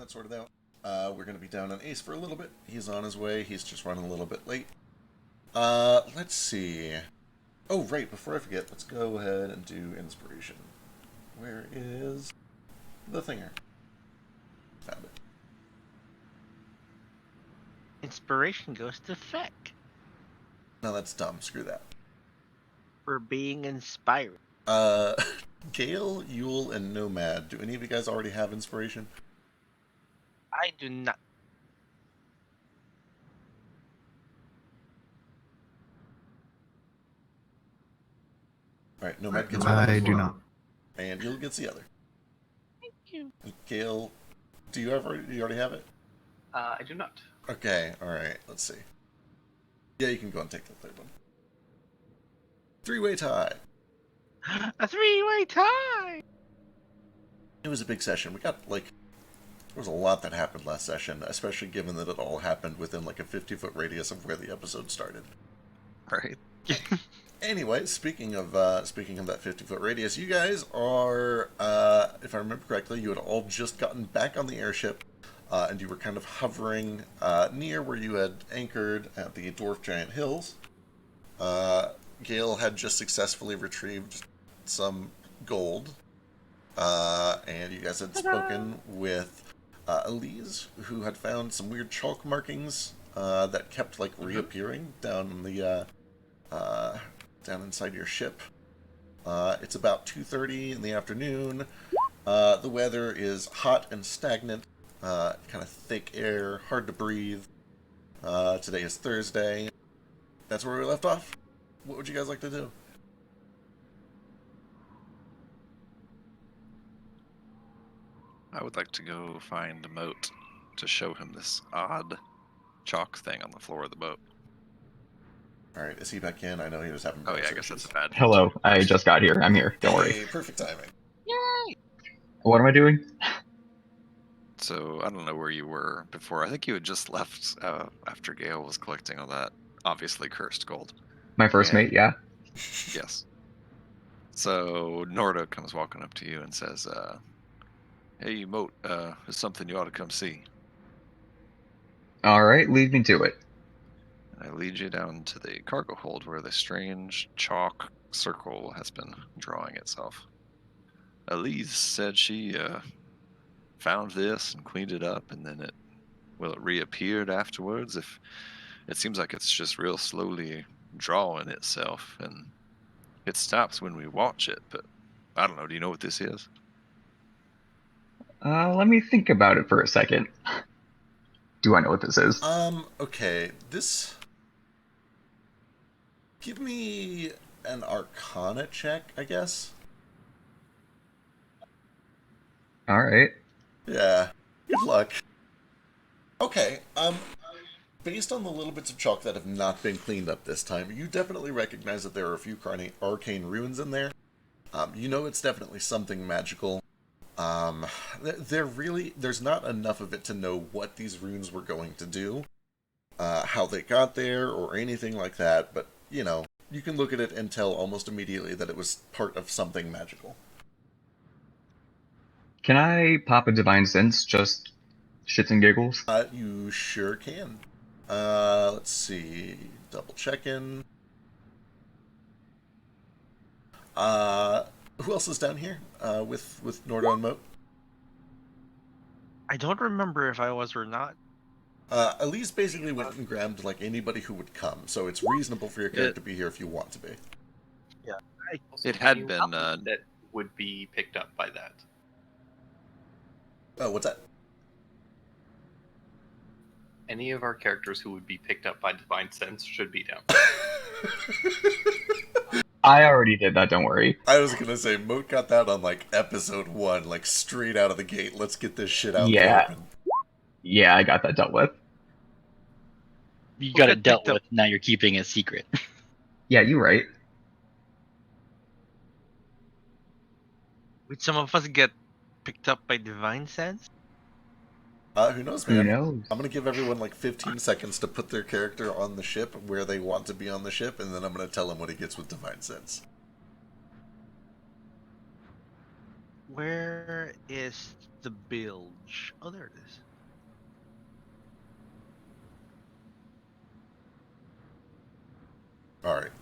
that sorted out. We're going to be down on Ace for a little bit. He's on his way. He's just running a little bit late. Let's see. Oh, right, before I forget, let's go ahead and do inspiration. Where is the thinger? Found it. Inspiration goes to Feck No, that's dumb. Screw that. for being inspired. Gale, Yule, and Nomad. Do any of you guys already have inspiration? I do not. Alright, Nomad gets one on the I do floor, not. and Yule gets the other. Thank you. Gale, do you already have it? I do not. Okay, alright, let's see. Yeah, you can go and take the third one. Three-way tie. A three-way tie! It was a big session. We got, there was a lot that happened last session, especially given that it all happened within, a 50-foot radius of where the episode started. Right. Anyway, speaking of that 50-foot radius, you guys are, if I remember correctly, you had all just gotten back on the airship, and you were kind of hovering near where you had anchored at the Dwarf Giant Hills. Gale had just successfully retrieved some gold, and you guys had spoken with Elise, who had found some weird chalk markings that kept reappearing down the down inside your ship. It's about 2:30 in the afternoon. The weather is hot and stagnant, kind of thick air, hard to breathe. Today is Thursday. That's where we left off. What would you guys like to do? I would like to go find Moat to show him this odd chalk thing on the floor of the boat. Alright, is he back in? I know he was having... Oh yeah, I guess that's a bad... Hello, I just got here. I'm here. Don't worry. Hey, perfect timing. Yay! What am I doing? So, I don't know where you were before. I think you had just left after Gale was collecting all that obviously cursed gold. My first mate, yeah. Yes. So, Norda comes walking up to you and says, hey, Moat, there's something you ought to come see. Alright, lead me to it. And I lead you down to the cargo hold where the strange chalk circle has been drawing itself. Elise said she found this and cleaned it up, and then it reappeared afterwards. If it seems like it's just real slowly drawing itself, and it stops when we watch it. But I don't know. Do you know what this is? Let me think about it for a second. Do I know what this is? Okay, this... Give me an Arcana check, I guess. Alright. Yeah, good luck. Okay, based on the little bits of chalk that have not been cleaned up this time, you definitely recognize that there are a few arcane runes in there. You know it's definitely something magical. There's not enough of it to know what these runes were going to do, how they got there, or anything like that, but, you know, you can look at it and tell almost immediately that it was part of something magical. Can I pop a divine sense, just shits and giggles? You sure can. Let's see. Double checking. Who else is down here? With Nordo and Moat? I don't remember if I was or not. Elise basically went and grabbed anybody who would come, so it's reasonable for your character to be here if you want to be. Yeah. Also, It had any been, that would be picked up by that. Oh, what's that? Any of our characters who would be picked up by Divine Sense should be down. I already did that, don't worry. I was gonna say, Moat got that on, episode 1, straight out of the gate. Let's get this shit out Yeah. in the open. Yeah, I got that dealt with. You got it dealt picked up- with, now you're keeping it secret. Yeah, you're right. Would some of us get picked up by Divine Sense? Who knows, man? Who knows? I'm gonna give everyone 15 seconds to put their character on the ship where they want to be on the ship, and then I'm gonna tell him what he gets with Divine Sense. Where is the bilge? Oh, there it is. Alright.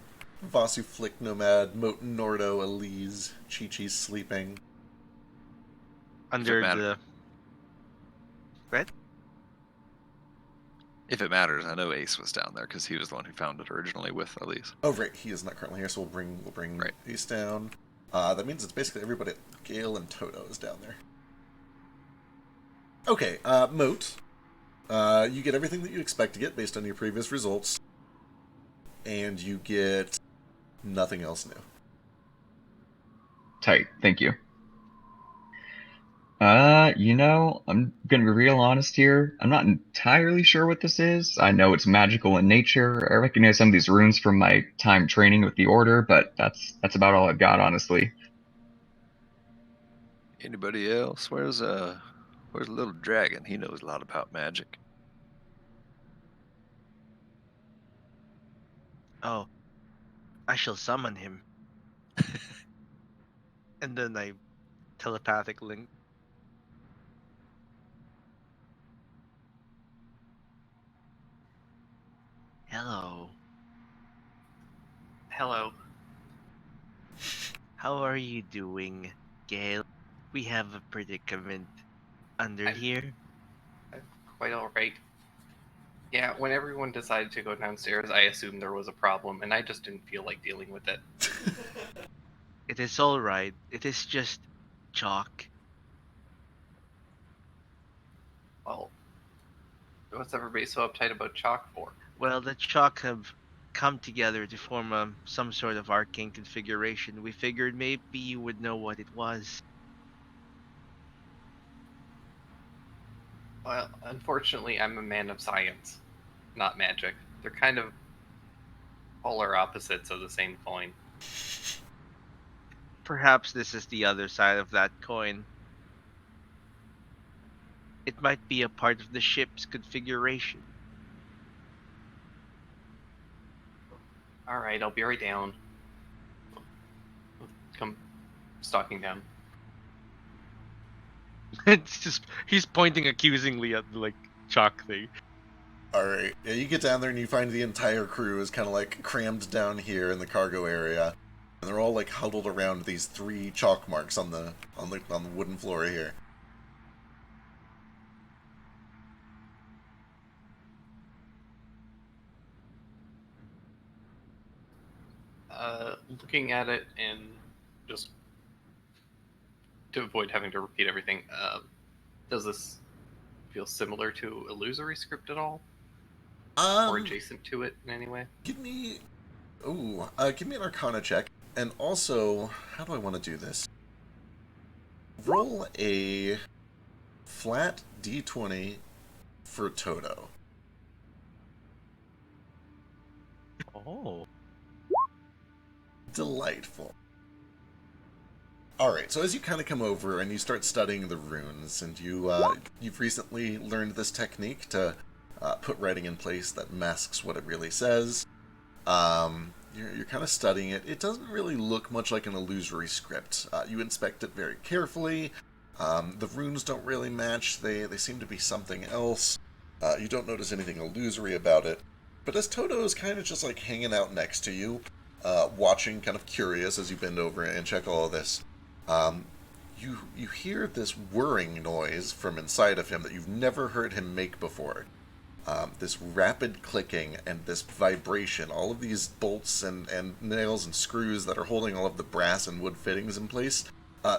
Vasu, Flick, Nomad, Moten, Nordo, Elise, Chi-Chi's sleeping. Under matter- the... Right? If it matters, I know Ace was down there because he was the one who found it originally with Elise. Oh, right, he is not currently here, so we'll bring Right. Ace down. That means it's basically everybody. Gale and Toto is down there. Okay, Moat. You get everything that you expect to get based on your previous results. And you get nothing else new. Tight. Thank you. I'm gonna be real honest here. I'm not entirely sure what this is. I know it's magical in nature. I recognize some of these runes from my time training with the Order, but that's about all I've got, honestly. Anybody else? Where's a little dragon? He knows a lot about magic. Oh, I shall summon him. And then I telepathic link. Hello. Hello. How are you doing, Gale? We have a predicament under I'm- here. I'm quite alright. Yeah, when everyone decided to go downstairs, I assumed there was a problem, and I just didn't feel like dealing with it. It is alright. It is just chalk. Well, what's everybody so uptight about chalk for? Well, the chalk have come together to form some sort of arcane configuration. We figured maybe you would know what it was. Well, unfortunately, I'm a man of science, not magic. They're kind of polar opposites of the same coin. Perhaps this is the other side of that coin. It might be a part of the ship's configuration. Alright, I'll be right down. Come stalking down. It's just he's pointing accusingly at the like chalk thing. Alright, yeah, you get down there and you find the entire crew is kind of like crammed down here in the cargo area. And they're all like huddled around these 3 chalk marks on the wooden floor here. Looking at it and just to avoid having to repeat everything, does this feel similar to Illusory Script at all? Or adjacent to it in any way? Give me an Arcana check. And also, how do I want to do this? Roll a flat d20 for Toto. Oh. Delightful. Alright, so as you kind of come over and you start studying the runes, and you've recently learned this technique to put writing in place that masks what it really says, you're kind of studying it. It doesn't really look much like an illusory script. You inspect it very carefully. The runes don't really match. They seem to be something else. You don't notice anything illusory about it. But as Toto is kind of just like hanging out next to you, watching, kind of curious as you bend over and check all of this, you hear this whirring noise from inside of him that you've never heard him make before. This rapid clicking and this vibration, all of these bolts and nails and screws that are holding all of the brass and wood fittings in place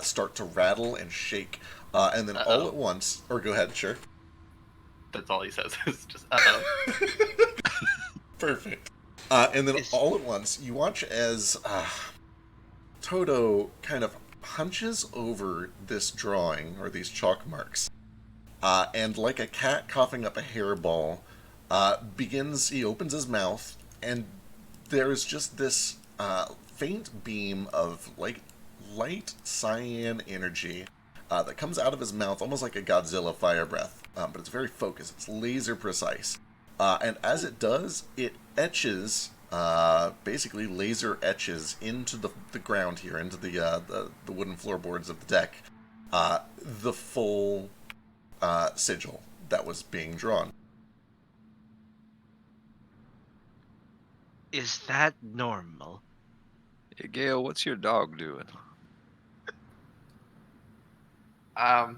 start to rattle and shake. And then all at once, or go ahead, sure. That's all he says. Is just uh-oh. Perfect. And then all at once, you watch as Toto kind of hunches over this drawing, or these chalk marks, and like a cat coughing up a hairball, he opens his mouth, and there's just this faint beam of light cyan energy that comes out of his mouth, almost like a Godzilla fire breath, but it's very focused, it's laser precise. And as it does, it etches, basically laser etches into the ground here, into the wooden floorboards of the deck. the full sigil that was being drawn. Is that normal? Hey, Gale, what's your dog doing? I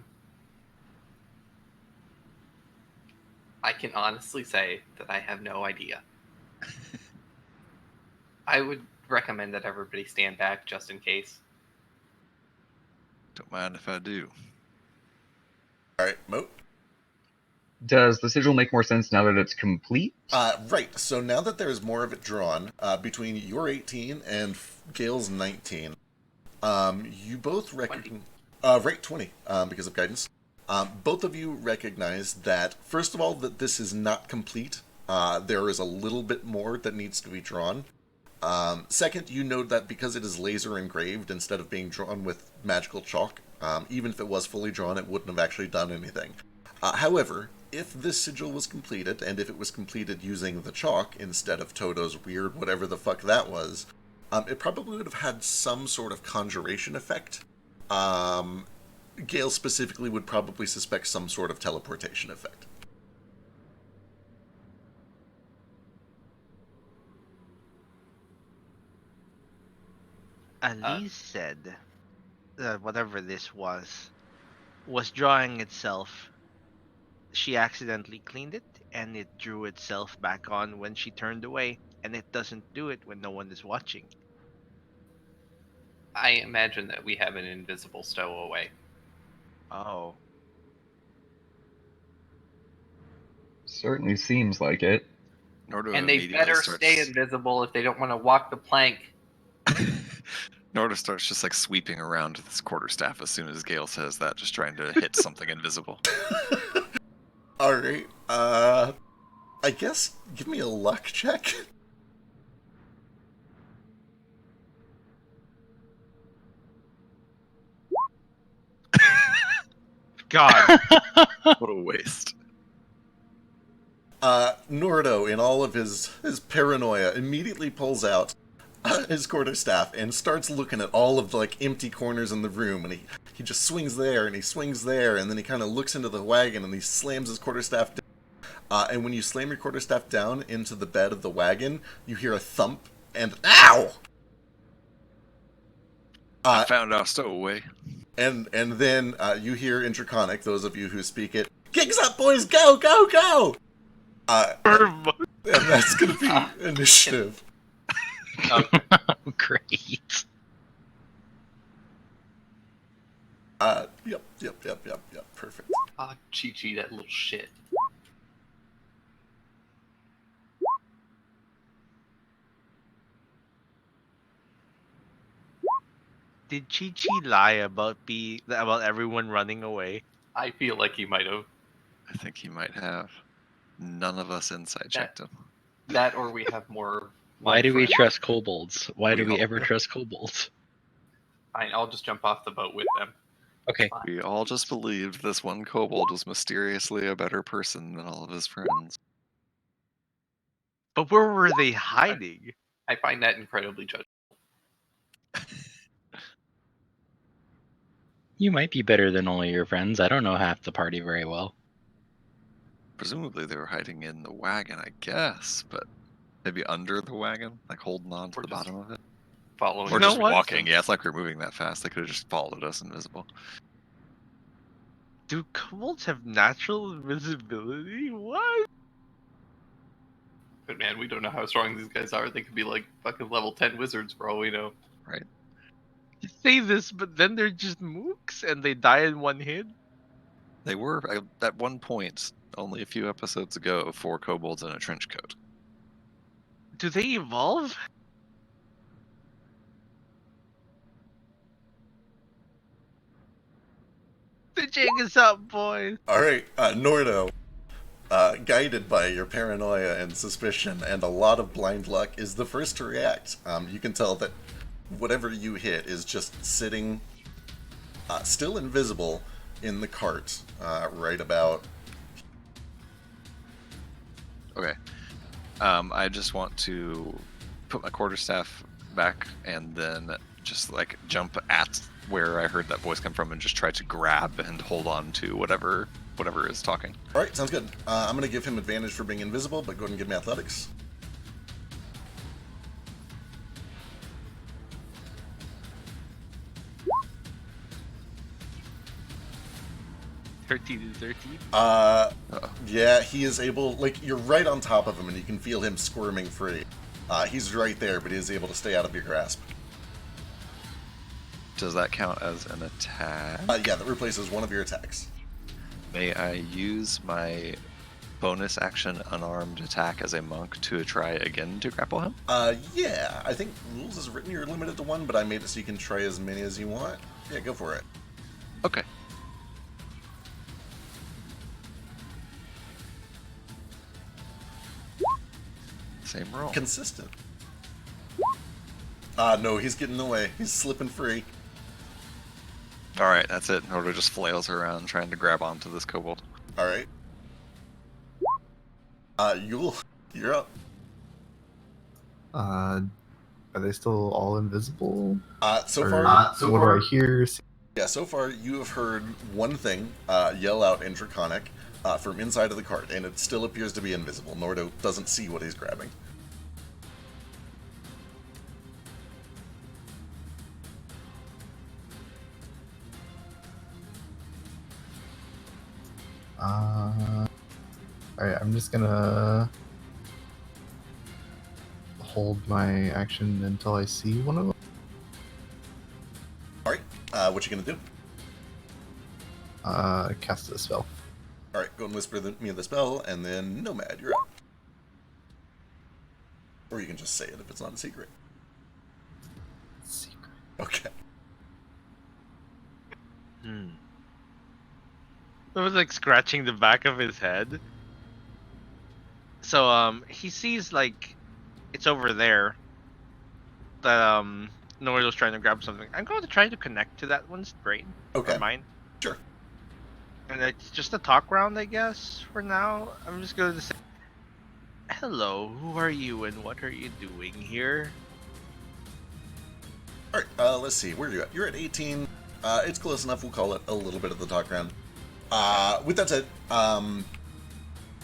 can honestly say that I have no idea. I would recommend that everybody stand back just in case. Don't mind if I do. All right, Moat. Does the sigil make more sense now that it's complete? Right. So now that there's more of it drawn, between your 18 and Gale's 19, you both recognize. Right, 20, because of guidance. Both of you recognize that, first of all, that this is not complete. There is a little bit more that needs to be drawn. Second, you know that because it is laser engraved instead of being drawn with magical chalk, even if it was fully drawn, it wouldn't have actually done anything. However, if this sigil was completed, and if it was completed using the chalk instead of Toto's weird whatever the fuck that was, it probably would have had some sort of conjuration effect. Gale specifically would probably suspect some sort of teleportation effect. Elise said that whatever this was drawing itself. She accidentally cleaned it, and it drew itself back on when she turned away, and it doesn't do it when no one is watching. I imagine that we have an invisible stowaway. Oh. Certainly seems like it. Nordo And they immediately better starts... stay invisible if they don't want to walk the plank. Nordo starts just like sweeping around with his quarterstaff as soon as Gale says that, just trying to hit something invisible. Alright, I guess give me a luck check. God. What a waste. Nordo, in all of his paranoia, immediately pulls out his quarterstaff and starts looking at all of the empty corners in the room, and he just swings there and he swings there, and then he kind of looks into the wagon and he slams his quarterstaff down. And when you slam your quarterstaff down into the bed of the wagon, you hear a thump and ow! I found our stowaway. And then you hear in Draconic, those of you who speak it, "Gigs up, boys! Go, go, go!" And that's going to be initiative. Great. Yep, perfect. Ah, Chi-Chi, that little shit. Did Chi-Chi lie about everyone running away? I feel like he might have. I think he might have. None of us insight checked him. That or we have more... Why do we friends. trust kobolds? Why do we all- ever trust kobolds? Fine, I'll just jump off the boat with them. Okay. We all just believed this one kobold was mysteriously a better person than all of his friends. But where were they hiding? I find that incredibly judgmental. You might be better than all your friends. I don't know half the party very well. Presumably they were hiding in the wagon, I guess, but maybe under the wagon, like holding on to Or the just bottom of it. Following Or know just what? walking. Yeah, it's like we're moving that fast. They could have just followed us invisible. Do kobolds have natural invisibility? What? But man, we don't know how strong these guys are. They could be like fucking level 10 wizards for all we know. Right? You say this, but then they're just mooks and they die in one hit? They were, at one point, only a few episodes ago, 4 kobolds in a trench coat. Do they evolve? The jig is up, boys. Alright, Nordo, guided by your paranoia and suspicion and a lot of blind luck, is the first to react. You can tell that whatever you hit is just sitting, still invisible, in the cart, right about... Okay. I just want to put my quarterstaff back and then just like jump at where I heard that voice come from and just try to grab and hold on to whatever is talking. All right, sounds good. I'm going to give him advantage for being invisible, but go ahead and give me athletics. 13 to 13. Yeah, he is able. Like, you're right on top of him, and you can feel him squirming free. He's right there, but he is able to stay out of your grasp. Does that count as an attack? Yeah, that replaces one of your attacks. May I use my bonus action unarmed attack as a monk to try again to grapple him? Yeah, I think rules is written you're limited to one, but I made it so you can try as many as you want. Yeah, go for it. Okay. Same roll. Consistent. No, he's getting away. He's slipping free. Alright, that's it. Nordo just flails around trying to grab onto this kobold. Alright. Yule, you're up. Are they still all invisible? So Or far, what do I hear? yeah, so far you have heard one thing yell out in Draconic from inside of the cart, and it still appears to be invisible. Nordo doesn't see what he's grabbing. Alright, I'm just gonna hold my action until I see one of them. Alright, what you gonna do? Cast a spell. Alright, go and whisper me the spell, and then Nomad, you're up. Or you can just say it if it's not a secret. Secret. Okay. I was like scratching the back of his head. So he sees like it's over there that Nordo's trying to grab something. I'm going to try to connect to that one's brain. Okay. Or mine. Sure. And it's just a talk round, I guess, for now. I'm just going to say, hello, who are you and what are you doing here? Alright, let's see, where are you at? You're at 18. It's close enough, we'll call it a little bit of the talk round. With that said,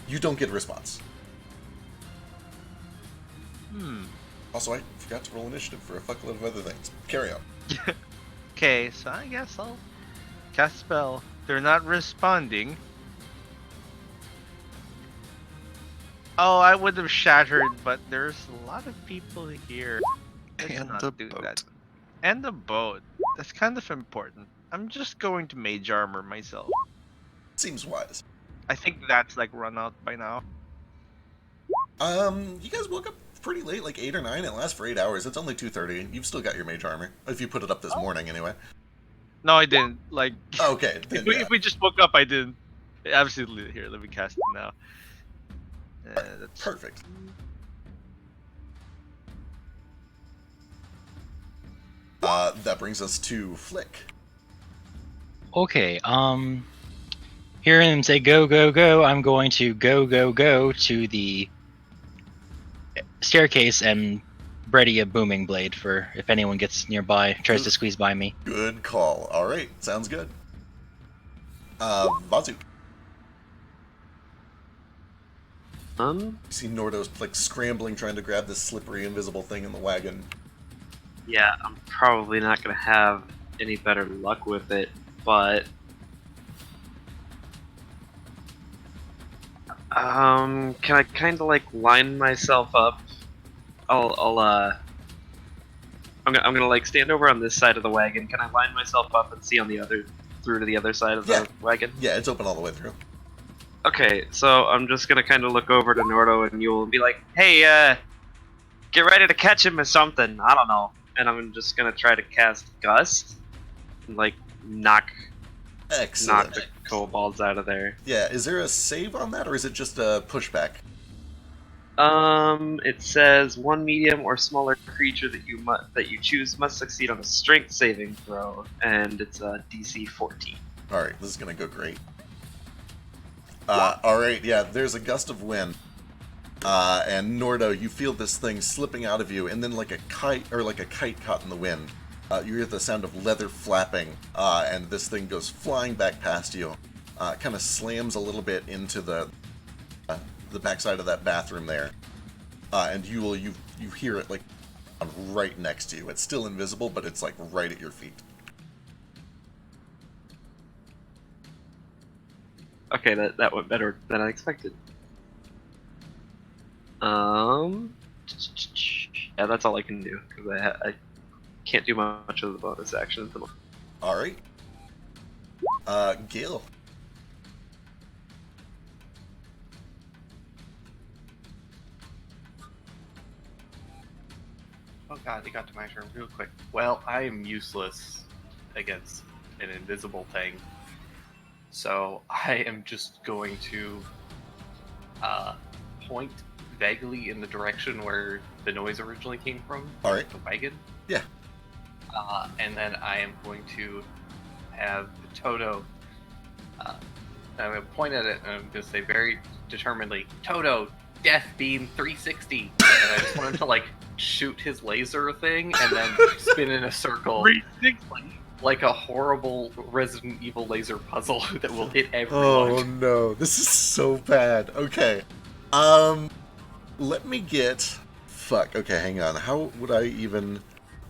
you don't get a response. Also, I forgot to roll initiative for a fuckload of other things. Carry on. Okay, so I guess I'll cast spell. They're not responding. Oh, I would have shattered, but there's a lot of people here. Let's And not the do boat. that. And the boat. That's kind of important. I'm just going to mage armor myself. Seems wise. I think that's like run out by now. You guys woke up pretty late, like 8 or 9. It lasts for 8 hours. It's only 2:30. You've still got your mage armor. If you put it up this morning, anyway. No, I didn't. Like, Okay, then, yeah. if we just woke up, I didn't. Absolutely. Here, let me cast it now. That's Perfect. That brings us to Flick. Okay, hearing him say go, go, go, I'm going to go, go, go to the staircase and ready a booming blade for if anyone gets nearby, tries to squeeze by me. Good call. Alright, sounds good. Vazu. You see Nordo's like scrambling, trying to grab this slippery, invisible thing in the wagon. Yeah, I'm probably not gonna have any better luck with it, but can I kind of like line myself up? I'm gonna like stand over on this side of the wagon. Can I line myself up and see on the other through to the other side of the wagon? Yeah, it's open all the way through. Okay, so I'm just gonna kind of look over to Nordo and Yule and be like, "Hey, get ready to catch him or something. I don't know." And I'm just gonna try to cast Gust, and like knock Excellent. the kobolds out of there. Yeah, is there a save on that, or is it just a pushback? It says one medium or smaller creature that you choose must succeed on a Strength saving throw, and it's a DC 14. Alright, this is gonna go great. Alright, yeah, there's a gust of wind. And Nordo, you feel this thing slipping out of you, and then like a kite caught in the wind. You hear the sound of leather flapping, and this thing goes flying back past you. Kind of slams a little bit into the backside of that bathroom there. And you hear it like right next to you. It's still invisible, but it's like right at your feet. Okay, that went better than I expected. Yeah, that's all I can do because I can't do much of the bonus action. All right. Gale. Oh god, it got to my turn real quick. Well, I am useless against an invisible thing. So I am just going to point vaguely in the direction where the noise originally came from. Alright. The wagon. Yeah. And then I am going to have Toto. I'm going to point at it and I'm going to say very determinedly, Toto, Death Beam 360. And I just want him to like shoot his laser thing and then spin in a circle. 360. Like a horrible Resident Evil laser puzzle that will hit everyone. Oh no, this is so bad. Okay. Let me get... Fuck, okay, hang on. How would I even...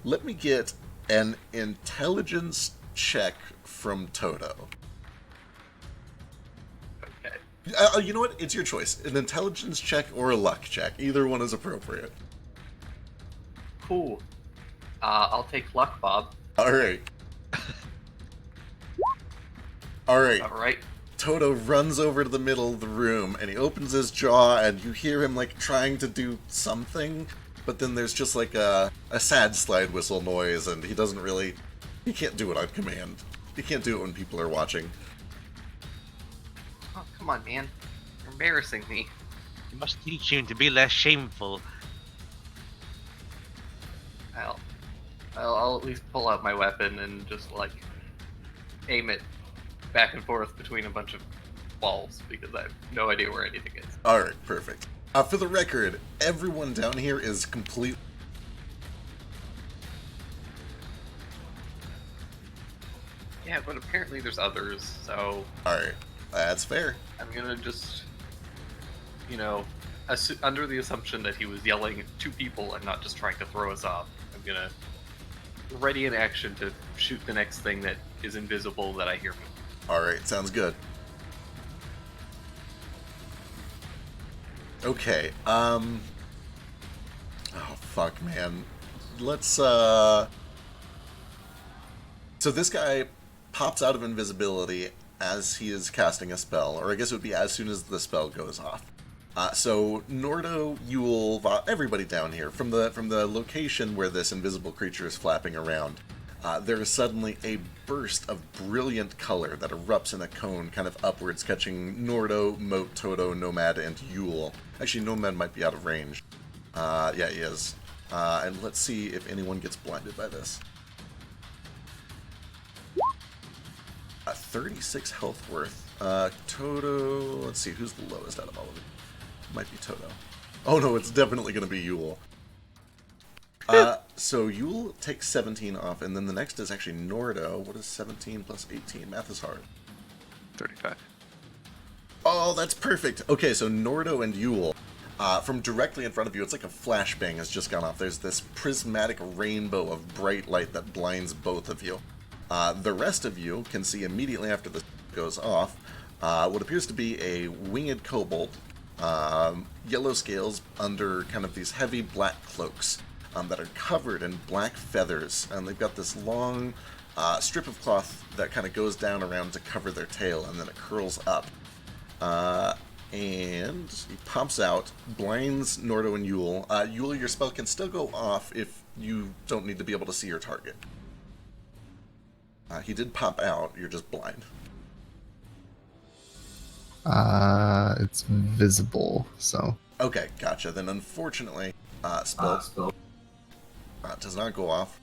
Let me get an intelligence check from Toto. Okay. You know what? It's your choice. An intelligence check or a luck check. Either one is appropriate. Cool. I'll take luck, Bob. Alright. Alright. Alright. Toto runs over to the middle of the room, and he opens his jaw, and you hear him, like, trying to do something, but then there's just, like, a sad slide whistle noise, and he doesn't really... He can't do it on command. He can't do it when people are watching. Oh, come on, man. You're embarrassing me. You must teach him to be less shameful. I'll at least pull out my weapon and just, like, aim it back and forth between a bunch of walls, because I have no idea where anything is. Alright, perfect. For the record, everyone down here is complete... Yeah, but apparently there's others, so Alright, that's fair. I'm gonna just, you know, under the assumption that he was yelling at two people and not just trying to throw us off, I'm gonna ready in action to shoot the next thing that is invisible that I hear from. Alright, sounds good. Okay, oh fuck, man. Let's, So this guy pops out of invisibility as he is casting a spell, or I guess it would be as soon as the spell goes off. So Nordo, Yule, everybody down here, from the location where this invisible creature is flapping around, there is suddenly a burst of brilliant color that erupts in a cone kind of upwards, catching Nordo, Moat, Toto, Nomad, and Yule. Actually, Nomad might be out of range. Yeah, he is. And let's see if anyone gets blinded by this. 36 health worth. Toto, let's see, who's the lowest out of all of them? Might be Toto. Oh no, it's definitely going to be Yule. So Yule takes 17 off, and then the next is actually Nordo. What is 17 plus 18? Math is hard. 35. Oh, that's perfect. Okay, so Nordo and Yule, from directly in front of you, it's like a flashbang has just gone off. There's this prismatic rainbow of bright light that blinds both of you. The rest of you can see immediately after this goes off what appears to be a winged kobold, yellow scales under kind of these heavy black cloaks that are covered in black feathers, and they've got this long strip of cloth that kind of goes down around to cover their tail, and then it curls up. And he pops out, blinds Nordo and Yule. Yule, your spell can still go off if you don't need to be able to see your target. He did pop out, you're just blind. It's visible, so... Okay, gotcha. Then unfortunately, spell does not go off.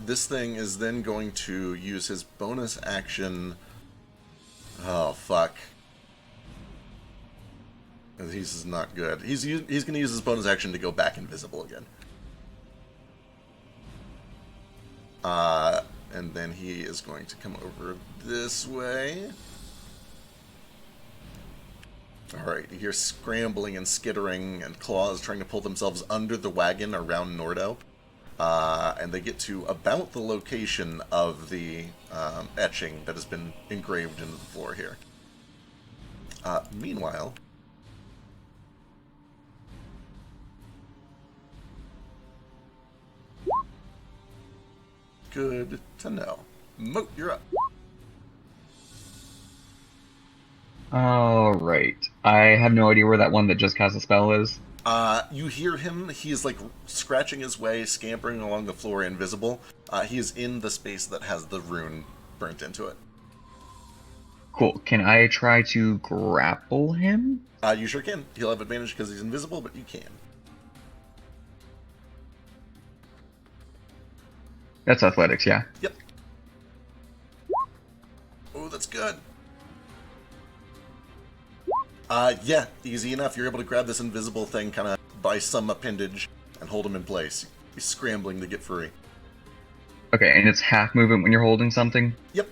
This thing is then going to use his bonus action... Oh, fuck. This is not good. He's going to use his bonus action to go back invisible again. And then he is going to come over this way. Alright, you hear scrambling and skittering and claws trying to pull themselves under the wagon around Nordo. And they get to about the location of the etching that has been engraved into the floor here. Meanwhile... Good to know. Moat, you're up. Alright. I have no idea where that one that just cast a spell is. You hear him. He is like scratching his way, scampering along the floor, invisible. He is in the space that has the rune burnt into it. Cool. Can I try to grapple him? You sure can. He'll have advantage because he's invisible, but you can. That's athletics, yeah. Yep. Oh, that's good. Yeah, easy enough. You're able to grab this invisible thing kind of by some appendage and hold him in place. He's scrambling to get free. Okay, and it's half movement when you're holding something? Yep.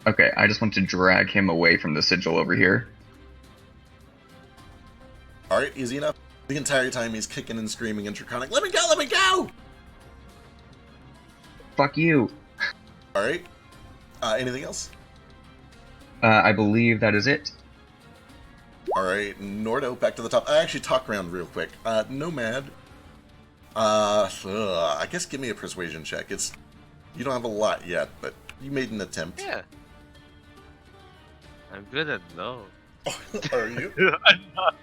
Okay, I just want to drag him away from the sigil over here. Alright, easy enough. The entire time he's kicking and screaming and draconic, let me go, let me go! Fuck you. Alright. Anything else? I believe that is it. Alright, Nordo, back to the top. I actually talk around real quick. Nomad. I guess give me a persuasion check. You don't have a lot yet, but you made an attempt. Yeah. I'm good at no. Are you? I'm not.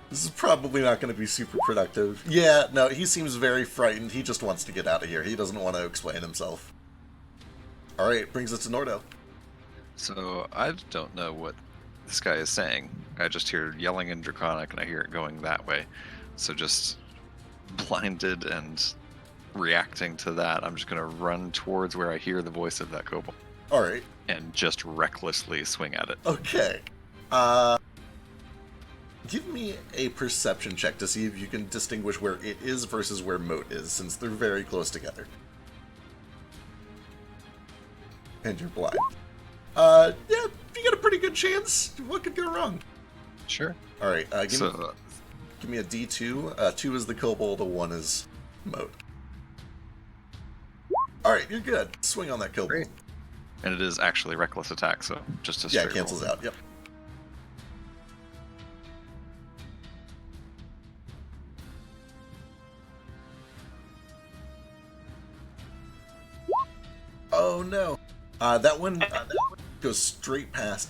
This is probably not going to be super productive. Yeah, no, he seems very frightened. He just wants to get out of here. He doesn't want to explain himself. Alright, brings us to Nordo. So I don't know what this guy is saying. I just hear yelling in Draconic and I hear it going that way. So just blinded and reacting to that, I'm just going to run towards where I hear the voice of that kobold. Alright. And just recklessly swing at it. Okay. Give me a perception check to see if you can distinguish where it is versus where Moat is, since they're very close together. And you're blind. Yeah, you got a pretty good chance. What could go wrong? Sure. Alright, give me a D2. 2 is the kobold, a 1 is Moat. Alright, you're good. Swing on that kobold. Great. And it is actually reckless attack, so just a Yeah, straight it cancels roll. out, yep. Oh no. That one goes straight past,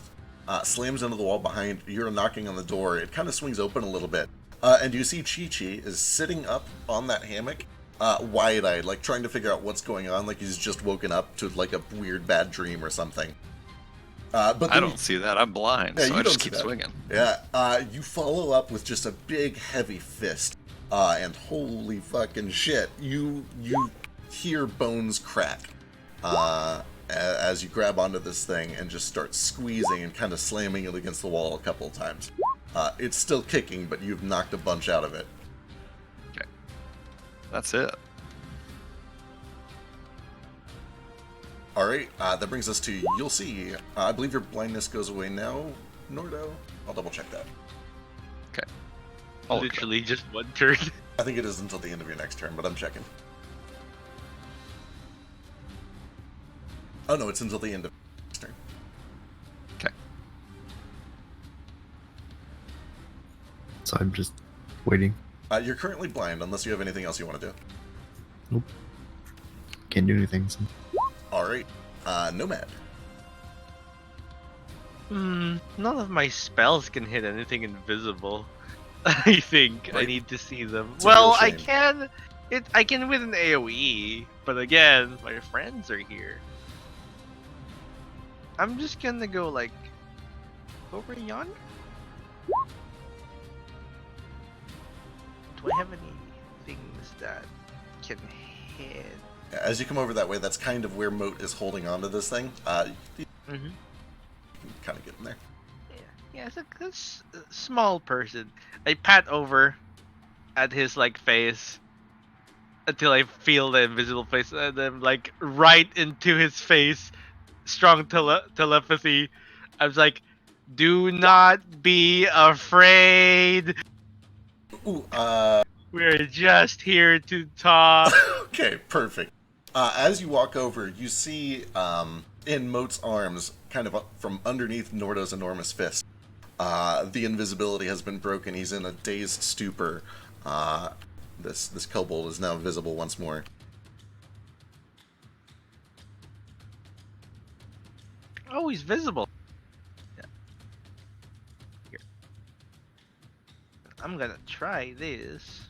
slams into the wall behind. You're knocking on the door. It kind of swings open a little bit. And you see Chi-Chi is sitting up on that hammock, wide-eyed, like trying to figure out what's going on, like he's just woken up to like a weird bad dream or something. But I don't see that. I'm blind, Yeah, so you I just don't see keep that. swinging. Yeah, you follow up with just a big, heavy fist, and holy fucking shit, you hear bones crack as you grab onto this thing and just start squeezing and kind of slamming it against the wall a couple of times. It's still kicking, but you've knocked a bunch out of it. Okay. That's it. Alright, that brings us to you'll see. I believe your blindness goes away now, Nordo. I'll double check that. Okay. Oh, Literally just one turn. I think it is until the end of your next turn, but I'm checking. Oh no, it's until the end of next turn. Okay. So I'm just waiting. You're currently blind, unless you have anything else you want to do. Nope. Can't do anything. So. Alright, Nomad. None of my spells can hit anything invisible. I think I Right. need to see them. It's a Well, real I shame. can. I can with an AOE, but again, my friends are here. I'm just gonna go like over yonder. Do I have any things that can hit? As you come over that way, that's kind of where Moat is holding onto this thing. You Mm-hmm. can kind of get in there. Yeah, it's a small person. I pat over at his like face, until I feel the invisible face, and then like right into his face, strong telepathy. I was like, "Do not be afraid. Ooh, We're just here to talk." okay, perfect. As you walk over, you see in Moat's arms, kind of from underneath Nordo's enormous fist, the invisibility has been broken. He's in a dazed stupor. This kobold is now visible once more. Oh, he's visible. Yeah. Here. I'm gonna try this.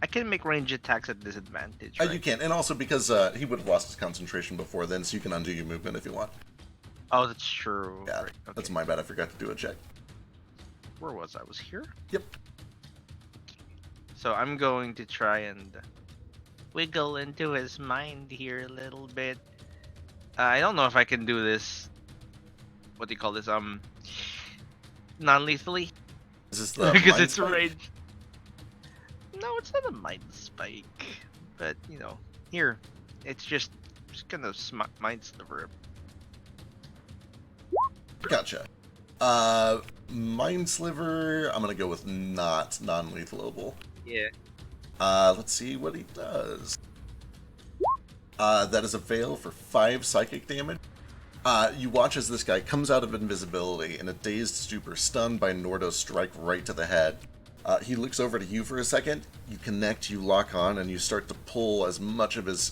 I can make range attacks at disadvantage. Right? You can, and also because he would have lost his concentration before then, so you can undo your movement if you want. Oh, that's true. Yeah, right. Okay. that's my bad. I forgot to do a check. Where was I? Was here? Yep. So I'm going to try and wiggle into his mind here a little bit. I don't know if I can do this. What do you call this? Non-lethally. Is this the Because mind it's spike? range. No, it's not a mind spike. But you know, here, it's just gonna mind sliver. Gotcha. Mind sliver. I'm gonna go with not non-lethalable. Yeah. Let's see what he does. That is a fail for 5 psychic damage. You watch as this guy comes out of invisibility in a dazed stupor, stunned by Nordo's strike right to the head. He looks over to you for a second, you connect, you lock on, and you start to pull as much of his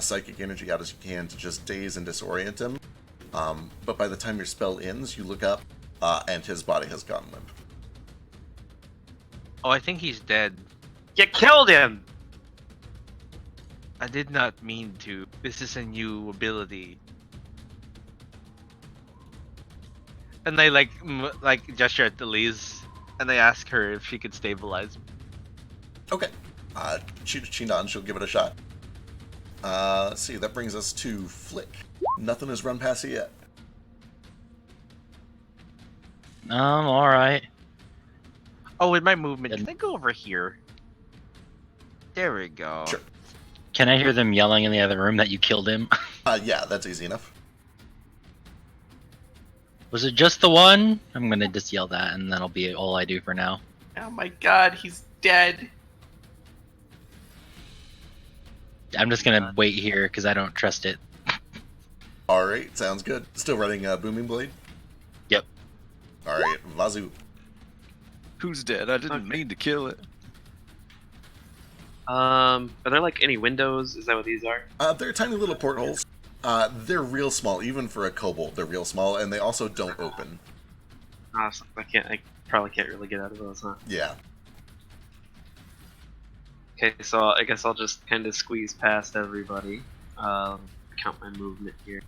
psychic energy out as you can to just daze and disorient him. But by the time your spell ends, you look up, and his body has gone limp. Oh, I think he's dead. You killed him! I did not mean to. This is a new ability. And I like gesture at Elise, and I ask her if she could stabilize me. Okay. She nods, she'll give it a shot. Let's see, that brings us to Flick. Nothing has run past you yet. Alright. Oh, with my movement, can I go over here? There we go. Sure. Can I hear them yelling in the other room that you killed him? Yeah, that's easy enough. Was it just the one? I'm gonna just yell that, and that'll be all I do for now. Oh my god, he's dead. I'm just gonna wait here because I don't trust it. Alright, sounds good. Still running Booming Blade? Yep. Alright, Vazu. Who's dead? I didn't mean to kill it. Are there like any windows? Is that what these are? They're tiny little portholes. They're real small, even for a kobold, they're real small, and they also don't open. Awesome. I probably can't really get out of those, huh? Yeah. Okay, so I guess I'll just kind of squeeze past everybody. Count my movement here.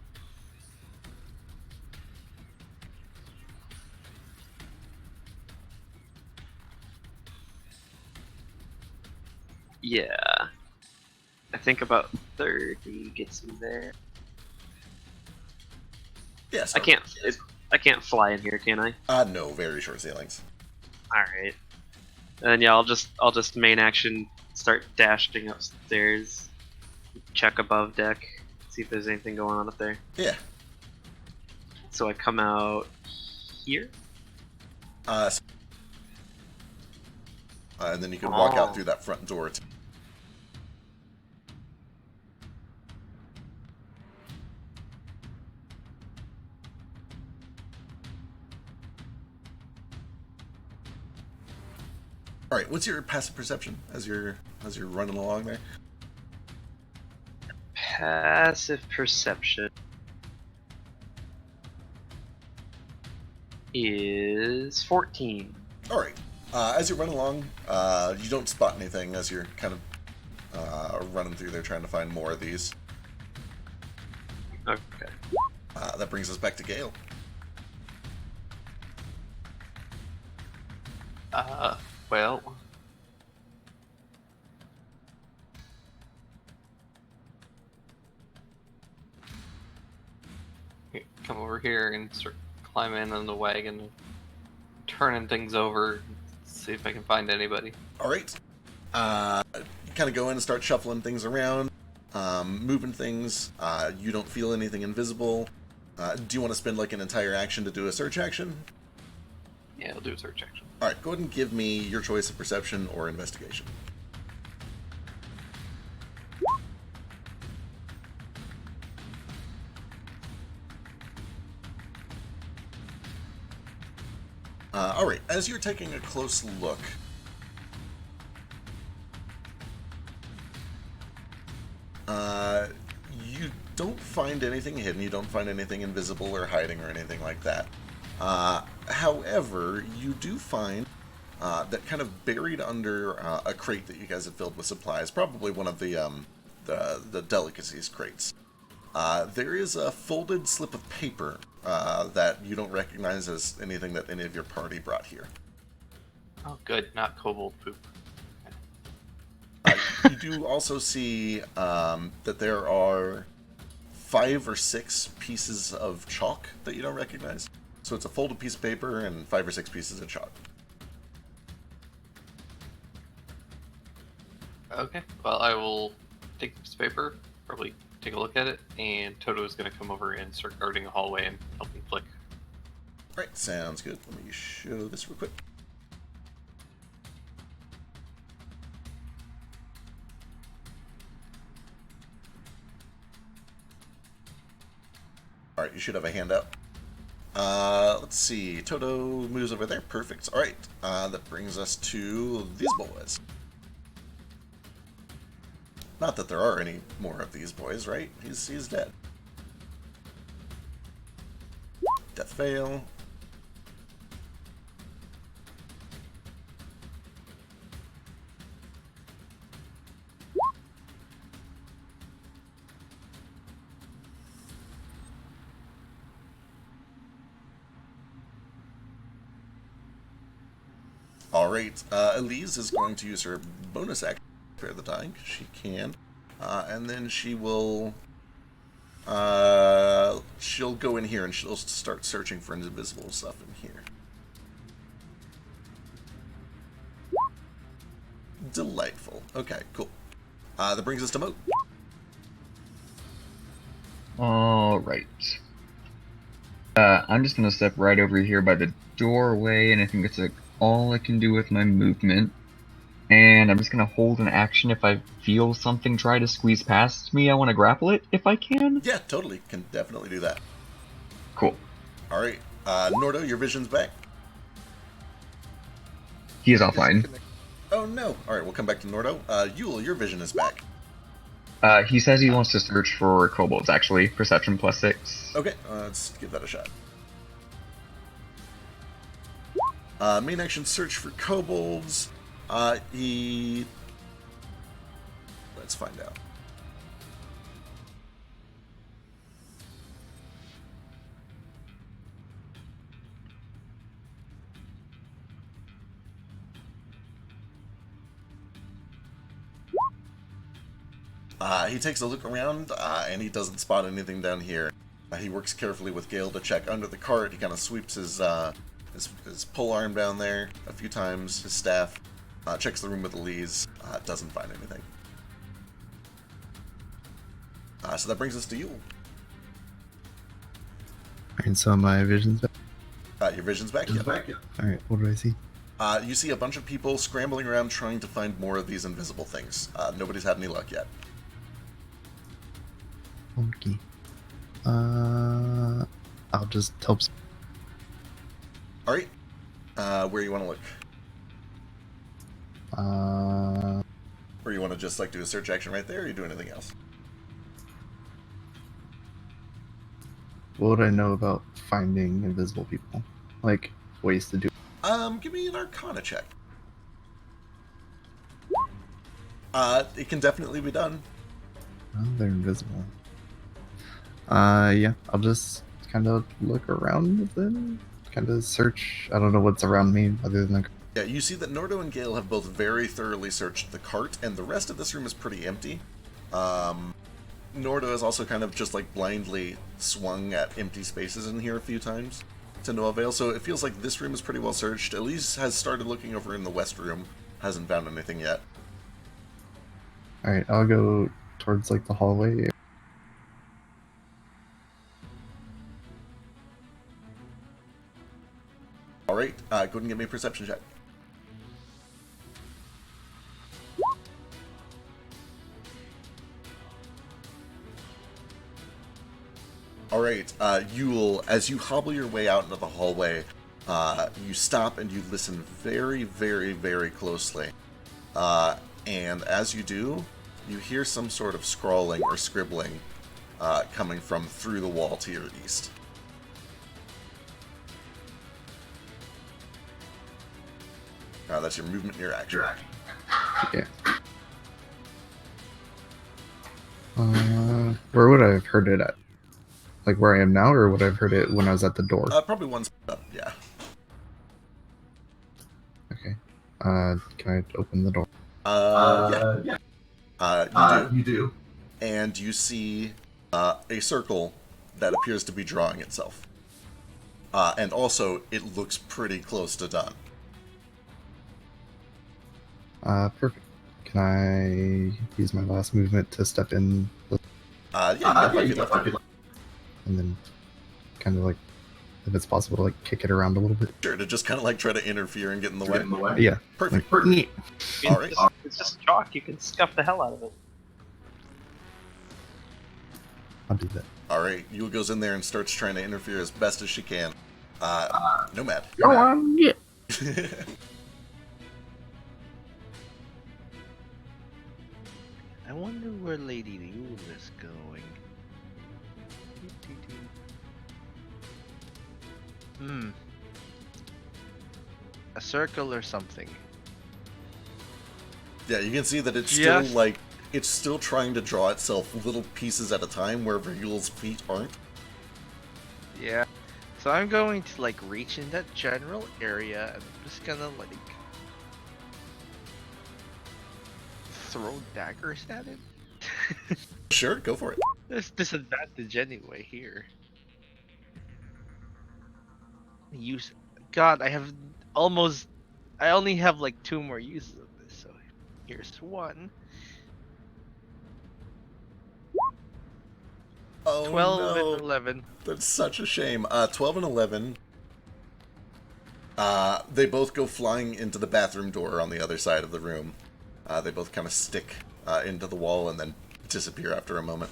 Yeah. I think about 30 gets me there. Yes. I can't fly in here, can I? No, very short ceilings. Alright. And yeah, I'll just main action start dashing upstairs. Check above deck. See if there's anything going on up there. Yeah. So I come out here. And then you can walk out through that front door. All right, what's your passive perception as you're running along there? Passive perception is 14. All right. As you're running along, you don't spot anything as you're kind of running through there trying to find more of these. Okay. That brings us back to Gale. Well. Come over here and start climbing on the wagon, turning things over, see if I can find anybody. All right. kind of go in and start shuffling things around, moving things. You don't feel anything invisible. Do you want to spend like an entire action to do a search action? Yeah, I'll do a search action. All right, go ahead and give me your choice of perception or investigation. All right, as you're taking a close look, you don't find anything hidden. You don't find anything invisible or hiding or anything like that. However, you do find that kind of buried under a crate that you guys have filled with supplies, probably one of the delicacies crates. There is a folded slip of paper that you don't recognize as anything that any of your party brought here. Oh, good. Not kobold poop. You do also see that there are 5 or 6 pieces of chalk that you don't recognize. So it's a folded piece of paper and 5 or 6 pieces of chalk. Okay. Well, I will take this paper, probably take a look at it, and Toto is going to come over and start guarding a hallway and help me flick. Right, sounds good. Let me show this real quick. Alright, you should have a handout. Let's see. Toto moves over there. Perfect. Alright, that brings us to these boys. Not that there are any more of these boys, right? He's dead. Death fail. Alright, Elise is going to use her bonus action to spare the dying, because she can. And then she will... she'll go in here and she'll start searching for invisible stuff in here. Delightful. Okay, cool. That brings us to Moat. Alright. I'm just gonna step right over here by the doorway, and I think that's all I can do with my movement. And I'm just gonna hold an action if I feel something try to squeeze past me. I want to grapple it if I can. Yeah, totally. Can definitely do that. Cool. Alright, Nordo, your vision's back. He is offline. Oh no. Alright, we'll come back to Nordo. Yule, your vision is back. He says he wants to search for kobolds, actually. Perception +6. Okay, let's give that a shot. Main action, search for kobolds. Let's find out. He takes a look around, and he doesn't spot anything down here. He works carefully with Gale to check under the cart. He kind of sweeps his pole arm down there a few times, his staff, checks the room with Elise, doesn't find anything. So that brings us to Yule. Alright, so my vision's back. Your vision's back, yeah. Alright, what do I see? You see a bunch of people scrambling around trying to find more of these invisible things. Nobody's had any luck yet. Okay. I'll just help. Alright. Where you want to look? Or you want to just like do a search action right there, or you do anything else? What would I know about finding invisible people? Like, ways to do. Give me an Arcana check. It can definitely be done. Oh, they're invisible. Yeah, I'll just kind of look around with them, kind of search. I don't know what's around me other than. Yeah, you see that Nordo and Gale have both very thoroughly searched the cart, and the rest of this room is pretty empty. Nordo has also kind of just like blindly swung at empty spaces in here a few times to no avail, so it feels like this room is pretty well searched. Elise has started looking over in the west room, hasn't found anything yet. All right, I'll go towards like the hallway. All right, go ahead and give me a perception check. All right, Yule, as you hobble your way out into the hallway, you stop and you listen very, very, very closely. And as you do, you hear some sort of scrawling or scribbling coming from through the wall to your east. That's your movement and your action. Yeah. Where would I have heard it at? Like where I am now, or would I have heard it when I was at the door? Probably one spot up, yeah. Okay. Can I open the door? Yeah. You do. You do. And you see a circle that appears to be drawing itself. And also, it looks pretty close to done. Perfect. Can I use my last movement to step in? Yeah, you can. And then kind of like, if it's possible, to like kick it around a little bit. Sure, to just kind of like try to interfere and get in the way. Yeah. Perfect. Like, All right. It's just chalk. You can scuff the hell out of it. I'll do that. All right. Yule goes in there and starts trying to interfere as best as she can. Nomad. Go on, yeah. I wonder where Lady Yule is going. A circle or something. Yeah, you can see that it's still like it's still trying to draw itself little pieces at a time wherever Yule's feet aren't. Yeah. So I'm going to like reach in that general area and I'm just gonna like throw daggers at it. Sure, go for it. There's disadvantage anyway here. Use. God, I only have like 2 more uses of this, so here's one. Oh 12 no. and 11. That's such a shame. 12 and 11. They both go flying into the bathroom door on the other side of the room. They both kind of stick into the wall and then disappear after a moment.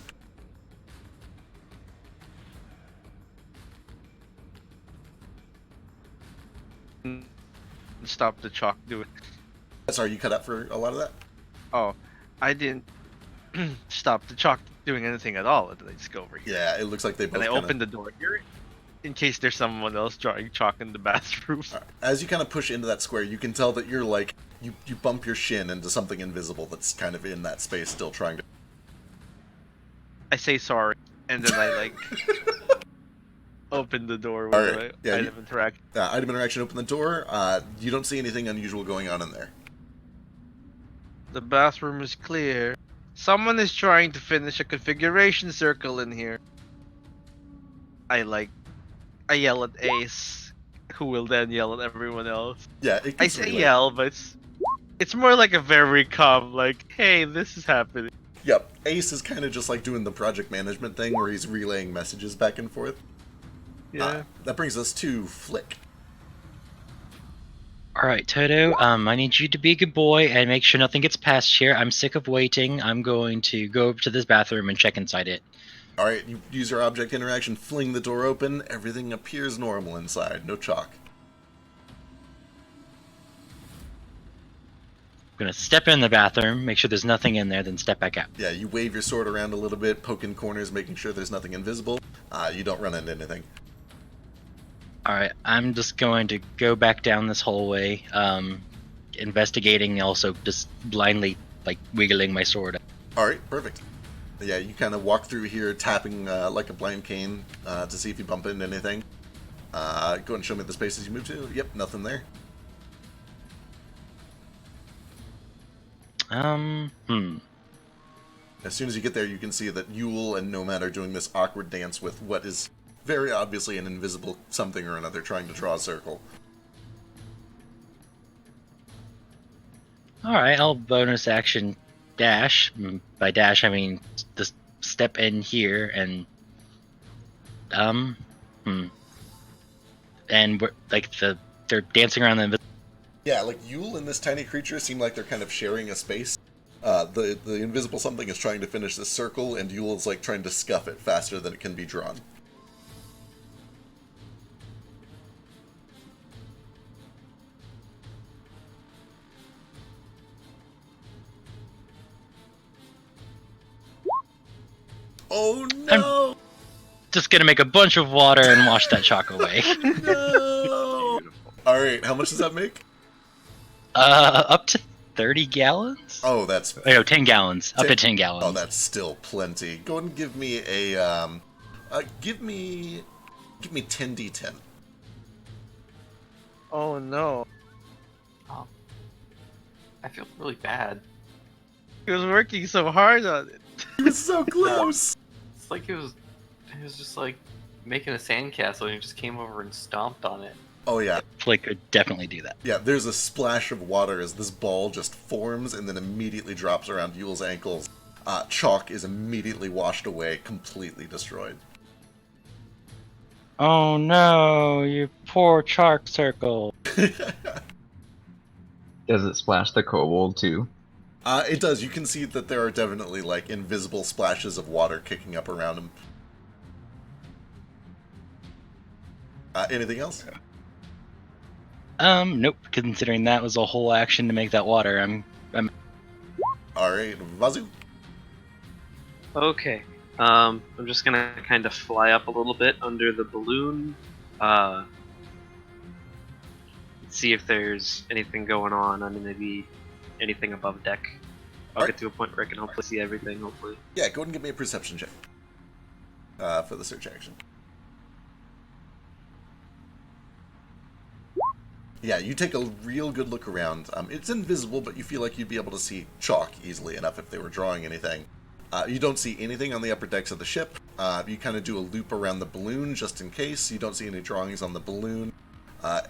Stop the chalk doing. Sorry, you cut out for a lot of that? Oh, I didn't stop the chalk doing anything at all. They just go over here. Yeah, it looks like they both And I kinda... opened the door here in case there's someone else drawing chalk in the bathroom. As you kind of push into that square, you can tell that you're like, you bump your shin into something invisible that's kind of in that space still trying to... I say sorry, and then I like open the door with Alright, my yeah, item interaction. Item interaction, open the door. You don't see anything unusual going on in there. The bathroom is clear. Someone is trying to finish a configuration circle in here. I yell at Ace, who will then yell at everyone else. Yeah, it I gets say relayed. yell, but it's more like a very calm, like, hey, this is happening. Yep, Ace is kind of just like doing the project management thing where he's relaying messages back and forth. Yeah. That brings us to Flick. Alright, Toto, I need you to be a good boy and make sure nothing gets past here. I'm sick of waiting. I'm going to go over to this bathroom and check inside it. Alright, you use your object interaction, fling the door open, everything appears normal inside, no chalk. I'm going to step in the bathroom, make sure there's nothing in there, then step back out. Yeah, you wave your sword around a little bit, poking corners, making sure there's nothing invisible. You don't run into anything. Alright, I'm just going to go back down this hallway, investigating, also just blindly, like, wiggling my sword. Alright, perfect. Yeah, you kind of walk through here, tapping like a blind cane to see if you bump into anything. Go ahead and show me the spaces you move to. Yep, nothing there. As soon as you get there, you can see that Yule and Nomad are doing this awkward dance with what is very obviously an invisible something or another trying to draw a circle. Alright, I'll bonus action dash. By dash, I mean just step in here and and they're dancing around the. Yeah, like Yule and this tiny creature seem like they're kind of sharing a space. The invisible something is trying to finish this circle, and Yule is like trying to scuff it faster than it can be drawn. Oh no! Just gonna make a bunch of water and wash that chalk away. No! Alright, how much does that make? Up to 30 gallons? Oh, that's... Oh, no, 10 gallons. Up to 10 gallons. Oh, that's still plenty. Go ahead and give me a, give me 10d10. Oh no. Oh, I feel really bad. He was working so hard on it. He was so close! It's like it was just like making a sandcastle and he just came over and stomped on it. Oh yeah. Flake could definitely do that. Yeah, there's a splash of water as this ball just forms and then immediately drops around Yule's ankles. Chalk is immediately washed away, completely destroyed. Oh no, you poor chalk circle. Does it splash the kobold too? It does. You can see that there are definitely, like, invisible splashes of water kicking up around him. Anything else? Nope. Considering that was a whole action to make that water, I'm Alright, Vazu. Okay. I'm just gonna kind of fly up a little bit under the balloon. See if there's anything going on. I mean, maybe anything above deck. I'll get to a point where I can hopefully see everything, hopefully. Yeah, go ahead and give me a perception check. For the search action. Yeah, you take a real good look around. It's invisible, but you feel like you'd be able to see chalk easily enough if they were drawing anything. You don't see anything on the upper decks of the ship. You kind of do a loop around the balloon just in case. You don't see any drawings on the balloon.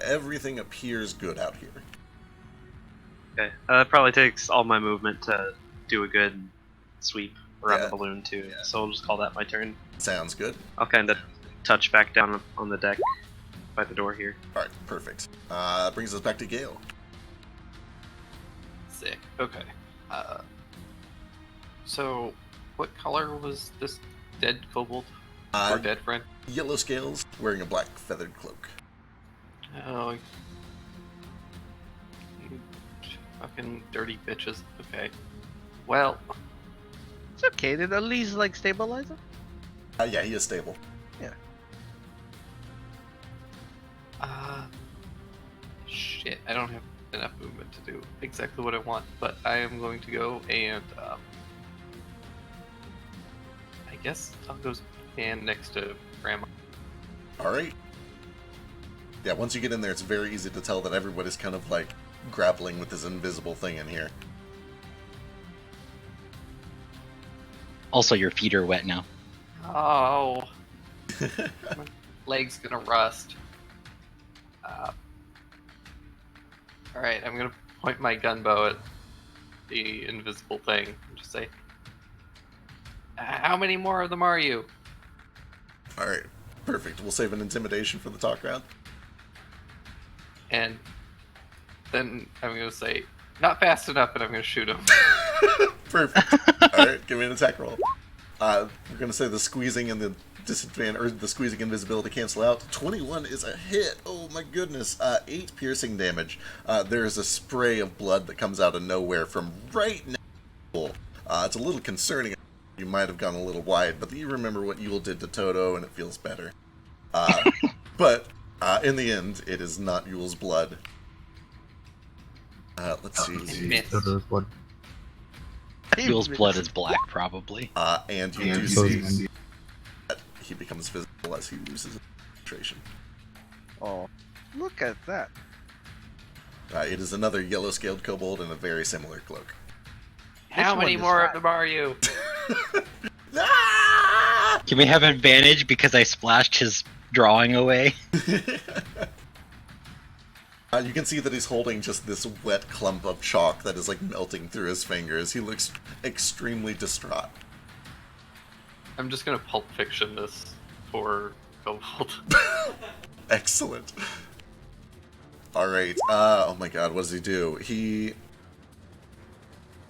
Everything appears good out here. Okay. That probably takes all my movement to do a good sweep around Yeah. the balloon, too. Yeah. So I'll just call that my turn. Sounds good. I'll kind of touch back down on the deck by the door here. Alright, perfect. Brings us back to Gale. Sick. Okay. So, what color was this dead kobold? Or dead friend? Yellow scales, wearing a black feathered cloak. Oh, you fucking dirty bitches. Okay. Well, It's okay. Did at least like stabilize him? Yeah, he is stable. shit. I don't have enough movement to do exactly what I want, but I am going to go and, I guess I'll go stand next to Grandma. Alright. Yeah, once you get in there, it's very easy to tell that everybody's kind of, like, grappling with this invisible thing in here. also your feet are wet now. Oh, my leg's gonna rust. Alright, I'm gonna point my gunbow at the invisible thing and just say, how many more of them are you? Alright, perfect. We'll save an intimidation for the talk round. And then I'm gonna say, not fast enough, and I'm gonna shoot him. Perfect. Alright, give me an attack roll. We're gonna say the squeezing and the disadvantage, or the squeezing invisibility cancel out. 21 is a hit. Oh my goodness. 8 piercing damage. There is a spray of blood that comes out of nowhere from right now. It's a little concerning. You might have gone a little wide, but you remember what Yule did to Toto, and it feels better. But in the end, it is not Yule's blood. Let's see. Missed. Toto's blood. Yule's blood is black, probably. And you do And see that he becomes visible as he loses concentration. Oh, look at that. It is another yellow-scaled kobold in a very similar cloak. How one many is more hot? of them are you? Ah! Can we have advantage because I splashed his drawing away? You can see that he's holding just this wet clump of chalk that is like melting through his fingers. He looks extremely distraught. I'm just gonna Pulp Fiction this for Kobold. Excellent. Alright, oh my god, what does he do?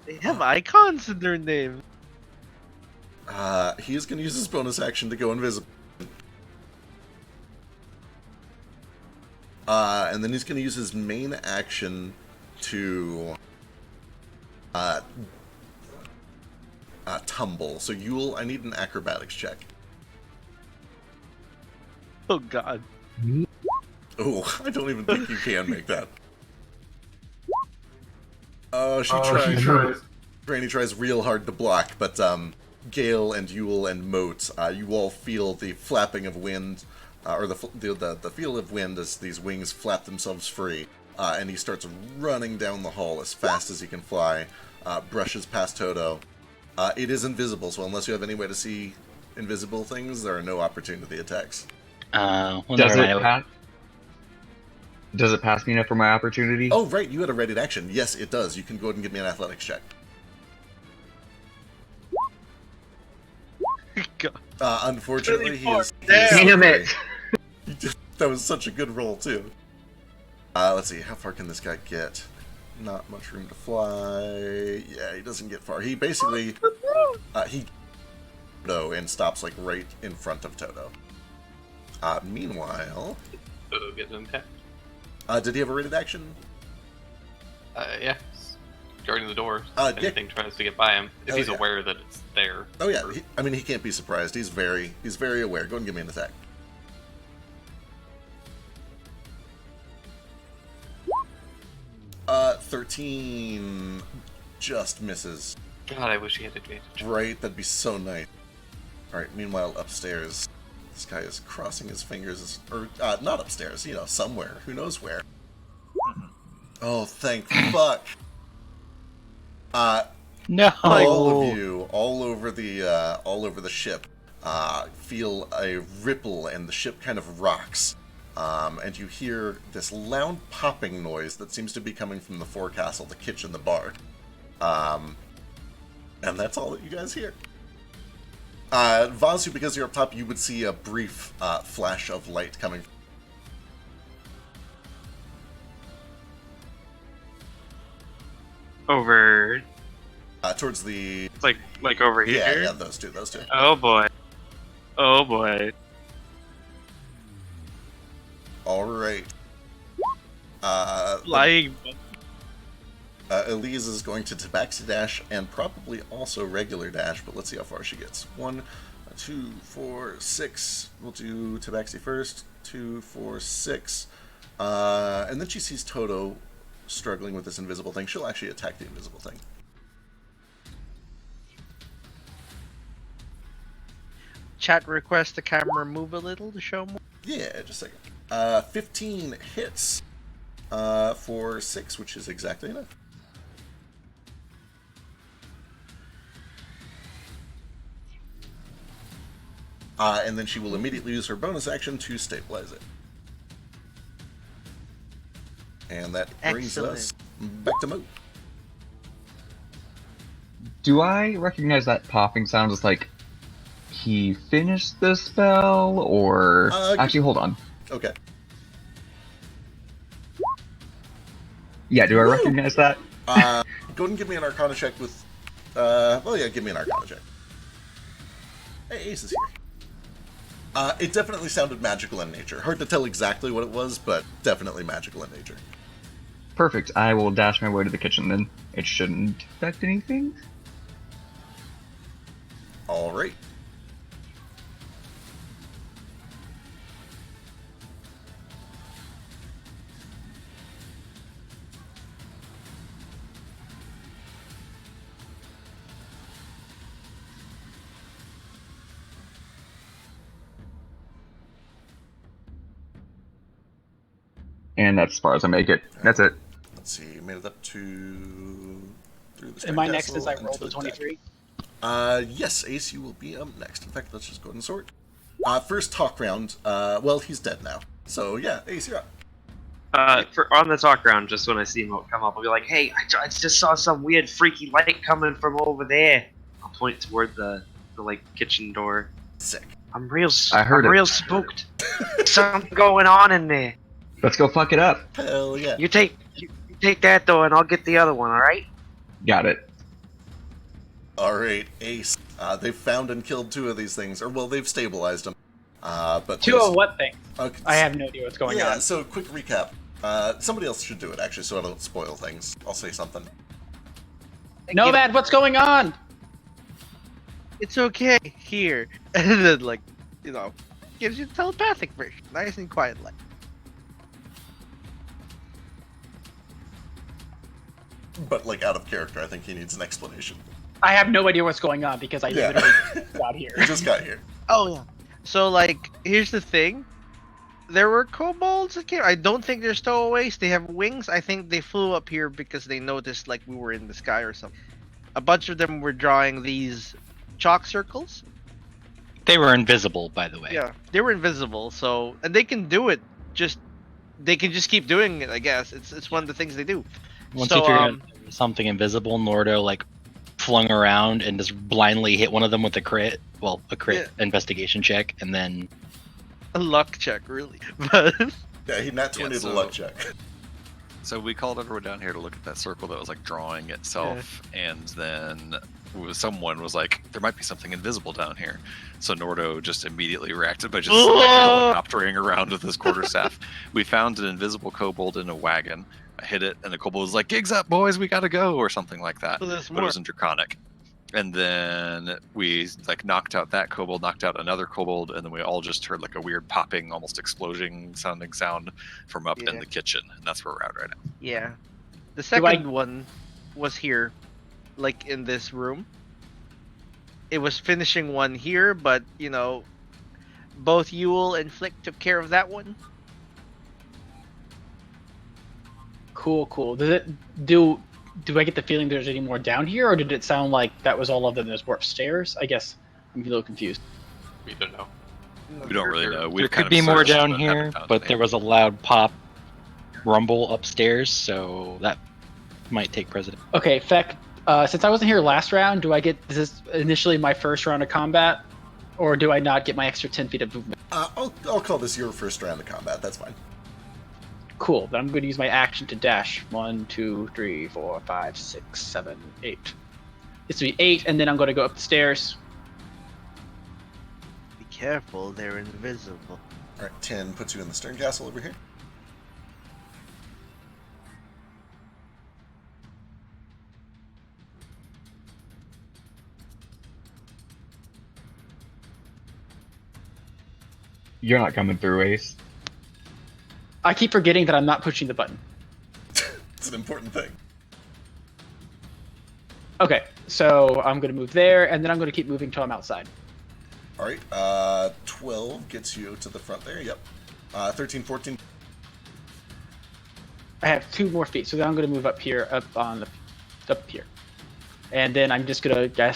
They have icons in their name. He's gonna use his bonus action to go invisible. And then he's gonna use his main action to tumble. So Yule, I need an acrobatics check. Oh god. Oh, I don't even think you can make that. Oh, she tries. Granny tries real hard to block, but Gale and Yule and Moat, you all feel the flapping of wind, or the feel of wind as these wings flap themselves free, and he starts running down the hall as fast as he can fly, brushes past Toto. It is invisible, so unless you have any way to see invisible things, there are no opportunity attacks. Well, Does it pass me enough for my opportunity? Oh, right, you had a ready action. Yes, it does. You can go ahead and give me an athletics check. God. Unfortunately, he is... Damn it! That was such a good roll, too. Let's see, how far can this guy get? Not much room to fly. Yeah, he doesn't get far. He basically... he... and stops, like, right in front of Toto. Meanwhile... Toto gets impact. Did he have a rated action? Yeah. Guarding the door. Yeah. Anything tries to get by him. If he's aware that it's there. Oh yeah, he can't be surprised. He's very aware. Go and give me an attack. Uh, 13 just misses. God, I wish he had advantage. Right, that'd be so nice. Alright, meanwhile, upstairs, this guy is crossing his fingers, or, not upstairs, you know, somewhere. Who knows where. Oh, thank fuck. No. All of you, all over the ship, feel a ripple, and the ship kind of rocks. And you hear this loud popping noise that seems to be coming from the forecastle, the kitchen, the bar. And that's all that you guys hear. Vasu, because you're up top, you would see a brief flash of light coming. Over. Towards the... Like over here? Yeah, those two. Oh boy. Oh boy. Alright. Flying. Elise is going to Tabaxi Dash and probably also regular dash, but let's see how far she gets. 1, 2, 4, 6. We'll do Tabaxi first. 2, 4, 6. And then she sees Toto struggling with this invisible thing. She'll actually attack the invisible thing. Chat request the camera move a little to show more. Yeah, just a second. 15 hits for 6, which is exactly enough. And then she will immediately use her bonus action to stabilize it. And that brings us back to Moat. Do I recognize that popping sound as like he finished the spell, or actually, hold on. Okay. Yeah, do I recognize that? Go ahead and give me an Arcana check with. Well, yeah, give me an Arcana check. Hey, Ace is here. It definitely sounded magical in nature. Hard to tell exactly what it was, but definitely magical in nature. Perfect. I will dash my way to the kitchen then. It shouldn't affect anything. All right. And that's as far as I make it. That's it. Let's see. Made it up to through the. Am I next as I roll the 23? Yes, Ace, you will be up next. In fact, let's just go ahead and sort. First talk round. Well, he's dead now. So yeah, Ace, you're up. On the talk round, just when I see him come up, I'll be like, "Hey, I just saw some weird, freaky light coming from over there." I'll point toward the like kitchen door. Sick. I'm real spooked. Something going on in there. Let's go fuck it up. Hell yeah. You take that door, and I'll get the other one. All right? Got it. All right, Ace. They've found and killed 2 of these things, or well, they've stabilized them. But 2 of what thing? Okay, I have no idea what's going on. Yeah. So quick recap. Somebody else should do it actually, so I don't spoil things. I'll say something. Nomad, what's going on? It's okay here, and then like, gives you the telepathic version, nice and quiet like. But like out of character, I think he needs an explanation. I have no idea what's going on because I literally got here. He just got here. Oh yeah. So like, here's the thing. There were kobolds that came. I don't think they're stowaways. They have wings. I think they flew up here because they noticed like we were in the sky or something. A bunch of them were drawing these chalk circles. They were invisible, by the way. Yeah, they were invisible. So, and they can do it. They can just keep doing it. I guess it's one of the things they do. Once So, you figure out something invisible, Nordo like flung around and just blindly hit one of them with a crit. Well, a crit investigation check, and then a luck check, really. But Yeah, he nat 20 the luck check. So we called everyone down here to look at that circle that was like drawing itself, and then someone was like, "There might be something invisible down here." So Nordo just immediately reacted by just like, helicoptering around with his quarterstaff. We found an invisible kobold in a wagon. I hit it, and the kobold was like, "Gigs up, boys, we gotta go," or something like that. So there's But more. it was in Draconic. And then we like knocked out that kobold, knocked out another kobold, and then we all just heard like a weird popping, almost explosion sounding sound from up in the kitchen, and that's where we're at right now. Yeah. The second one was here, like in this room. It was finishing one here, but both Yule and Flick took care of that one. Cool. Does it do I get the feeling there's any more down here, or did it sound like that was all of them? There's more upstairs. I guess I'm a little confused. We don't know. We don't really know. there could be more down here, but there was a loud pop rumble upstairs, so that might take precedent. Okay, Feck. Since I wasn't here last round, is this initially my first round of combat, or do I not get my extra 10 feet of movement? I'll call this your first round of combat. That's fine. Cool. Then I'm going to use my action to dash. 1, 2, 3, 4, 5, 6, 7, 8. This will be 8, and then I'm going to go up the stairs. Be careful, they're invisible. All right, 10 puts you in the stern castle over here. You're not coming through, Ace. I keep forgetting that I'm not pushing the button. It's an important thing. Okay, so I'm going to move there, and then I'm going to keep moving till I'm outside. All right, 12 gets you to the front there. Yep. 13, 14. I have 2 more feet, so then I'm going to move up here, up here. And then I'm just going to,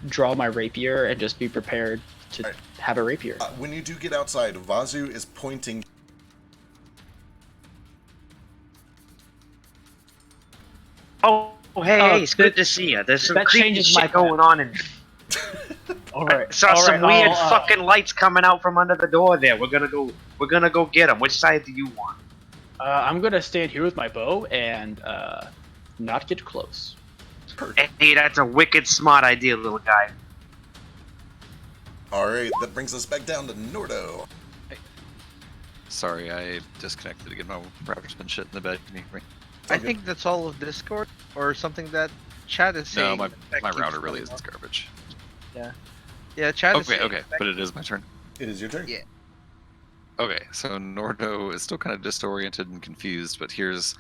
draw my rapier and just be prepared to have a rapier. When you do get outside, Vazu is pointing. Oh, hey, it's good to see you. There's some creepy shit going on in. Alright. Saw some weird fucking lights coming out from under the door there. We're gonna go get them. Which side do you want? I'm gonna stand here with my bow and not get close. Hey, that's a wicked smart idea, little guy. All right, that brings us back down to Nordo. Sorry, I disconnected again. My router's been shit in the bed. Can you hear me? I think that's all of Discord or something that chat is saying. No, that my keeps router really going is garbage. Yeah, chat is saying. Okay, but it is my turn. It is your turn. Yeah. Okay, so Nordo is still kind of disoriented and confused, but here's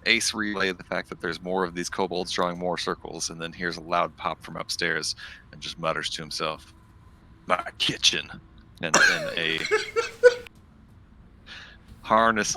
Ace relay the fact that there's more of these kobolds drawing more circles, and then here's a loud pop from upstairs and just mutters to himself, "My kitchen," and then a harness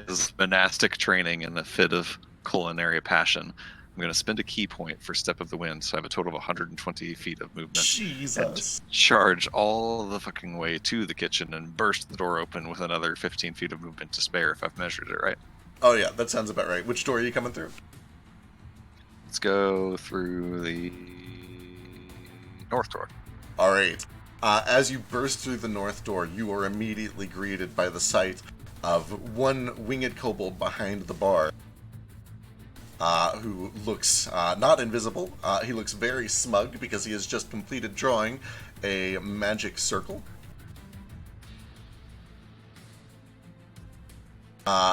his monastic training in a fit of culinary passion. I'm going to spend a key point for Step of the Wind, so I have a total of 120 feet of movement. Jesus. And charge all the fucking way to the kitchen and burst the door open with another 15 feet of movement to spare if I've measured it right. Oh yeah, that sounds about right. Which door are you coming through? Let's go through the north door. All right. As you burst through the north door, you are immediately greeted by the sight of one winged kobold behind the bar, who looks not invisible. He looks very smug because he has just completed drawing a magic circle.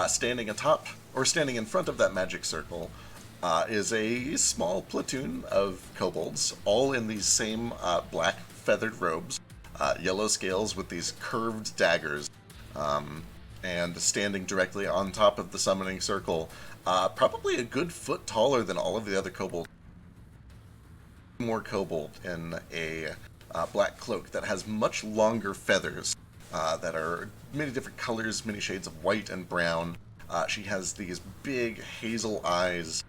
Standing in front of that magic circle, is a small platoon of kobolds, all in these same black feathered robes, yellow scales with these curved daggers, and standing directly on top of the summoning circle, probably a good foot taller than all of the other kobolds. More kobold in a black cloak that has much longer feathers that are many different colors, many shades of white and brown. She has these big hazel eyes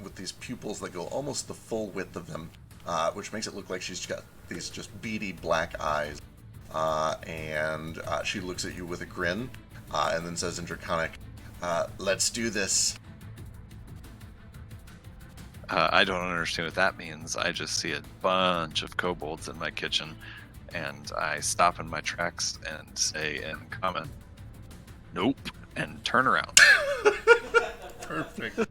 with these pupils that go almost the full width of them, which makes it look like she's got these just beady black eyes. And she looks at you with a grin, and then says in Draconic, "Let's do this." I don't understand what that means. I just see a bunch of kobolds in my kitchen, and I stop in my tracks and say in common, "Nope," and turn around. Perfect.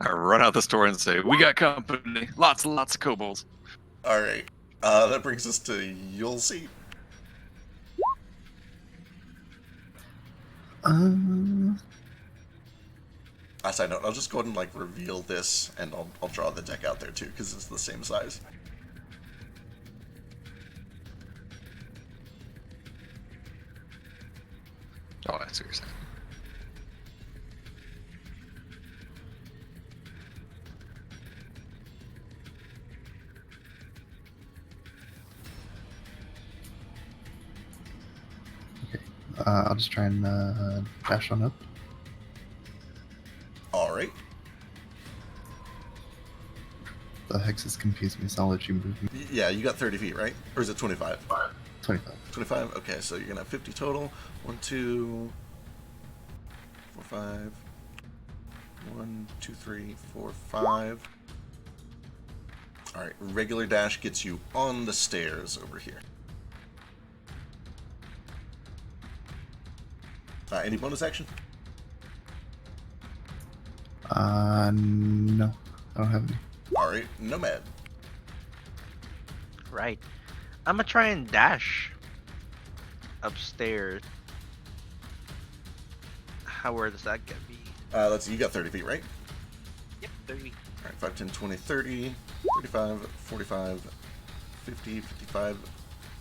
I run out the store and say, "We got company. Lots and lots of kobolds." All right. That brings us to Yulsi. Side note, I'll just go ahead and like reveal this, and I'll draw the deck out there too, because it's the same size. Oh, I see what you're saying. I'll just try and dash on up. All right. The hexes confuse me, so I'll let you move me. Yeah, you got 30 feet, right? Or is it 25? 25. 25? Okay, so you're going to have 50 total. 1, 2, 4, 5. 1, 2, 3, 4, 5. All right, regular dash gets you on the stairs over here. Any bonus action? No. I don't have any. Alright, Nomad. Right. I'm gonna try and dash upstairs. Where does that get me? Let's see, you got 30 feet, right? Yep, 30. Alright, 5, 10, 20, 30, 35, 45, 50, 55,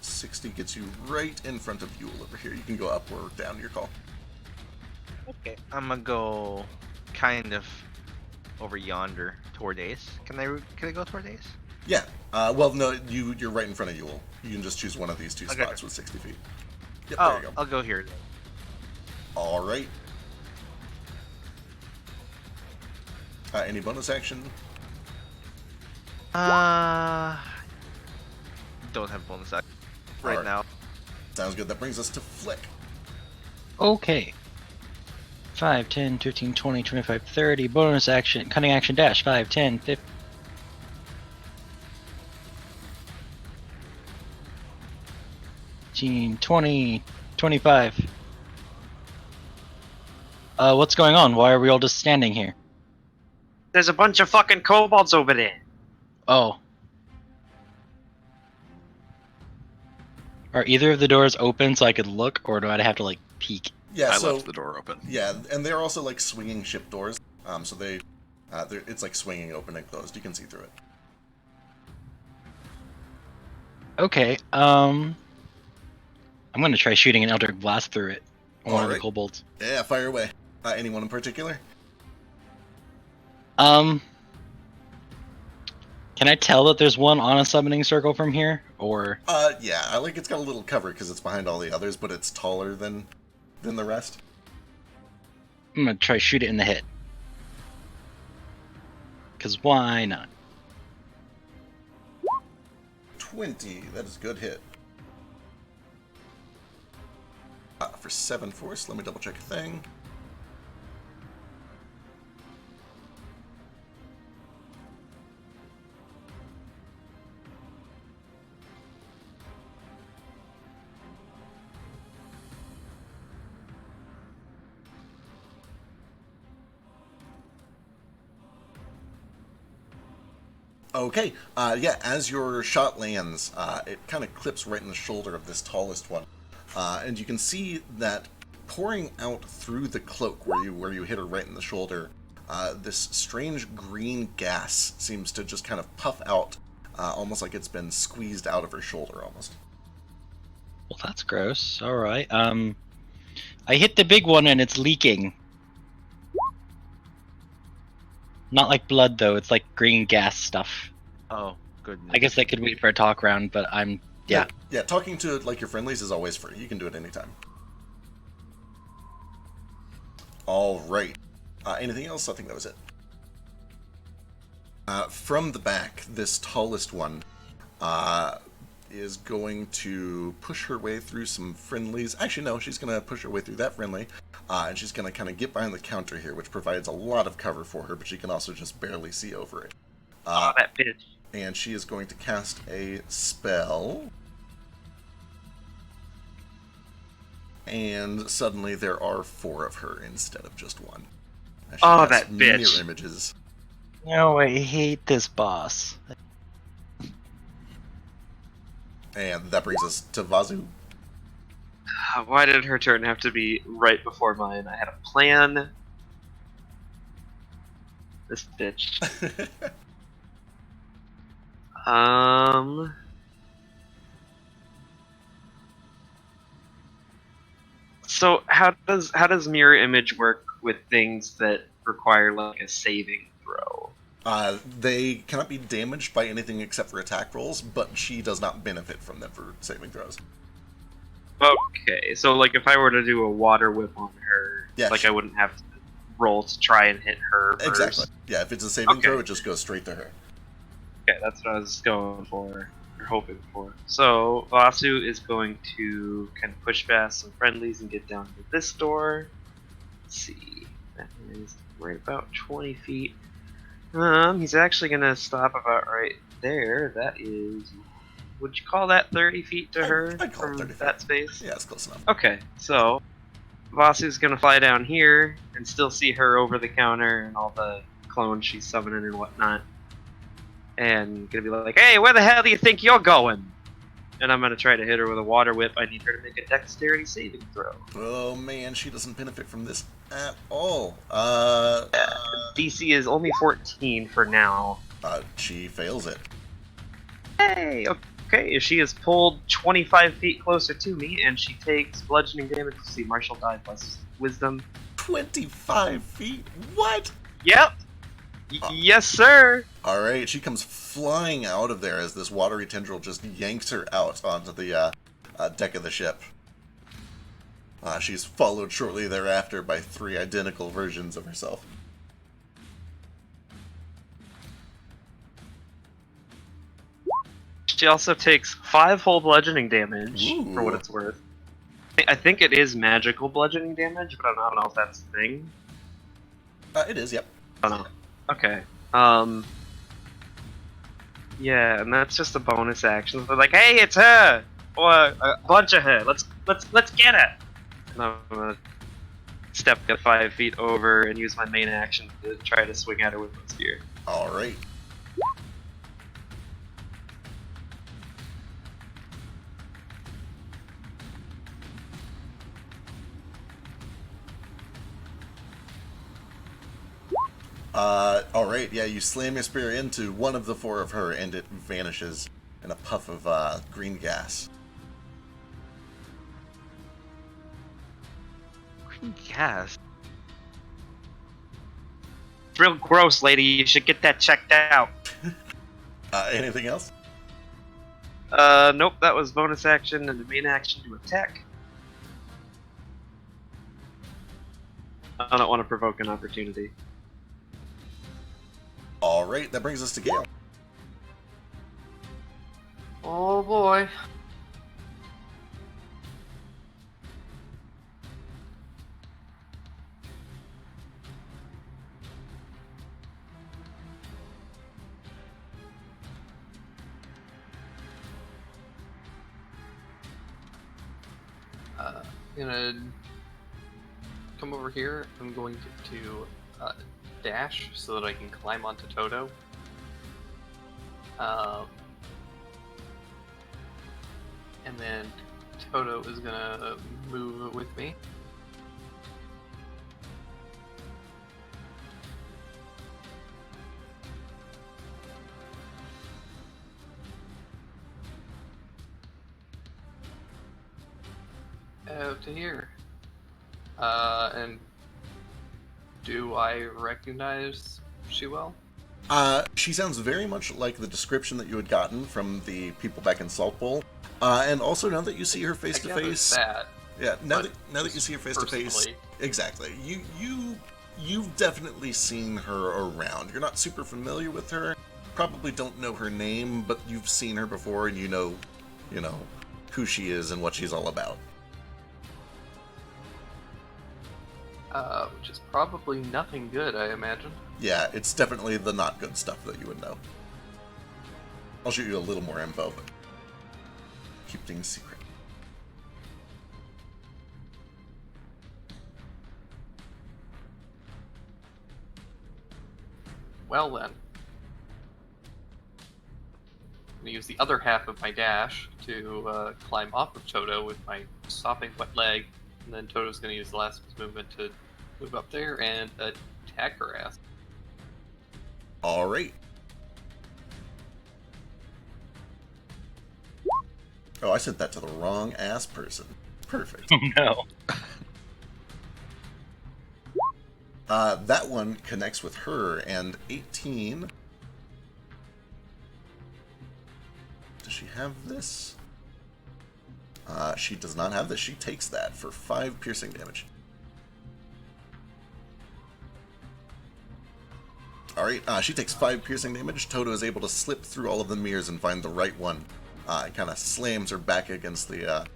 60 gets you right in front of Yule over here. You can go up or down, your call. Okay. I'm gonna go kind of over yonder toward Ace. Can I go toward Ace? Yeah. Well, no, you're right in front of Yule. You can just choose one of these two Okay. spots with 60 feet. Yep, Oh, there you go. I'll go here. Alright. Any bonus action? Don't have bonus action right Alright. now. Sounds good. That brings us to Flick. Okay. 5, 10, 15, 20, 25, 30. Bonus action. Cunning action dash. 5, 10, 15, 20, 25. What's going on? Why are we all just standing here? There's a bunch of fucking kobolds over there. Oh. Are either of the doors open so I could look, or do I have to, like, peek? Yeah, I so left the door open. yeah, and they're also like swinging ship doors. So it's like swinging open and closed. You can see through it. Okay, I'm gonna try shooting an Eldritch Blast through it. On one of the Alright. kobolds. Yeah, fire away. Anyone in particular? Can I tell that there's one on a summoning circle from here, or? Yeah, I like it's got a little cover because it's behind all the others, but it's taller than the rest. I'm gonna try shoot it in the head. Cause why not? 20. That is a good hit. For 7 force, let me double check a thing. Okay, yeah, as your shot lands, it kind of clips right in the shoulder of this tallest one. And you can see that pouring out through the cloak where you hit her right in the shoulder, this strange green gas seems to just kind of puff out, almost like it's been squeezed out of her shoulder almost. Well, that's gross. All right. I hit the big one and it's leaking. Not like blood though. It's like green gas stuff. Oh, goodness. I guess I could wait for a talk round, but yeah. Yeah, talking to like your friendlies is always free. You can do it anytime. All right. Anything else? I think that was it. From the back, this tallest one is going to push her way through some friendlies. Actually, no, she's going to push her way through that friendly, and she's going to kind of get behind the counter here, which provides a lot of cover for her, but she can also just barely see over it. That bitch. And she is going to cast a spell. And suddenly there are 4 of her instead of just one. As she Oh, casts that bitch. Mirror images. No, I hate this boss. And that brings us to Vazu. Why did her turn have to be right before mine? I had a plan. This bitch. So how does mirror image work with things that require like a saving throw? They cannot be damaged by anything except for attack rolls, but she does not benefit from them for saving throws. Okay, so like if I were to do a water whip on her, Yeah, like I wouldn't have to roll to try and hit her first. Exactly. Yeah, if it's a saving Okay. throw, it just goes straight to her. Okay, that's what I was going for, or hoping for. So Vasu is going to kind of push past some friendlies and get down to this door. Let's see, that is right about 20 feet. He's actually gonna stop about right there. That is, would you call that 30 feet to her I'd call it from 30 feet. that space? Yeah, it's close enough. Okay, so Vasu's gonna fly down here and still see her over the counter and all the clones she's summoning and whatnot. And gonna be like, hey, where the hell do you think you're going? And I'm gonna try to hit her with a water whip. I need her to make a dexterity saving throw. Oh man, she doesn't benefit from this at all. DC is only 14 for now. She fails it. Hey, okay, she is pulled 25 feet closer to me, and she takes bludgeoning damage. Let's see, martial die plus wisdom. 25 feet? What? Yep. Yes, sir. Alright, she comes flying out of there as this watery tendril just yanks her out onto the deck of the ship. She's followed shortly thereafter by 3 identical versions of herself. She also takes 5 whole bludgeoning damage, Ooh. for what it's worth. I think it is magical bludgeoning damage, but I don't know if that's a thing. It is, yep. I don't know. Okay. Yeah, and that's just a bonus action. They're like, hey, it's her! Or a bunch of her. Let's get her! And I'm gonna step 5 feet over and use my main action to try to swing at her with my spear. Alright. Alright, yeah, you slam your spear into one of the 4 of her, and it vanishes in a puff of green gas. Yes. It's real gross, lady. You should get that checked out. Anything else? Nope, that was bonus action and the main action to attack. I don't want to provoke an opportunity. Alright, that brings us to Gale. Oh boy. Gonna come over here. I'm going to dash so that I can climb onto Toto. And then Toto is gonna move with me. Out to here. And do I recognize Shewell? She sounds very much like the description that you had gotten from the people back in Salt Bowl. And also, now that you see her face to face, That, yeah. Now that you see her face to face, personally. exactly. You've definitely seen her around. You're not super familiar with her. Probably don't know her name, but you've seen her before, and you know who she is and what she's all about. Which is probably nothing good, I imagine. Yeah, it's definitely the not good stuff that you would know. I'll shoot you a little more info, but keep things secret. Well then. I'm going to use the other half of my dash to climb off of Toto with my sopping wet leg, and then Toto's going to use the last of his movement to move up there and attack her ass. Alright. Oh, I sent that to the wrong ass person. Perfect. No. That one connects with her, and 18. Does she have this? She does not have this. She takes that for 5 piercing damage. Alright, she takes 5 piercing damage. Toto is able to slip through all of the mirrors and find the right one. It kind of slams her back against the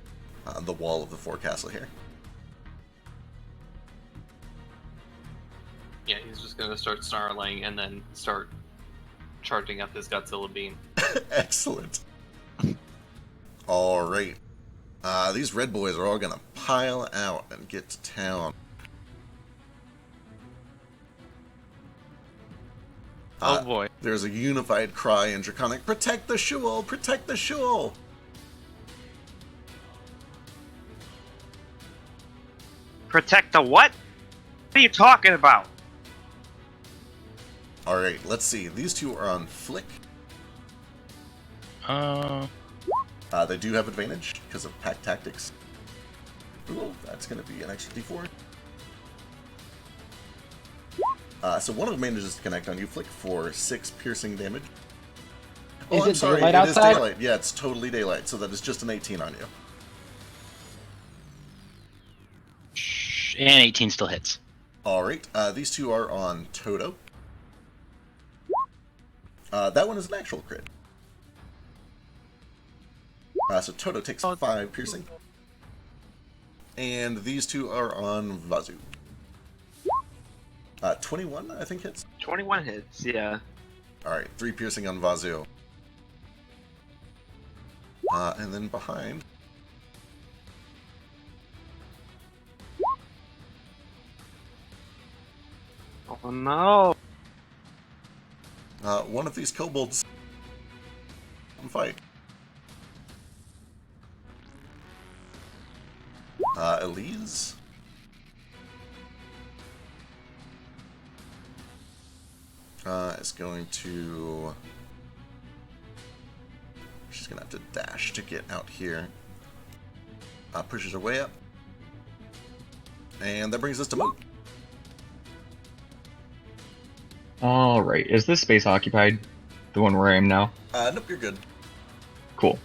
wall of the forecastle here. Yeah, he's just going to start snarling and then start charging up his Godzilla beam. Excellent. Alright. These red boys are all going to pile out and get to town. Oh boy. There's a unified cry in Draconic, "Protect the Shul! Protect the Shul!" Protect the what? What are you talking about? Alright, let's see. These two are on Flick. They do have advantage because of pack tactics. Ooh, that's going to be an extra d4. So one of them manages to connect on you, Flick, for 6 piercing damage. Oh, Is I'm it sorry, daylight it is outside? daylight. Yeah, it's totally daylight, so that is just an 18 on you. And 18 still hits. Alright, these two are on Toto. That one is an actual crit. So Toto takes 5 piercing. And these two are on Vazu. 21, I think, hits. 21 hits, yeah. Alright, 3 piercing on Vazu. And then behind. Oh no. One of these kobolds fight. Elise? Is going to... She's going to have to dash to get out here. Pushes her way up. And that brings us to Moot. Alright, is this space occupied? The one where I am now? Nope, you're good. Cool.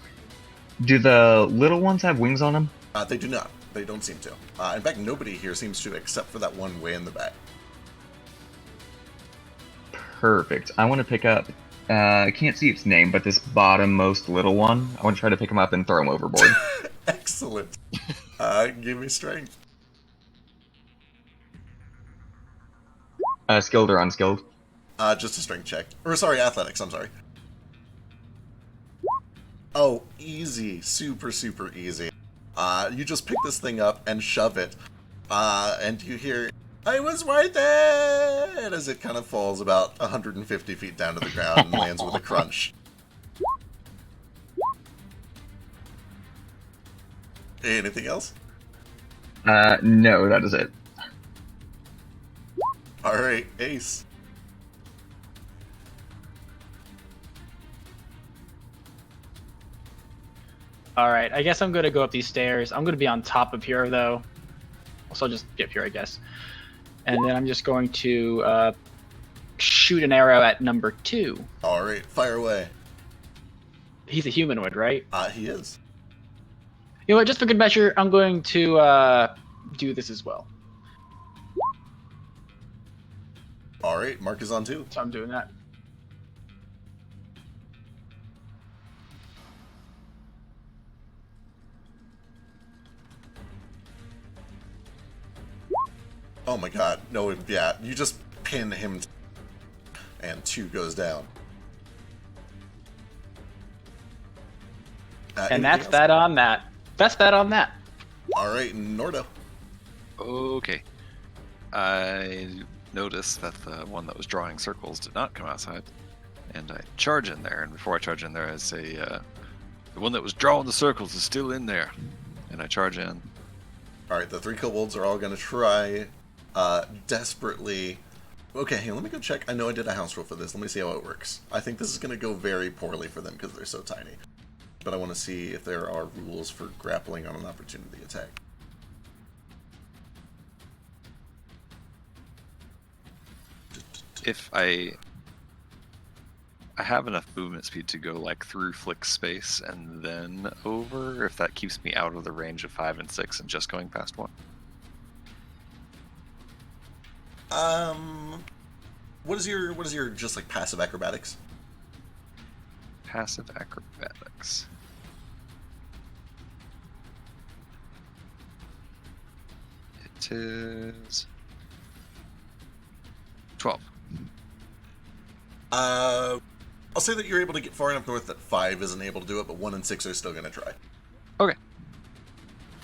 Do the little ones have wings on them? They do not. They don't seem to. In fact, nobody here seems to, except for that one way in the back. Perfect. I want to pick up, I can't see its name, but this bottom-most little one. I want to try to pick him up and throw him overboard. Excellent. Give me strength. Skilled or unskilled? Just a strength check. Or, sorry, athletics, I'm sorry. Oh, easy. Super, super easy. You just pick this thing up and shove it. And you hear, "I was right there!" as it kind of falls about 150 feet down to the ground and lands with a crunch. Anything else? No, that is it. All right, Ace. All right, I guess I'm gonna go up these stairs. I'm gonna be on top of here though, so I'll just be up here, I guess. And then I'm just going to shoot an arrow at number 2. All right, fire away. He's a humanoid, right? He is. You know what? Just for good measure, I'm going to do this as well. All right, Mark is on 2. So I'm doing that. Oh my god, no, yeah, you just pin him, and 2 goes down. And that's that on that. That's that on that. All right, Nordo. Okay. I noticed that the one that was drawing circles did not come outside, and I charge in there. And before I charge in there, I say, "The one that was drawing the circles is still in there," and I charge in. All right, the 3 kobolds are all going to try desperately. Okay, hey, let me go check. I know I did a house rule for this. Let me see how it works. I think this is going to go very poorly for them because they're so tiny. But I want to see if there are rules for grappling on an opportunity attack. If I have enough movement speed to go like through Flick space and then over, if that keeps me out of the range of 5 and 6 and just going past 1. What is your just like passive acrobatics? Passive acrobatics. It is 12. I'll say that you're able to get far enough north that 5 isn't able to do it, but 1 and 6 are still going to try. Okay.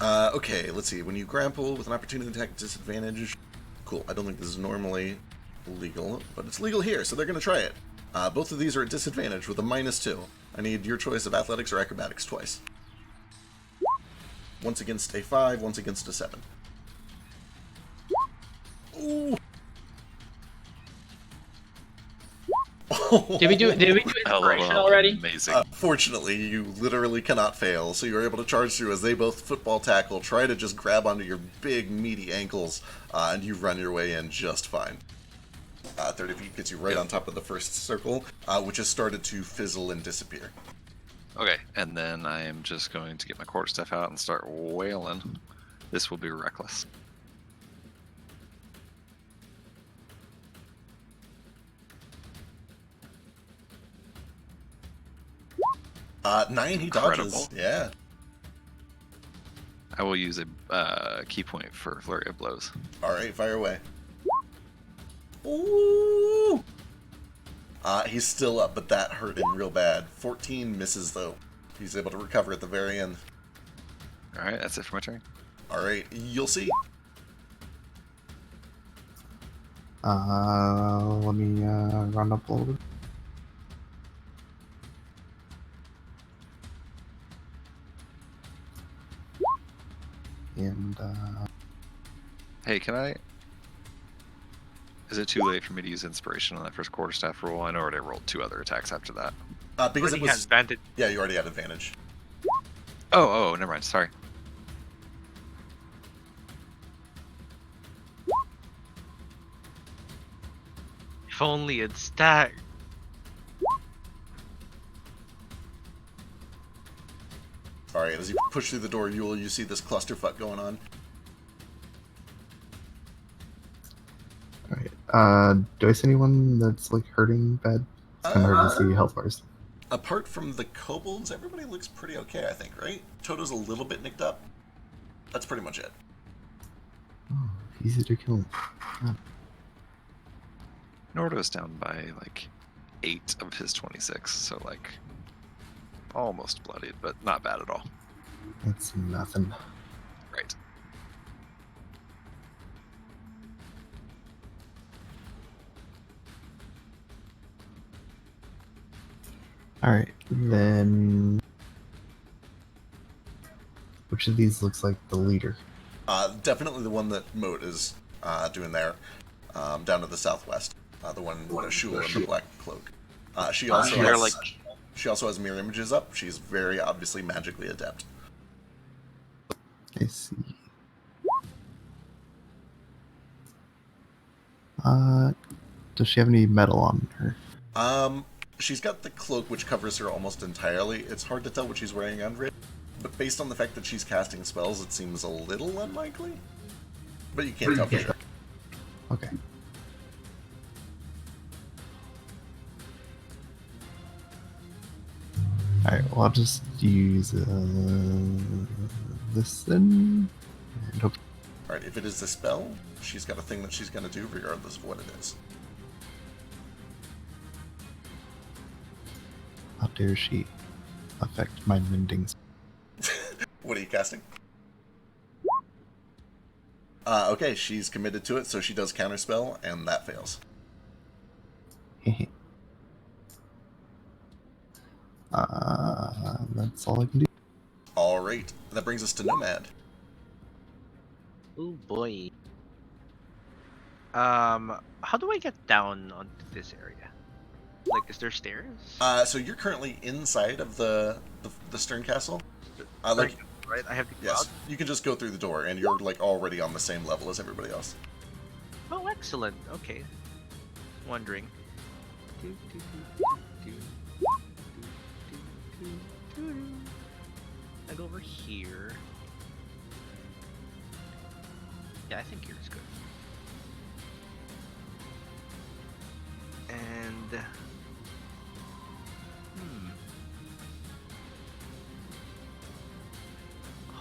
Okay, let's see. When you grapple with an opportunity attack disadvantage, cool. I don't think this is normally legal, but it's legal here, so they're going to try it. Both of these are at disadvantage with a -2. I need your choice of athletics or acrobatics twice. Once against a 5, once against a 7. Ooh. Did we do inspiration already? Amazing. Fortunately, you literally cannot fail, so you're able to charge through as they both football tackle, try to just grab onto your big, meaty ankles, and you run your way in just fine. 30 feet gets you right on top of the first circle, which has started to fizzle and disappear. Okay, and then I am just going to get my quarterstaff out and start wailing. This will be reckless. Nine, he dodges. Incredible. Yeah. I will use a key point for Flurry of Blows. Alright, fire away. Ooh! He's still up, but that hurt him real bad. 14 misses, though. He's able to recover at the very end. Alright, that's it for my turn. Alright, you'll see. Let me run up a little bit. And Hey, can I... Is it too late for me to use inspiration on that first quarterstaff roll? I know I already rolled 2 other attacks after that. Because it Already has was... advantage. Yeah, you already had advantage. Oh, never mind. Sorry. If only it's stacked. Alright, as you push through the door, you see this clusterfuck going on. alright. Do I see anyone that's like hurting bad? It's kind of hard to see health bars. Apart from the kobolds, everybody looks pretty okay, I think, right? Toto's a little bit nicked up. That's pretty much it. Oh, easy to kill. Yeah. Nordo's down by like 8 of his 26, so like almost bloodied, but not bad at all. That's nothing. Right. Alright, then... Which of these looks like the leader? Definitely the one that Moat is doing there, down to the southwest. The one Shul in the black cloak. She also They're has, like- she also has mirror images up. She's very obviously magically adept. I see. Does she have any metal on her? She's got the cloak which covers her almost entirely. It's hard to tell what she's wearing under it, but based on the fact that she's casting spells, it seems a little unlikely. But you can't tell for sure. Okay. Alright, well, I'll just use this then. And hope. Alright, if it is a spell, she's got a thing that she's going to do regardless of what it is. How dare she affect my mendings? What are you casting? Okay, she's committed to it, so she does counterspell, and that fails. That's all I can do. Alright, that brings us to Nomad. Oh boy. How do I get down onto this area? Like, is there stairs? So you're currently inside of the Stern Castle. Like, Right, I have to go yes, out. you can just go through the door, and you're like already on the same level as everybody else. Oh, excellent. Okay. Wondering. I go over here. Yeah, I think here's good. And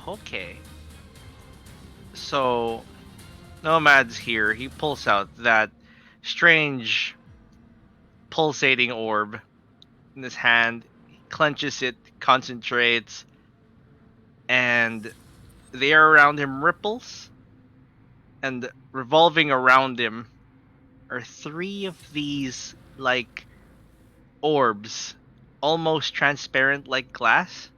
okay. So Nomad's here. He pulls out that strange pulsating orb in his hand. He clenches it, concentrates, and the air around him ripples. And revolving around him are 3 of these, like, orbs, almost transparent like glass.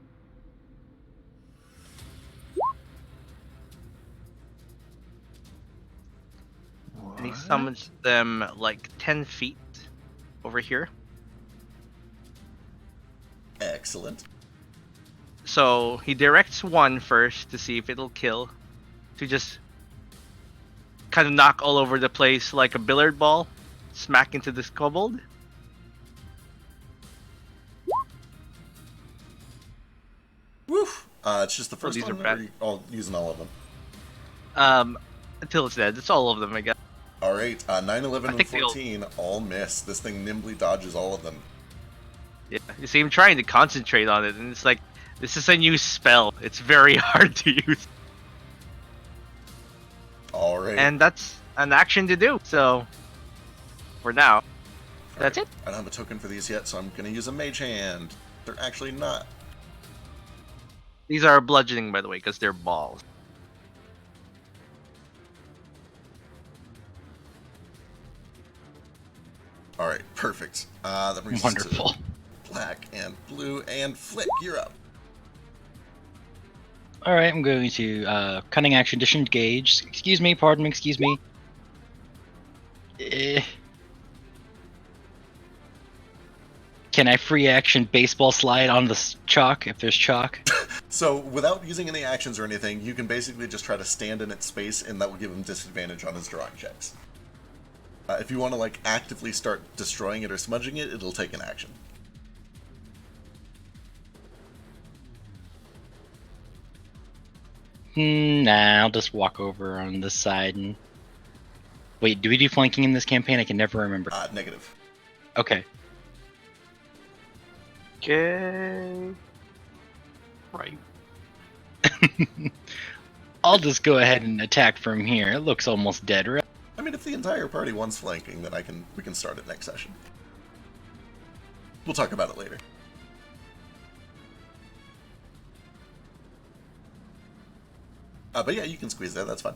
And he summons them like 10 feet over here. Excellent. So he directs one first to see if it'll kill, to just kind of knock all over the place like a billiard ball, smack into this kobold. Woof. It's just the first these are one, or bad. are you all using all of them? Until it's dead. It's all of them, I guess. Alright, 9, 11, I and think they all- 14 all miss. This thing nimbly dodges all of them. Yeah, you see him trying to concentrate on it, and it's like, this is a new spell. It's very hard to use. Alright. And that's an action to do, so for now, that's it. I don't have a token for these yet, so I'm going to use a mage hand. They're actually not. These are bludgeoning, by the way, because they're balls. Alright, perfect. That brings Wonderful. us to black and blue, and Flick, you're up. All right, I'm going to cunning action disengage. Excuse me, pardon me, excuse me. Can I free action baseball slide on the chalk if there's chalk? So, without using any actions or anything, you can basically just try to stand in its space, and that will give him disadvantage on his drawing checks. If you want to, like, actively start destroying it or smudging it, it'll take an action. Nah, I'll just walk over on this side and... Wait, do we do flanking in this campaign? I can never remember. Negative. Okay. Okay. Right. I'll just go ahead and attack from here. It looks almost dead, right? I mean, if the entire party wants flanking, then we can start it next session. We'll talk about it later. But yeah, you can squeeze there, that's fine.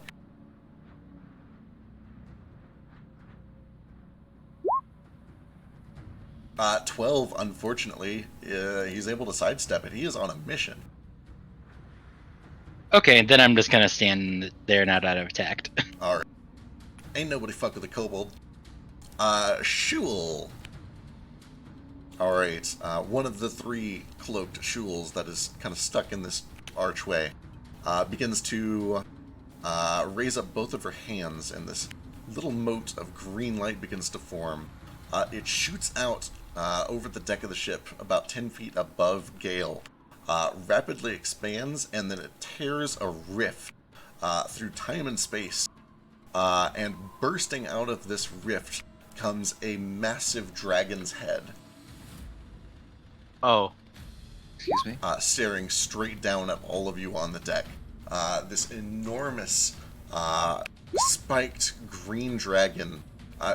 Uh, 12, unfortunately, he's able to sidestep it. He is on a mission. Okay, then I'm just gonna stand there, not out of attacked. Alright. Ain't nobody fuck with a kobold. Shul. Alright, one of the three cloaked Shuls that is kind of stuck in this archway begins to raise up both of her hands, and this little mote of green light begins to form. It shoots out over the deck of the ship, about 10 feet above Gale, rapidly expands, and then it tears a rift through time and space. And bursting out of this rift comes a massive dragon's head. Oh. Excuse me? Staring straight down at all of you on the deck. This enormous, spiked green dragon,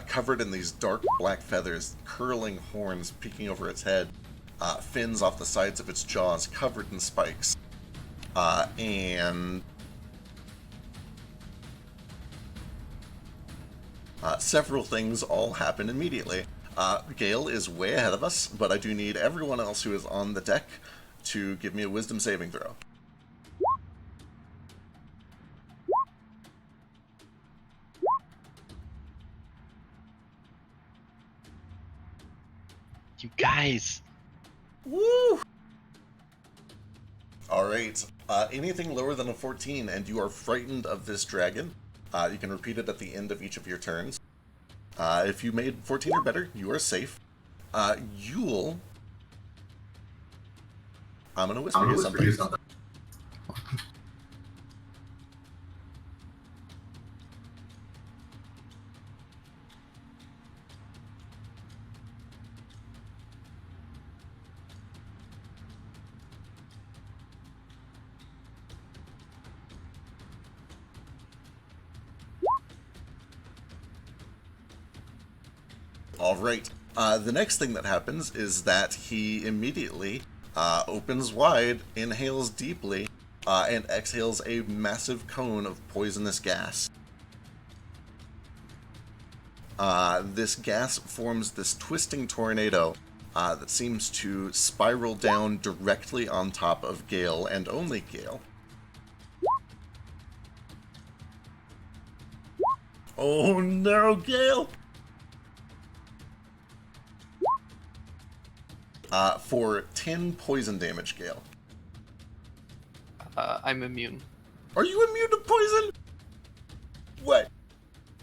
covered in these dark black feathers, curling horns peeking over its head, fins off the sides of its jaws covered in spikes, and several things all happen immediately. Gale is way ahead of us, but I do need everyone else who is on the deck to give me a wisdom saving throw. You guys. Woo! Alright, anything lower than a 14 and you are frightened of this dragon, you can repeat it at the end of each of your turns. If you made 14 or better, you are safe. Yule, I'm gonna whisper you something. Alright, the next thing that happens is that he immediately opens wide, inhales deeply, and exhales a massive cone of poisonous gas. This gas forms this twisting tornado that seems to spiral down directly on top of Gale, and only Gale. Oh no, Gale! For 10 poison damage, Gale. I'm immune. Are you immune to poison? What?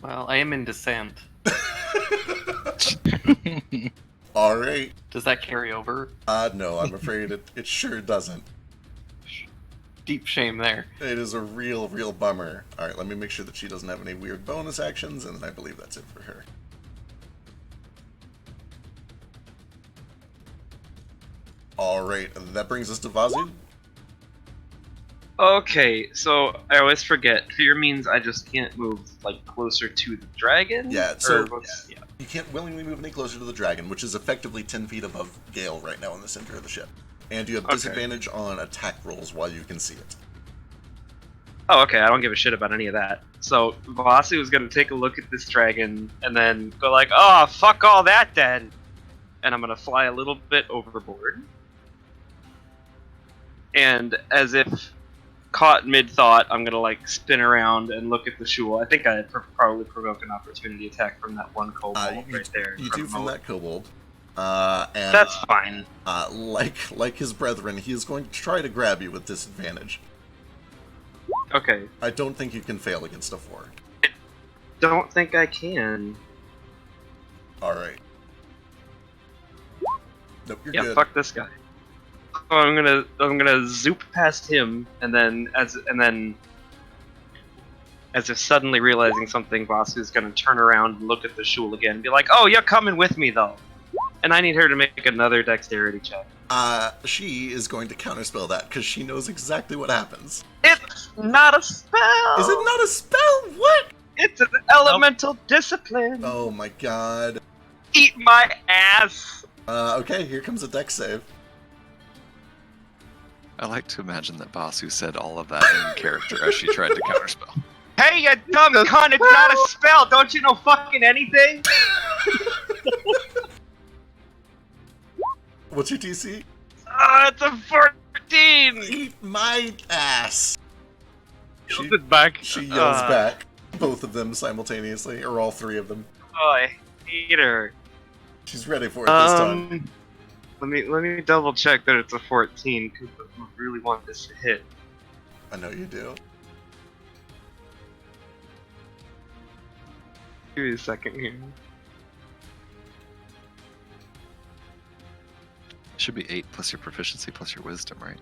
Well, I am in descent. Alright. Does that carry over? No, I'm afraid it sure doesn't. Deep shame there. It is a real bummer. Alright, let me make sure that she doesn't have any weird bonus actions, and then I believe that's it for her. Alright, that brings us to Vazu. Okay, so I always forget. Fear means I just can't move like closer to the dragon. Yeah, so Yeah. you can't willingly move any closer to the dragon, which is effectively 10 feet above Gale right now in the center of the ship. And you have disadvantage on attack rolls while you can see it. Oh, okay. I don't give a shit about any of that. So Vasu is gonna take a look at this dragon and then go like, "Oh, fuck all that, then," and I'm gonna fly a little bit overboard. And as if caught mid-thought, I'm gonna like spin around and look at the shul. I think I probably provoke an opportunity attack from that one kobold right there. You do from that kobold. And that's fine. Like his brethren, he is going to try to grab you with disadvantage. Okay. I don't think you can fail against a 4. Don't think I can. Alright. Nope, you're yeah, good. Fuck this guy. So I'm gonna zoop past him, and then as if suddenly realizing something, Vasu's gonna turn around and look at the shul again and be like, "Oh, you're coming with me though," and I need her to make another dexterity check. She is going to counterspell that because she knows exactly what happens. It's not a spell. Is it not a spell? What? It's an elemental discipline. Oh my god. Eat my ass. Okay, here comes a dex save. I like to imagine that Basu said all of that in character as she tried to counterspell. Hey, you dumb cunt! It's not a spell. Don't you know fucking anything? What's your DC? It's a 14. Eat my ass. She, It back. she yells back, both of them simultaneously, or all three of them. Oh, I hate her. She's ready for it this time. Let me double check that it's a 14 because I really want this to hit. I know you do. Give me a second here. Should be 8 plus your proficiency plus your wisdom, right?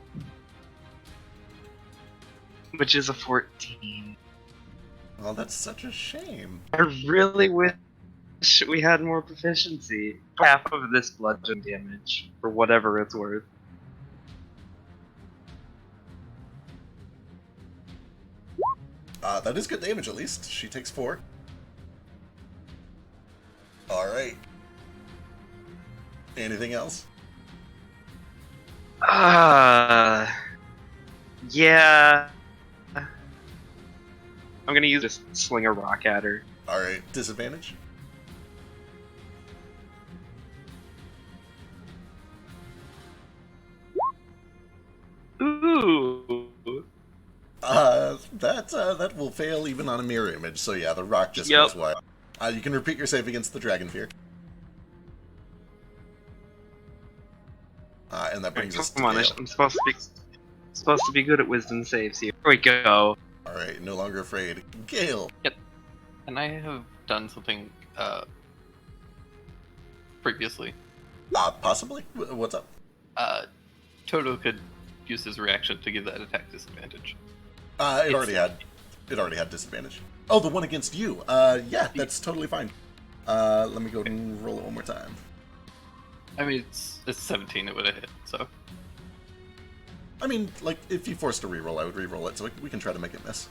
Which is a 14. Well, that's such a shame. I really wish we had more proficiency. Half of this bludgeon damage, for whatever it's worth. That is good damage, at least. She takes 4. Alright. Anything else? Yeah. I'm gonna use this sling a rock at her. Alright, disadvantage? Ooh. That will fail even on a mirror image, so yeah, the rock just Yep. goes wide. You can repeat your save against the dragon fear. And that brings us to Come on, Gale. I'm supposed to be good at wisdom saves here. Here we go. Alright, no longer afraid. Gale! And I have done something previously. Possibly? What's up? Toto could use his reaction to give that attack disadvantage. It already had disadvantage. Oh, the one against you. Yeah, that's totally fine. Let me go and roll it one more time. I mean, it's 17, it would have hit, so. I mean, like, if you forced a reroll, I would reroll it, so we can try to make it miss.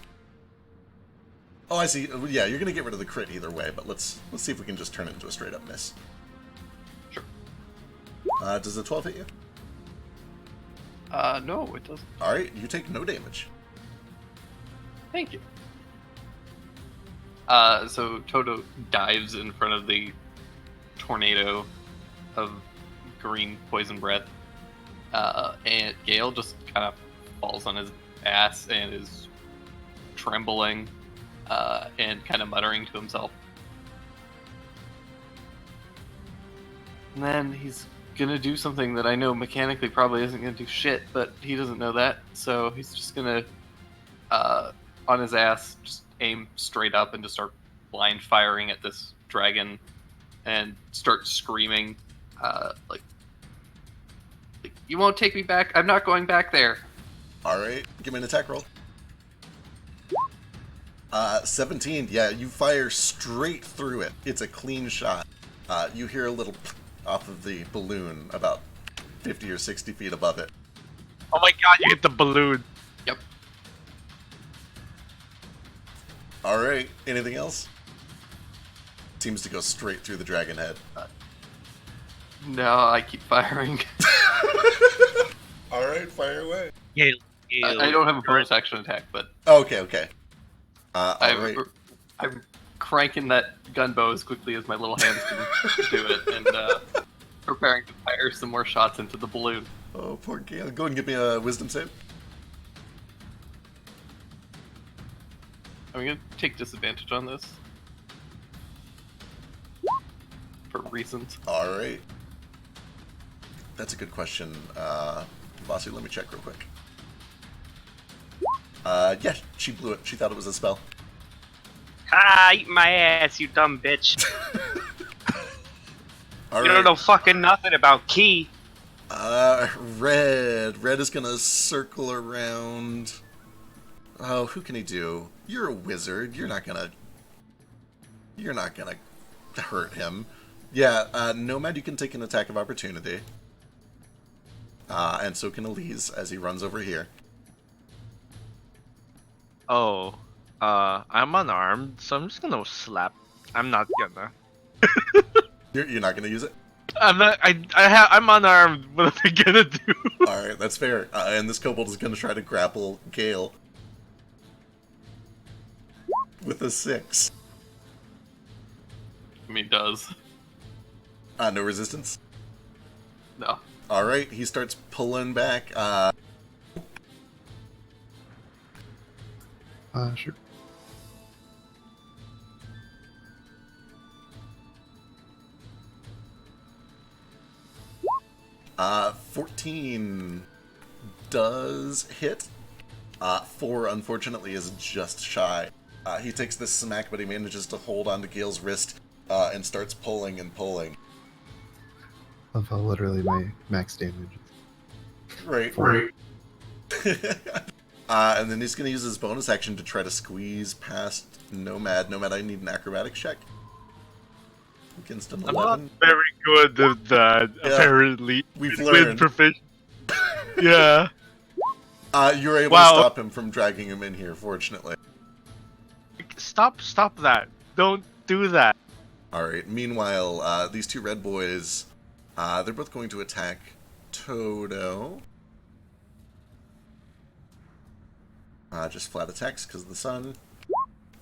Oh, I see. Yeah, you're gonna get rid of the crit either way, but let's see if we can just turn it into a straight up miss. Sure. Does the 12 hit you? No, it doesn't. Alright, you take no damage. Thank you. So Toto dives in front of the tornado of green poison breath, and Gale just kind of falls on his ass and is trembling, and kind of muttering to himself. And then he's gonna do something that I know mechanically probably isn't gonna do shit, but he doesn't know that, so he's just gonna, on his ass, just aim straight up and just start blind firing at this dragon and start screaming, like, you won't take me back, I'm not going back there. Alright, give me an attack roll. 17, yeah, you fire straight through it. It's a clean shot. You hear a little off of the balloon about 50 or 60 feet above it. Oh my god, you hit the balloon. Yep. Alright, anything else? Seems to go straight through the dragon head. No, I keep firing. Alright, fire away. Gale, I don't have a bonus action attack, but Okay. Alright. I'm cranking that gunbow as quickly as my little hands can do it, and preparing to fire some more shots into the balloon. Oh, poor Gale. Go and give me a wisdom save. I'm gonna take disadvantage on this. For reasons. Alright. That's a good question. Bossy, let me check real quick. Yeah, she blew it. She thought it was a spell. Ah, eat my ass, you dumb bitch. Alright. You don't know fucking nothing about Key. Red. Red is gonna circle around. Oh, who can he do? You're a wizard. You're not gonna hurt him. Yeah, Nomad, you can take an attack of opportunity. And so can Elise as he runs over here. Oh, I'm unarmed, so I'm just gonna slap. I'm not gonna. You're not gonna use it? I'm not. I'm unarmed. What am I gonna do? Alright, that's fair. And this kobold is gonna try to grapple Gale. With a 6. I mean, does. No resistance? No. Alright, he starts pulling back. Sure. Uh, 14 does hit. 4, unfortunately, is just shy. He takes this smack, but he manages to hold onto Gale's wrist and starts pulling and pulling. Love how literally my max damage Right. Right. And then he's going to use his bonus action to try to squeeze past Nomad. Nomad, I need an acrobatics check. Against an I'm not 11. very good at that, Yeah, apparently. we've With learned. proficiency. Yeah. You're able Wow. to stop him from dragging him in here, fortunately. Stop that. Don't do that. Alright, meanwhile, these two red boys, they're both going to attack Toto. Just flat attacks because of the sun.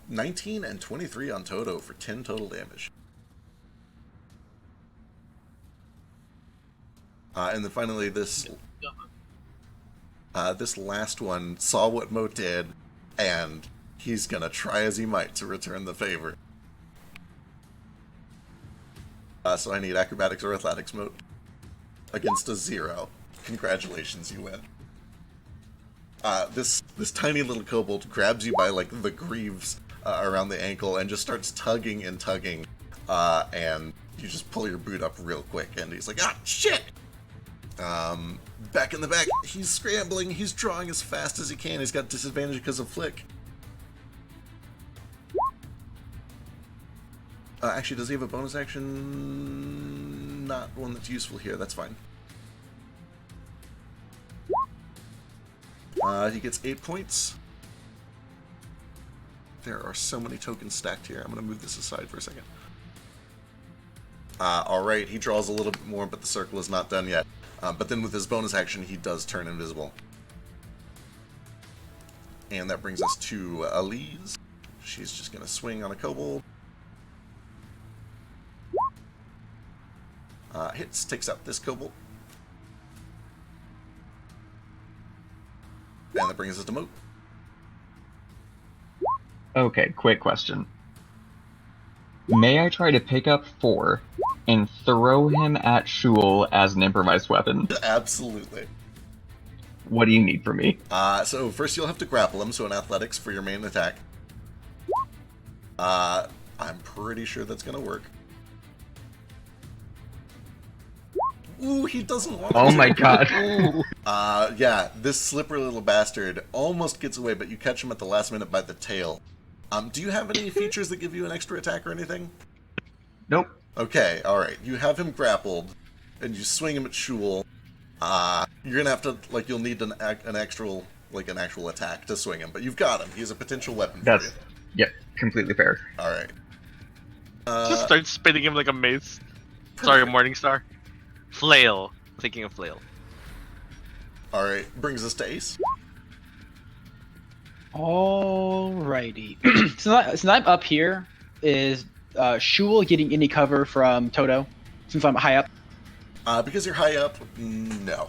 19 and 23 on Toto for 10 total damage. And then finally, this last one saw what Mo did, and he's gonna try as he might to return the favor. So I need acrobatics or athletics, Mo. Against a 0. Congratulations, you win. This tiny little kobold grabs you by like the greaves around the ankle and just starts tugging and tugging, and you just pull your boot up real quick, and he's like, ah, shit! Back in the back, he's scrambling, he's drawing as fast as he can, he's got disadvantage because of Flick. Actually, does he have a bonus action? Not one that's useful here, that's fine. He gets 8 points. There are so many tokens stacked here. I'm going to move this aside for a second. Alright, he draws a little bit more, but the circle is not done yet. But then with his bonus action, he does turn invisible. And that brings us to Elise. She's just going to swing on a kobold. Hits, takes out this kobold. And that brings us to Moat. Okay, quick question. May I try to pick up 4 and throw him at Shul as an improvised weapon? Absolutely. What do you need from me? So first you'll have to grapple him, so an athletics for your main attack. I'm pretty sure that's gonna work. Ooh, he doesn't want to. Oh my god. Yeah, this slippery little bastard almost gets away, but you catch him at the last minute by the tail. Do you have any features that give you an extra attack or anything? Nope. Okay, alright. You have him grappled, and you swing him at Shul. You're gonna have to, like, you'll need an actual attack to swing him, but you've got him. He's a potential weapon for you. Yep, completely fair. Alright. Just start spinning him like a mace. Sorry, Morningstar. Flail. Thinking of flail. Alright, brings us to Ace. Alrighty. Since I'm up here, is Shul getting any cover from Toto? Since I'm high up? Because you're high up, no.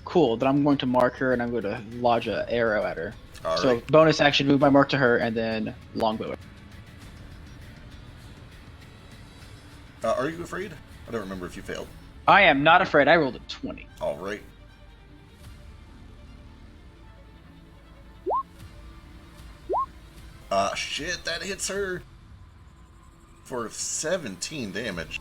Cool, then I'm going to mark her and I'm going to lodge an arrow at her. Alright. So bonus action, move my mark to her, and then longbow her. Are you afraid? I don't remember if you failed. I am not afraid. I rolled a 20. Alright. Shit, that hits her for 17 damage.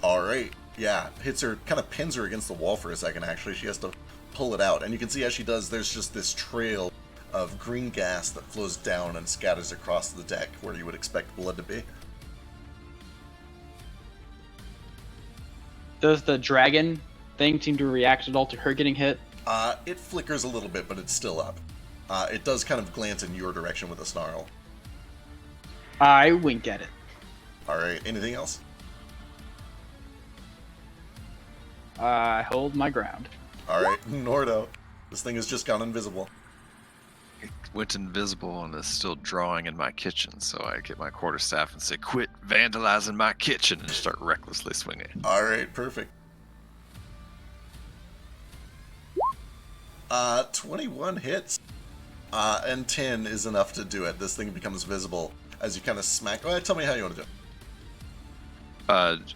Alright, yeah, hits her, kind of pins her against the wall for a second, actually. She has to pull it out, and you can see as she does, there's just this trail of green gas that flows down and scatters across the deck where you would expect blood to be. Does the dragon thing seem to react at all to her getting hit? It flickers a little bit, but it's still up. It does kind of glance in your direction with a snarl. I wink at it. Alright, anything else? I hold my ground. Alright, Nordo. This thing has just gone invisible. It went invisible and is still drawing in my kitchen, so I get my quarterstaff and say, quit vandalizing my kitchen, and start recklessly swinging. Alright, perfect. 21 hits. And 10 is enough to do it. This thing becomes visible as you kind of smack. Well, tell me how you want to do it.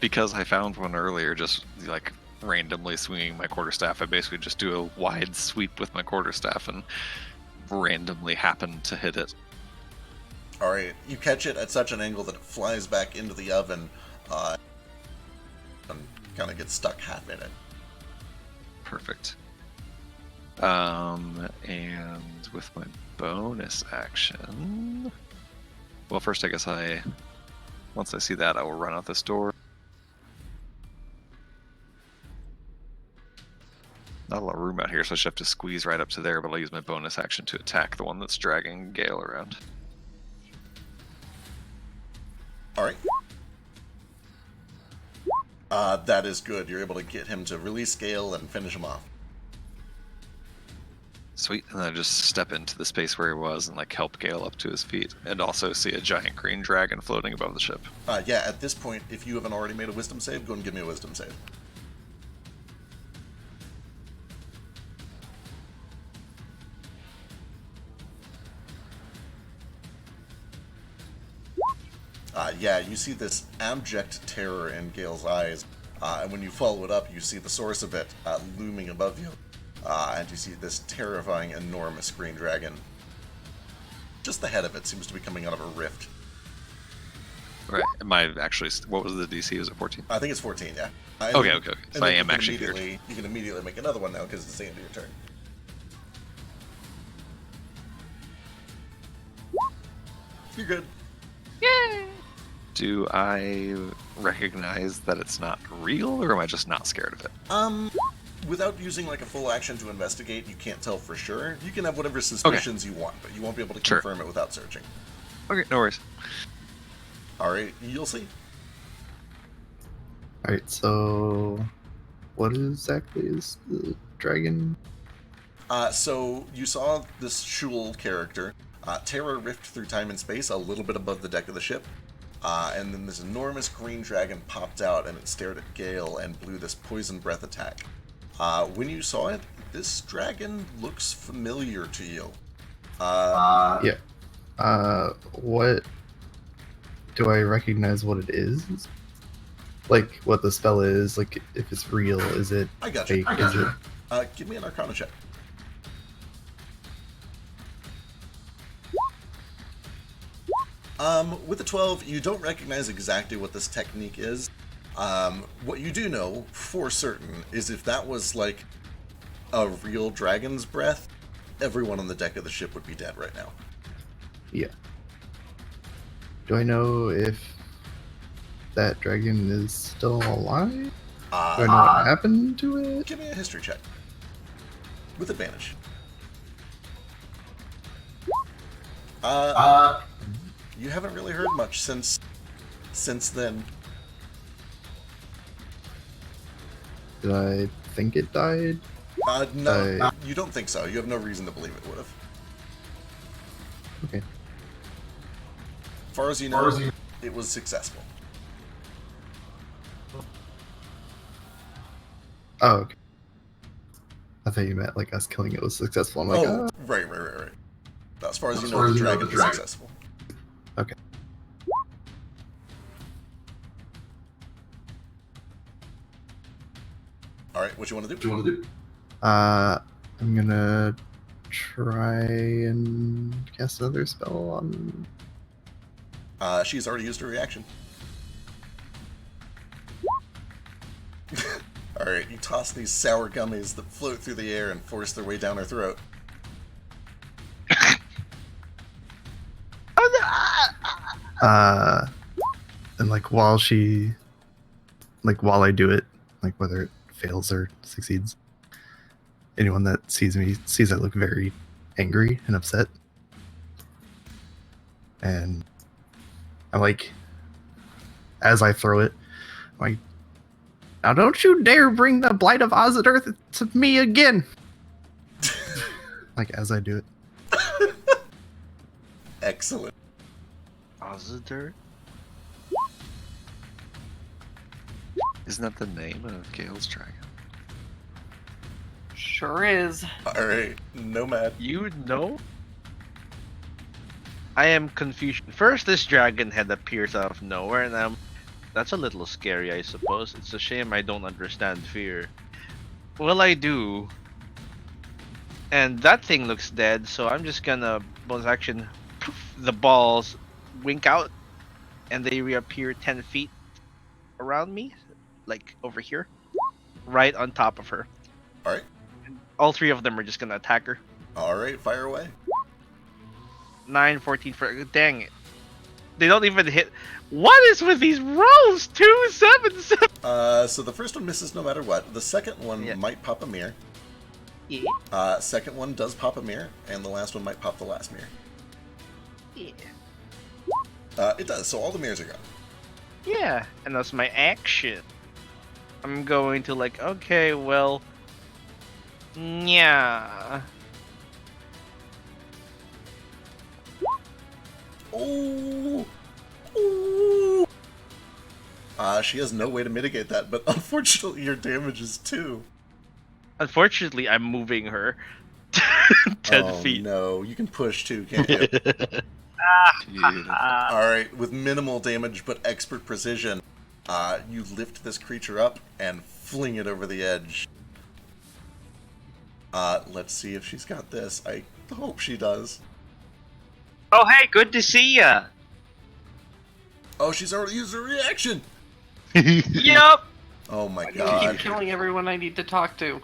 Because I found one earlier, just like randomly swinging my quarterstaff, I basically just do a wide sweep with my quarterstaff and randomly happen to hit it. Alright, you catch it at such an angle that it flies back into the oven and kind of gets stuck half in it. Perfect. And with my bonus action... Well, first I guess once I see that, I will run out this door. Not a lot of room out here, so I should have to squeeze right up to there, but I'll use my bonus action to attack the one that's dragging Gale around. Alright. That is good. You're able to get him to release Gale and finish him off. Sweet, and then I just step into the space where he was and like help Gale up to his feet, and also see a giant green dragon floating above the ship. Yeah, at this point, if you haven't already made a wisdom save, go and give me a wisdom save. Yeah, you see this abject terror in Gale's eyes, and when you follow it up, you see the source of it looming above you, and you see this terrifying, enormous green dragon. Just the head of it seems to be coming out of a rift. Right, what was the DC? Was it 14? I think it's 14, yeah. Okay. So I am actually feared. You can immediately make another one now because it's the end of your turn. You're good. Yay! Do I recognize that it's not real, or am I just not scared of it? Without using like a full action to investigate, you can't tell for sure. You can have whatever suspicions you want, but you won't be able to confirm it without searching. Okay, no worries. Alright, you'll see. Alright, so what exactly is the dragon? So you saw this Shul character tear a rift through time and space a little bit above the deck of the ship. And then this enormous green dragon popped out and it stared at Gale and blew this poison breath attack. When you saw it, this dragon looks familiar to you. Yeah. What do I recognize what it is? Like what the spell is, like if it's real, is it I got you. fake? Give me an Arcana check. With the 12, you don't recognize exactly what this technique is. What you do know for certain is if that was like a real dragon's breath, everyone on the deck of the ship would be dead right now. Yeah. Do I know if that dragon is still alive? Do I know what happened to it? Give me a history check. With advantage. You haven't really heard much since then. Did I think it died? No, you don't think so. You have no reason to believe it would have. Okay. As far as you know, it was successful. Oh, okay. I thought you meant like us killing it was successful. I'm like, Right. As far as you know, the dragon was successful. Okay. Alright, what you want to do? I'm gonna try and cast another spell on... She's already used her reaction. Alright, you toss these sour gummies that float through the air and force their way down her throat. And like while I do it, like whether it fails or succeeds, anyone that sees me sees I look very angry and upset. And I'm like, as I throw it, I'm like, now don't you dare bring the blight of Ozidirth to me again. Like as I do it. Excellent. Ozidirth? Isn't that the name of Gale's dragon? Sure is. All right, Nomad. You know? I am confused. First, this dragon head appears out of nowhere, and that's a little scary, I suppose. It's a shame I don't understand fear. Well, I do. And that thing looks dead, so I'm just gonna bonus action. Poof, the balls wink out, and they reappear 10 feet around me, like over here, right on top of her. All right. All three of them are just gonna attack her. All right, fire away. 9, 14 for. Dang it. They don't even hit. What is with these rolls? 2, 7, 7. So the first one misses no matter what. The second one might pop a mirror. Yeah. Second one does pop a mirror, and the last one might pop the last mirror. Yeah. It does, so all the mirrors are gone. Yeah, and that's my action. I'm going to like, okay, well, yeah. Oh, oh. She has no way to mitigate that, but unfortunately your damage is 2. Unfortunately, I'm moving her 10 feet. No, you can push too, can't you? Alright, with minimal damage but expert precision, you lift this creature up and fling it over the edge. Let's see if she's got this. I hope she does. Oh, hey, good to see ya. Oh, she's already used her reaction! Yup. Oh my I god. keep killing everyone I need to talk to.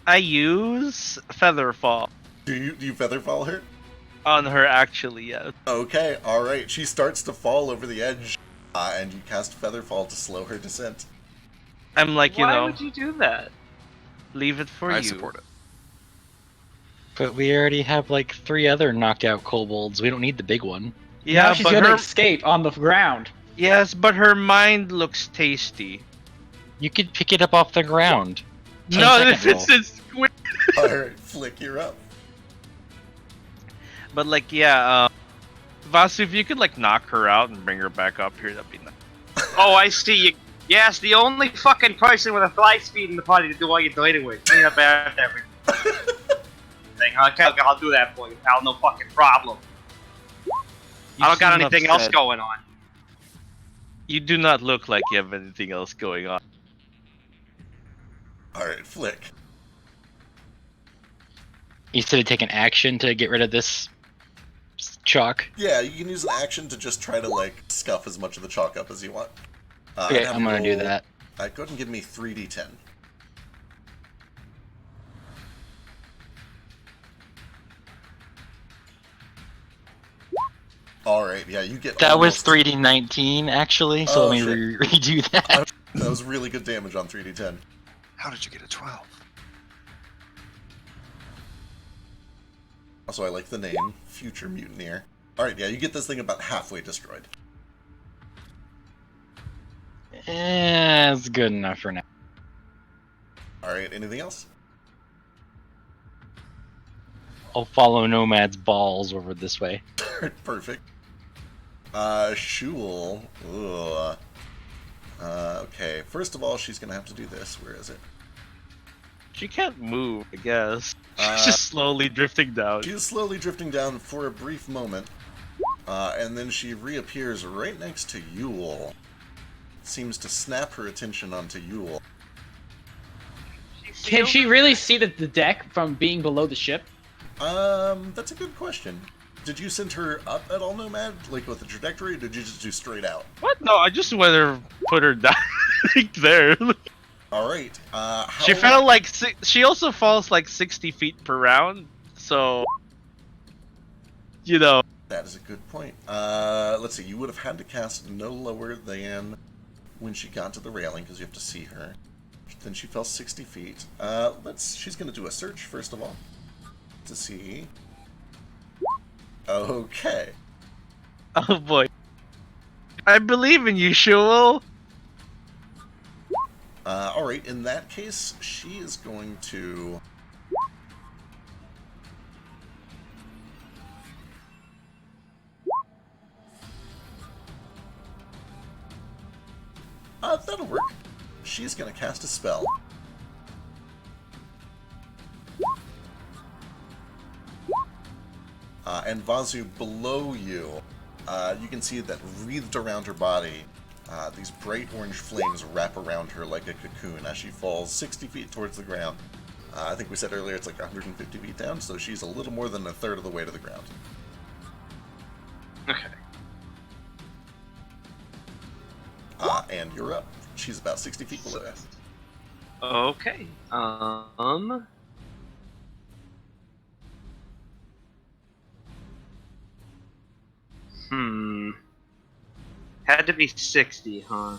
I use Featherfall Do you featherfall her? on her, actually, yeah. Okay, alright. She starts to fall over the edge, and you cast Featherfall to slow her descent. I'm like, Why would you do that? leave it for I you. support it. But we already have like 3 other knocked out kobolds. We don't need the big one. Yeah, now she's but gonna her, escape on the ground. yes, but her mind looks tasty. You could pick it up off the ground. No, 10 this second is squid. Alright, Flick, you're up. But like, yeah, Vasu, if you could like knock her out and bring her back up here, that'd be nice. Oh, I see you. Yes, the only fucking person with a fly speed in the party to do all your dirty work. Clean up after everything. Okay, I'll do that for you, pal. No fucking problem. I don't got seem anything else upset. going on. You do not look like you have anything else going on. Alright, Flick. You said to take an action to get rid of this chalk. Yeah, you can use an action to just try to, like, scuff as much of the chalk up as you want. Okay, I'd have I'm you gonna do roll- that. Go ahead and give me 3d10. Alright, yeah, you get That was almost- 3d19 actually, so Oh, let me shit. redo that. That was really good damage on 3d10. How did you get a 12? Also, I like the name, Future Mutineer. Alright, yeah, you get this thing about halfway destroyed. It's good enough for now. Alright, anything else? I'll follow Nomad's balls over this way. Perfect. Shul. Ugh. Okay, first of all, she's gonna have to do this. Where is it? She can't move, I guess. Uh, She's just slowly drifting down. She's slowly drifting down for a brief moment, and then she reappears right next to Yule. Seems to snap her attention onto Yule. Can she really see the deck from being below the ship? That's a good question. Did you send her up at all, Nomad? Like with the trajectory, or did you just do straight out? What? No, I just want to put her down like there. Alright, She fell like she also falls like 60 feet per round, so you know. That is a good point. Let's see, you would have had to cast no lower than when she got to the railing, because you have to see her. Then she fell 60 feet. She's gonna do a search, first of all, to see. Okay. Oh boy. I believe in you, Shul. Alright, in that case, she is going to... that'll work. She's gonna cast a spell. And Vasu, below you, you can see that wreathed around her body, these bright orange flames wrap around her like a cocoon as she falls 60 feet towards the ground. I think we said earlier it's like 150 feet down, so she's a little more than a third of the way to the ground. Okay. And you're up. She's about 60 feet below us. Okay. Had to be 60, huh?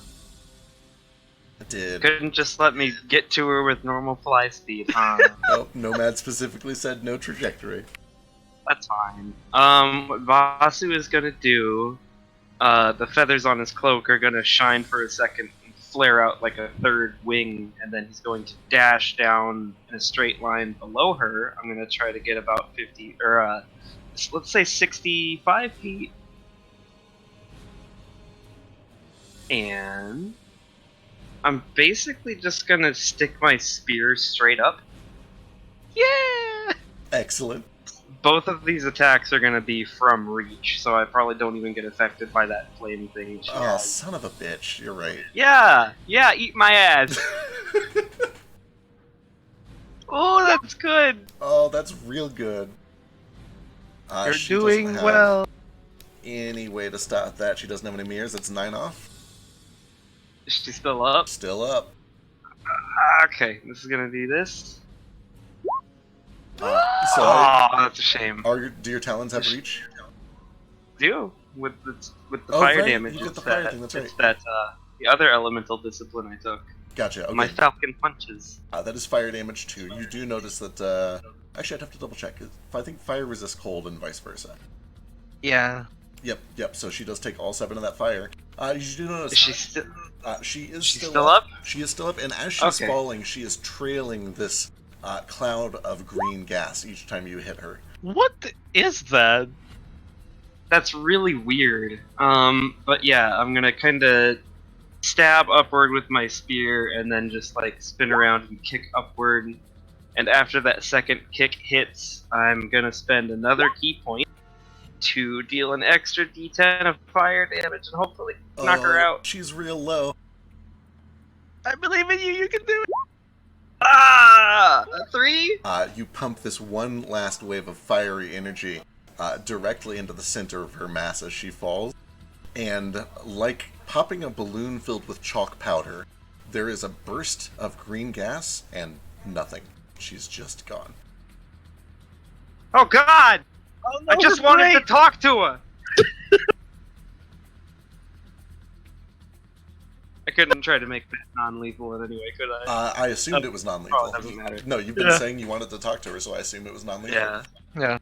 It did. Couldn't just let me get to her with normal fly speed, huh? Nope, Nomad specifically said no trajectory. That's fine. What Vasu is gonna do, the feathers on his cloak are gonna shine for a second and flare out like a third wing, and then he's going to dash down in a straight line below her. I'm gonna try to get about 50, or let's say 65 feet. And I'm basically just gonna stick my spear straight up. Yeah! Excellent. Both of these attacks are gonna be from reach, so I probably don't even get affected by that flame thing. Oh, son of a bitch. You're right. Yeah! Yeah, eat my ass! Oh, that's good! Oh, that's real good. You're she doesn't doing have well. any way to stop that. She doesn't have any mirrors. It's 9 off. Is she still up? Still up. Okay, this is gonna be this. So that's a shame. do your talons have reach? Do with the Oh, fire right, damage. you get It's the fire that, thing, that's it's right. that the other elemental discipline I took. Gotcha, okay. My falcon punches. That is fire damage too. You do notice that, actually I'd have to double check. I think fire resists cold and vice versa. Yeah. Yep, so she does take all 7 of that fire. You do notice... Is she still... she is She's still up? She is still up, and as she's Okay. falling, she is trailing this cloud of green gas each time you hit her. What is that? That's really weird. But yeah, I'm gonna kind of stab upward with my spear and then just like spin around and kick upward. And after that second kick hits, I'm gonna spend another key point to deal an extra d10 of fire damage and hopefully knock her out. She's real low. I believe in you. You can do it. Ah! 3? You pump this one last wave of fiery energy directly into the center of her mass as she falls. And like popping a balloon filled with chalk powder, there is a burst of green gas and nothing. She's just gone. Oh god! Oh, no, I just wanted to talk to her! I couldn't try to make that non-lethal in any way, could I? I assumed it was non-lethal. Oh, it doesn't matter. No, you've been saying you wanted to talk to her, so I assume it was non-lethal. Yeah. Yeah.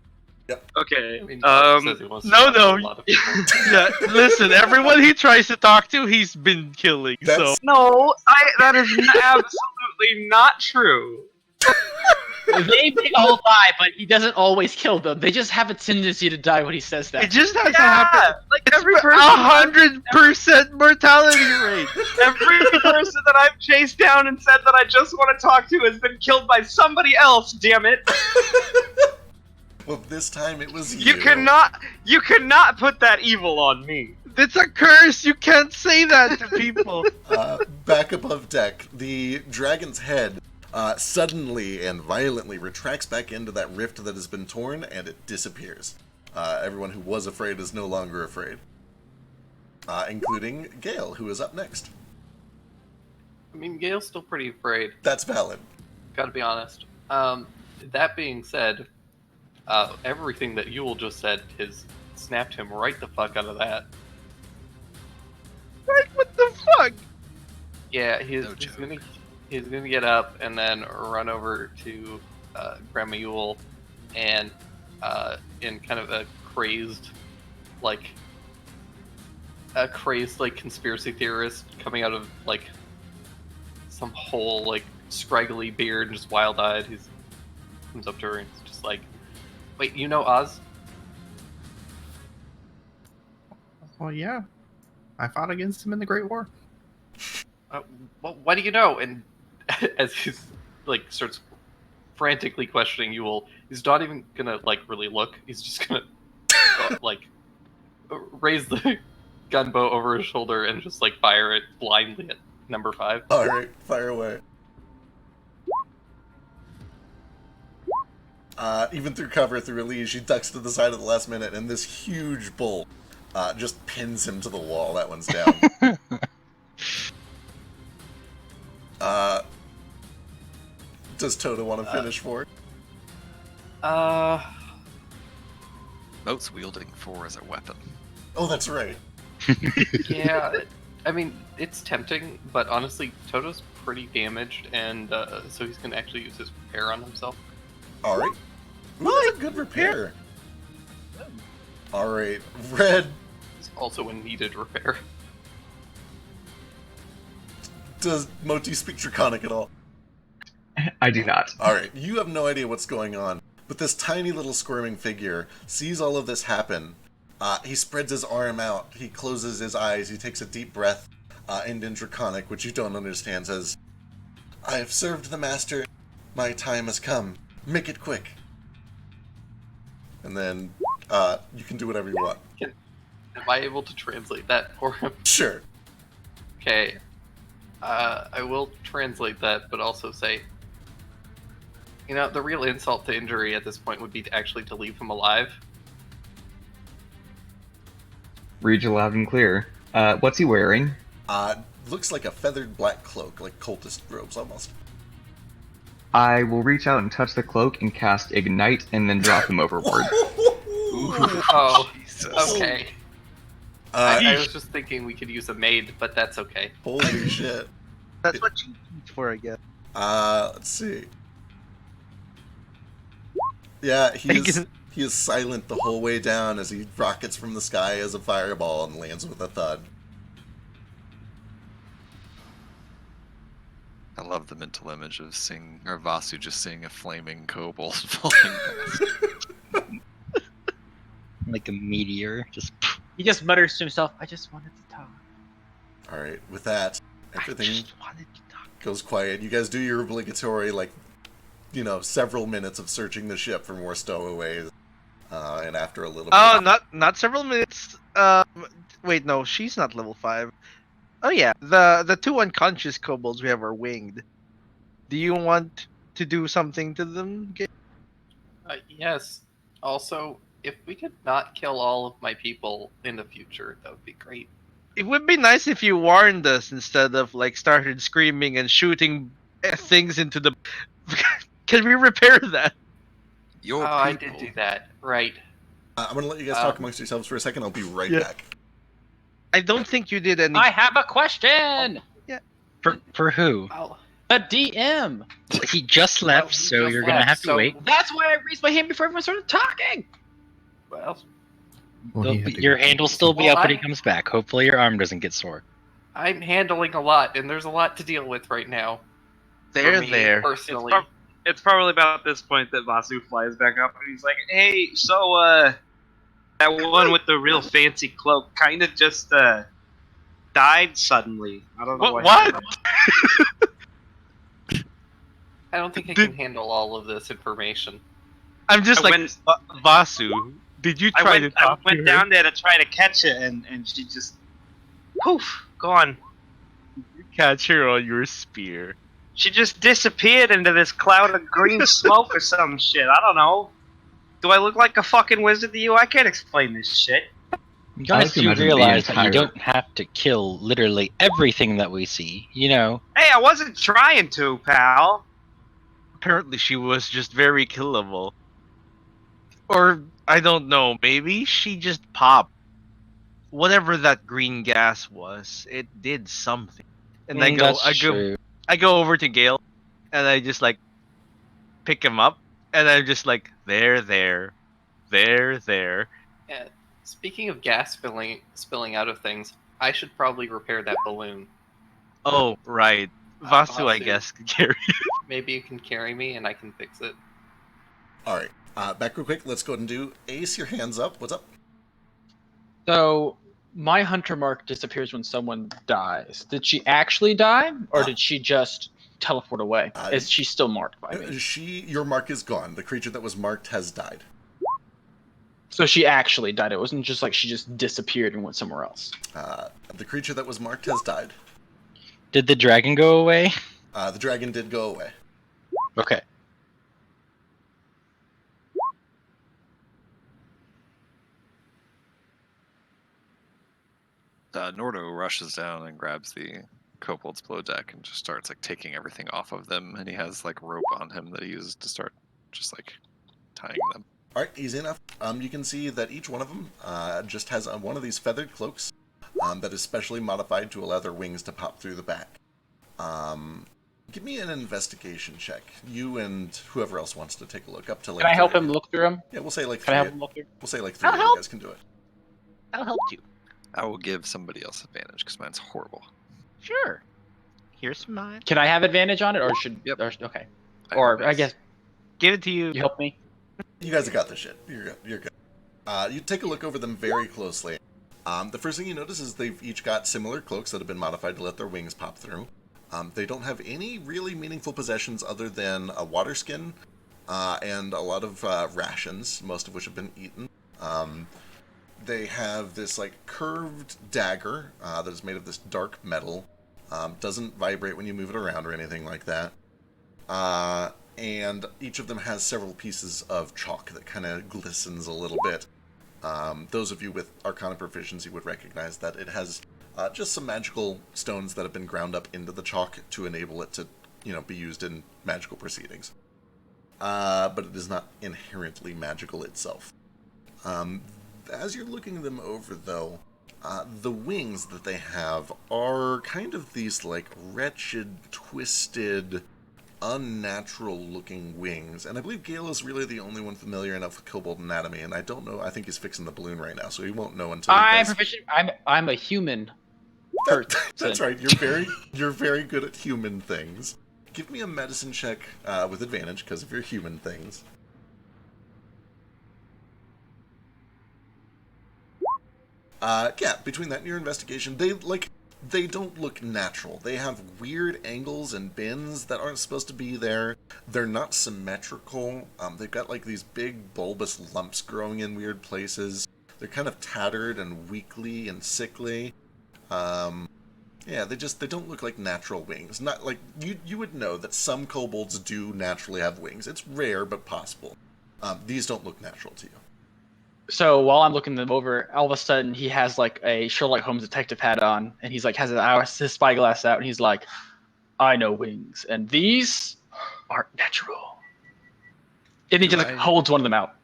Yep. Okay. I mean, says he wants to No, talk to no. a lot of people. Yeah, listen, everyone he tries to talk to, he's been killing. So That's- No, that is absolutely not true. They may all die, but he doesn't always kill them. They just have a tendency to die when he says it that. just has to happen. Like every person, 100% mortality rate. every person that I've chased down and said that I just want to talk to has been killed by somebody else. Damn it! Well, this time it was you. You cannot put that evil on me. It's a curse. You can't say that to people. Back above deck, the dragon's head suddenly and violently retracts back into that rift that has been torn, and it disappears. Everyone who was afraid is no longer afraid. Including Gale, who is up next. I mean, Gale's still pretty afraid. That's valid. Gotta be honest. That being said, everything that Yule just said has snapped him right the fuck out of that. Like, what the fuck? Yeah, No joke. he's gonna get up and then run over to Grandma Yule, and in kind of a crazed conspiracy theorist coming out of like some whole like scraggly beard and just wild-eyed, he comes up to her and is just like, "Wait, you know Oz?" Well, yeah. I fought against him in the Great War. What do you know? And as he's like starts frantically questioning Yule, he's not even gonna like really look. He's just gonna like raise the gunbow over his shoulder and just like fire it blindly at number 5. All right, fire away. Even through cover, through Elise, she ducks to the side at the last minute, and this huge bolt just pins him to the wall. That one's down. Does Toto want to finish for? Moat's wielding 4 as a weapon. Oh, that's right. Yeah, I mean, it's tempting, but honestly, Toto's pretty damaged, and so he's going to actually use his repair on himself. All right. Ooh, that's a good repair. All right, Red. It's also a needed repair. Does Moti speak Draconic at all? I do not. All right, you have no idea what's going on, but this tiny little squirming figure sees all of this happen. He spreads his arm out, he closes his eyes, he takes a deep breath, and in Draconic, which you don't understand, says, "I have served the Master, my time has come, make it quick." And then, you can do whatever you want. Am I able to translate that for him? Sure. Okay. I will translate that, but also say, you know, the real insult to injury at this point would be actually to leave him alive. Read you loud and clear. What's he wearing? Looks like a feathered black cloak, like cultist robes almost. I will reach out and touch the cloak and cast Ignite and then drop him overboard. Oh, Jesus. okay. I was just thinking we could use a maid, but that's okay. Holy shit. That's what you teach for, I guess. Let's see. Yeah, he is silent the whole way down as he rockets from the sky as a fireball and lands with a thud. I love the mental image of Vasu just seeing a flaming kobold falling past. Like a meteor, just. He just mutters to himself, "I just wanted to talk." Alright, with that, I everything just wanted to talk. goes quiet. You guys do your obligatory, several minutes of searching the ship for more stowaways. And after a little bit... Oh, not several minutes. Wait, no, she's not level 5. Oh yeah, the 2 unconscious kobolds we have are winged. Do you want to do something to them? Yes. Also, if we could not kill all of my people in the future, that would be great. It would be nice if you warned us instead of started screaming and shooting things into the. Can we repair that? I did do that. Right. I'm gonna let you guys talk amongst yourselves for a second. I'll be right back. I don't think you did any. I have a question. For who? The DM. He just left, so you're gonna have to wait. That's why I raised my hand before everyone started talking. Well, Your hand will still be up when he comes back. Hopefully your arm doesn't get sore. I'm handling a lot, and there's a lot to deal with right now. There, for me, there. Personally. It's probably about this point that Vasu flies back up and he's like, "Hey, so that one with the real fancy cloak kind of just died suddenly. I don't know What? happened." I don't think I can handle all of this information. I'm just Vasu. Did you try to talk I went to her? down there to try to catch it, and she just poof, gone. You catch her on your spear. She just disappeared into this cloud of green smoke or some shit. I don't know. Do I look like a fucking wizard to you? I can't explain this shit. You guys to do imagine realize the that you entire- don't have to kill literally everything that we see, you know? Hey, I wasn't trying to, pal. Apparently she was just very killable. Or, I don't know, maybe she just popped. Whatever that green gas was, it did something. And I go over to Gale, and I just pick him up, and I'm just there. Yeah. Speaking of gas spilling out of things, I should probably repair that balloon. Oh, right. Vasu, I guess, can carry. Maybe you can carry me and I can fix it. Alright, back real quick. Let's go ahead and do Ace, your hands up. What's up? So my hunter mark disappears when someone dies. Did she actually die, or did she just teleport away? Is she still marked by me? Your mark is gone. The creature that was marked has died. So she actually died. It wasn't just like she just disappeared and went somewhere else. The creature that was marked has died. Did the dragon go away? The dragon did go away. Okay. Nordo rushes down and grabs the kobold's below deck and just starts like taking everything off of them, and he has like rope on him that he uses to start just like tying them. All right, easy enough. You can see that each one of them just has one of these feathered cloaks that is specially modified to allow their wings to pop through the back. Give me an investigation check. You and whoever else wants to take a look up to like. Can I help him look through them? Yeah, we'll say like Can three. I help him look through? We'll say like three of you guys can do it. I'll help you. I will give somebody else advantage because mine's horrible. Sure. Here's mine. Can I have advantage on it, or should? Yep. Okay. Or I guess Give it to you. you help me. You guys have got this shit. You're good. You're good. You take a look over them very closely. The first thing you notice is they've each got similar cloaks that have been modified to let their wings pop through. They don't have any really meaningful possessions other than a water skin and a lot of rations, most of which have been eaten. They have this like curved dagger that is made of this dark metal. Doesn't vibrate when you move it around or anything like that. And each of them has several pieces of chalk that kind of glistens a little bit. Those of you with Arcana proficiency would recognize that it has just some magical stones that have been ground up into the chalk to enable it to, be used in magical proceedings. But it is not inherently magical itself. As you're looking them over, though, the wings that they have are kind of these, like, wretched, twisted, unnatural-looking wings. And I believe Gale is really the only one familiar enough with kobold anatomy, and I don't know. I think he's fixing the balloon right now, so he won't know until I'm proficient. I'm a human. That's right. You're very good at human things. Give me a medicine check with advantage because of your human things. Yeah, between that and your investigation, they don't look natural. They have weird angles and bends that aren't supposed to be there. They're not symmetrical. They've got like these big bulbous lumps growing in weird places. They're kind of tattered and weakly and sickly. Yeah, they don't look like natural wings. Not like you would know that some kobolds do naturally have wings. It's rare but possible. These don't look natural to you. So while I'm looking them over, all of a sudden he has like a Sherlock Holmes detective hat on, and he's like has his spyglass out, and he's like, "I know wings, and these aren't natural." And he just holds one of them out.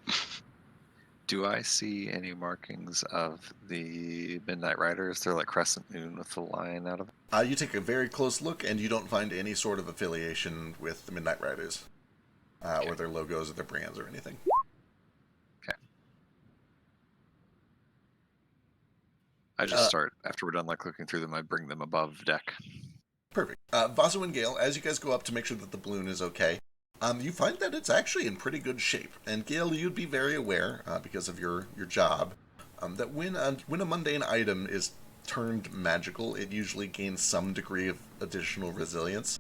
Do I see any markings of the Midnight Riders? They're like crescent moon with the lion out of it. You take a very close look, and you don't find any sort of affiliation with the Midnight Riders, or their logos or their brands or anything. I just start, after we're done like looking through them, I bring them above deck. Perfect. Vasu and Gale, as you guys go up to make sure that the balloon is okay, you find that it's actually in pretty good shape. And Gale, you'd be very aware, because of your job, that when a mundane item is turned magical, it usually gains some degree of additional resilience.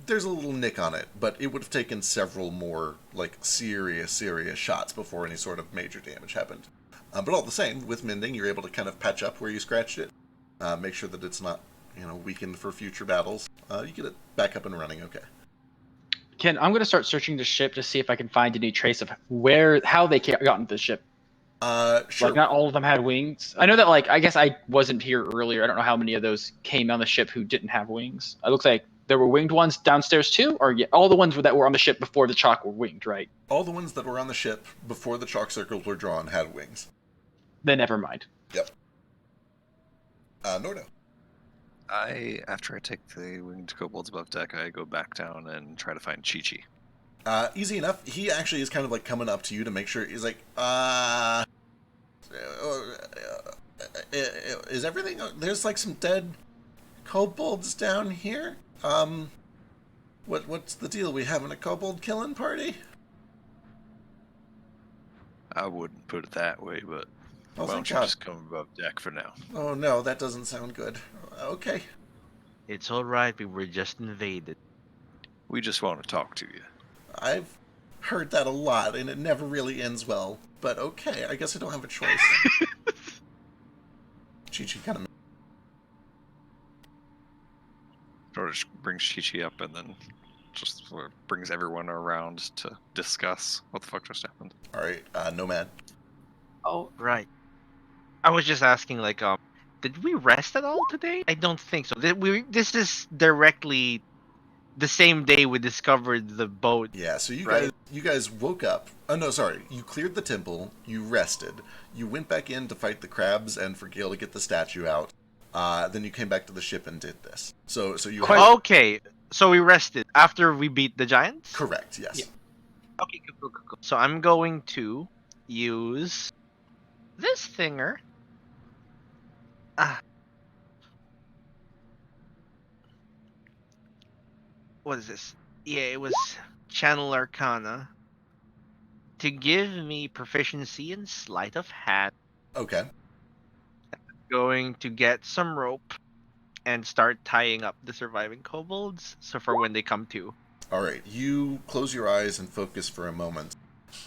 There's a little nick on it, but it would have taken several more like serious shots before any sort of major damage happened. But all the same, with mending, you're able to kind of patch up where you scratched it, make sure that it's not, weakened for future battles. You get it back up and running okay. I'm going to start searching the ship to see if I can find any trace of how they got into the ship. Sure. Like, not all of them had wings. I know that, like, I guess I wasn't here earlier. I don't know how many of those came on the ship who didn't have wings. It looks like there were winged ones downstairs too, or all the ones that were on the ship before the chalk were winged, right? All the ones that were on the ship before the chalk circles were drawn had wings. Then never mind. Yep. Nordo. After I take the winged kobolds above deck, I go back down and try to find Chi-Chi. Easy enough. He actually is kind of like coming up to you to make sure. He's like, is everything? There's like some dead kobolds down here. What's the deal? We having a kobold killing party? I wouldn't put it that way, but Oh, why don't you God. just come above deck for now? Oh no, that doesn't sound good. Okay. It's alright, we were just invaded. We just want to talk to you. I've heard that a lot, and it never really ends well. but okay, I guess I don't have a choice. Chi-Chi kind of... George brings Chi-Chi up and then just sort of brings everyone around to discuss what the fuck just happened. Alright, Nomad. Oh, right. I was just asking, like, did we rest at all today? I don't think so. This is directly the same day we discovered the boat. Yeah, so right? you guys woke up. Oh no, sorry. You cleared the temple. You rested. You went back in to fight the crabs and for Gale to get the statue out. Then you came back to the ship and did this. So you Okay, so we rested after we beat the giants. Correct. Yes. Yeah. Okay, cool. So I'm going to use this thinger. What is this? Yeah, it was Channel Arcana to give me proficiency in sleight of hand. Okay. Going to get some rope and start tying up the surviving kobolds, so for when they come to. Alright, you close your eyes and focus for a moment,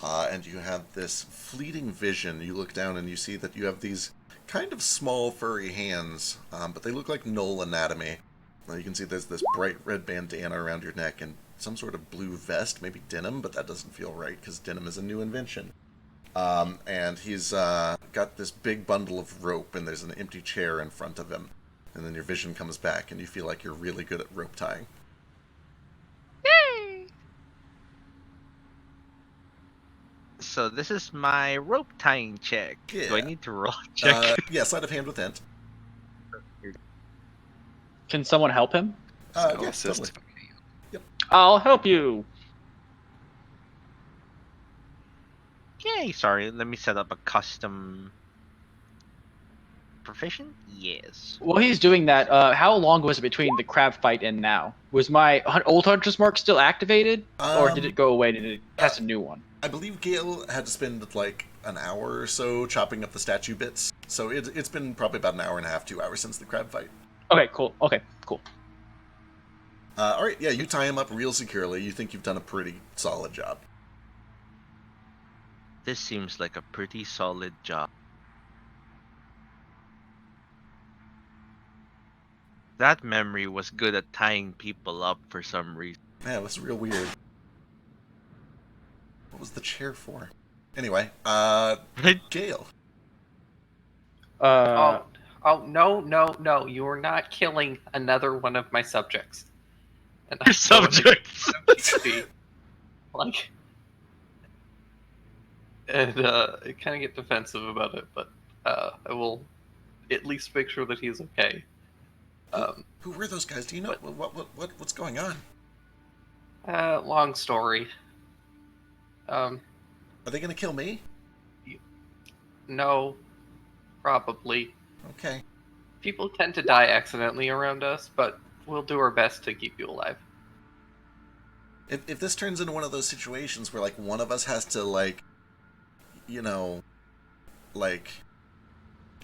and you have this fleeting vision. You look down and you see that you have these kind of small furry hands, but they look like null anatomy. You can see there's this bright red bandana around your neck and some sort of blue vest, maybe denim, but that doesn't feel right because denim is a new invention. And he's got this big bundle of rope, and there's an empty chair in front of him. And then your vision comes back, and you feel like you're really good at rope tying. Yay! So this is my rope tying check. Yeah. Do I need to roll a check? Yeah, sleight of hand with int. Can someone help him? Yes, totally. Yep. I'll help you. Okay, sorry. Let me set up a custom proficient. Yes. While he's doing that, how long was it between the crab fight and now? Was my old Hunter's Mark still activated, or did it go away? Did it cast a new one? I believe Gale had to spend like an hour or so chopping up the statue bits, so it's been probably about an hour and a half, 2 hours since the crab fight. Okay, cool. Alright, yeah, you tie him up real securely. You think you've done a pretty solid job. This seems like a pretty solid job. That memory was good at tying people up for some reason. Yeah, it was real weird. What was the chair for? Anyway, Gale. Oh, no. You are not killing another one of my subjects. And Your subjects! I kind of get defensive about it, but I will at least make sure that he's okay. Who were those guys? Do you know what's going on? Long story. Are they gonna kill me? No, probably. Okay. People tend to die accidentally around us, but we'll do our best to keep you alive. If this turns into one of those situations where like one of us has to like, you know, like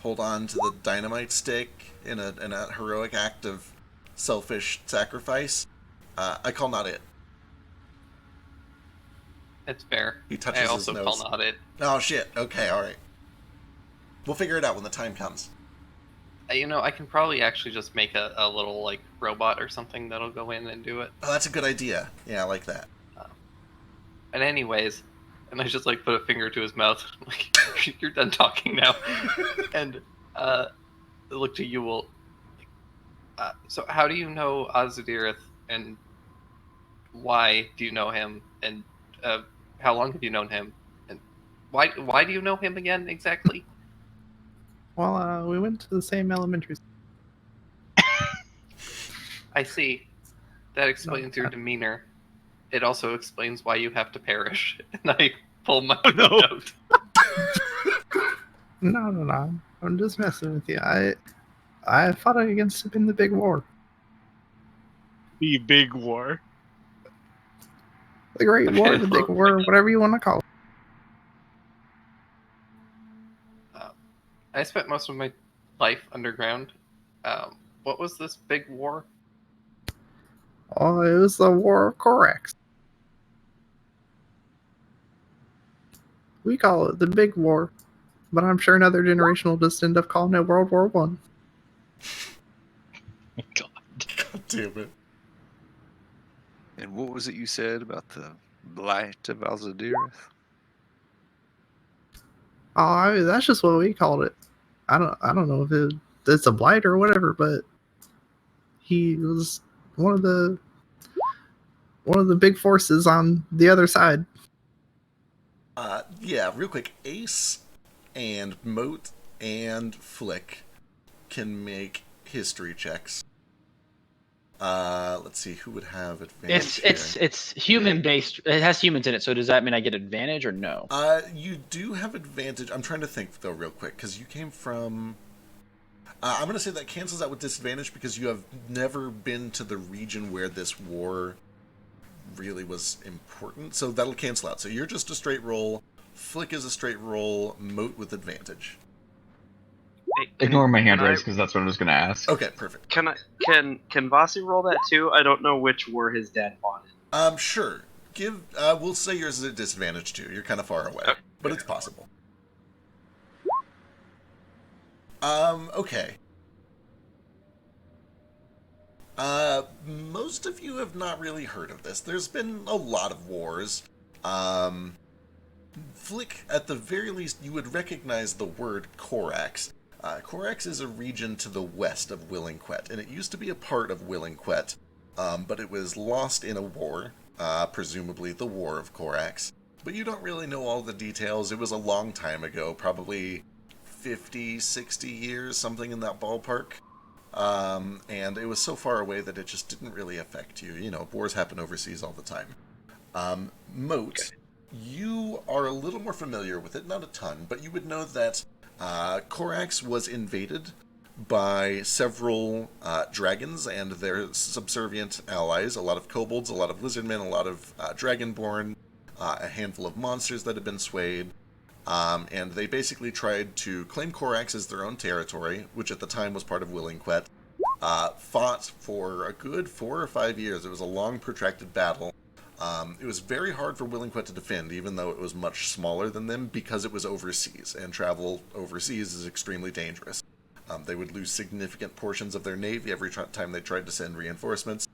hold on to the dynamite stick in a heroic act of selfish sacrifice, I call not it. It's fair. He touches I also his nose. call not it. Oh shit. Okay, all right. We'll figure it out when the time comes. You know, I can probably actually just make a little like robot or something that'll go in and do it. Oh, that's a good idea. Yeah, I like that. And anyways, and I just like put a finger to his mouth. I'm like, you're done talking now. And look to you, will. So how do you know Azadirith, and why do you know him, and how long have you known him, and why do you know him again exactly? Well, we went to the same elementary school. I see. That explains your demeanor. It also explains why you have to perish. And I pull my note. No. I'm just messing with you. I fought against him in the big war. The big war. The Great War, the big war, whatever you want to call it. I spent most of my life underground. What was this big war? Oh, it was the War of Korax. We call it the Big War, but I'm sure another generation will just end up calling it World War One. God. God damn it. And what was it you said about the blight of Alzadireth? Oh, that's just what we called it. I don't know if it's a blight or whatever, but he was one of the big forces on the other side. Yeah, real quick. Ace and Moat and Flick can make history checks. Let's see who would have advantage. It's human based. It has humans in it. So does that mean I get advantage or no? You do have advantage. I'm trying to think though, real quick, because you came from. I'm going to say that cancels out with disadvantage because you have never been to the region where this war really was important. So that'll cancel out. So you're just a straight roll. Flick is a straight roll. Moat with advantage. Ignore my hand raise because that's what I was going to ask. Okay, perfect. Can Vasi roll that too? I don't know which war his dad fought in. Sure. We'll say yours is a disadvantage too. You're kind of far away, but it's possible. Okay. Most of you have not really heard of this. There's been a lot of wars. Flick, at the very least, you would recognize the word Korax. Korax is a region to the west of Willingquet, and it used to be a part of Willingquet, but it was lost in a war, presumably the War of Korax. But you don't really know all the details. It was a long time ago, probably 50, 60 years, something in that ballpark. And it was so far away that it just didn't really affect you. You know, wars happen overseas all the time. Moat, you are a little more familiar with it, not a ton, but you would know that Korax was invaded by several dragons and their subservient allies, a lot of kobolds, a lot of lizardmen, a lot of dragonborn, a handful of monsters that had been swayed. And they basically tried to claim Korax as their own territory, which at the time was part of Willingquet. Fought for a good 4 or 5 years. It was a long, protracted battle. It was very hard for Willingquet to defend, even though it was much smaller than them, because it was overseas, and travel overseas is extremely dangerous. They would lose significant portions of their navy every time they tried to send reinforcements.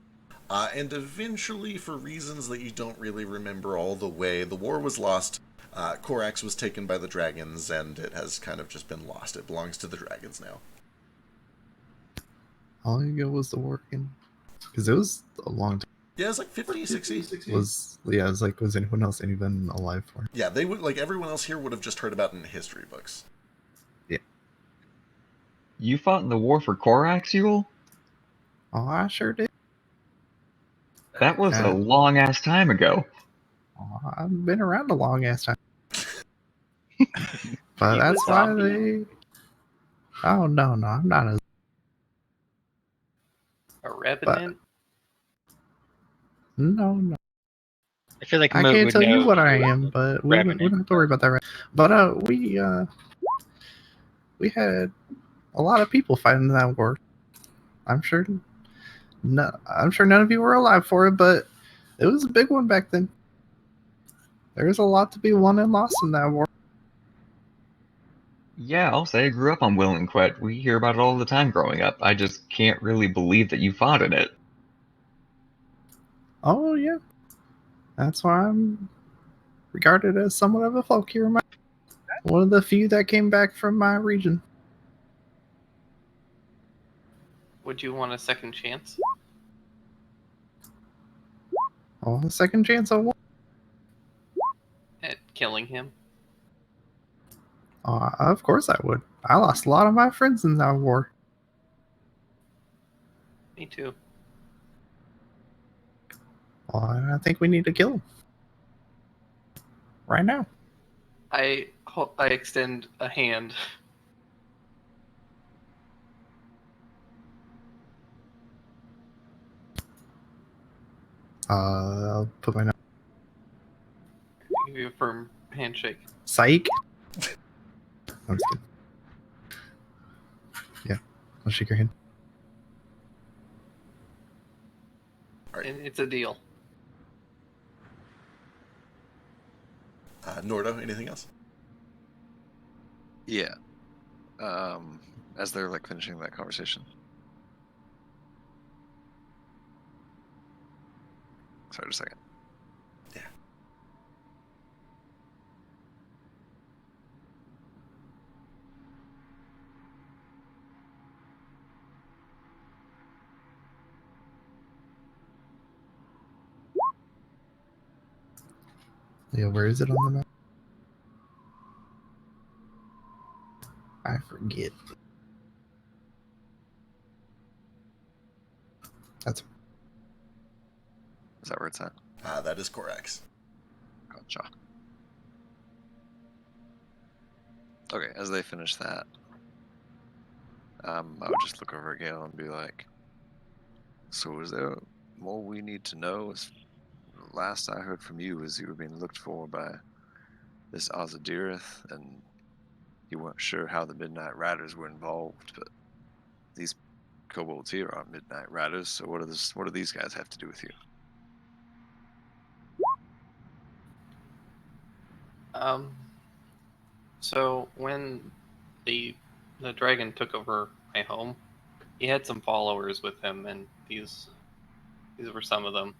And eventually, for reasons that you don't really remember all the way, the war was lost. Korax was taken by the dragons, and it has kind of just been lost. It belongs to the dragons now. How long ago was the war again? Because it was a long time. Yeah, it was like 50, 60. Was anyone else even alive for it? Yeah, they would, like everyone else here would have just heard about it in history books. Yeah. You fought in the war for Korax, Yule? Oh, I sure did. That was a long ass time ago. Oh, I've been around a long ass time. But that's why they. Oh no, I'm not a. A revenant? No. I feel like I Moat can't would tell you know what I am, but we don't have to worry about that. Right? But we had a lot of people fighting that war. I'm sure none of you were alive for it, but it was a big one back then. There's a lot to be won and lost in that war. Yeah, I'll say I grew up on Willingquet. We hear about it all the time growing up. I just can't really believe that you fought in it. Oh yeah, that's why I'm regarded as somewhat of a folk hero. One of the few that came back from my region. Would you want a second chance? Oh, a second chance on what? At killing him? Of course I would. I lost a lot of my friends in that war. Me too. I think we need to kill him. Right now. I extend a hand. I'll put my. Give you a firm handshake. Psych. I'm just kidding. Yeah, I'll shake your hand. And it's a deal. Nordo, anything else? Yeah. As they're like finishing that conversation. Sorry, just a second. Yeah. Yeah, where is it on the map? I forget. That's Is that where it's at? That is correct. Gotcha. Okay, as they finish that, I would just look over at Gale and be like, so is there more we need to know? Last I heard from you is you were being looked for by this Azadirith, and you weren't sure how the Midnight Riders were involved, but these kobolds here aren't Midnight Riders, so what do these guys have to do with you? So when the dragon took over my home, he had some followers with him, and these were some of them.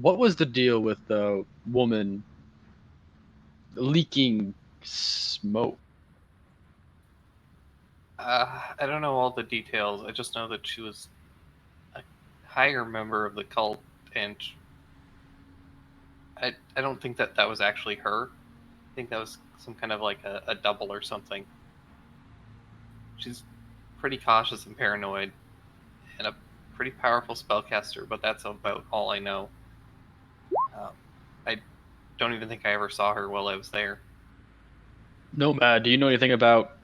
What was the deal with the woman leaking smoke? I don't know all the details. I just know that she was a higher member of the cult, and I don't think that was actually her. I think that was some kind of like a double or something. She's pretty cautious and paranoid, and a pretty powerful spellcaster, but that's about all I know. I don't even think I ever saw her while I was there. Nomad, do you know anything about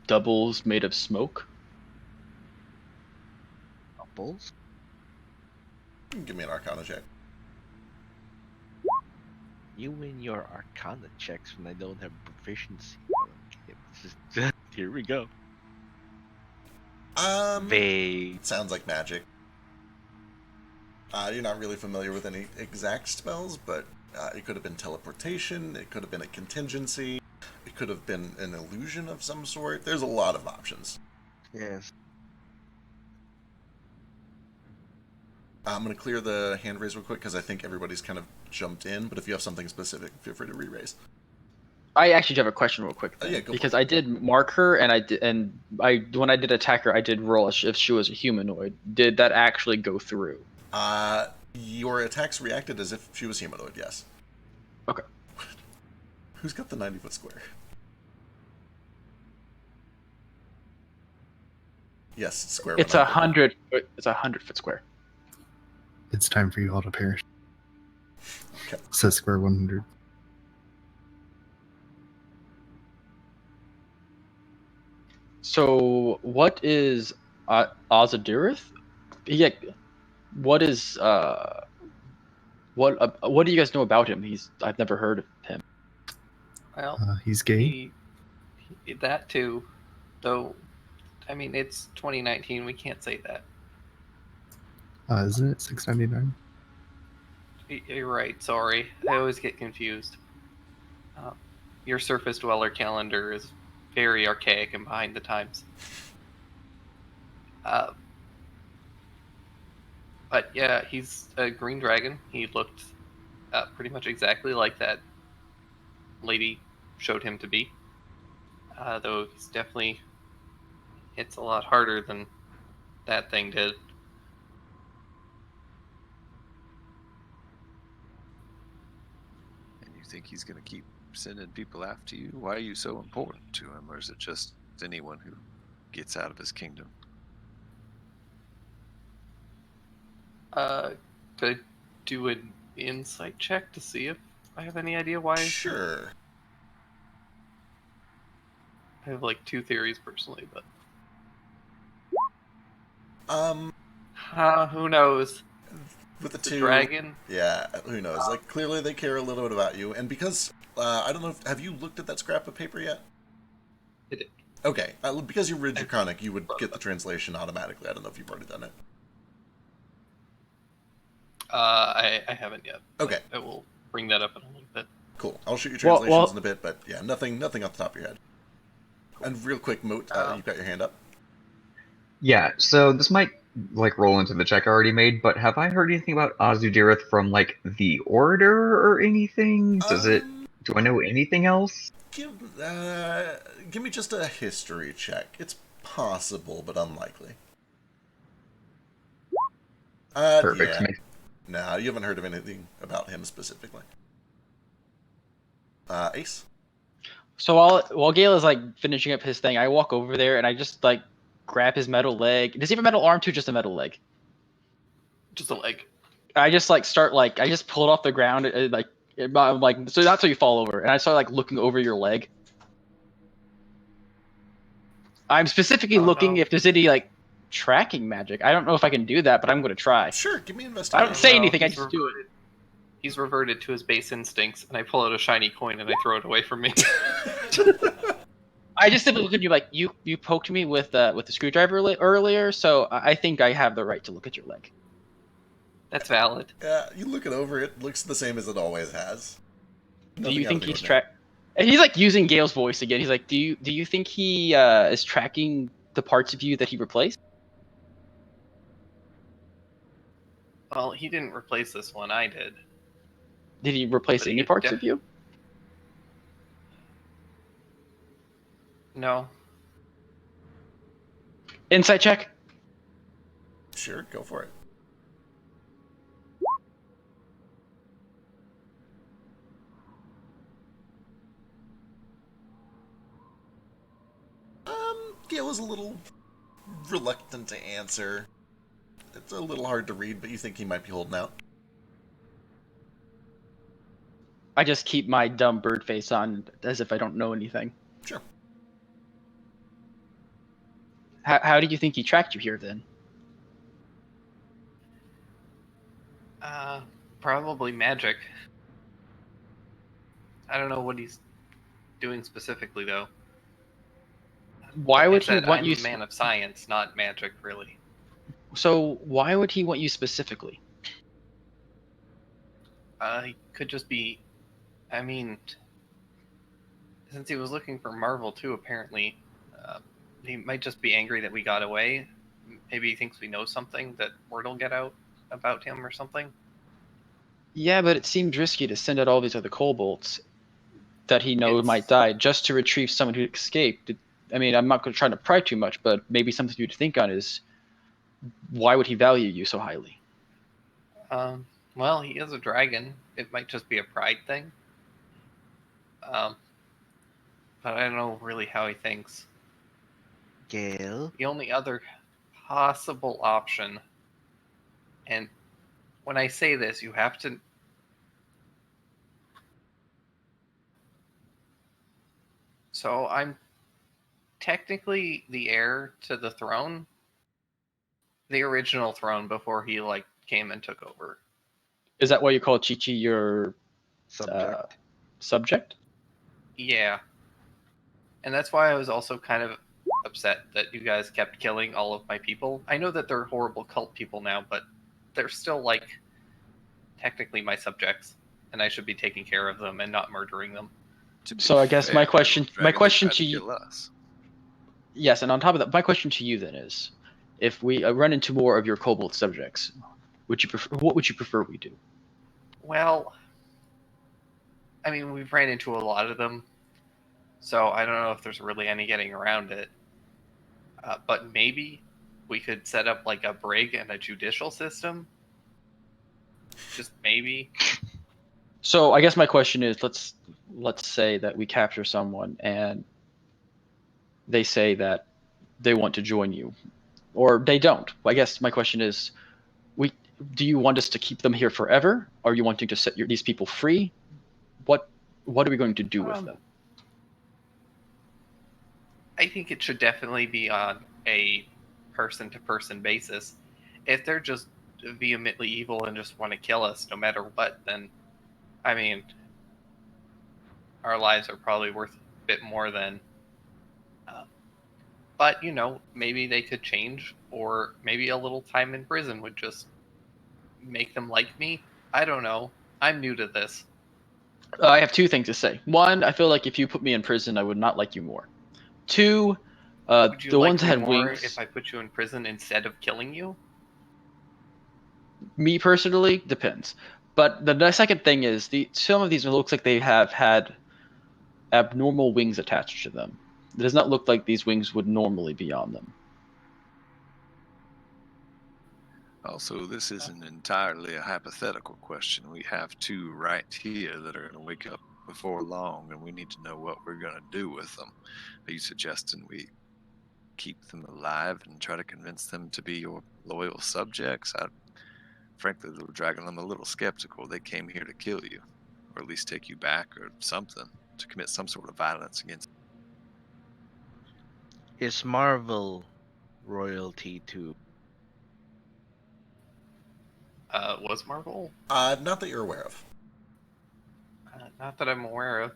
doubles made of smoke? Doubles? Give me an Arcana check. You win your Arcana checks when I don't have proficiency. Okay, here we go. Vague. Sounds like magic. You're not really familiar with any exact spells, but it could have been teleportation, it could have been a contingency, it could have been an illusion of some sort. There's a lot of options. Yes. I'm going to clear the hand raise real quick because I think everybody's kind of jumped in, but if you have something specific, feel free to re-raise. I actually have a question real quick then, Yeah, go because for it. I did mark her, and when I did attack her, I did roll if she was a humanoid. Did that actually go through? Your attacks reacted as if she was humanoid, yes. Okay. Who's got the 90-foot square? Yes, square. It's 100 foot. It's 100-foot square. It's time for you all to perish. Okay. Says square 100. So what is Azadirith? Yeah. What is what do you guys know about him? I've never heard of him. Well, He's gay. That too, though. I mean, it's 2019. We can't say that. Isn't it $6.99? You're right. Sorry, I always get confused. Your surface dweller calendar is very archaic and behind the times. But yeah, he's a green dragon. He looked pretty much exactly like that lady showed him to be. Though he's definitely hits a lot harder than that thing did. And you think he's going to keep sending people after you? Why are you so important to him, or is it just anyone who gets out of his kingdom? Could I do an insight check to see if I have any idea why? Sure. I have like two theories personally, but who knows? With the The two dragon? Yeah, who knows? Like, clearly they care a little bit about you, and because I don't know, have you looked at that scrap of paper yet? I did. Okay, because you read Draconic, you would get the translation automatically. I don't know if you've already done it. I haven't yet. Okay. I will bring that up in a little bit. Cool. I'll shoot you Well- translations well- in a bit, but yeah, nothing off the top of your head. And real quick, Moat, you've got your hand up. Yeah, so this might like roll into the check I already made, but have I heard anything about Azudirith from like the Order or anything? Do I know anything else? Give me just a history check. It's possible, but unlikely. Perfect. Yeah. Nah, you haven't heard of anything about him specifically. Ace? So while Gale is like finishing up his thing, I walk over there and I just like grab his metal leg. Does he have a metal arm too? Just a metal leg. Just a leg. I just like start like I just pull it off the ground I'm like so that's how you fall over, and I start like looking over your leg. I'm specifically looking no. if there's any like tracking magic. I don't know if I can do that, but I'm gonna try. Sure, give me I investigation. don't say No, anything. I he's just do it. He's reverted to his base instincts, and I pull out a shiny coin and I throw it away from me. I just simply look at you like you poked me with the screwdriver earlier, so I think I have the right to look at your leg. That's valid. Yeah, you look it over, it looks the same as it always has. Do you Nothing out think of the he's ordinary. And he's like using Gale's voice again. He's like, do you think he is tracking the parts of you that he replaced? Well, he didn't replace this one, I did. Did he replace But he any could parts of you? No. Insight check. Sure, go for it. Gale is a little reluctant to answer. It's a little hard to read, but you think he might be holding out. I just keep my dumb bird face on as if I don't know anything. Sure. How do you think he tracked you here then? Probably magic. I don't know what he's doing specifically, though. Why Like would I said, he want I'm you? a man of science, not magic, really. So why would he want you specifically? He could just be. I mean, since he was looking for Marvel too, apparently, he might just be angry that we got away. Maybe he thinks we know something that word will get out about him or something. Yeah, but it seemed risky to send out all these other kobolds that he knows It's- might die just to retrieve someone who escaped. I mean, I'm not going to try to pry too much, but maybe something for you to think on is why would he value you so highly? Well, he is a dragon. It might just be a pride thing. But I don't know really how he thinks. Gale? The only other possible option, and when I say this, you have to. So I'm technically the heir to the throne, the original throne before he came and took over. Is that why you call Chi-Chi your Subject. subject? Yeah, and that's why I was also kind of upset that you guys kept killing all of my people. I know that they're horrible cult people now, but they're still technically my subjects, and I should be taking care of them and not murdering them. To be So I guess my fair, question dragons tried to you, kill us. yes, and on top of that, my question to you then is, if we run into more of your kobold subjects, what would you prefer we do? Well, I mean, we've ran into a lot of them, so I don't know if there's really any getting around it. But maybe we could set up a brig and a judicial system. Just maybe. So I guess my question is, let's say that we capture someone and they say that they want to join you, or they don't. I guess my question is, do you want us to keep them here forever? Are you wanting to set these people free? What are we going to do with them? I think it should definitely be on a person-to-person basis. If they're just vehemently evil and just want to kill us no matter what, then, I mean, our lives are probably worth a bit more than. But, maybe they could change, or maybe a little time in prison would just make them like me. I don't know. I'm new to this. I have two things to say. One, I feel like if you put me in prison, I would not like you more. Two, Would you the like ones that me had more wings. if I put you in prison instead of killing you? Me personally, depends. But the second thing is some of these looks like they have had abnormal wings attached to them. It does not look like these wings would normally be on them. Also, this isn't entirely a hypothetical question. We have two right here that are going to wake up before long, and we need to know what we're going to do with them. Are you suggesting we keep them alive and try to convince them to be your loyal subjects? Frankly, the dragon, I'm a little skeptical. They came here to kill you, or at least take you back, or something, to commit some sort of violence against. Is Marvel royalty too? Was Marvel? Not that you're aware of. Not that I'm aware of.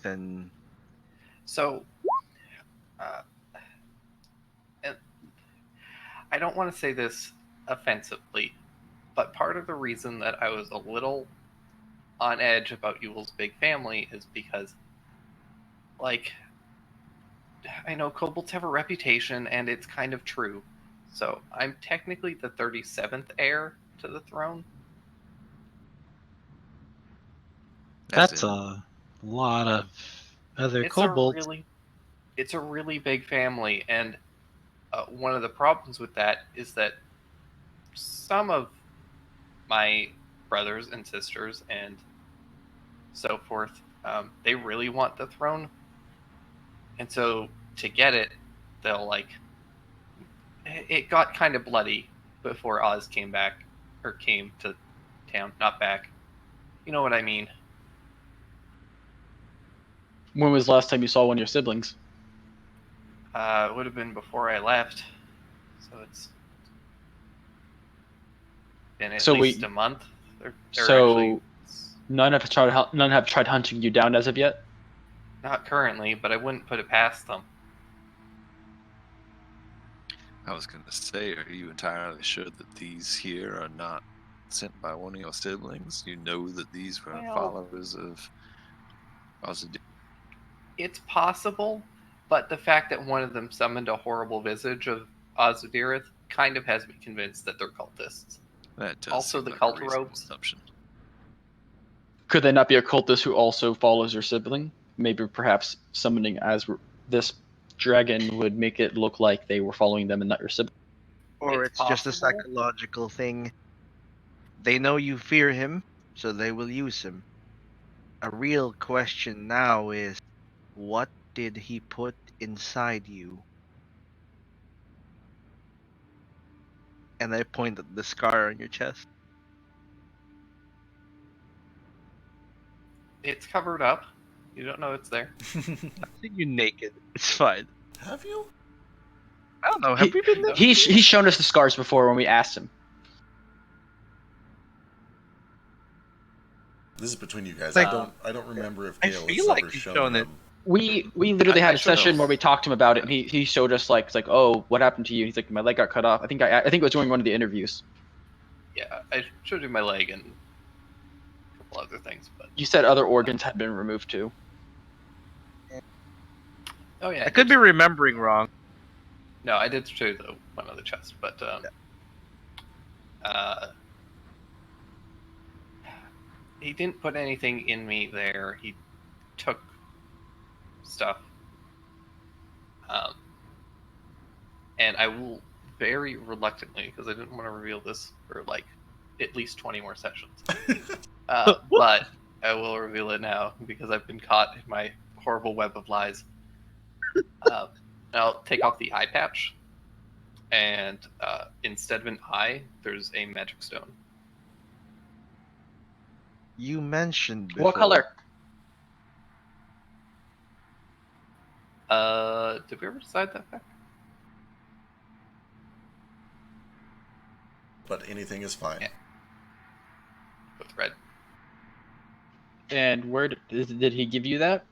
Then So, and I don't want to say this offensively, but part of the reason that I was a little on edge about Yule's big family is because, like, I know kobolds have a reputation, and it's kind of true. So I'm technically the 37th heir to the throne. That's a lot of other It's kobolds. it's a really big family, and one of the problems with that is that some of my brothers and sisters and so forth, they really want the throne, and so to get it, they'll like. It got kind of bloody before Oz came back, or came to town, not back. You know what I mean? When was the last time you saw one of your siblings? It would have been before I left, so it's been at least a month. So none have tried hunting you down as of yet. Not currently, but I wouldn't put it past them. I was going to say, are you entirely sure that these here are not sent by one of your siblings? You know that these were followers of Ozzy. It's possible, but the fact that one of them summoned a horrible visage of Ozudirith kind of has me convinced that they're cultists. That does also, seem the like cult a reasonable robes. assumption. Could they not be a cultist who also follows your sibling? Maybe perhaps summoning as this dragon would make it look like they were following them and not your sibling. Or it's just a possible. psychological thing. They know you fear him, so they will use him. A real question now is, what did he put inside you? And I point at the scar on your chest. It's covered up. You don't know it's there. I've seen you naked. It's fine. Have you? I don't know. Have we been naked? He's shown us the scars before when we asked him. This is between you guys. Like, I don't remember if I Gale feel has like ever he's shown shown it. them. We literally had a session know. where we talked to him about it, and he showed us like, it's like, oh, what happened to you? He's like, my leg got cut off. I think it was during one of the interviews. Yeah, I showed you my leg and a couple other things, but You said other organs had been removed too. oh yeah, I could be remembering wrong. No, I did show you the one on the chest, but he didn't put anything in me there. He took stuff, and I will very reluctantly, because I didn't want to reveal this for like at least 20 more sessions. But I will reveal it now because I've been caught in my horrible web of lies. I'll take off the eye patch, and instead of an eye, there's a magic stone. You mentioned before. What color? Did we ever decide that fact? But anything is fine. Yeah. With red. And where did he give you that?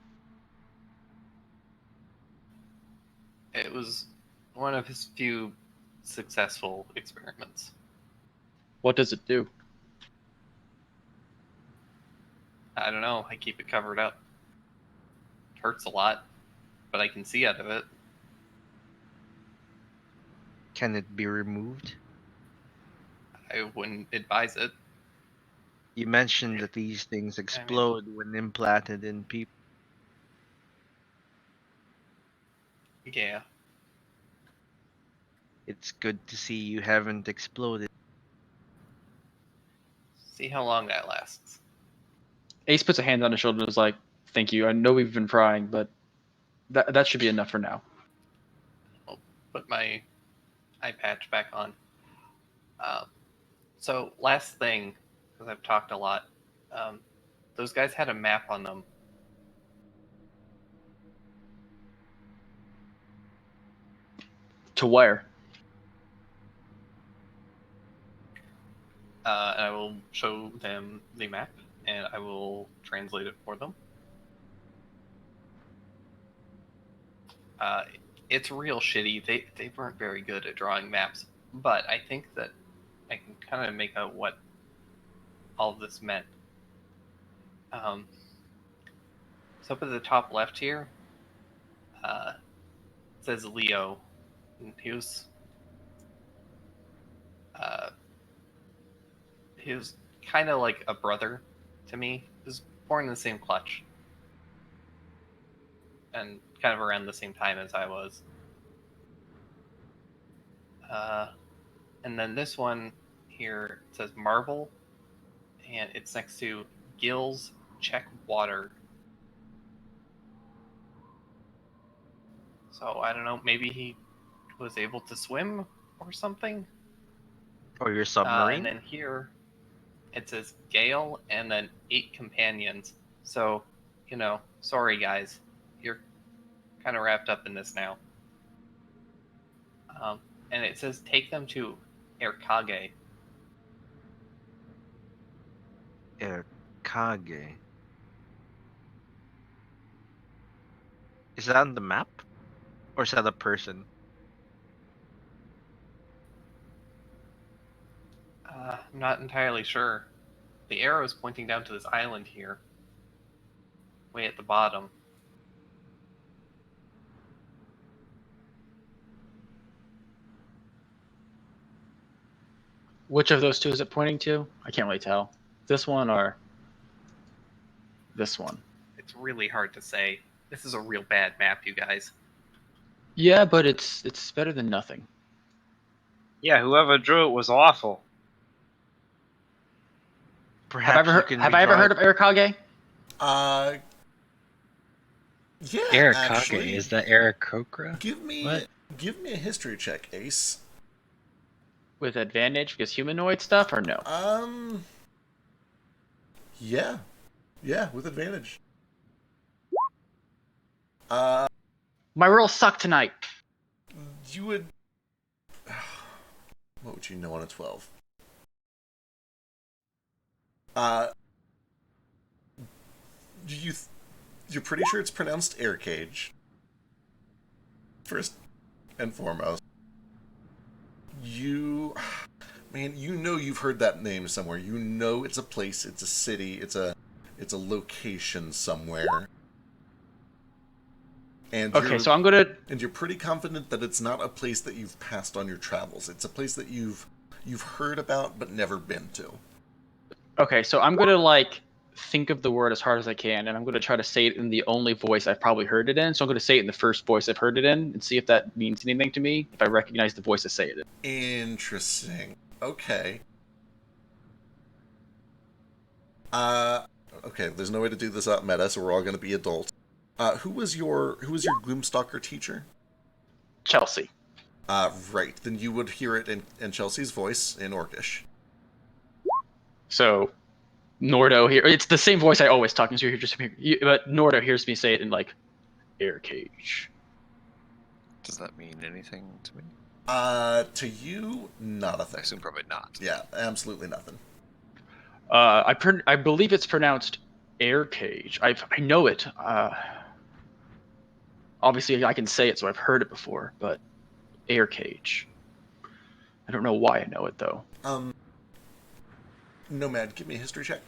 It was one of his few successful experiments. What does it do? I don't know. I keep it covered up. It hurts a lot, but I can see out of it. Can it be removed? I wouldn't advise it. You mentioned that these things explode when implanted in people. Yeah. It's good to see you haven't exploded. See how long that lasts. Ace puts a hand on his shoulder and is like, "Thank you. I know we've been trying, but that should be enough for now." I'll put my eye patch back on. So last thing, because I've talked a lot, those guys had a map on them. To where? And I will show them the map, and I will translate it for them. It's real shitty. They weren't very good at drawing maps, but I think that I can kind of make out what all of this meant. So up at the top left here, it says Leo. He was kind of like a brother to me. He was born in the same clutch, and kind of around the same time as I was. And then this one here says Marvel, and it's next to Gills Check Water. So I don't know, maybe he was able to swim or something. Or your submarine? And then here it says Gale and then 8 companions. So, sorry guys, you're kind of wrapped up in this now. And it says take them to Erkage. Erkage. Is that on the map? Or is that a person? I'm not entirely sure. The arrow is pointing down to this island here. Way at the bottom. Which of those two is it pointing to? I can't really tell. This one or this one? It's really hard to say. This is a real bad map, you guys. Yeah, but it's better than nothing. Yeah, whoever drew it was awful. Perhaps Have I ever heard of Erkage? Yeah, Erikage, actually. is that Aarakocra? Give me a history check, Ace. With advantage because humanoid stuff or no? Yeah, with advantage. My rolls suck tonight. You would. What would you know on a 12? You're pretty sure it's pronounced air cage. First and foremost. Man, you've heard that name somewhere. You know it's a place, it's a city, it's a location somewhere. And okay, so I'm gonna. And you're pretty confident that it's not a place that you've passed on your travels. It's a place that you've heard about but never been to. Okay, so I'm gonna think of the word as hard as I can, and I'm gonna try to say it in the only voice I've probably heard it in. So I'm gonna say it in the first voice I've heard it in, and see if that means anything to me. If I recognize the voice I say it in. Interesting. Okay. Okay. There's no way to do this out meta, so we're all going to be adults. Who was your Gloomstalker teacher? Chelsea. Right. Then you would hear it in Chelsea's voice in Orcish. So, Nordo here. It's the same voice I always talk into. But Nordo hears me say it in air cage. Does that mean anything to me? To you, not a thing. I assume probably not. Yeah, absolutely nothing. I believe it's pronounced air cage. I know it. Obviously, I can say it, so I've heard it before. But air cage. I don't know why I know it though. Nomad, give me a history check.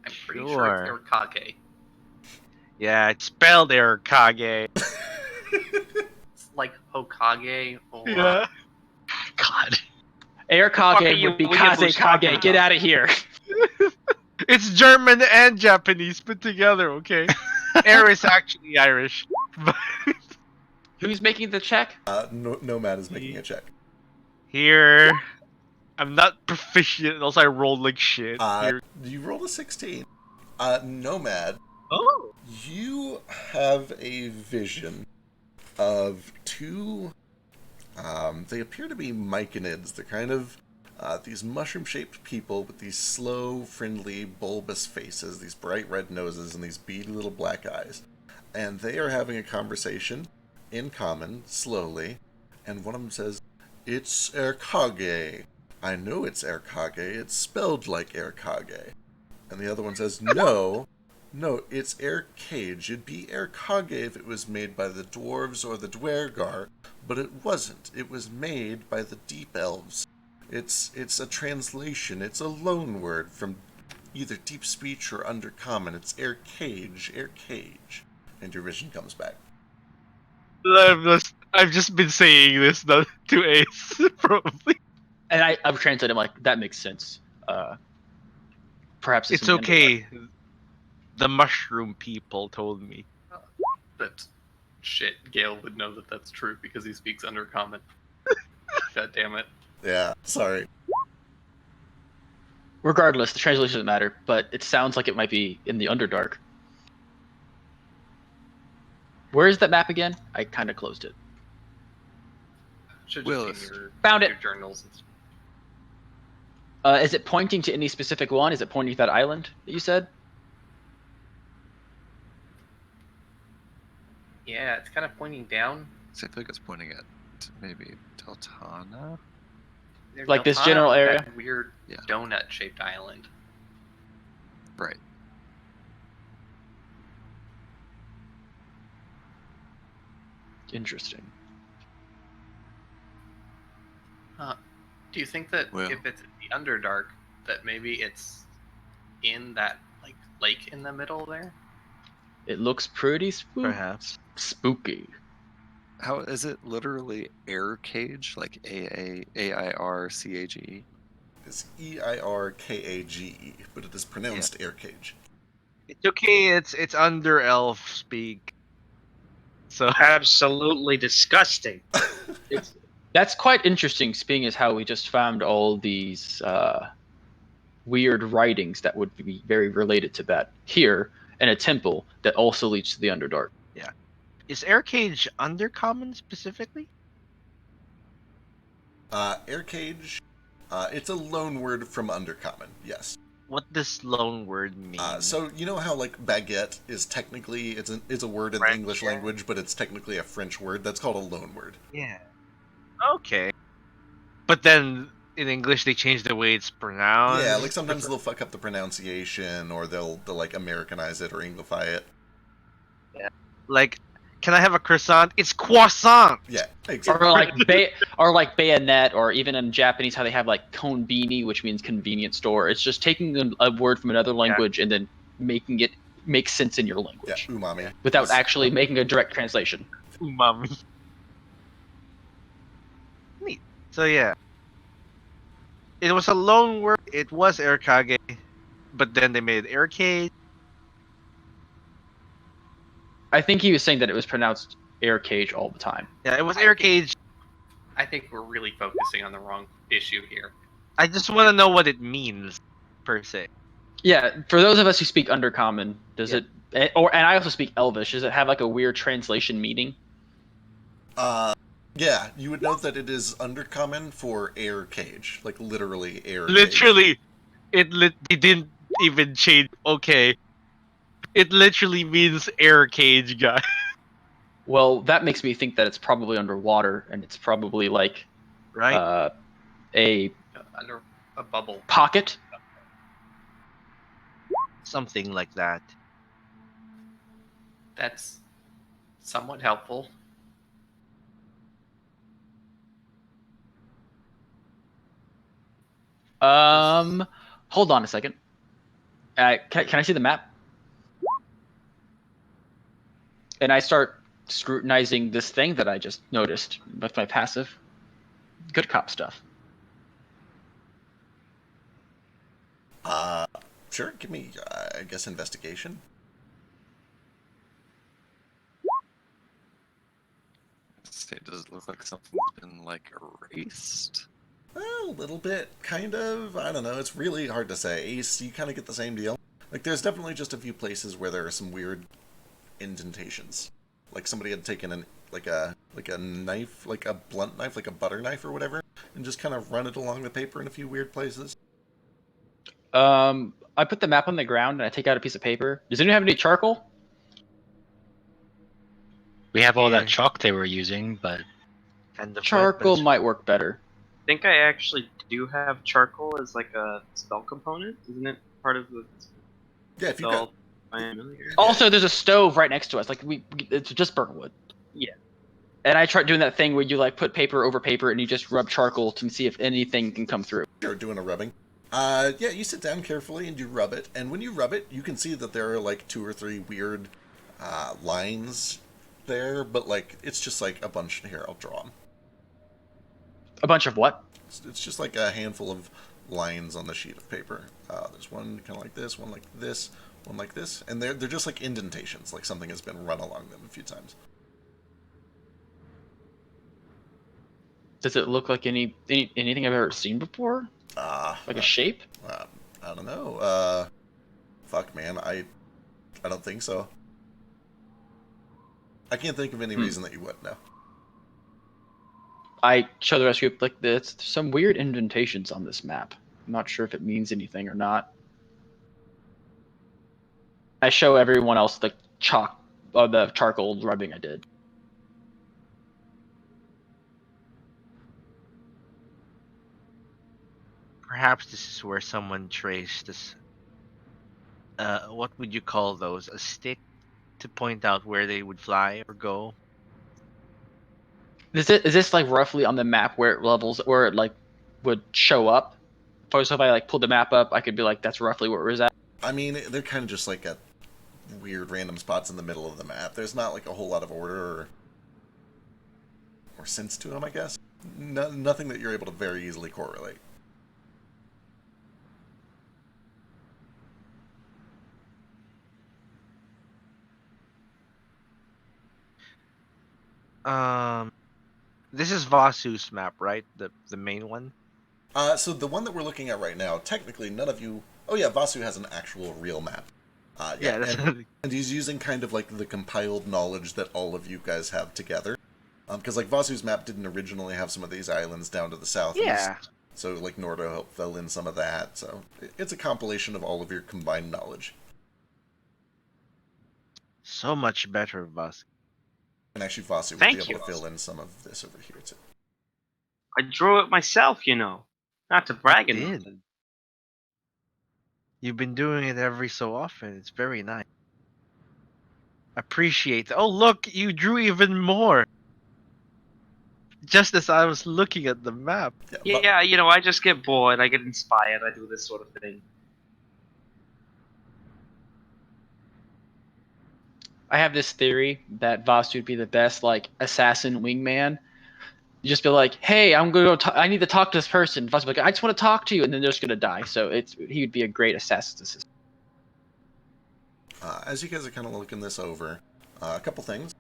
I'm pretty sure it's Sure. Irkage. Yeah, it's spelled Erkage. It's like Hokage or Yeah. God. Air fuck are Kage you would be weeaboos Kaze talking Kage. Get about? out of here. It's German and Japanese put together, okay? Air is actually Irish. But Who's making the check? Nomad is making a check. here, I'm not proficient, also I rolled like shit. Here. You rolled a 16. Nomad, Oh. you have a vision of two. They appear to be myconids. They're kind of these mushroom-shaped people with these slow, friendly, bulbous faces, these bright red noses, and these beady little black eyes. And they are having a conversation in common, slowly, and one of them says, "It's Erkage. I know it's Erkage. It's spelled like Erkage." And the other one says, "No, it's Erkage. It'd be Erkage if it was made by the dwarves or the Dwergar, but it wasn't. It was made by the Deep Elves. It's a translation. It's a loan word from either Deep Speech or Undercommon. It's Erkage. And your vision comes back. I've just been saying this to Ace, probably. And I've translated him like, that makes sense. Perhaps It's in the okay. The mushroom people told me. But shit, Gale would know that that's true because he speaks Undercommon. God damn it. Yeah, sorry. Regardless, the translation doesn't matter, but it sounds like it might be in the Underdark. Where is that map again? I kind of closed it. Should just Willis. be in your, Found your it. journals. And stuff. Is it pointing to any specific one? Is it pointing to that island that you said? Yeah, it's kind of pointing down. So I feel like it's pointing at maybe Deltana. There's Like this Deltana general with area? That weird Yeah. donut-shaped island. Right. Interesting. Do you think that Well- if it's in the Underdark, that maybe it's in that like lake in the middle there? It looks pretty Perhaps. spooky. How is it literally air cage? Like AIRCAGE? It's Eirkage, but it is pronounced Aircage. It's okay, it's under elf speak. So Absolutely disgusting. That's quite interesting, seeing as how we just found all these weird writings that would be very related to that here, and a temple that also leads to the Underdark. is Aircage Undercommon specifically? Aircage, it's a loan word from Undercommon, yes. What does loan word mean? So you know how like baguette is technically it's a word in the French, English yeah. language, but it's technically a French word. That's called a loan word. Yeah. Okay. But then in English they change the way it's pronounced. Yeah, like sometimes they'll fuck up the pronunciation, or they'll like Americanize it or Englify it. Like, can I have a croissant? It's croissant. Yeah, exactly. or like bayonet, or even in Japanese how they have like konbini, which means convenience store. It's just taking a word from another language and then making it make sense in your Yeah, language umami. without actually making a direct translation. Umami. Neat. So yeah. It was a loan word. It was Airkage, but then they made Aircage. I think he was saying that it was pronounced air cage all the time. Yeah, it was Aircage. I think we're really focusing on the wrong issue here. I just want to know what it means, per se. Yeah, for those of us who speak Undercommon, does it, and I also speak Elvish, does it have like a weird translation meaning? Yeah, you would note that it is Undercommon for air cage, like literally air. Literally, they didn't even change. Okay, it literally means air cage, guy. Well, that makes me think that it's probably underwater, and it's probably like Right? A Under a bubble. pocket. Something like that. That's somewhat helpful. Hold on a second. Can I see the map? And I start scrutinizing this thing that I just noticed with my passive. Good cop stuff. Sure, give me, I guess, investigation. Does it look like something's been, like, erased? Well, a little bit, kind of. I don't know. It's really hard to say. Ace, you kind of get the same deal. Like, there's definitely just a few places where there are some weird indentations. Like somebody had taken a knife, like a blunt knife, like a butter knife or whatever, and just kind of run it along the paper in a few weird places. I put the map on the ground and I take out a piece of paper. Does anyone have any charcoal? We have all that chalk they were using, but And the Charcoal weapons. might work better. I think I actually do have charcoal as like a spell component. Isn't it part of the Yeah, if you got. spell? Familiar? Also, there's a stove right next to us. Like it's just burnt wood. Yeah. And I tried doing that thing where you like put paper over paper and you just rub charcoal to see if anything can come through. Sure, doing a rubbing. Yeah, you sit down carefully and you rub it, and when you rub it, you can see that there are like 2 or 3 weird lines there, but like it's just like a bunch. Here, I'll draw them. A bunch of what? It's just like a handful of lines on the sheet of paper. There's one kind of like this, one like this, one like this, and they're just like indentations, like something has been run along them a few times. Does it look like anything I've ever seen before? Like a shape? I don't know. Fuck, man, I don't think so. I can't think of any reason that you would, no. I show the rest group like there's some weird indentations on this map. I'm not sure if it means anything or not. I show everyone else the the charcoal rubbing I did. Perhaps this is where someone traced this. What would you call those? A stick to point out where they would fly or go? Is this like roughly on the map where it levels, where it like would show up? So if I like pulled the map up, I could be like, that's roughly where it was at. I mean, they're kind of just like at weird random spots in the middle of the map. There's not like a whole lot of order or sense to them, I guess. Nothing that you're able to very easily correlate. This is Vasu's map, right? The main one. So the one that we're looking at right now, technically none of you. Oh yeah, Vasu has an actual real map. Yeah, that's and he's using kind of like the compiled knowledge that all of you guys have together. Because like Vasu's map didn't originally have some of these islands down to the south. Yeah. So like Nordo helped fill in some of that. So it's a compilation of all of your combined knowledge. So much better, Vasu. And actually, Vasu would be able to fill in some of this over here too. I drew it myself, you know. Not to brag or nothing. You've been doing it every so often. It's very nice. Appreciate it. Oh, look, you drew even more. Just as I was looking at the map. Yeah, you know, I just get bored. I get inspired. I do this sort of thing. I have this theory that Vasu would be the best like assassin wingman. You just be like, "Hey, I'm gonna go. I need to talk to this person." Vasu would be like, "I just want to talk to you," and then they're just gonna die. So he would be a great assassin assistant. As you guys are kind of looking this over, a couple things.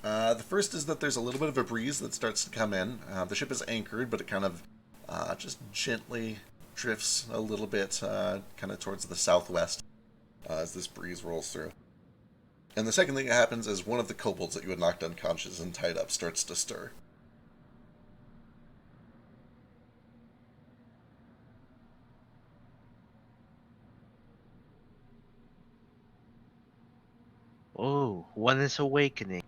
The first is that there's a little bit of a breeze that starts to come in. The ship is anchored, but it kind of just gently drifts a little bit, kind of towards the southwest as this breeze rolls through. And the second thing that happens is one of the kobolds that you had knocked unconscious and tied up starts to stir. Oh, one is awakening.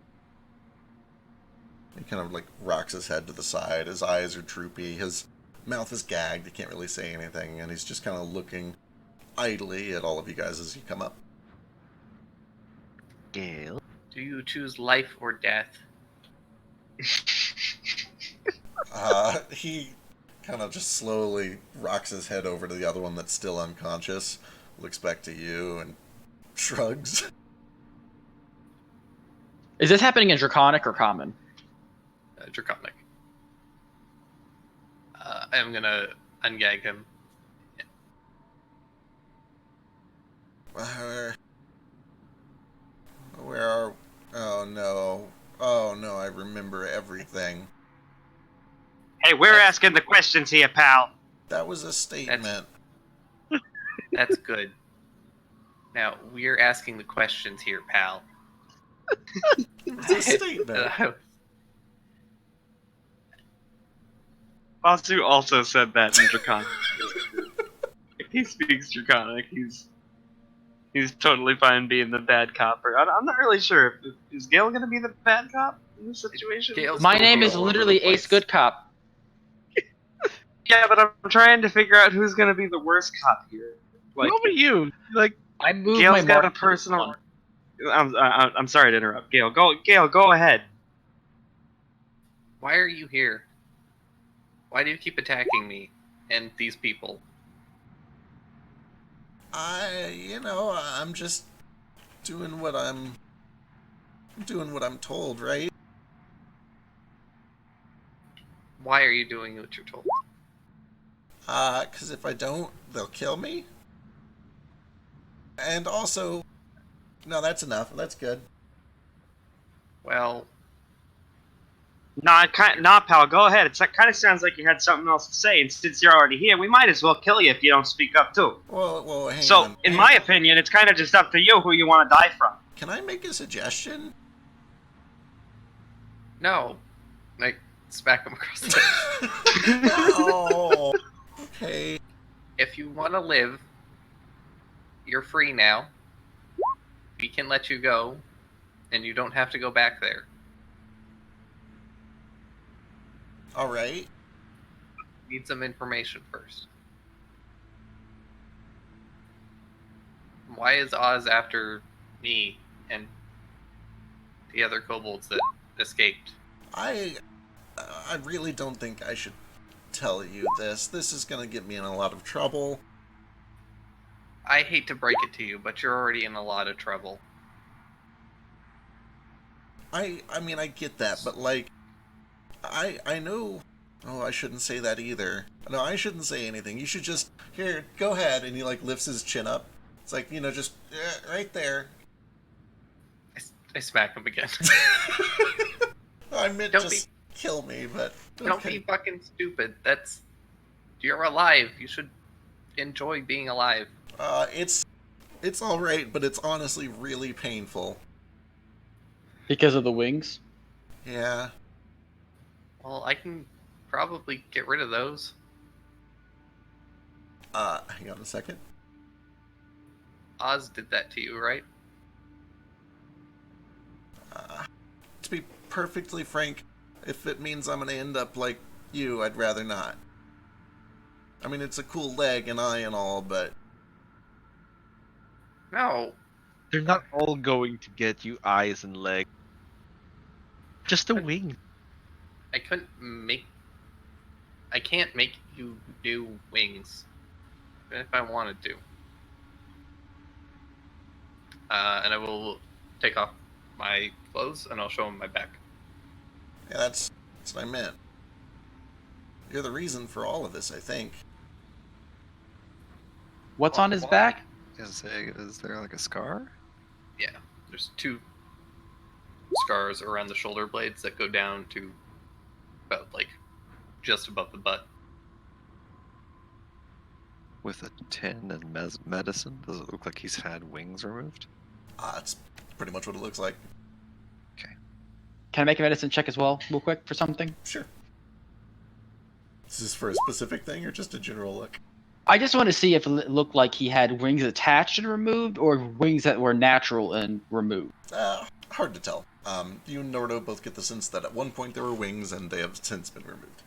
He kind of like rocks his head to the side. His eyes are droopy. His mouth is gagged. He can't really say anything. And he's just kind of looking idly at all of you guys as you come up. Gale. Do you choose life or death? He kind of just slowly rocks his head over to the other one that's still unconscious, looks back to you and shrugs. Is this happening in Draconic or Common? Draconic. I'm gonna ungag him. Where are... Oh no. Oh no, I remember everything. Hey, we're asking the questions here, pal. That was a statement. That's good. Now, we're asking the questions here, pal. It was a statement. Basu also said that in Draconic. He speaks Draconic. He's totally fine being the bad cop. I'm not really sure. Is Gale gonna be the bad cop in this situation? Gale's My gonna name be is all over the literally place. Ace Good Cop. Yeah, but I'm trying to figure out who's gonna be the worst cop here. Like, What about you? Like, I moved Gale's my got a mark. personal. I'm sorry to interrupt. Gale, go ahead. Why are you here? Why do you keep attacking me and these people? I'm just doing what I'm told, right? Why are you doing what you're told? 'Cause if I don't, they'll kill me. And also, no, that's enough. That's good. Well, Nah, pal, go ahead. It kind of sounds like you had something else to say, and since you're already here, we might as well kill you if you don't speak up too. Well, hang So, on. in my opinion, it's kind of just up to you who you want to die from. Can I make a suggestion? no. Like, smack him across the face. Oh, okay. If you want to live, you're free now. We can let you go, and you don't have to go back there. All right. Need some information first. Why is Oz after me and the other kobolds that escaped? I really don't think I should tell you this. This is gonna get me in a lot of trouble. I hate to break it to you, but you're already in a lot of trouble. I mean, I get that, but like, I know. Oh, I shouldn't say that either. No, I shouldn't say anything. You should just here. Go ahead, and he like lifts his chin up. It's like, just right there. I smack him again. I meant Don't just kill me, but Don't be fucking stupid. You're alive. You should enjoy being alive. It's all right, but it's honestly really painful. Because of the wings? Yeah. Well, I can probably get rid of those. Hang on a second. Oz did that to you, right? To be perfectly frank, if it means I'm gonna end up like you, I'd rather not. I mean, it's a cool leg and eye and all, but... No. they're not all going to get you eyes and legs. Just the wing. I can't make you new wings. Even if I wanted to. And I will take off my clothes and I'll show him my back. Yeah, that's what I meant. You're the reason for all of this, I think. What's on his back? Is there like a scar? Yeah, there's 2 scars around the shoulder blades that go down to about like just above the butt. With a tin and medicine? Does it look like he's had wings removed? It's pretty much what it looks like. Can I make a medicine check as well, real quick, for something? Sure. Is this for a specific thing or just a general look? I just want to see if it looked like he had wings attached and removed, or wings that were natural and removed. Hard to tell. You and Nordo both get the sense that at one point there were wings and they have since been removed.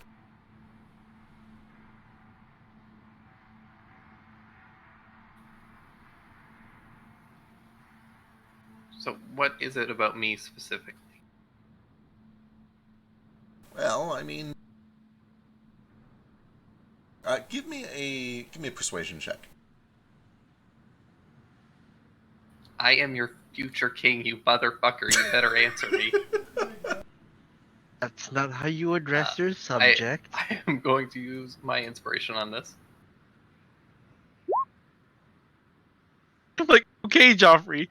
So what is it about me specifically? Well, I mean... give me a persuasion check. I am your future king, you motherfucker. You better answer me. That's not how you address your subject. I am going to use my inspiration on this. I'm like, okay, Joffrey.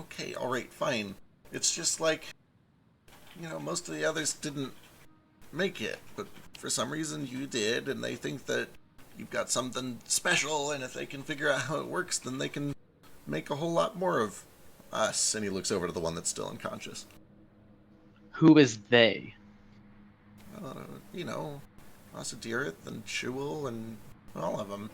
Okay, alright, fine. It's just like, most of the others didn't make it, but for some reason you did, and they think that you've got something special, and if they can figure out how it works, then they can make a whole lot more of us. And he looks over to the one that's still unconscious. Who is they? Asadirith and Chewel and all of them.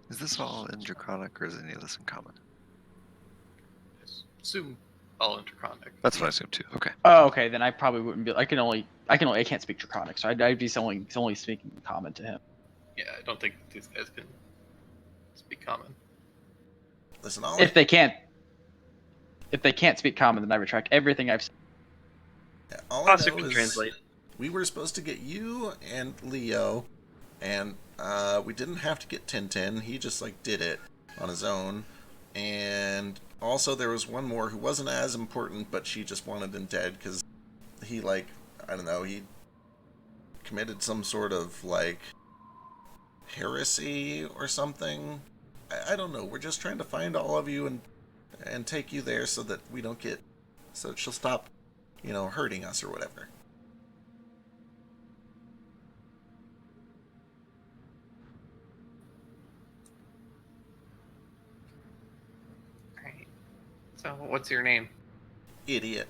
Is this all in Draconic or is any of this in common? Assume all in Draconic. That's what I assumed too. Okay. Oh, okay. Then I probably wouldn't be. I can't speak Draconic, so I'd be only speaking common to him. Yeah, I don't think these guys can speak common. Listen, If they can't speak common, then I retract everything I've said. Yeah, all I Also know can is translate. we were supposed to get you and Leo, and we didn't have to get Tintin. He just did it on his own. And also there was one more who wasn't as important, but she just wanted him dead because he he committed some sort of heresy or something. I don't know. We're just trying to find all of you and take you there so that we don't get, so she'll stop, hurting us or whatever. Alright. So, what's your name? Idiot.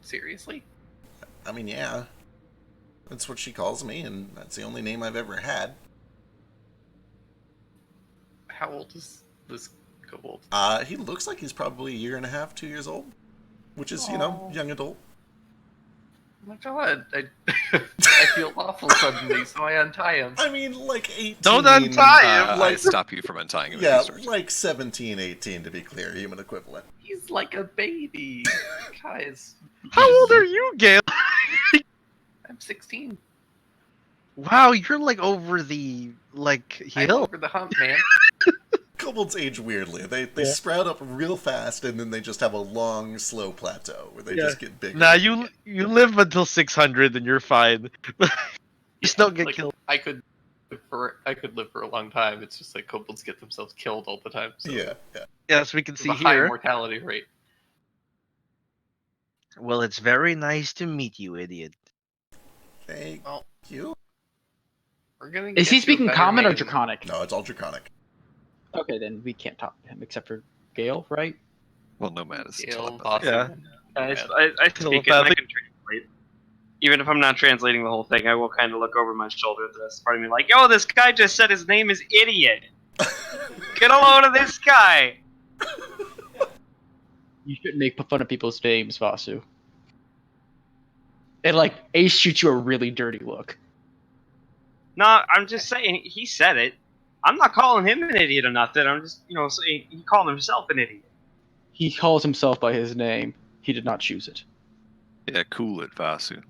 Seriously? I mean, yeah. That's what she calls me, and that's the only name I've ever had. How old is this kobold? He looks like he's probably a year and a half, 2 years old. Which is, Aw. young adult. Oh my god, I feel awful suddenly, so I untie him. I mean, 18. Don't untie him! I stop you from untying him. if Yeah, you start. 17, 18 to be clear, human equivalent. He's like a baby. Guys, How old are you, Gale? I'm 16. Wow, you're over the I'm hill. over the hump, man. Kobolds age weirdly. They sprout up real fast, and then they just have a long, slow plateau where they just get bigger. Nah, you live until 600 and you're fine. Just don't get killed. I could live for a long time. It's just kobolds get themselves killed all the time. So Yeah. Yes, we can it's see a high here. mortality rate. Well, it's very nice to meet you, idiot. Thank Well, you. we're gonna. Is he get you a speaking better common or name. Draconic? No, it's all Draconic. Okay, then we can't talk to him except for Gale, right? Well, Nomad is Gale, telepathic. Yeah. I speak it and I can translate. Even if I'm not translating the whole thing, I will kind of look over my shoulder at this. Part of me yo, this guy just said his name is Idiot. Get a load of this guy. You shouldn't make fun of people's names, Vasu. And Ace shoots you a really dirty look. No, I'm just saying he said it. I'm not calling him an idiot or nothing. I'm just, saying he called himself an idiot. He calls himself by his name. He did not choose it. Yeah, cool it, Vasu.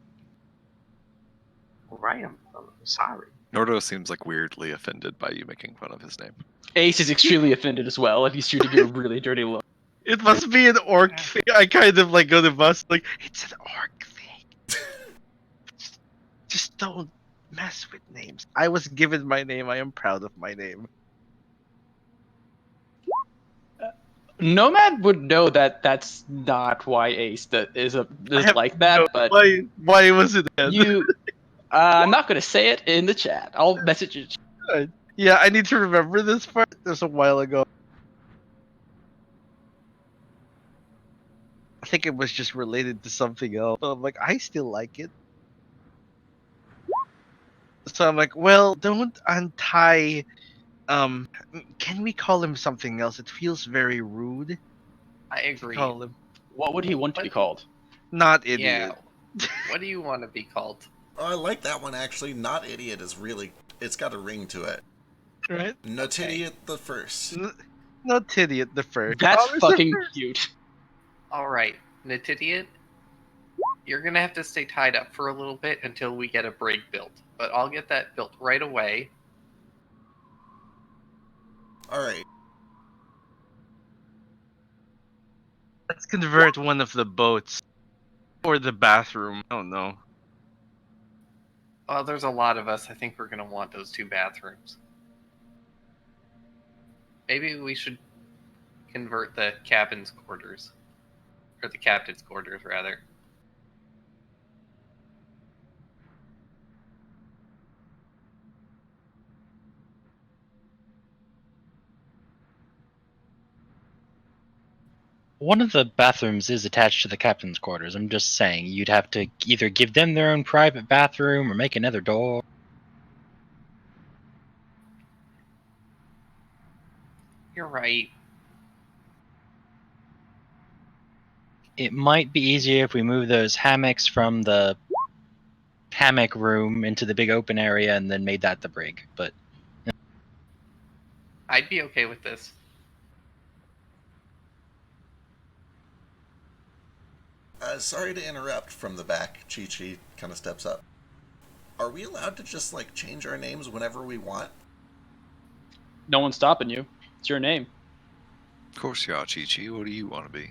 All right, I'm sorry. Nordo seems weirdly offended by you making fun of his name. Ace is extremely offended as well, and he's shooting you a really dirty look. It must be an orc thing. I kind of go to bust it's an orc thing. Just don't mess with names. I was given my name. I am proud of my name. Nomad would know that that's not why Ace is like that, but why was it then? you. I'm not gonna say it in the chat. I'll message you. Yeah, I need to remember this part. This a while ago. I think it was just related to something else. So I'm I still like it. So I'm well, don't untie Can we call him something else? It feels very rude. I to agree. Call him What would he want to be What- called? not Yeah. idiot. What do you want to be called? Oh, I like that one actually. Not idiot is really. It's got a ring to it. Right? Not idiot the first. Not idiot the first. That's Always the fucking first. cute. All right, Natidiot, you're gonna have to stay tied up for a little bit until we get a brig built. But I'll get that built right away. All right. Let's convert one of the boats or the bathroom. I don't know. Well, there's a lot of us. I think we're gonna want those 2 bathrooms. Maybe we should convert the cabin's quarters, or the captain's quarters, rather. One of the bathrooms is attached to the captain's quarters. I'm just saying, you'd have to either give them their own private bathroom or make another door. You're right. It might be easier if we move those hammocks from the hammock room into the big open area and then made that the brig. But I'd be okay with this. Sorry to interrupt from the back. Chi-Chi kind of steps up. Are we allowed to just, like, change our names whenever we want? No one's stopping you. It's your name. Of course you are, Chi-Chi. What do you want to be?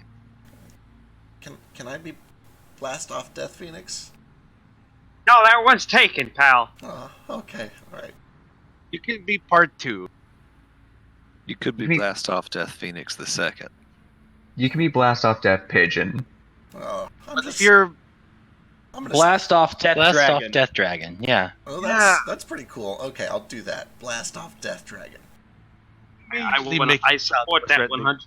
Can I be Blast Off Death Phoenix? No, that one's taken, pal. Oh, okay. All right. You could be part 2. You could be Me- Blast Off Death Phoenix the second. You can be Blast Off Death Pigeon. Oh, If you're I'm gonna Blast off Death Blast Dragon. off Death Dragon, yeah. Oh, Yeah. that's pretty cool. Okay, I'll do that. Blast Off Death Dragon. I support that 100%.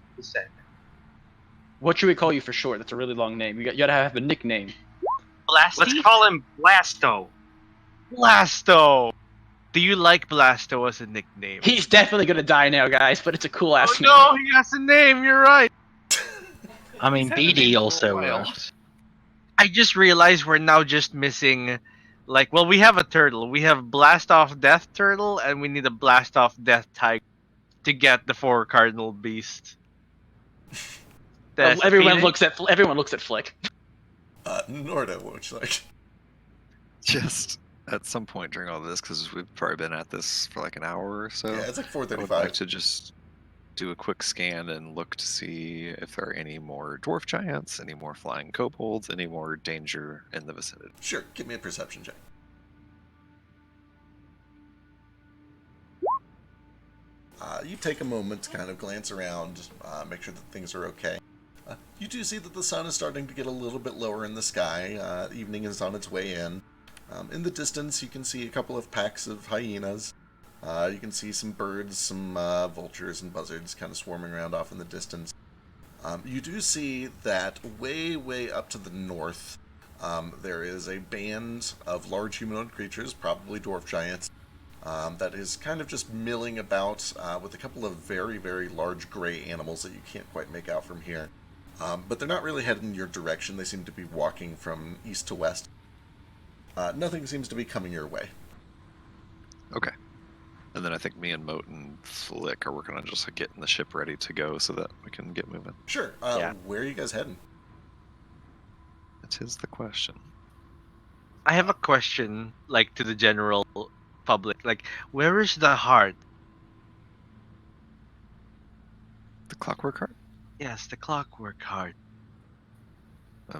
What should we call you for short? That's a really long name. You gotta have a nickname. Let's call him Blasto. Blasto. Do you like Blasto as a nickname? He's definitely gonna die now, guys, but it's a cool ass name. no, he has a name. You're right. I mean, He's had a name BD for a also while. will. I just realized we're now just missing, we have a turtle. We have Blast Off Death Turtle, and we need a Blast Off Death Tiger to get the 4 Cardinal Beast. Everyone looks at Flick. Norda, what would you like? Just at some point during all this, because we've probably been at this for like an hour or so. Yeah, it's like I would 4:35. like to just do a quick scan and look to see if there are any more dwarf giants, any more flying kobolds, any more danger in the vicinity. Sure, give me a perception check. You take a moment to kind of glance around, make sure that things are okay. You do see that the sun is starting to get a little bit lower in the sky. Evening is on its way in. In the distance, you can see a couple of packs of hyenas. You can see some birds, some vultures and buzzards kind of swarming around off in the distance. You do see that way, way up to the north, there is a band of large humanoid creatures, probably dwarf giants, that is kind of just milling about with a couple of very, very large gray animals that you can't quite make out from here. But they're not really headed in your direction. They seem to be walking from east to west. Nothing seems to be coming your way. Okay. And then I think me and Moat and Flick are working on just like getting the ship ready to go so that we can get moving. Sure. Yeah. Where are you guys heading? That is the question. I have a question, to the general public. Where is the heart? The clockwork heart? Yes, the clockwork heart.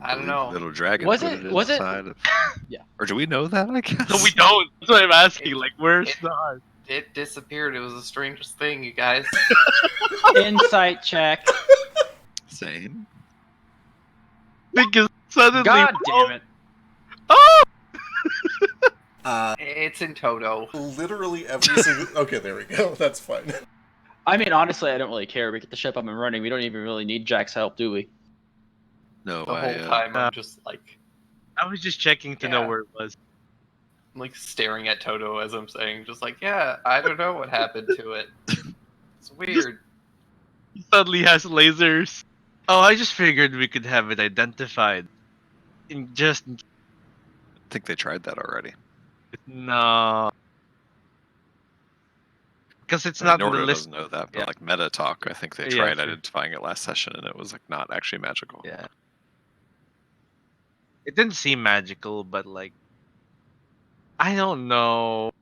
I don't believe know. Little dragon Was put it- it was it- inside of... Yeah. Or do we know that, I guess? No, we don't. That's what I'm asking. It- Where's it- the heart? It disappeared. It was the strangest thing, you guys. Insight check. Same. Because suddenly... God damn it. Oh! It's in Toto. Literally every single... Okay, there we go. That's fine. I mean, honestly, I don't really care. We get the ship up and running. We don't even really need Jack's help, do we? No, The whole time I'm just like, I was just checking to know Yeah. where it was. like staring at Toto as I'm saying, just like, yeah, I don't know what happened to it. It's weird. He suddenly has lasers. Oh, I just figured we could have it identified. I think they tried that already. No. Because it's I mean, not in the Nordo list. doesn't know that, but Yeah. like meta talk, I think they Yeah, tried true. identifying it last session, and it was like not actually magical. Yeah. It didn't seem magical, but like, I don't know.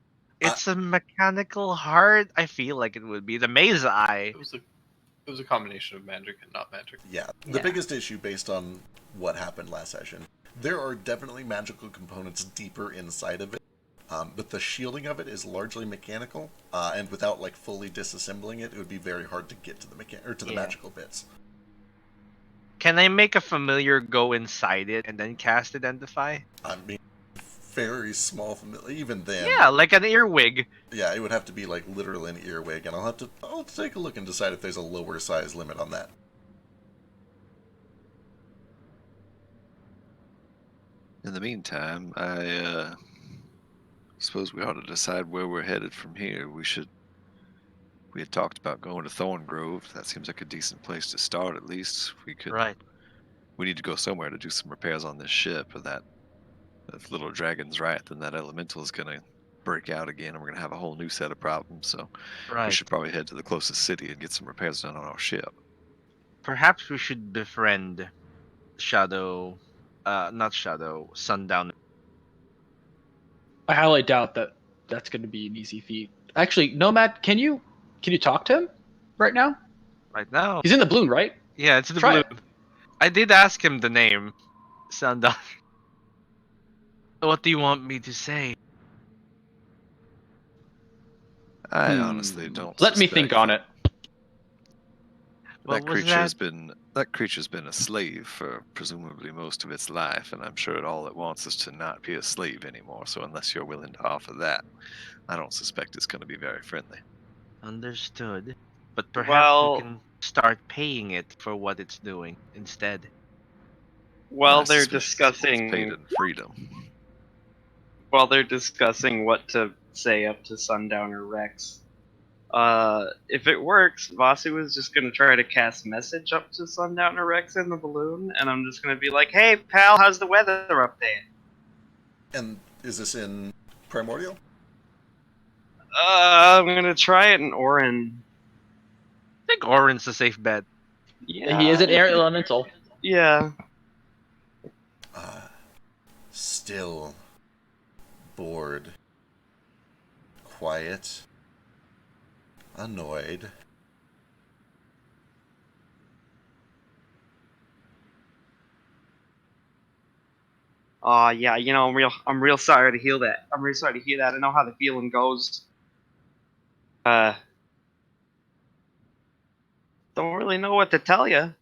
It's a mechanical heart. I feel like it would be the maze eye. It was a combination of magic and not magic. Yeah, the biggest issue based on what happened last session, there are definitely magical components deeper inside of it, but the shielding of it is largely mechanical, and without like fully disassembling it, it would be very hard to get to the magical bits. Can I make a familiar go inside it and then cast Identify? I mean, very small familiar. Even then, Yeah, like an earwig. Yeah, it would have to be like literally an earwig, and I'll take a look and decide if there's a lower size limit on that. In the meantime, I suppose we ought to decide where we're headed from here. We had talked about going to Thorngrove. That seems like a decent place to start, at least. Right. We need to go somewhere to do some repairs on this ship. Or if Little Dragon's right, then that elemental is going to break out again, and we're going to have a whole new set of problems. So we should probably head to the closest city and get some repairs done on our ship. Perhaps we should befriend Sundown. I highly doubt that that's going to be an easy feat. Actually, Nomad, can you talk to him right now? Right now? He's in the balloon, right? Yeah, it's the Try balloon. I did ask him the name, Sundown. What do you want me to say? I honestly don't. Let me think on it. What That was creature's been a slave for presumably most of its life, and I'm sure all it wants is to not be a slave anymore. So unless you're willing to offer that, I don't suspect it's going to be very friendly. Understood. But perhaps we can start paying it for what it's doing instead. While I they're suspect it's paid discussing in freedom. while they're discussing what to say up to Sundowner Rex, if it works, Vasu is just gonna try to cast message up to Sundowner Rex in the balloon, and I'm just gonna be like, "Hey, pal, how's the weather up there?" And is this in Primordial? I'm gonna try it in Orin. I think Orin's a safe bet. Yeah, He is an air elemental. Yeah. Still, bored, quiet, annoyed. Yeah, I'm real sorry to hear that. I'm real sorry to hear that. I know how the feeling goes. Don't really know what to tell you.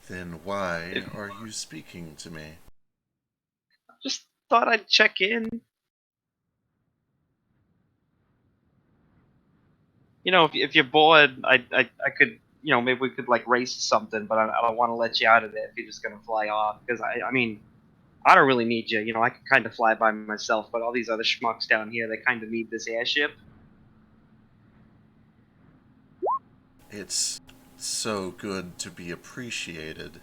Then why are you speaking to me? Just thought I'd check in. If you're bored, I could, maybe we could like race something, but I don't want to let you out of it if you're just gonna fly off. Because I mean, I don't really need you. I can kind of fly by myself, but all these other schmucks down here, they kind of need this airship. It's so good to be appreciated.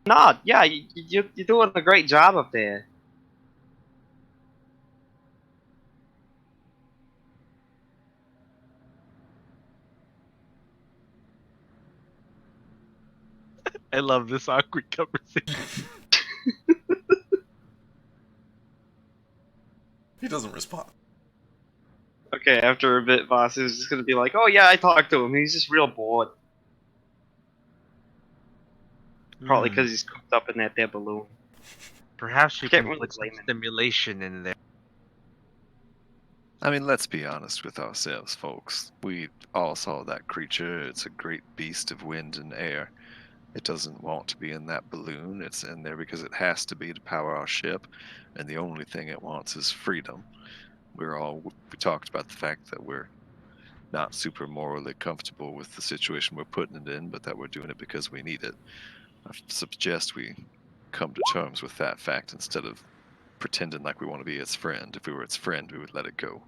Nah, yeah, you're doing a great job up there. I love this awkward conversation. He doesn't respond. Okay, after a bit, Voss is just gonna be like, "Oh yeah, I talked to him. He's just real bored. Probably because he's cooped up in that there balloon." Perhaps we Can't can really put some blame him. stimulation in there. I mean, let's be honest with ourselves, folks. We all saw that creature. It's a great beast of wind and air. It doesn't want to be in that balloon. It's in there because it has to be to power our ship, and the only thing it wants is freedom. We talked about the fact that we're not super morally comfortable with the situation we're putting it in, but that we're doing it because we need it. I suggest we come to terms with that fact instead of pretending like we want to be its friend. If we were its friend, we would let it go.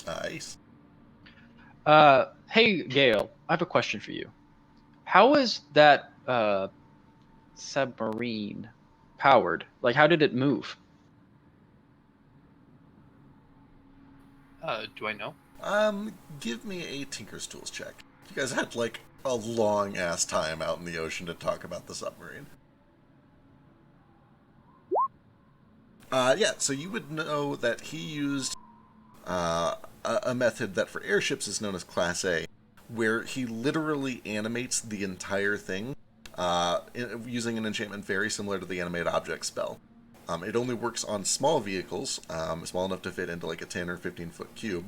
Nice. Hey, Gale, I have a question for you. How is that submarine powered? Like, how did it move? Do I know? Give me a Tinker's Tools check. You guys had like a long ass time out in the ocean to talk about the submarine. Yeah, so you would know that he used a method that for airships is known as Class A, where he literally animates the entire thing using an enchantment very similar to the animate object spell. It only works on small vehicles, small enough to fit into like a 10 or 15-foot cube,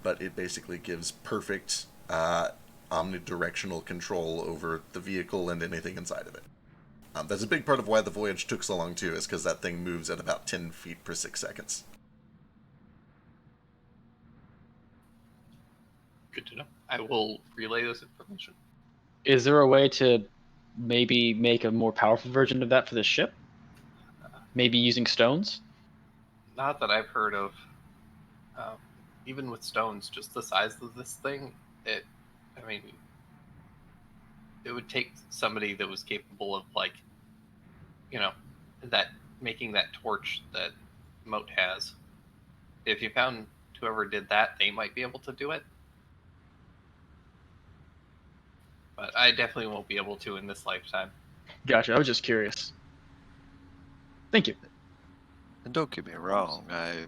but it basically gives perfect omnidirectional control over the vehicle and anything inside of it. That's a big part of why the voyage took so long too, is because that thing moves at about 10 feet per 6 seconds. Good to know. I will relay this information. Is there a way to maybe make a more powerful version of that for the ship? Maybe using stones? Not that I've heard of. Even with stones, just the size of this thing, it would take somebody that was capable of, like, that making that torch that Moat has. If you found whoever did that, they might be able to do it. But I definitely won't be able to in this lifetime. Gotcha, I was just curious. Thank you. And don't get me wrong, I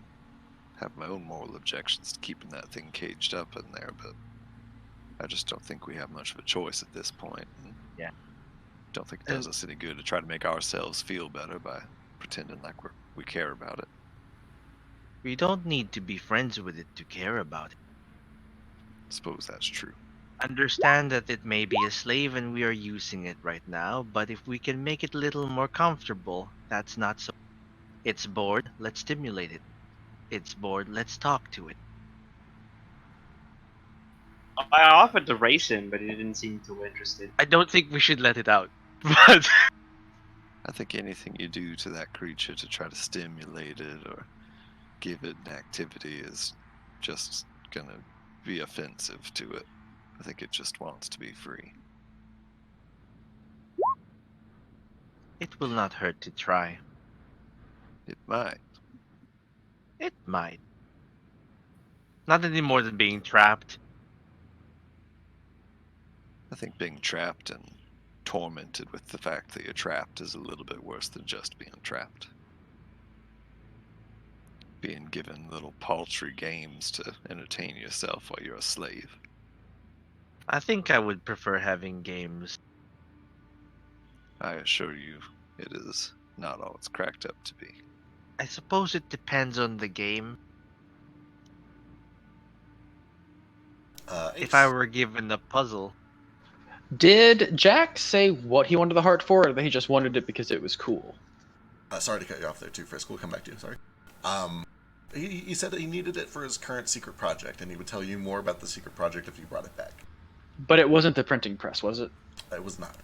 have my own moral objections to keeping that thing caged up in there, but I just don't think we have much of a choice at this point. And Yeah. don't think it does us any good to try to make ourselves feel better by pretending like we care about it. We don't need to be friends with it to care about it. Suppose that's true. Understand that it may be a slave and we are using it right now, but if we can make it a little more comfortable, that's not so. It's bored, let's stimulate it. It's bored, let's talk to it. I offered to race him, but he didn't seem too interested. I don't think we should let it out, but I think anything you do to that creature to try to stimulate it or give it an activity is just gonna be offensive to it. I think it just wants to be free. it will not hurt to try. It might. It might. Not any more than being trapped. I think being trapped and tormented with the fact that you're trapped is a little bit worse than just being trapped. Being given little paltry games to entertain yourself while you're a slave. I think I would prefer having games. I assure you, it is not all it's cracked up to be. I suppose it depends on the game. If I were given a puzzle. Did Jack say what he wanted the heart for, or that he just wanted it because it was cool? Sorry to cut you off there too, Frisk. We'll come back to you. Sorry. He said that he needed it for his current secret project, and he would tell you more about the secret project if you brought it back. But it wasn't the printing press, was it? It was not.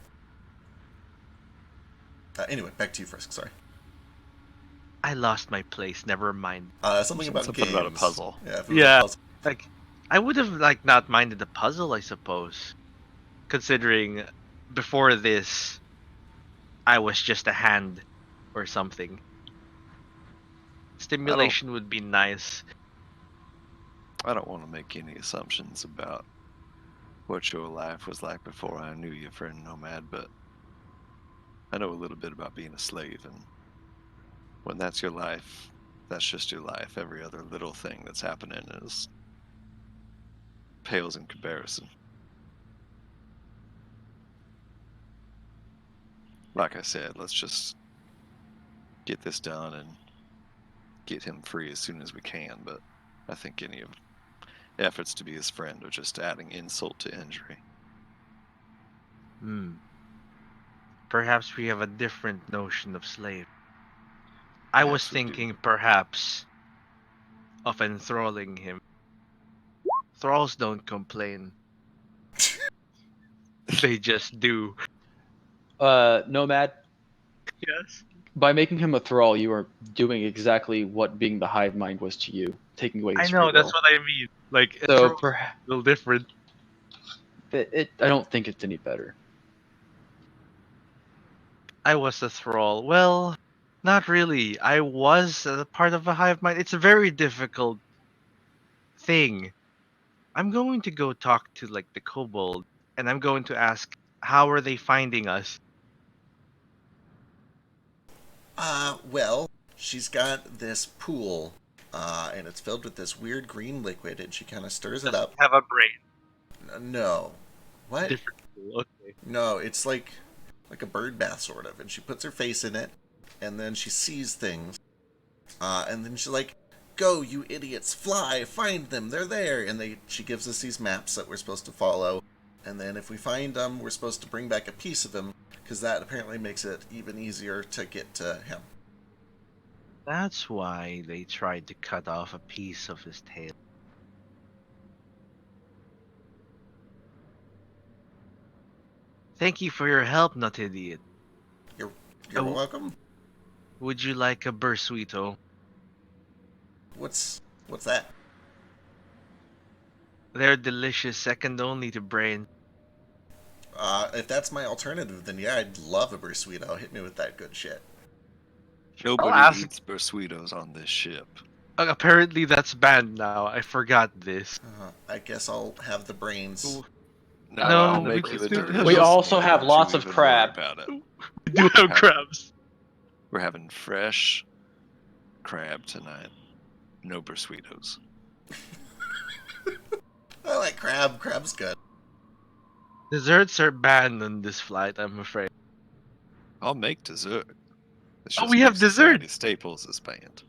Anyway, back to you, Frisk. Sorry. I lost my place. Never mind. Something about Something games. about a puzzle. Yeah. If it was Yeah. a puzzle. Like, I would have not minded the puzzle, I suppose. Considering before this, I was just a hand or something. Stimulation would be nice. I don't want to make any assumptions about what your life was like before I knew you, friend Nomad, but I know a little bit about being a slave, and when that's your life, that's just your life. Every other little thing that's happening is pales in comparison. Like I said, let's just get this done and get him free as soon as we can, but I think any of efforts to be his friend are just adding insult to injury. Perhaps we have a different notion of slave. I was Perhaps we do. thinking perhaps of enthralling him. Thralls don't complain. They just do. Nomad, Yes. by making him a thrall, you are doing exactly what being the hive mind was to you, taking away his I free know, that's will. what I mean. Like, it's So a little different. I don't think it's any better. I was a thrall. Well, not really. I was a part of a hive mind. It's a very difficult thing. I'm going to go talk to like the kobold, and I'm going to ask, how are they finding us? Well, she's got this pool, and it's filled with this weird green liquid, and she kind of stirs it Does it up. have a brain? No. What? Different. Okay. No, it's like a bird bath, sort of, and she puts her face in it, and then she sees things, and then she's like, "Go, you idiots! Fly! Find them! They're there!" And she gives us these maps that we're supposed to follow, and then if we find them, we're supposed to bring back a piece of him, because that apparently makes it even easier to get to him. That's why they tried to cut off a piece of his tail. Thank you for your help, not idiot. You're Oh. welcome. Would you like a bursuito? What's that? They're delicious, second only to brain. If that's my alternative, then yeah, I'd love a burrito. Hit me with that good shit. Nobody ask- eats bursuitos on this ship. Apparently that's banned now. I forgot this. I guess I'll have the brains. Ooh. No, No, I'll we make you a do dirty have- We roast also meal, have don't you lots of even crab. worry about it. We do have Have- crabs. We're having fresh crab tonight. No bursuitos. I like crab. Crab's good. Desserts are banned on this flight, I'm afraid. I'll make dessert. It's Oh, just we no have dessert! Society Staples is banned.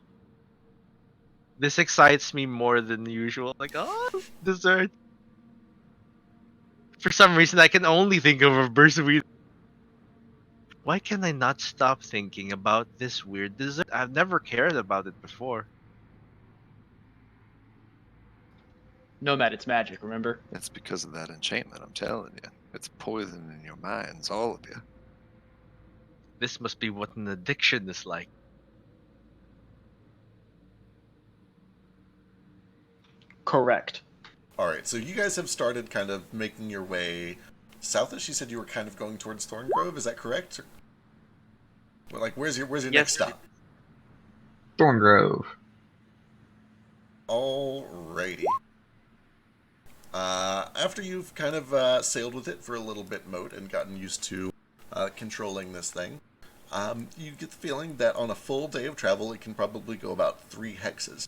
This excites me more than usual. Like, oh, dessert. For some reason, I can only think of a bursuito. Why can I not stop thinking about this weird dessert? I've never cared about it before. Nomad, it's magic, remember? It's because of that enchantment, I'm telling you. It's poisoning your minds, all of you. This must be what an addiction is like. Correct. All right, so you guys have started kind of making your way south. As you said, you were kind of going towards Thorngrove. Is that correct? Well, like, where's your Yes. next stop? Thorngrove. Alrighty. After you've kind of sailed with it for a little bit, Moat, and gotten used to controlling this thing, you get the feeling that on a full day of travel, it can probably go about 3 hexes.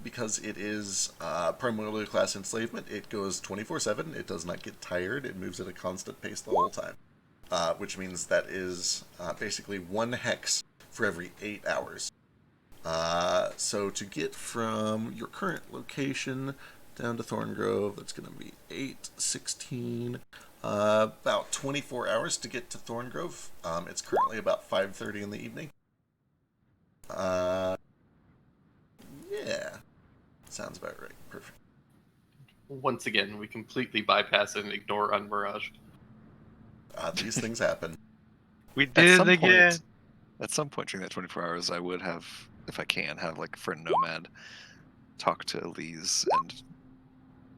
Because it is primarily class enslavement, it goes 24/7. It does not get tired. It moves at a constant pace the whole time, which means that is basically 1 hex for every 8 hours. So to get from your current location down to Thorngrove, that's going to be 8, 16, about 24 hours to get to Thorngrove. It's currently about 5:30 in the evening. Yeah, sounds about right. Perfect. Once again, we completely bypass and ignore Unmirage. These things happen. We At did some it again. point, at some point during that 24 hours, I would have, if I can, have like a friend Nomad talk to Elise, and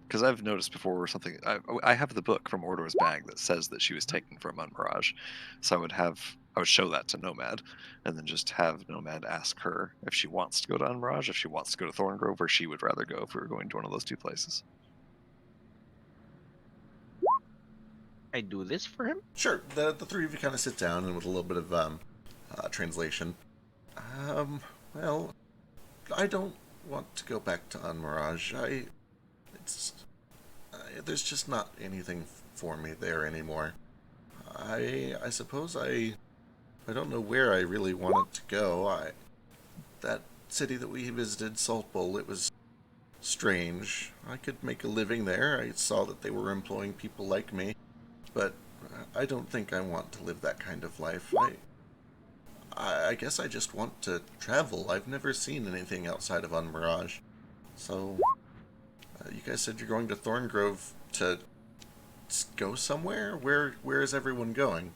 because I've noticed before something, I have the book from Ordor's bag that says that she was taken from Unmirage, so I would show that to Nomad, and then just have Nomad ask her if she wants to go to Unmirage, if she wants to go to Thorngrove, or she would rather go if we were going to one of those 2 places. I do this for him? Sure. The 3 of you kind of sit down, and with a little bit of translation. Well, I don't want to go back to Unmirage. There's just not anything for me there anymore. I suppose I don't know where I really wanted to go. That city that we visited, Salt Bowl, it was strange. I could make a living there. I saw that they were employing people like me, but I don't think I want to live that kind of life. I guess I just want to travel. I've never seen anything outside of Unmirage. So, you guys said you're going to Thorngrove to go somewhere? Where is everyone going?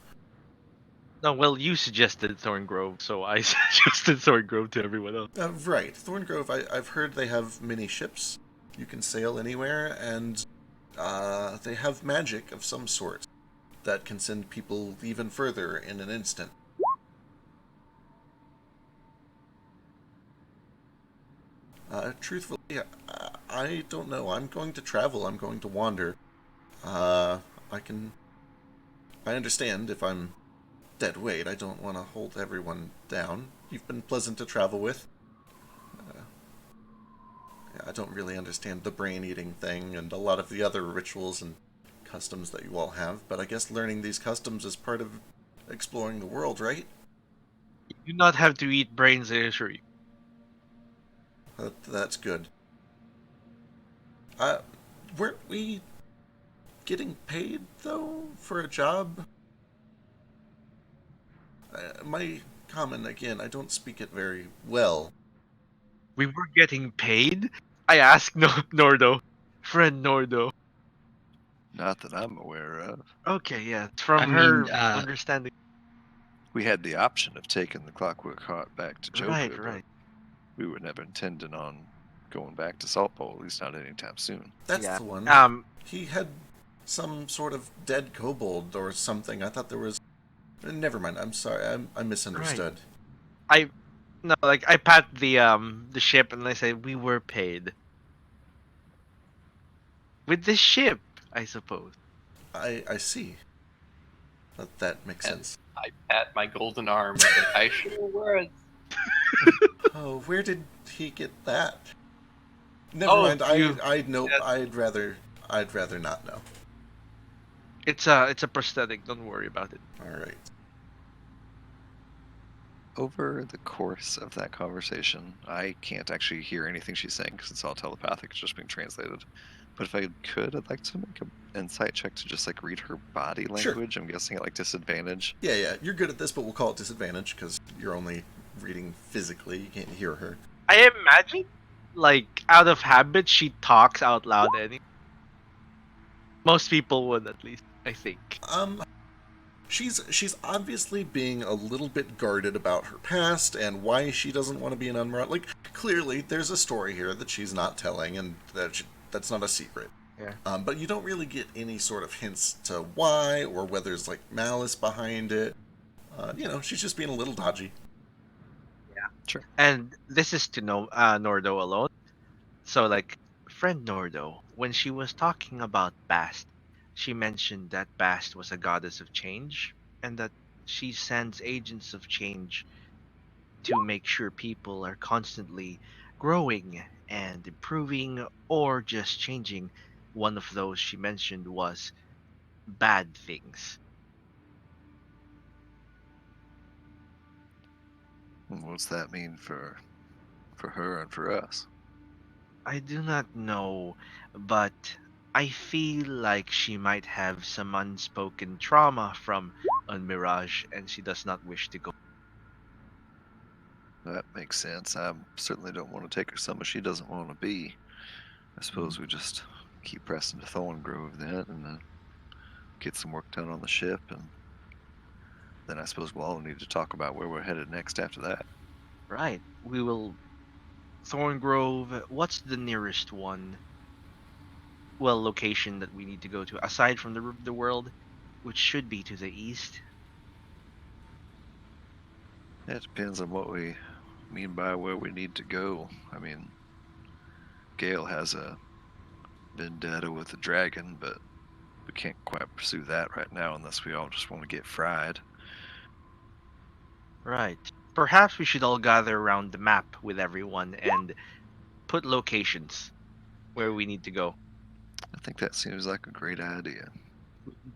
No, well, you suggested Thorngrove, so I suggested Thorngrove to everyone else. Right. Thorngrove, I've heard they have mini ships. You can sail anywhere, and they have magic of some sort that can send people even further in an instant. Truthfully, I don't know. I'm going to travel. I'm going to wander. I understand if I'm dead weight. I don't want to hold everyone down. You've been pleasant to travel with. I don't really understand the brain-eating thing and a lot of the other rituals and customs that you all have, but I guess learning these customs is part of exploring the world, right? You do not have to eat brains, I assure you. That's good. Weren't we getting paid, though, for a job? My common, again, I don't speak it very well. We were getting paid? I asked Nordo. Friend Nordo. Not that I'm aware of. Okay, yeah. From I her mean, understanding. We had the option of taking the Clockwork Heart back to Joker, Right, but right. we were never intending on going back to Salt Bowl, at least not anytime soon. That's Yeah. the one. He had some sort of dead kobold or something. I thought there was... Never mind. I'm sorry. I misunderstood. I pat the ship and I say we were paid. With this ship, I suppose. I see. That makes And sense. I pat my golden arm and say, I sure was. Oh, where did he get that? Never Oh, mind. you- Nope. yes. I'd rather not know. It's a prosthetic, don't worry about it. Alright. Over the course of that conversation, I can't actually hear anything she's saying because it's all telepathic, it's just being translated. But if I could, I'd like to make an insight check to just like read her body language. Sure. I'm guessing at like disadvantage. Yeah, you're good at this, but we'll call it disadvantage because you're only reading physically. You can't hear her. I imagine, like, out of habit, she talks out loud anyway. Most people would, at least, I think. She's obviously being a little bit guarded about her past and why she doesn't want to be an Unmaraught. Like, clearly, there's a story here that she's not telling, and that's not a secret. Yeah. But you don't really get any sort of hints to why or whether there's like malice behind it. She's just being a little dodgy. Yeah. Sure. And this is to know Nordo alone. So, like, friend Nordo, when she was talking about Bast, she mentioned that Bast was a goddess of change, and that she sends agents of change to make sure people are constantly growing and improving or just changing. One of those she mentioned was bad things. What's that mean for her and for us? I do not know, but I feel like she might have some unspoken trauma from Mirage, and she does not wish to go. That makes sense. I certainly don't want to take her somewhere she doesn't want to be. I suppose we just keep pressing to Thorngrove then, and then get some work done on the ship, and then I suppose we'll all need to talk about where we're headed next after that. Right. We will. Thorngrove. What's the nearest one? Well, location that we need to go to aside from the world, which should be to the east. It depends on what we mean by where we need to go. I mean, Gale has a vendetta with the dragon, but we can't quite pursue that right now unless we all just want to get fried. Right. Perhaps we should all gather around the map with everyone and put locations where we need to go. I think that seems like a great idea.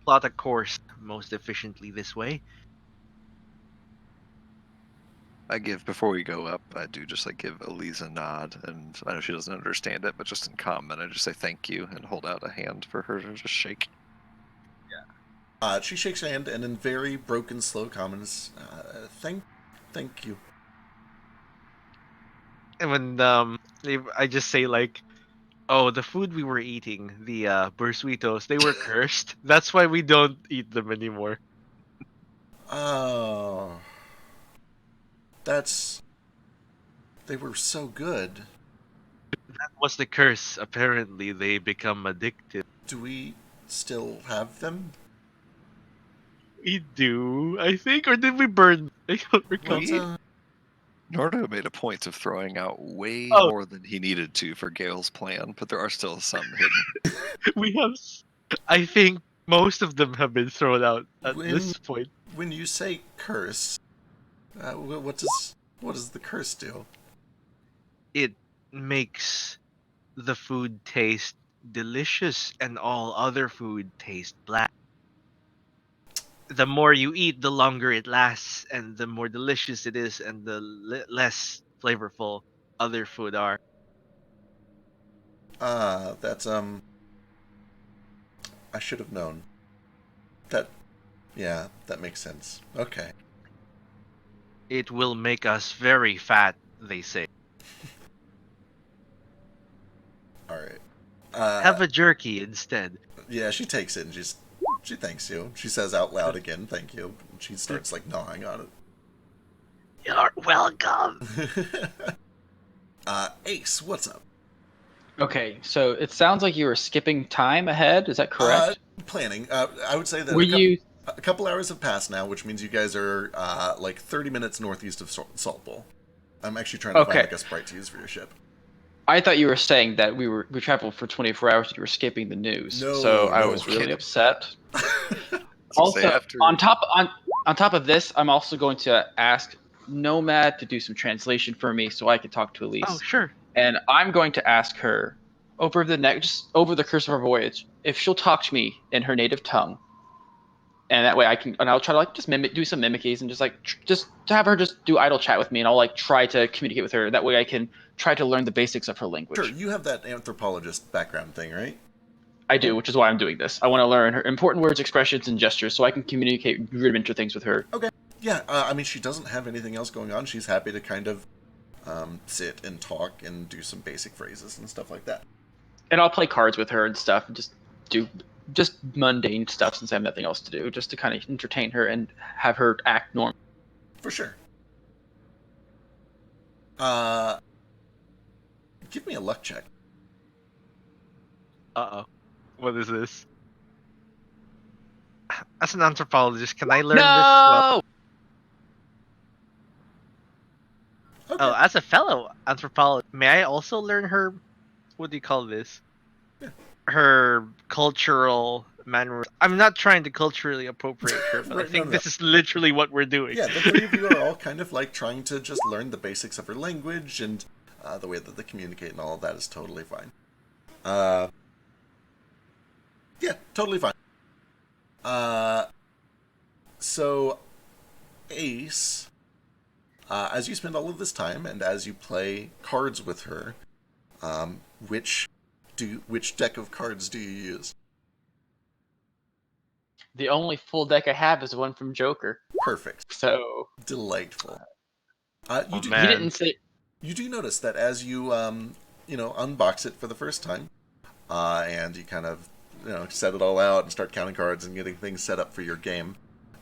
Plot a course most efficiently this way. Before we go up, I do just like give Elise a nod, and I know she doesn't understand it, but just in common, I just say thank you and hold out a hand for her to just shake. She shakes her hand and in very broken, slow comments, thank you. And when I just say like, oh, the food we were eating, the bursuitos, they were cursed. That's why we don't eat them anymore. Oh. That's... They were so good. That was the curse. Apparently, they become addictive. Do we still have them? We do, I think, or did we burn? I don't recall. What, Nordo made a point of throwing out way Oh. more than he needed to for Gale's plan, but there are still some hidden. We have. I think most of them have been thrown out at When- this point. when you say curse, what does the curse do? It makes the food taste delicious and all other food taste bland. The more you eat, the longer it lasts, and the more delicious it is, and the less flavorful other food are. That's I should have known. Yeah, that makes sense. Okay. It will make us very fat, they say. Alright. Have a jerky instead. Yeah, she takes it and she thanks you. She says out loud again, thank you. She starts like gnawing on it. You're welcome. Ace, what's up? Okay, so it sounds like you were skipping time ahead. Is that correct? Planning. I would say that Were you? a couple hours have passed now, which means you guys are like 30 minutes northeast of Salt Bowl. I'm actually trying to find Okay. like a sprite to use for your ship. I thought you were saying that we traveled for 24 hours and you were skipping the news. No, so I no. was really upset. Say Also, after- on top of this, I'm also going to ask Nomad to do some translation for me so I can talk to Elise. Oh, sure. And I'm going to ask her over the course of our voyage if she'll talk to me in her native tongue. And that way I'll try to like just do some mimicies and just to have her just do idle chat with me, and I'll like try to communicate with her. That way I can try to learn the basics of her language. Sure, you have that anthropologist background thing, right? I do, which is why I'm doing this. I want to learn her important words, expressions, and gestures so I can communicate rudimentary things with her. Okay. Yeah, I mean, she doesn't have anything else going on. She's happy to kind of sit and talk and do some basic phrases and stuff like that. And I'll play cards with her and stuff, and just do mundane stuff since I have nothing else to do, just to kind of entertain her and have her act normal. For sure. Give me a luck check. Uh-oh. What is this? As an anthropologist, can I learn this as well? Okay. Oh, as a fellow anthropologist, may I also learn her, what do you call this? Yeah. Her cultural manner. I'm not trying to culturally appropriate her, but Right, I think no. this is literally what we're doing. Yeah, the three of you are all kind of like trying to just learn the basics of her language, and the way that they communicate and all of that is totally fine. Yeah, totally fine. So, Ace, as you spend all of this time and as you play cards with her, which deck of cards do you use? The only full deck I have is one from Joker. Perfect. So Delightful. Oh, he man. didn't say. You do notice that as you, unbox it for the first time, and you kind of, set it all out and start counting cards and getting things set up for your game,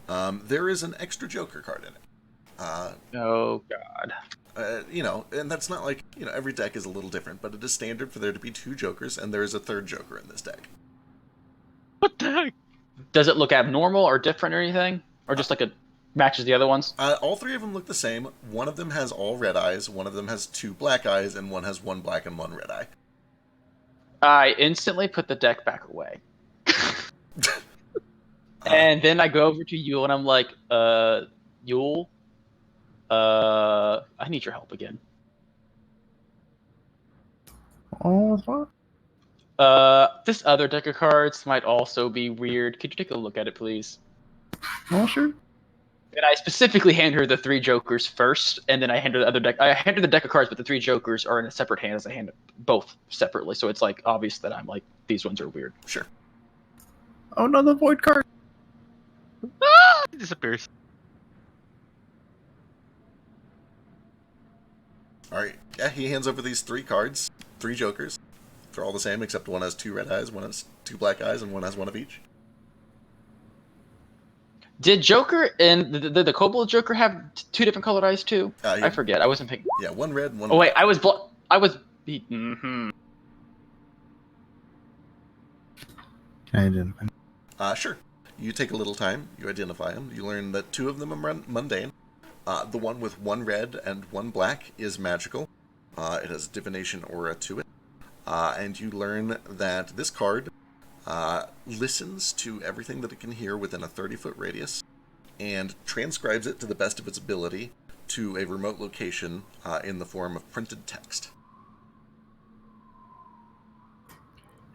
there is an extra Joker card in it. Oh God. And that's not like, every deck is a little different, but it is standard for there to be two Jokers, and there is a third Joker in this deck. What the heck? Does it look abnormal or different or anything, or just like it matches the other ones? All three of them look the same. One of them has all red eyes, one of them has two black eyes, and one has one black and one red eye. I instantly put the deck back away. And then I go over to Yule and I'm like, Yule, I need your help again. Oh, what? This other deck of cards might also be weird. Could you take a look at it, please? Oh, sure. And I specifically hand her the three Jokers first, and then I hand her the other deck. I hand her the deck of cards, but the three Jokers are in a separate hand as I hand it both separately. So it's like obvious that I'm like, these ones are weird. Sure. Oh no, the void card. It disappears. Alright, yeah, he hands over these three cards, three Jokers. They're all the same, except one has two red eyes, one has two black eyes, and one has one of each. Did Joker and the Kobold Joker have two different colored eyes too? I forget. I wasn't picking. Yeah, one red and one Oh wait, black. I was. Mm-hmm. Can I identify? Sure. You take a little time. You identify them. You learn that two of them are mundane. The one with one red and one black is magical. It has divination aura to it. And you learn that this card listens to everything that it can hear within a 30-foot radius and transcribes it to the best of its ability to a remote location in the form of printed text.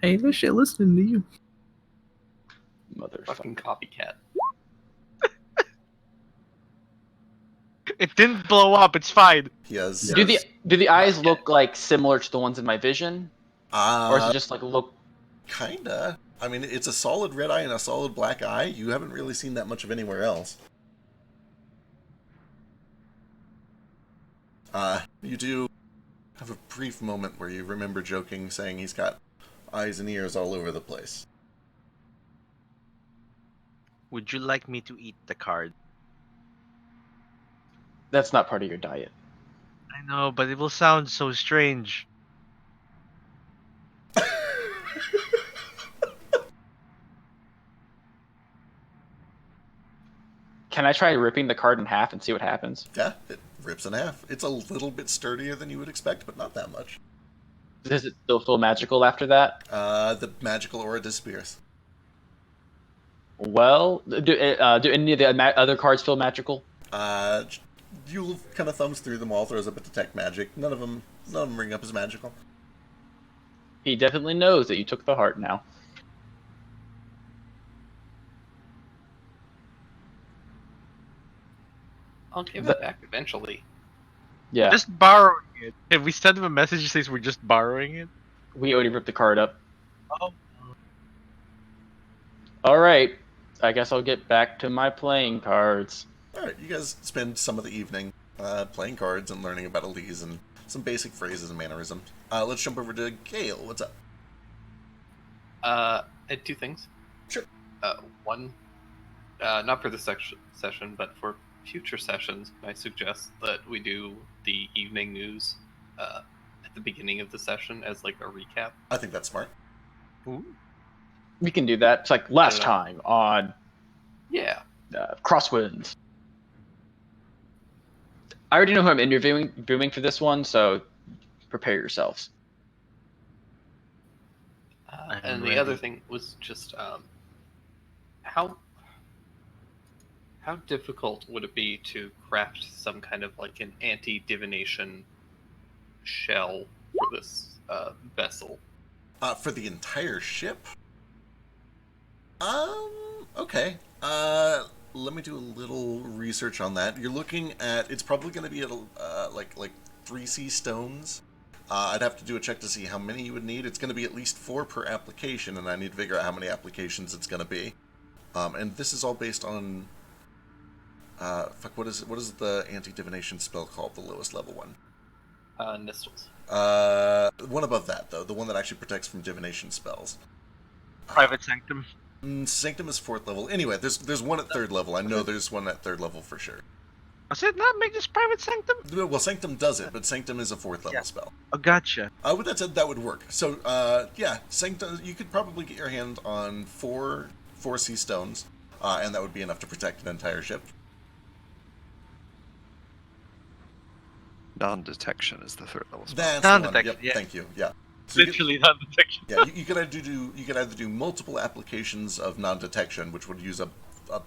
Hey, this shit listening to you. Fucking copycat. It didn't blow up. It's fine. He has. Do the eyes look like similar to the ones in my vision, or is it just like look? Kinda. I mean, it's a solid red eye and a solid black eye. You haven't really seen that much of anywhere else. You do have a brief moment where you remember joking, saying he's got eyes and ears all over the place. Would you like me to eat the card? That's not part of your diet. I know, but it will sound so strange. Can I try ripping the card in half and see what happens? Yeah, it rips in half. It's a little bit sturdier than you would expect, but not that much. Does it still feel magical after that? The magical aura disappears. Well, do any of the other cards feel magical? You kind of thumbs through them all, throws up a detect magic. None of them ring up as magical. He definitely knows that you took the heart now. I'll give it back eventually. Yeah. Just borrowing it. If we send him a message that says we're just borrowing it. We already ripped the card up. Oh. Alright. I guess I'll get back to my playing cards. Alright, you guys spend some of the evening playing cards and learning about Elise and some basic phrases and mannerisms. Let's jump over to Gale. What's up? I had two things. Sure. One, not for this session, but for future sessions, I suggest that we do the evening news at the beginning of the session as like a recap. I think that's smart. Ooh. We can do that. It's like last time on Yeah. Crosswinds. I already know who I'm interviewing for this one, so prepare yourselves. And the other thing was just how difficult would it be to craft some kind of like an anti-divination shell for this vessel? For the entire ship? Okay. Let me do a little research on that. You're looking at, it's probably going to be at like 3C stones. I'd have to do a check to see how many you would need. It's going to be at least 4 per application, and I need to figure out how many applications it's going to be. And this is all based on what is the anti-divination spell called, the lowest level one? Nistles. One above that, though, the one that actually protects from divination spells. Private Sanctum. Sanctum is 4th level. Anyway, there's one at 3rd level. I know there's one at 3rd level for sure. Does it not make this Private Sanctum? Well, Sanctum does it, but Sanctum is a 4th level spell. Oh, gotcha. With that said, that would work. So, yeah, Sanctum, you could probably get your hand on 4 sea stones, and that would be enough to protect an entire ship. Non-detection is the 3rd level spell. That's Non-detection, the one. Yep, yeah. Thank you. Yeah. So Literally non-detection. Yeah, you could either do multiple applications of non-detection, which would use a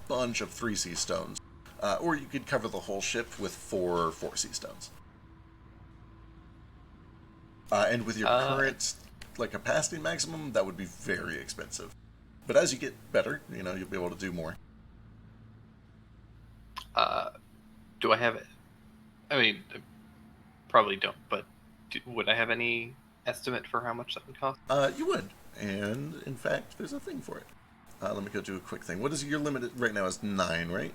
bunch of 3C stones, or you could cover the whole ship with 4 4C stones. And with your current capacity maximum, that would be very expensive. But as you get better, you'll be able to do more. Do I have it? I mean, I probably don't, but would I have any estimate for how much that would cost? You would. And, in fact, there's a thing for it. Let me go do a quick thing. What is your limit right now? Is 9, right?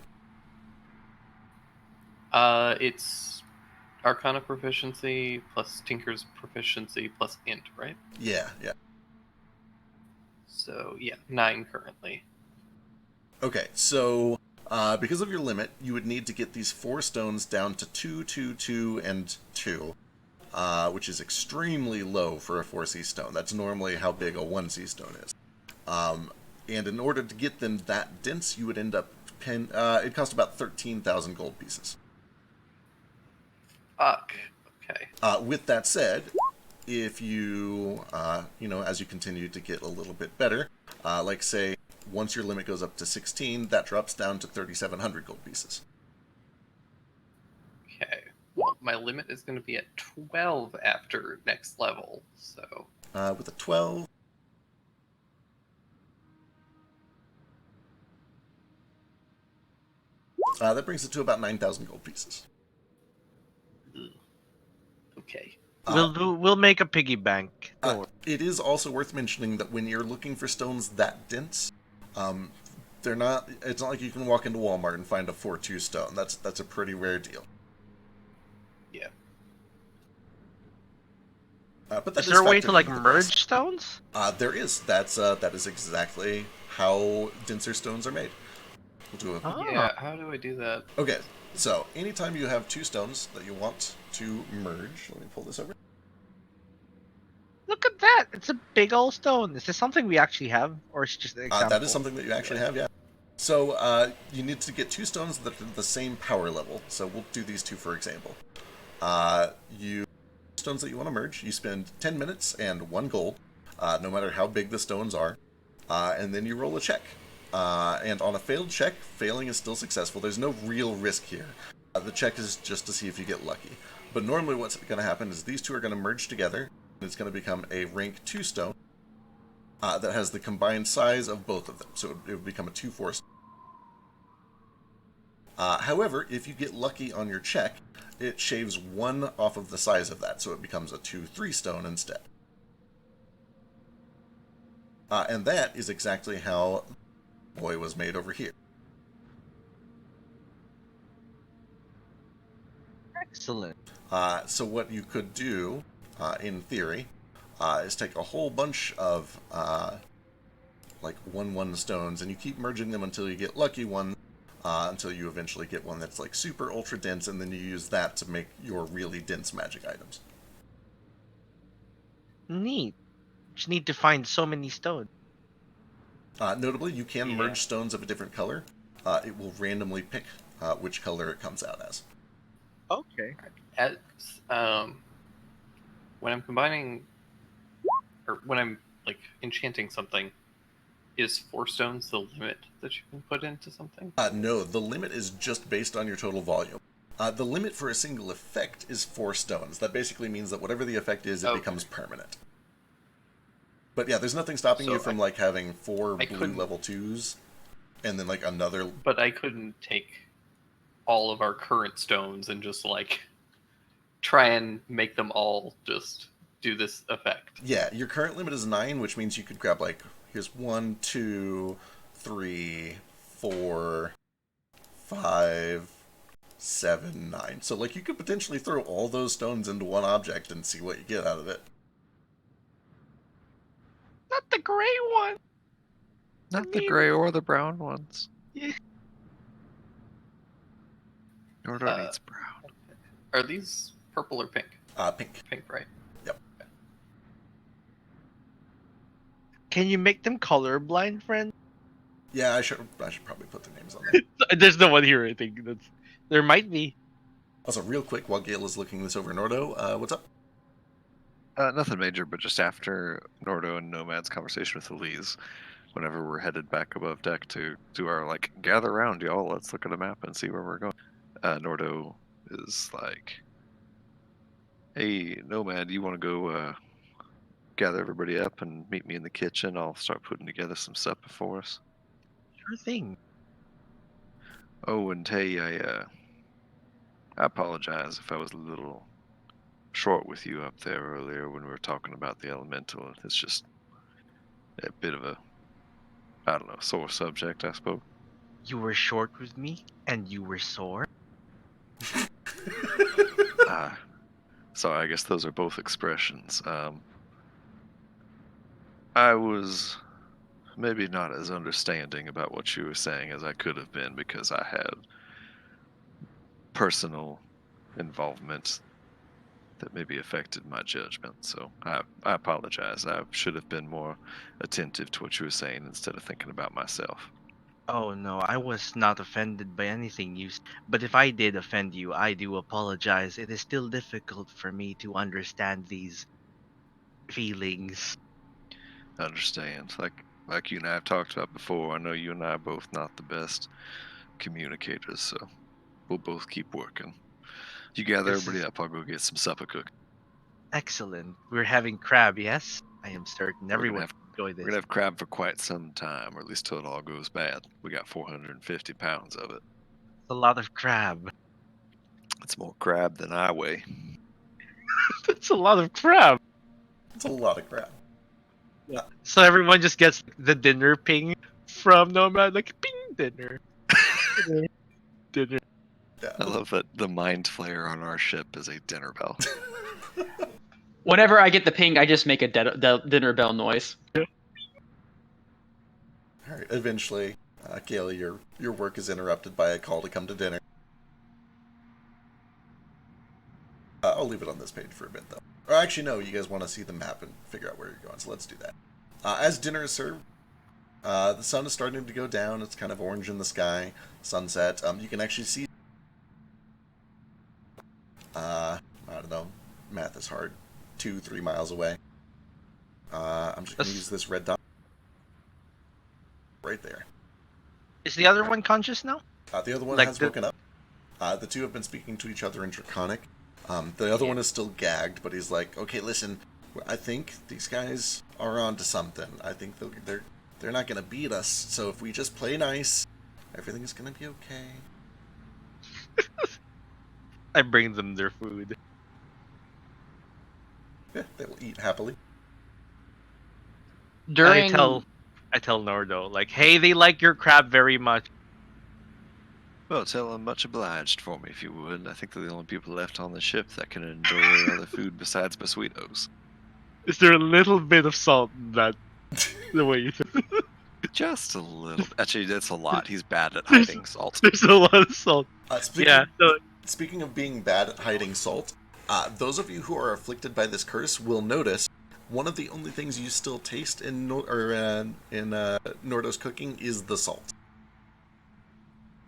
It's Arcana proficiency plus Tinker's proficiency plus Int, right? Yeah. So, yeah, 9 currently. Okay, so Because of your limit, you would need to get these 4 stones down to 2, 2, 2, and 2, which is extremely low for a 4C stone. That's normally how big a 1C stone is. And in order to get them that dense, you would end up it cost about 13,000 gold pieces. Fuck. Okay. With that said, if you, as you continue to get a little bit better, like say, once your limit goes up to 16, that drops down to 3,700 gold pieces. Okay. Well, my limit is going to be at 12 after next level, so... With a 12... that brings it to about 9,000 gold pieces. Okay. We'll make a piggy bank. It is also worth mentioning that when you're looking for stones that dense, they're not. It's not like you can walk into Walmart and find a 4-2 stone. That's a pretty rare deal. Yeah. But that is there a way factored to like into the merge price. stones? There is. That is exactly how denser stones are made. We'll do a... Yeah, how do I do that? Okay, so anytime you have 2 stones that you want to merge, let me pull this over. Look at that! It's a big old stone. Is this something we actually have, or is it just an example? That is something that you actually have, yeah. So you need to get 2 stones that are the same power level. So we'll do these 2 for example. Stones that you want to merge, you spend 10 minutes and 1 gold, no matter how big the stones are, and then you roll a check. And on a failed check, failing is still successful. There's no real risk here. The check is just to see if you get lucky. But normally what's going to happen is these 2 are going to merge together, and it's going to become a rank 2 stone that has the combined size of both of them. So it would become a 2-4 stone. However, if you get lucky on your check, it shaves 1 off of the size of that, so it becomes a 2-3 stone instead. And that is exactly how Boy was made over here. Excellent. So what you could do, in theory, is take a whole bunch of like 1-1 stones, and you keep merging them until you get lucky one, until you eventually get one that's like super ultra dense, and then you use that to make your really dense magic items. Neat. Just need to find so many stones. Notably, you can merge stones of a different color. It will randomly pick which color it comes out as. Okay. As, when I'm combining, or when I'm like enchanting something, is 4 stones the limit that you can put into something? No, the limit is just based on your total volume. The limit for a single effect is 4 stones. That basically means that whatever the effect is, it becomes permanent. But yeah, there's nothing stopping you from like having 4 blue level 2s, and then like another. But I couldn't take all of our current stones and just like try and make them all just do this effect. Yeah, your current limit is 9, which means you could grab like, here's 1, 2, 3, 4, 5, 7, 9. So like you could potentially throw all those stones into one object and see what you get out of it. Not the gray one. Not the gray or the brown ones. Yeah. Nordo needs brown. Are these purple or pink? Pink. Pink, right? Yep. Can you make them colorblind, friend? Yeah, I should probably put the names on there. There's no one here, I think. There might be. Also, real quick, while Gale is looking this over, Nordo, what's up? Nothing major, but just after Nordo and Nomad's conversation with Elise, whenever we're headed back above deck to do our, like, gather around, y'all, let's look at a map and see where we're going. Nordo is like, hey, Nomad, you want to go gather everybody up and meet me in the kitchen? I'll start putting together some supper for us. Sure thing. Oh, and hey, I apologize if I was a little short with you up there earlier when we were talking about the elemental. It's just a bit of a, I don't know, sore subject, I suppose. You were short with me, and you were sore? So I guess those are both expressions. I was maybe not as understanding about what you were saying as I could have been because I had personal involvement that maybe affected my judgment. So I apologize. I should have been more attentive to what you were saying instead of thinking about myself. Oh no, I was not offended by anything you said. But if I did offend you, I do apologize. It is still difficult for me to understand these feelings. I understand. Like you and I have talked about before, I know you and I are both not the best communicators, so we'll both keep working. You gather This everybody is up, I'll go get some supper cooked. excellent. We're having crab, yes? I am certain We're gonna everyone have will enjoy we're this. gonna have crab for quite some time, or at least till it all goes bad. We got 450 pounds of it. A lot of crab. It's more crab than I weigh. That's a lot of crap. It's a lot of crap. So everyone just gets the dinner ping from Nomad, like ping dinner. Dinner. Yeah. I love that the mind flayer on our ship is a dinner bell. Whenever I get the ping, I just make a dinner bell noise. All right. Eventually, Kayla, your work is interrupted by a call to come to dinner. I'll leave it on this page for a bit, though. Or actually, no. You guys want to see the map and figure out where you're going, so let's do that. As dinner is served, the sun is starting to go down. It's kind of orange in the sky. Sunset. You can actually see. I don't know. Math is hard. 2-3 miles away. I'm just gonna use this red dot right there. Is the other one conscious now? The other one Like has the- woken up. The two have been speaking to each other in Draconic. The other one is still gagged, but he's like, "Okay, listen. I think these guys are onto something. I think they're not gonna beat us. So if we just play nice, everything's gonna be okay." I bring them their food. Yeah, they will eat happily. During I tell Nordo, like, hey, they like your crab very much. Well, tell them much obliged for me if you would. I think they're the only people left on the ship that can enjoy other food besides Basuitos. Is there a little bit of salt in that? The way you Just a little. Actually, that's a lot. He's bad at hiding salt. There's a lot of salt. Speaking of being bad at hiding salt, those of you who are afflicted by this curse will notice one of the only things you still taste in Nordo's cooking is the salt.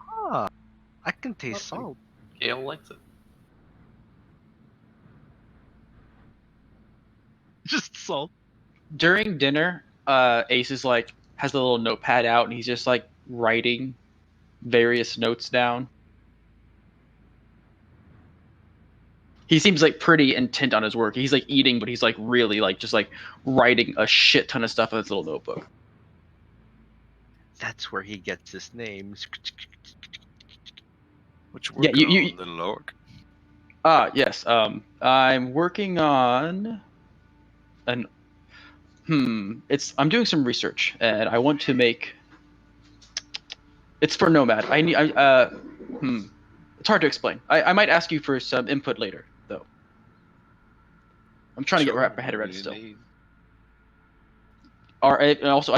Ah, I can taste salt. Gale likes it. Just salt. During dinner, Ace is like has a little notepad out and he's just like writing various notes down. He seems like pretty intent on his work. He's like eating, but he's like really like just like writing a shit ton of stuff in his little notebook. That's where he gets his name. What you working you- on, little orc? Yes. I'm working on an. I'm doing some research, and I want to make. It's for Nomad. It's hard to explain. I might ask you for some input later, though. I'm trying to get my head around it still. And also,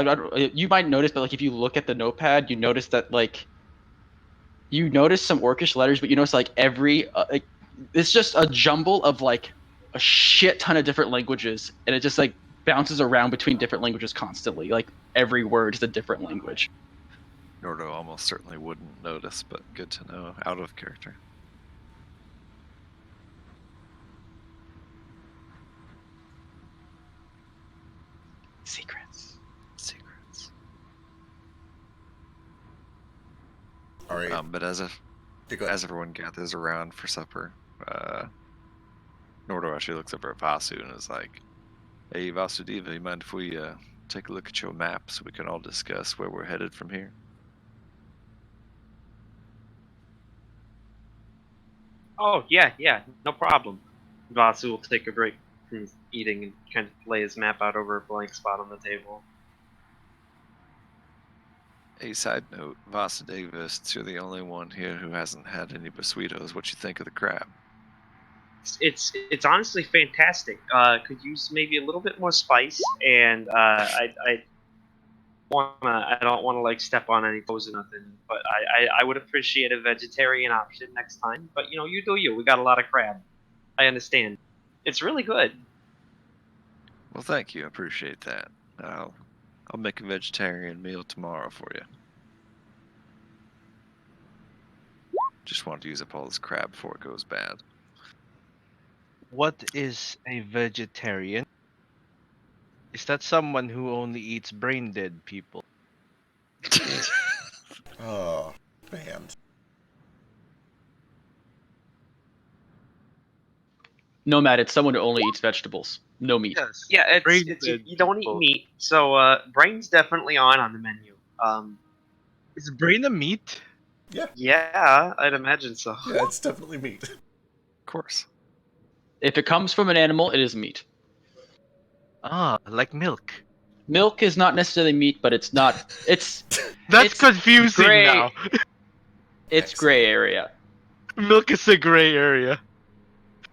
you might notice, but like if you look at the notepad, you notice that like. You notice some Orcish letters, but you notice like it's just a jumble of like a shit ton of different languages, and it just like bounces around between different languages constantly. Like every word is a different language. Nordo almost certainly wouldn't notice, but good to know. Out of character. Secrets. All right. But as everyone gathers around for supper, Nordo actually looks over at Vasu and is like, "Hey, Vasudeva, you mind if we take a look at your map so we can all discuss where we're headed from here?" Oh, yeah, no problem. Vasu will take a break from eating and kind of lay his map out over a blank spot on the table. A side note, Vasudeva, since you're the only one here who hasn't had any Basuitos, what you think of the crab? It's honestly fantastic. Could use maybe a little bit more spice, and I don't wanna like step on any toes or nothing. But I would appreciate a vegetarian option next time. But you know, you do you. We got a lot of crab. I understand. It's really good. Well, thank you. I appreciate that. I'll make a vegetarian meal tomorrow for you. Just want to use up all this crab before it goes bad. What is a vegetarian? Is that someone who only eats brain dead people? Oh, man. Nomad, it's someone who only eats vegetables, no meat. Yes. Yeah, it's Brain it's dead you don't eat people. meat, so brain's definitely on the menu. Is brain a meat? Yeah, I'd imagine so. Yeah, it's definitely meat. Of course. If it comes from an animal, it is meat. Ah, like milk. Milk is not necessarily meat, but it's not. It's That's It's confusing gray. now. it's gray area. Milk is a gray area.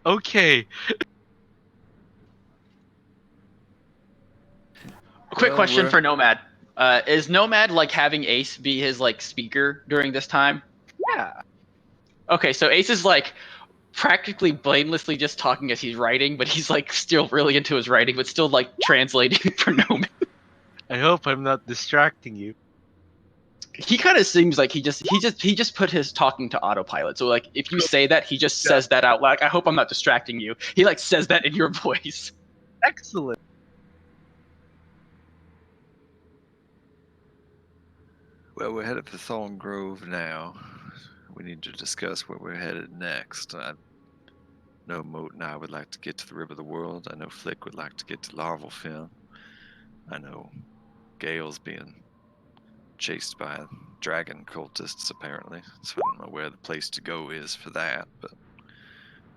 Okay. Quick Well, question we're- for Nomad. Is Nomad like having Ace be his like speaker during this time? Yeah. Okay, so Ace is like practically blamelessly just talking as he's writing, but he's like still really into his writing, but still like translating for Nomad. I hope I'm not distracting you. He kind of seems like he just put his talking to autopilot. So like if you say that, he just says that out loud. I hope I'm not distracting you. He like says that in your voice. Excellent. Well, we're headed for Thorn Grove now. We need to discuss where we're headed next. I know Moat and I would like to get to the Rib of the World. I know Flick would like to get to Larvalfin. I know Gale's being chased by dragon cultists, apparently. So I don't know where the place to go is for that, but I'm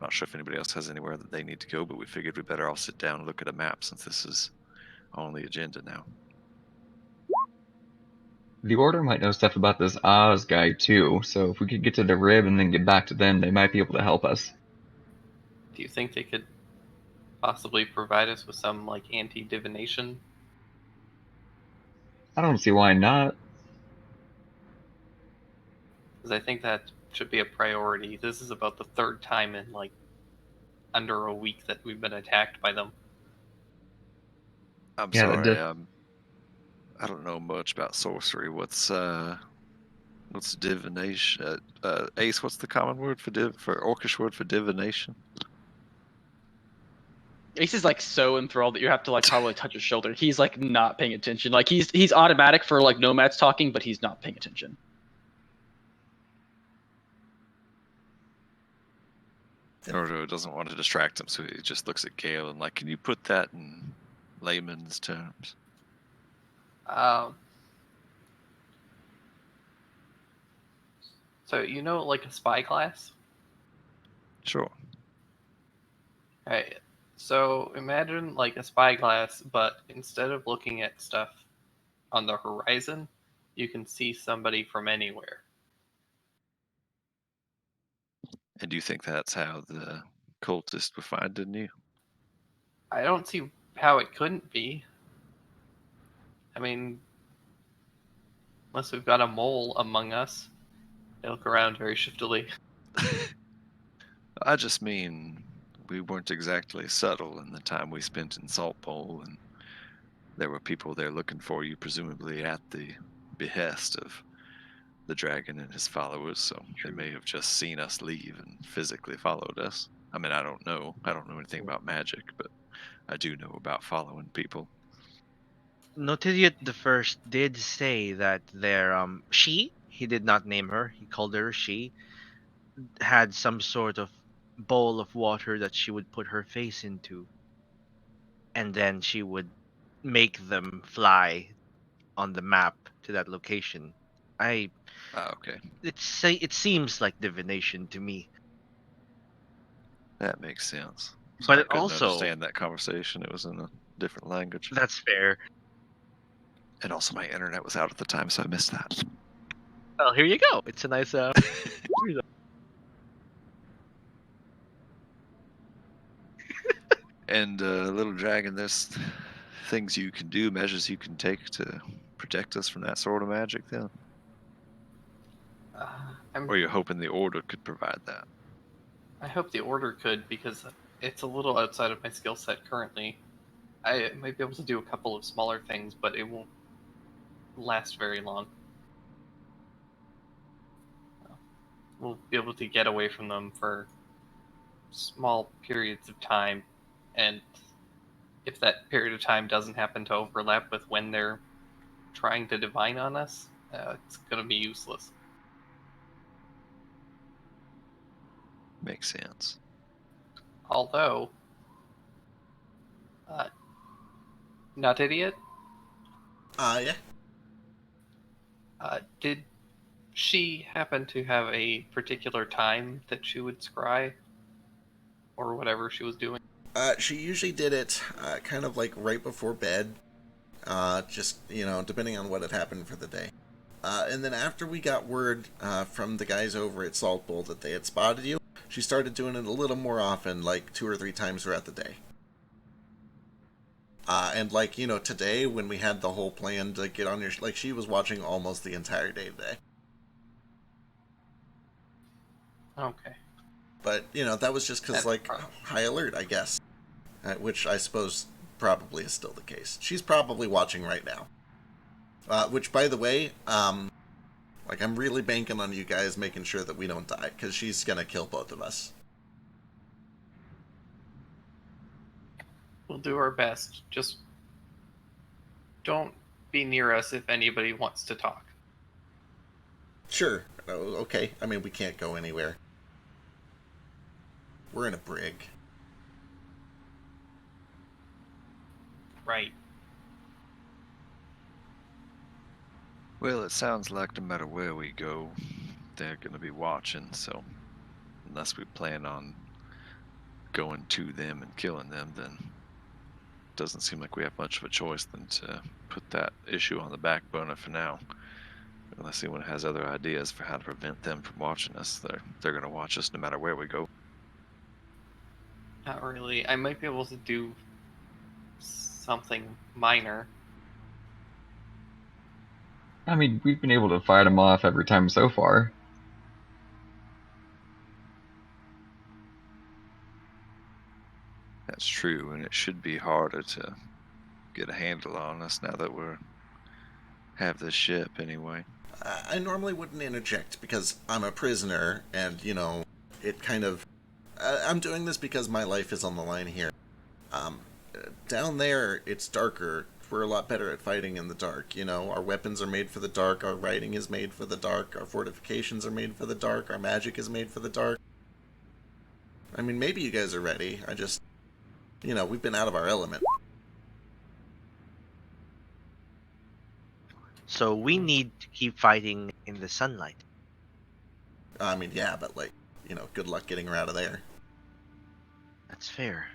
not sure if anybody else has anywhere that they need to go, but we figured we better all sit down and look at a map since this is on the agenda now. The Order might know stuff about this Oz guy too, so if we could get to the Rib and then get back to them, they might be able to help us. Do you think they could possibly provide us with some like anti-divination? I don't see why not. Because I think that should be a priority. This is about the third time in like under a week that we've been attacked by them. I'm Yeah, sorry, I don't know much about sorcery. What's divination? Ace, what's the common word for orcish word for divination? Ace is like so enthralled that you have to like probably touch his shoulder. He's like not paying attention. Like he's automatic for like Nomad's talking, but he's not paying attention. Ordo doesn't want to distract him, so he just looks at Gale and like, can you put that in layman's terms? So you know, like a spyglass. Sure. Right. So imagine like a spyglass, but instead of looking at stuff on the horizon, you can see somebody from anywhere. And do you think that's how the cultists were finding you? I don't see how it couldn't be. I mean, unless we've got a mole among us, they look around very shiftily. I just mean we weren't exactly subtle in the time we spent in Salt Bowl, and there were people there looking for you, presumably at the behest of the dragon and his followers, so they may have just seen us leave and physically followed us. I mean, I don't know anything about magic, but I do know about following people. Notidiot the First did say that their he did not name her, he called her she, had some sort of bowl of water that she would put her face into, and then she would make them fly on the map to that location. Okay. It seems like divination to me. That makes sense. So But I it couldn't also, understand that conversation. It was in a different language. that's fair. And also my internet was out at the time, so I missed that. Well, here you go. It's a nice And little dragon, there's things you can do, measures you can take to protect us from that sort of magic then? I'm Or you're hoping the Order could provide that? I hope the Order could, because it's a little outside of my skill set currently. I might be able to do a couple of smaller things, but it won't last very long. We'll be able to get away from them for small periods of time, and if that period of time doesn't happen to overlap with when they're trying to divine on us, it's going to be useless. Makes sense. Although, not idiot. Yeah. Did she happen to have a particular time that she would scry, or whatever she was doing? She usually did it kind of like right before bed, just, depending on what had happened for the day. And then after we got word from the guys over at Salt Bowl that they had spotted you, she started doing it a little more often, like 2 or 3 times throughout the day. And today when we had the whole plan to get on your, she was watching almost the entire day today. Okay. But, that was just because, high alert, I guess. Which I suppose probably is still the case. She's probably watching right now. Which, by the way, I'm really banking on you guys making sure that we don't die, because she's going to kill both of us. We'll do our best. Just don't be near us if anybody wants to talk. Sure. Okay. I mean, we can't go anywhere. We're in a brig. Right. Well, it sounds like no matter where we go, they're going to be watching, so unless we plan on going to them and killing them, then it doesn't seem like we have much of a choice than to put that issue on the back burner for now. Unless anyone has other ideas for how to prevent them from watching us, they're going to watch us no matter where we go. Not really. I might be able to do something minor. I mean, we've been able to fight them off every time so far. That's true, and it should be harder to get a handle on us now that we have this ship anyway. I normally wouldn't interject because I'm a prisoner, and, it kind of... I'm doing this because my life is on the line here. Down there, it's darker. We're a lot better at fighting in the dark. Our weapons are made for the dark, our writing is made for the dark, our fortifications are made for the dark, our magic is made for the dark. I mean, maybe you guys are ready. I just... we've been out of our element. So we need to keep fighting in the sunlight. I mean, yeah, but, good luck getting her out of there. That's fair.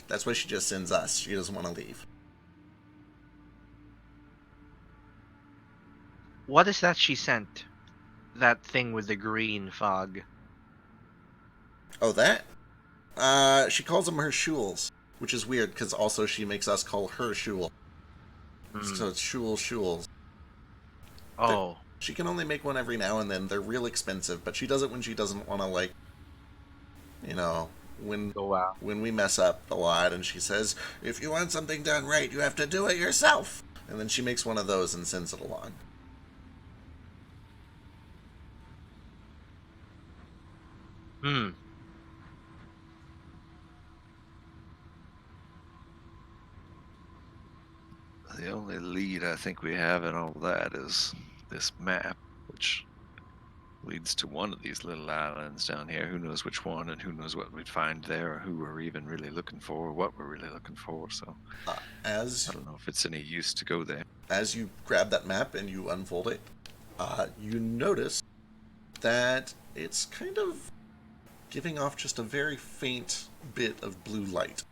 That's why she just sends us. She doesn't want to leave. What is that she sent? That thing with the green fog. Oh, that? She calls them her shules, which is weird, because also she makes us call her shul. So it's shules. Oh. She can only make one every now and then. They're real expensive, but she does it when she doesn't want to, when we mess up a lot, and she says, if you want something done right, you have to do it yourself. And then she makes one of those and sends it along. The only lead I think we have in all that is this map, which leads to one of these little islands down here. Who knows which one, and who knows what we'd find there, or who we're even really looking for, or what we're really looking for. So I don't know if it's any use to go there. As you grab that map and you unfold it, you notice that it's kind of giving off just a very faint bit of blue light.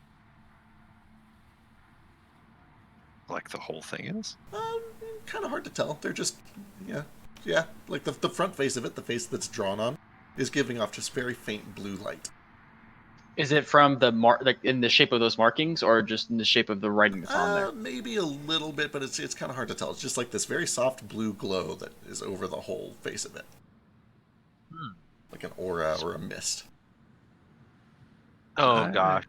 Like the whole thing is? Kind of hard to tell. They're just, yeah. Like the front face of it, the face that's drawn on, is giving off just very faint blue light. Is it from the like in the shape of those markings, or just in the shape of the writing that's on there? Maybe a little bit, but it's kind of hard to tell. It's just like this very soft blue glow that is over the whole face of it. Like an aura or a mist. Oh gosh.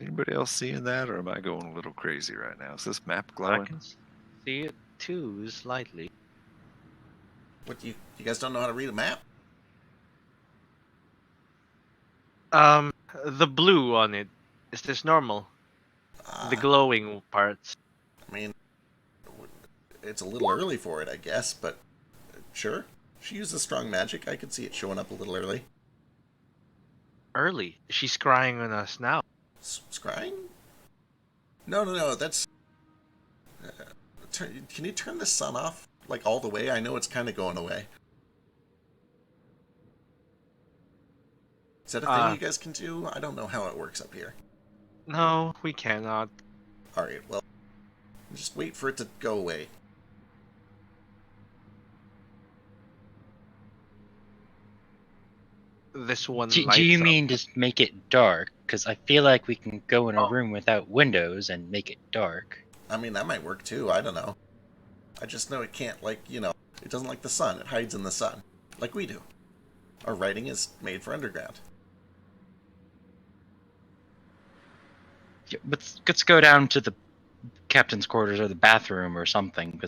Anybody else seeing that, or am I going a little crazy right now? Is this map I glowing? can see it too, slightly. What, you guys don't know how to read a map? The blue on it. Is this normal? The glowing parts. I mean, it's a little early for it, I guess, but sure. She uses strong magic. I could see it showing up a little early. Early. She's crying on us now. Scrying? No. That's. Can you turn the sun off, like, all the way? I know it's kind of going away. Is that a thing you guys can do? I don't know how it works up here. No, we cannot. Alright, well, just wait for it to go away. This one Do lights you up. mean just make it dark? Because I feel like we can go in a Oh. room without windows and make it dark. I mean, that might work too, I don't know. I just know it can't, like, it doesn't like the sun. It hides in the sun, like we do. Our writing is made for underground. Yeah, let's go down to the captain's quarters or the bathroom or something.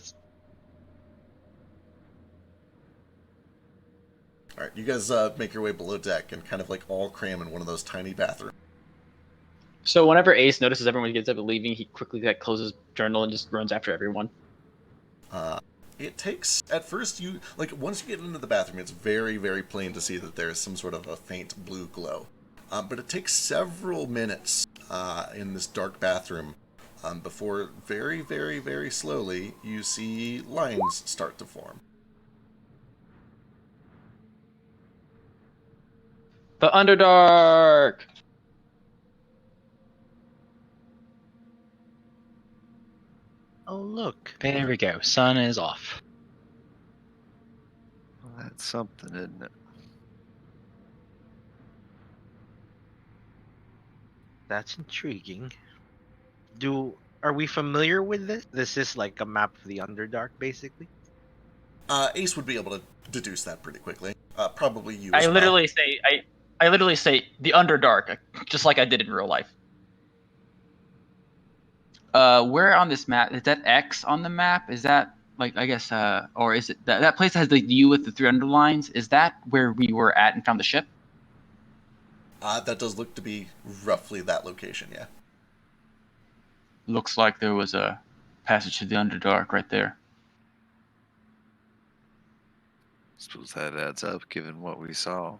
Alright, you guys make your way below deck and kind of like all cram in one of those tiny bathrooms. So whenever Ace notices everyone gets up and leaving, he quickly closes journal and just runs after everyone. It takes, at first, once you get into the bathroom, it's very, very plain to see that there is some sort of a faint blue glow. But it takes several minutes in this dark bathroom before very, very, very slowly you see lines start to form. The Underdark! Oh, look. There we go. Sun is off. Well, that's something, isn't it? That's intriguing. Are we familiar with this? This is like a map of the Underdark, basically. Ace would be able to deduce that pretty quickly. Probably you I as well. literally say the Underdark, just like I did in real life. Where on this map is that X on the map? Is that like I guess or is it that place that has the U with the 3 underlines? Is that where we were at and found the ship? That does look to be roughly that location, yeah. Looks like there was a passage to the Underdark right there. Suppose that adds up, given what we saw.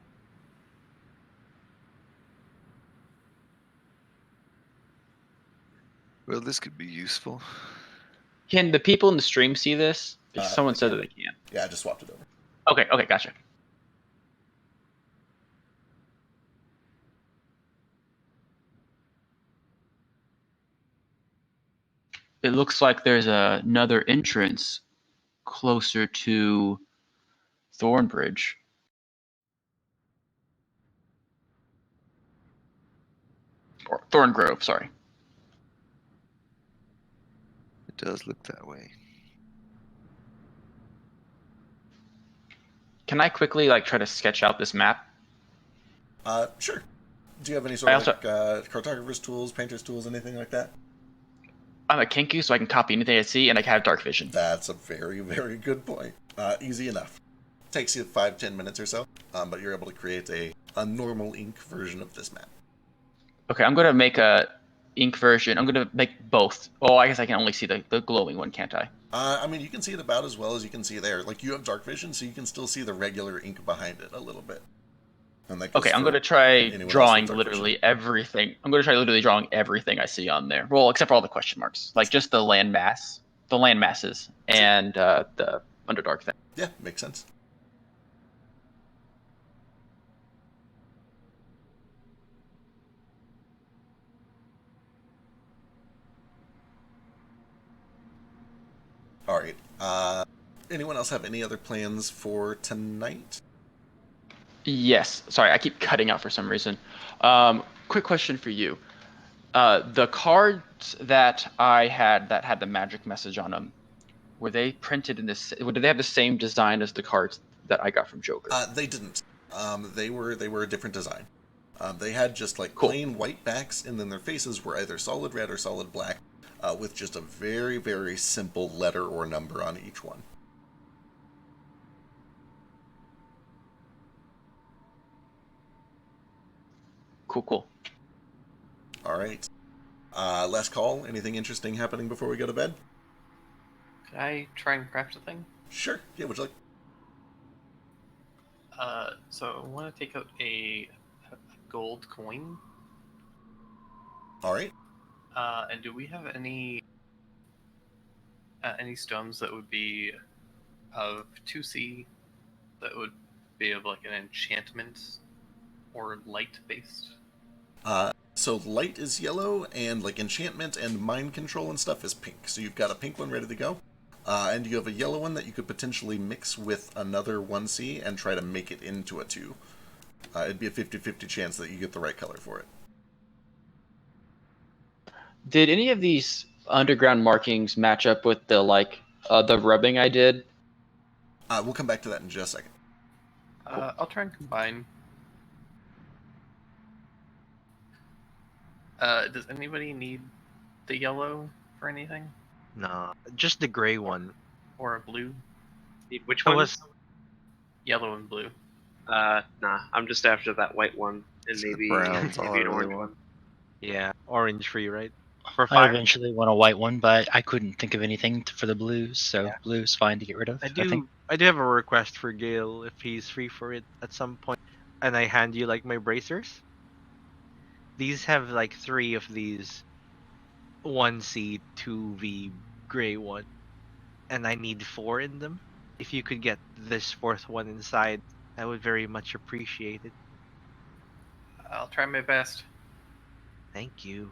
Well, this could be useful. Can the people in the stream see this? Because someone said that they can. Yeah, I just swapped it over. Okay, gotcha. It looks like there's another entrance closer to Thornbridge. Or Thorngrove, sorry. It does look that way. Can I quickly try to sketch out this map? Sure. Do you have any sort of cartographer's tools, painter's tools, anything like that? I'm a Kenku, so I can copy anything I see, and I have dark vision. That's a very, very good point. Easy enough. Takes you 5-10 minutes or so, but you're able to create a normal ink version of this map. Okay, I'm going to make a ink version. I'm going to make both. Oh, I guess I can only see the glowing one, can't I? I mean, you can see it about as well as you can see there. Like, you have dark vision, so you can still see the regular ink behind it a little bit. And that goes Okay, I'm for going to try anyone else drawing with dark literally vision. everything. I'm going to try literally drawing everything I see on there. Well, except for all the question marks. Like, just the land masses, and the Underdark thing. Yeah, makes sense. Alright, anyone else have any other plans for tonight? Yes. Sorry, I keep cutting out for some reason. Quick question for you. The cards that I had that had the magic message on them, were they printed in this? Did they have the same design as the cards that I got from Joker? They didn't. They were a different design. They had just like Cool. plain white backs, and then their faces were either solid red or solid black, with just a very, very simple letter or number on each one. Cool. All right. Last call. Anything interesting happening before we go to bed? Could I try and craft a thing? Sure. Yeah, would you like? So I want to take out a gold coin. All right. And do we have any stones that would be of 2C that would be of like an enchantment or light based? So light is yellow, and like enchantment and mind control and stuff is pink. So you've got a pink one ready to go. And you have a yellow one that you could potentially mix with another 1C and try to make it into a 2. It'd be a 50-50 chance that you get the right color for it. Did any of these underground markings match up with the the rubbing I did? We'll come back to that in just a second. I'll try and combine. Does anybody need the yellow for anything? No, just the gray one. Or a blue? Which I one? was Yellow and blue. Nah, I'm just after that white one and So the maybe brown's all I maybe an really orange want. one. Yeah, orange for you, right? For I fire. eventually want a white one, but I couldn't think of anything for the blues, so Yeah. blue's fine to get rid of. I think. do have a request for Gale if he's free for it at some point, and I hand you like my bracers. These have like 3 of these 1C 2V gray one, and I need 4 in them. If you could get this 4th one inside, I would very much appreciate it. I'll try my best. Thank you.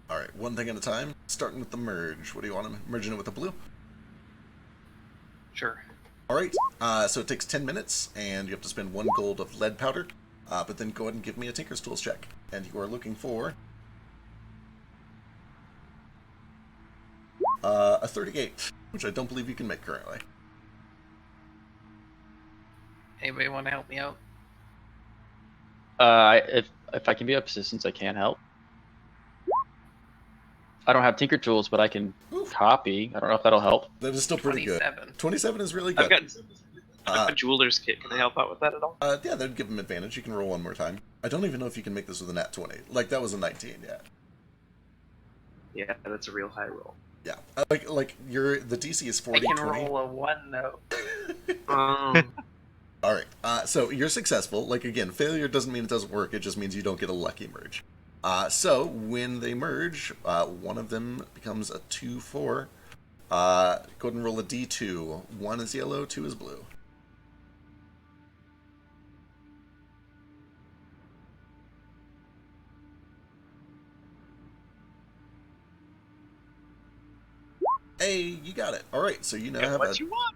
All right, one thing at a time. Starting with the merge. What do you want to merging it with the blue? Sure. All right. So it takes 10 minutes, and you have to spend 1 gold of lead powder. But then go ahead and give me a Tinker's Tools check. And you are looking for a 38, which I don't believe you can make currently. Anybody want to help me out? If I can be of assistance, I can help. I don't have Tinker Tools, but I can copy. I don't know if that'll help. That is still pretty 27. good. 27 is really I've good. got a jeweler's kit. Can I help out with that at all? Yeah, that'd give him advantage. You can roll one more time. I don't even know if you can make this with a nat 20. Like, that was a 19, yeah. Yeah, that's a real high roll. Yeah. The DC is 40, I can 20. roll a 1 though. All right. So you're successful. Like, again, failure doesn't mean it doesn't work. It just means you don't get a lucky merge. So when they merge, one of them becomes a 2-4. Go ahead and roll a D2. 1 is yellow, 2 is blue. Hey, you got it. All right, so you now have what you want.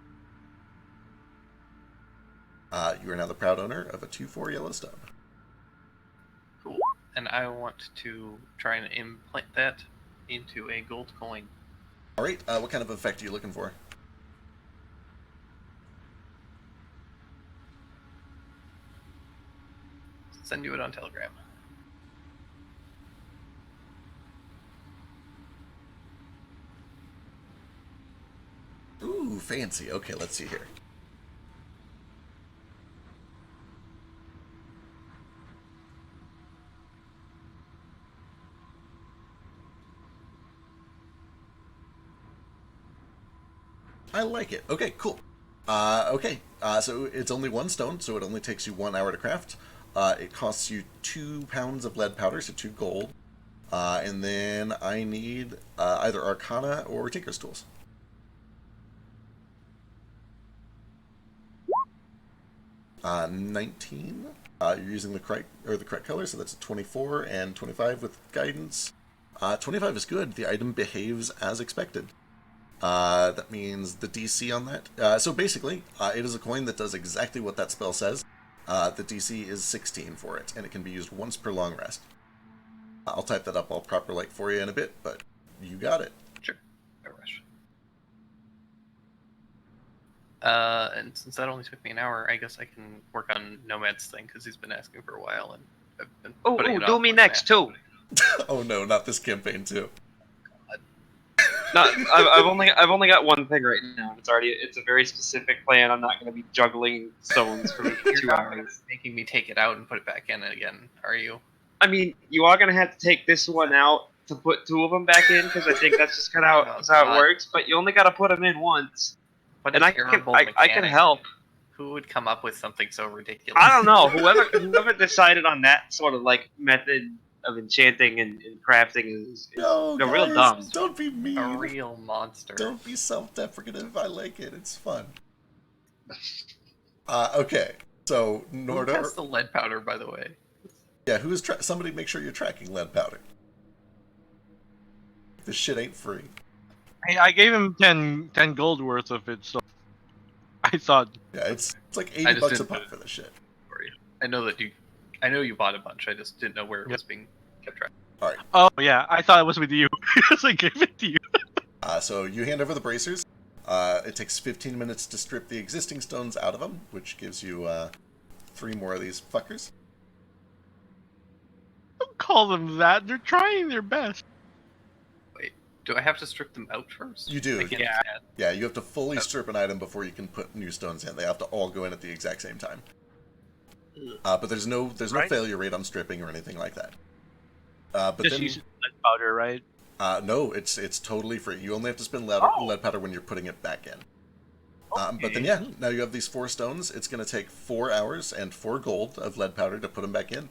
You are now the proud owner of a 2-4 yellow stub. Cool. And I want to try and implant that into a gold coin. All right, what kind of effect are you looking for? Send you it on Telegram. Ooh, fancy. Okay, let's see here. I like it. Okay, cool. So it's only 1 stone, so it only takes you 1 hour to craft. It costs you 2 pounds of lead powder, so 2 gold. And then I need either Arcana or Tinker's Tools. Uh, 19. You're using the correct color, so that's a 24 and 25 with guidance. 25 is good. The item behaves as expected. That means the DC on that. So basically, it is a coin that does exactly what that spell says. The DC is 16 for it, and it can be used once per long rest. I'll type that up all proper like for you in a bit, but you got it. Sure. No rush. And since that only took me an hour, I guess I can work on Nomad's thing because he's been asking for a while, and I've been putting it do off me like next mad. too. Oh no, not this campaign too. No, I've only got one thing right now, and it's a very specific plan. I'm not going to be juggling stones for You're 2 not gonna hours. be making me take it out and put it back in again, are you? I mean, you are going to have to take this one out to put 2 of them back in, because I think that's just kind of how it works. But you only got to put them in once, What and a I can terrible I can mechanic. help. Who would come up with something so ridiculous? I don't know. Whoever decided on that sort of like method of enchanting and crafting is No, they're guys, real dumb. don't be mean. A real monster. Don't be self-deprecative. I like it. It's fun. Okay, so Who Nordo. has the lead powder, by the way? Yeah, who is somebody make sure you're tracking lead powder. This shit ain't free. I gave him 10 gold worth of it, so I thought. Yeah, it's like I 80 just bucks a didn't pop put it for this shit. for you. I know you bought a bunch. I just didn't know where it was being kept track. All right. Oh yeah, I thought it was with you. So I gave it to you. So you hand over the bracers. It takes 15 minutes to strip the existing stones out of them, which gives you 3 more of these fuckers. Don't call them that. They're trying their best. Wait, do I have to strip them out first? You do. I can't Yeah. just add- Yeah, you have to fully Oh. strip an item before you can put new stones in. They have to all go in at the exact same time. But there's no Right. failure rate on stripping or anything like that. But Just then, use lead powder, right? no, it's totally free. You only have to spend Oh. lead powder when you're putting it back in. But then yeah, now you have these 4 stones. It's going to take 4 hours and 4 gold of lead powder to put them back in.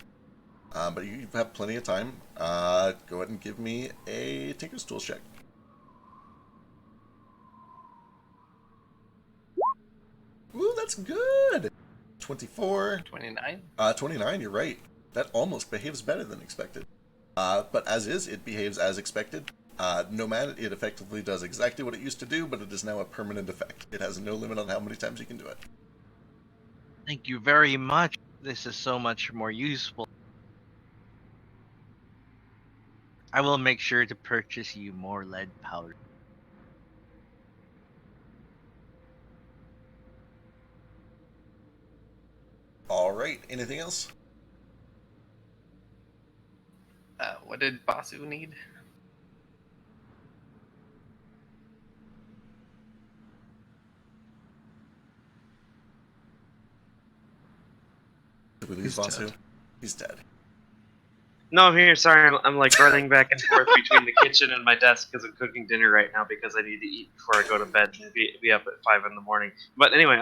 But you have plenty of time. Go ahead and give me a Tinker's Tools check. Ooh, that's good! 24. 29? 29, you're right. That almost behaves better than expected. But as is, it behaves as expected. Nomad, it effectively does exactly what it used to do, but it is now a permanent effect. It has no limit on how many times you can do it. Thank you very much. This is so much more useful. I will make sure to purchase you more lead powder. Alright, anything else? What did Basu need? Did we lose He's Vasu? dead. He's dead. No, I'm here. Sorry, I'm like running back and forth between the kitchen and my desk because I'm cooking dinner right now because I need to eat before I go to bed and be up at 5 in the morning. But anyway,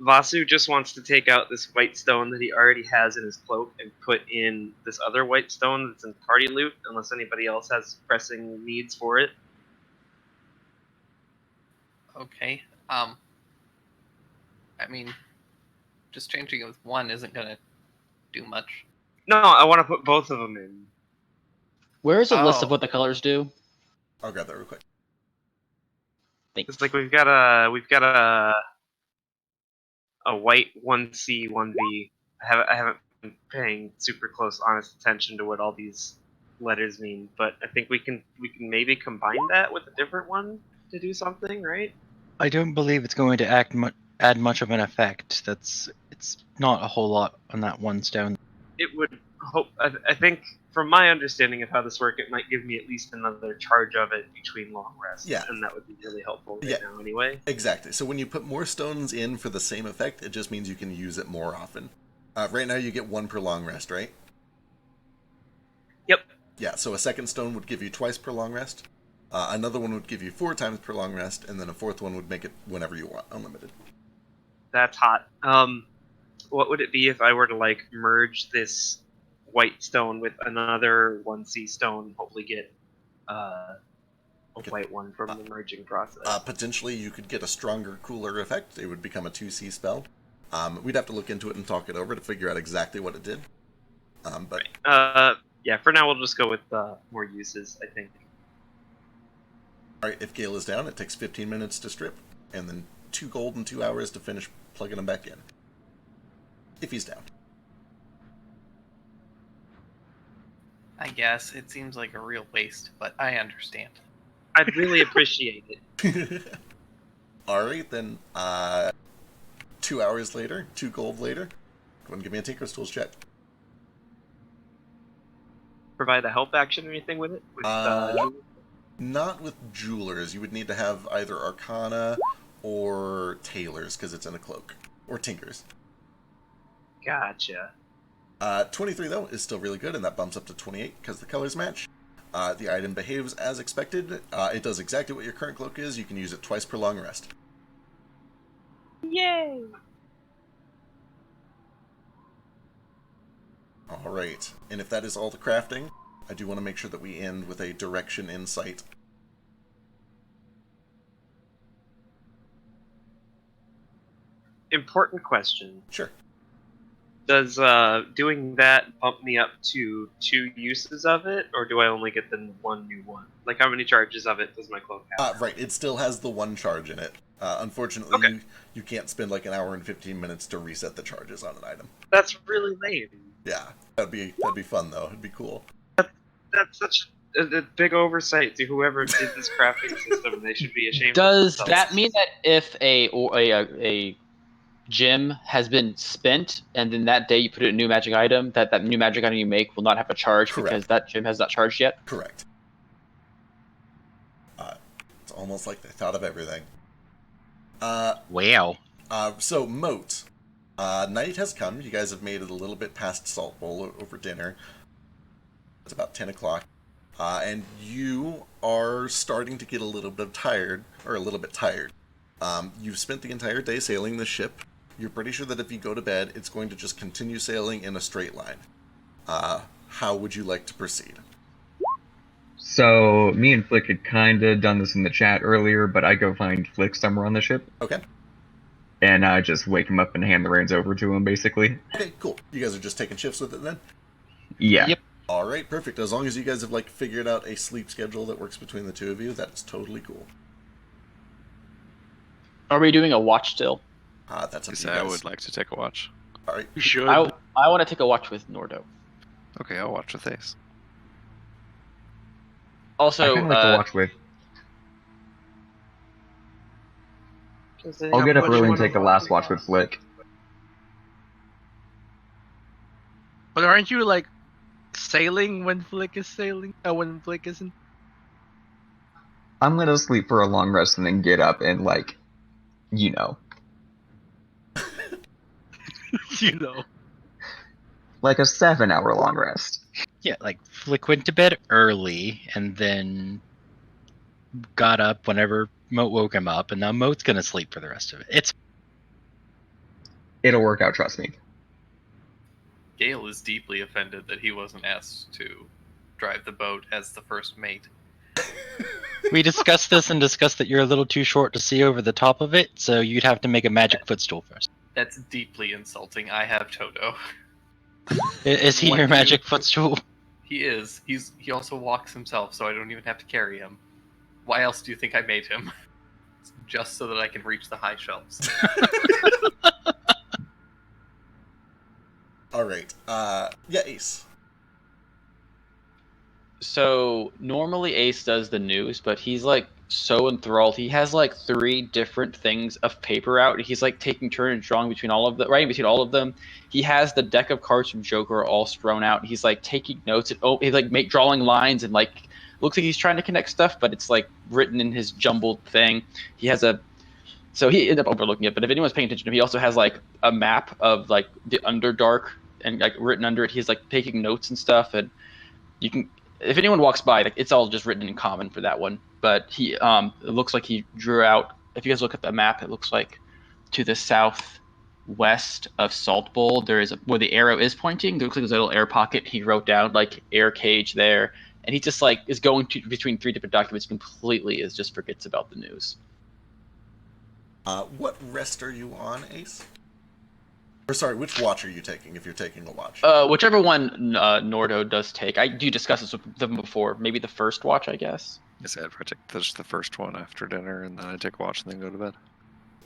Vasu just wants to take out this white stone that he already has in his cloak and put in this other white stone that's in party loot, unless anybody else has pressing needs for it. Okay. I mean, just changing it with one isn't gonna do much. No, I want to put both of them in. Where is a list of Oh. what the colors do? I'll grab that real quick. Thanks. It's like we've got a white 1C 1V. I haven't been paying super close honest attention to what all these letters mean, but I think we can maybe combine that with a different one to do something, right? I don't believe it's going to add much of an effect. It's not a whole lot on that one stone. It would hope. I think from my understanding of how this works, it might give me at least another charge of it between long rests. Yeah. And that would be really helpful right Yeah. now anyway. Exactly. So when you put more stones in for the same effect, it just means you can use it more often. Right now you get 1 per long rest, right? Yep. Yeah, so a second stone would give you twice per long rest. Another one would give you 4 times per long rest, and then a fourth one would make it whenever you want, unlimited. That's hot. What would it be if I were to like merge this white stone with another 1C stone? Hopefully get a white one from the merging process. Potentially you could get a stronger, cooler effect. It would become a 2C spell. We'd have to look into it and talk it over to figure out exactly what it did. But Yeah, for now we'll just go with more uses, I think. All right, if Gale is down, it takes 15 minutes to strip, and then 2 gold and 2 hours to finish plugging him back in. If he's down. I guess it seems like a real waste, but I understand. I'd really appreciate it. All right, then. 2 hours later, 2 gold later. Go ahead and give me a Tinker's Tools check. Provide a help action or anything with it? Not with jewelers. You would need to have either Arcana or Tailors, because it's in a cloak. Or Tinkers. Gotcha. 23, though, is still really good, and that bumps up to 28 because the colors match. The item behaves as expected. It does exactly what your current cloak is. You can use it twice per long rest. Yay! Alright, and if that is all the crafting, I do want to make sure that we end with a direction insight. Important question. Sure. Does doing that bump me up to 2 uses of it, or do I only get the 1 new one? Like, how many charges of it does my cloak have? Right, it still has the 1 charge in it. Unfortunately, Okay. you can't spend like an hour and 15 minutes to reset the charges on an item. That's really lame. Yeah, that'd be fun though. It'd be cool. That's such a big oversight to whoever did this crafting system. They should be ashamed. Does of that themselves. mean that if a gem has been spent and then that day you put in a new magic item, that new magic item you make will not have a charge Correct. because that gem has not charged yet? Correct. It's almost like they thought of everything. Wow. So Moat. Night has come. You guys have made it a little bit past Salt Bowl over dinner. It's about 10 o'clock. And you are starting to get a little bit tired. You've spent the entire day sailing the ship. You're pretty sure that if you go to bed, it's going to just continue sailing in a straight line. How would you like to proceed? So, me and Flick had kind of done this in the chat earlier, but I go find Flick somewhere on the ship. Okay. And I just wake him up and hand the reins over to him, basically. Okay, cool. You guys are just taking shifts with it then? Yeah. Yep. All right, perfect. As long as you guys have figured out a sleep schedule that works between the two of you, that's totally cool. Are we doing a watch still? That's up to you I guys. would like to take a watch. All right. You should. I want to take a watch with Nordo. Okay, I'll watch with Ace. I Also, kind of like to watch with. Does it I'll have get up what early you and take the wanna last watch with Flick. But aren't you like sailing when Flick is sailing? Oh, when Flick isn't. I'm gonna sleep for a long rest and then get up and you know, You know. like a 7-hour long rest. Yeah, like Flick went to bed early and then got up whenever Moat woke him up, and now Moat's gonna sleep for the rest of it. It'll work out, trust me. Gale is deeply offended that he wasn't asked to drive the boat as the first mate. We discussed this and discussed that you're a little too short to see over the top of it, so you'd have to make a magic footstool first. That's deeply insulting. I have Toto. Is he What your do you- magic footstool? He is. He also walks himself, so I don't even have to carry him. Why else do you think I made him? Just so that I can reach the high shelves. All right. Yeah, Ace. So normally Ace does the news, but he's so enthralled. He has 3 different things of paper out. He's taking turns drawing between all of them, writing between all of them. He has the deck of cards from Joker all strewn out. He's taking notes and he's drawing lines and looks like he's trying to connect stuff, but it's written in his jumbled thing. He has so he ended up overlooking it. But if anyone's paying attention to him, he also has a map of the Underdark and written under it. He's taking notes and stuff, and you can. If anyone walks by, it's all just written in common for that one. But he, it looks like he drew out. If you guys look at the map, it looks like to the southwest of Salt Bowl, there is where the arrow is pointing. There looks like there's a little air pocket. He wrote down air cage there, and he just is going between 3 different documents completely. Just forgets about the news. What rest are you on, Ace? Or sorry, which watch are you taking? If you're taking a watch. Whichever one Nordo does take. I do discuss this with them before. Maybe the first watch, I guess. I said I take just the first one after dinner, and then I take a watch and then go to bed.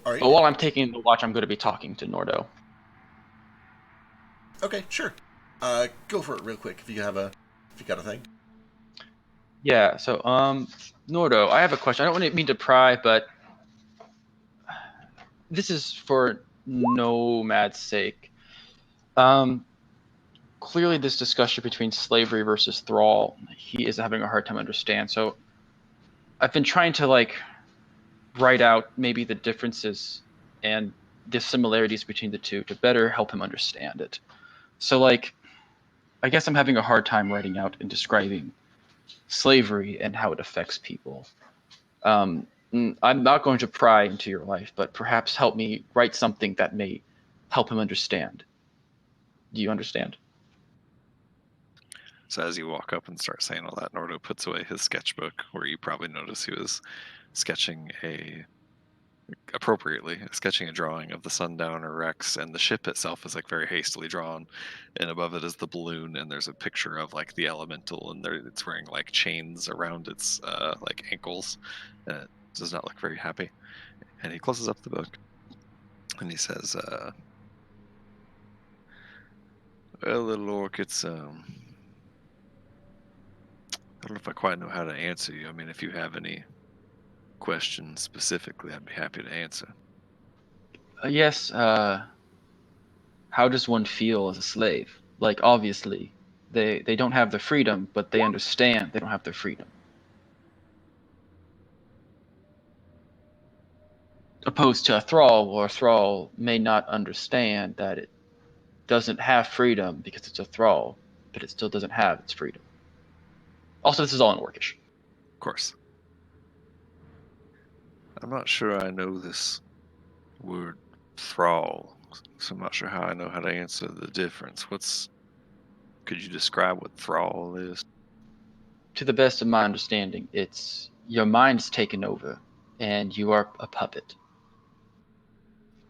All right. But while I'm taking the watch, I'm going to be talking to Nordo. Okay, sure. Go for it real quick if you got a thing. Yeah. So Nordo, I have a question. I don't mean to pry, but this is for Nomad's sake. Clearly, this discussion between slavery versus thrall, he is having a hard time understand. So, I've been trying to write out maybe the differences and the similarities between the two to better help him understand it. So, I guess I'm having a hard time writing out and describing slavery and how it affects people. I'm not going to pry into your life, but perhaps help me write something that may help him understand. Do you understand? So as you walk up and start saying all that, Nordo puts away his sketchbook, where you probably notice he was sketching appropriately sketching a drawing of the Sundowner Rex, and the ship itself is very hastily drawn, and above it is the balloon, and there's a picture of the elemental, and it's wearing chains around its ankles, and it does not look very happy. And he closes up the book, and he says, "Well, little orc, it's I don't know if I quite know how to answer you. I mean, if you have any questions specifically, I'd be happy to answer." Yes. How does one feel as a slave? Obviously, they don't have the freedom, but they understand they don't have the freedom. Opposed to a thrall, or a thrall may not understand that it doesn't have freedom because it's a thrall, but it still doesn't have its freedom. Also, this is all in Orcish. Of course. I'm not sure I know this word thrall, so I'm not sure how I know how to answer the difference. Could you describe what thrall is? To the best of my understanding, it's your mind's taken over, and you are a puppet.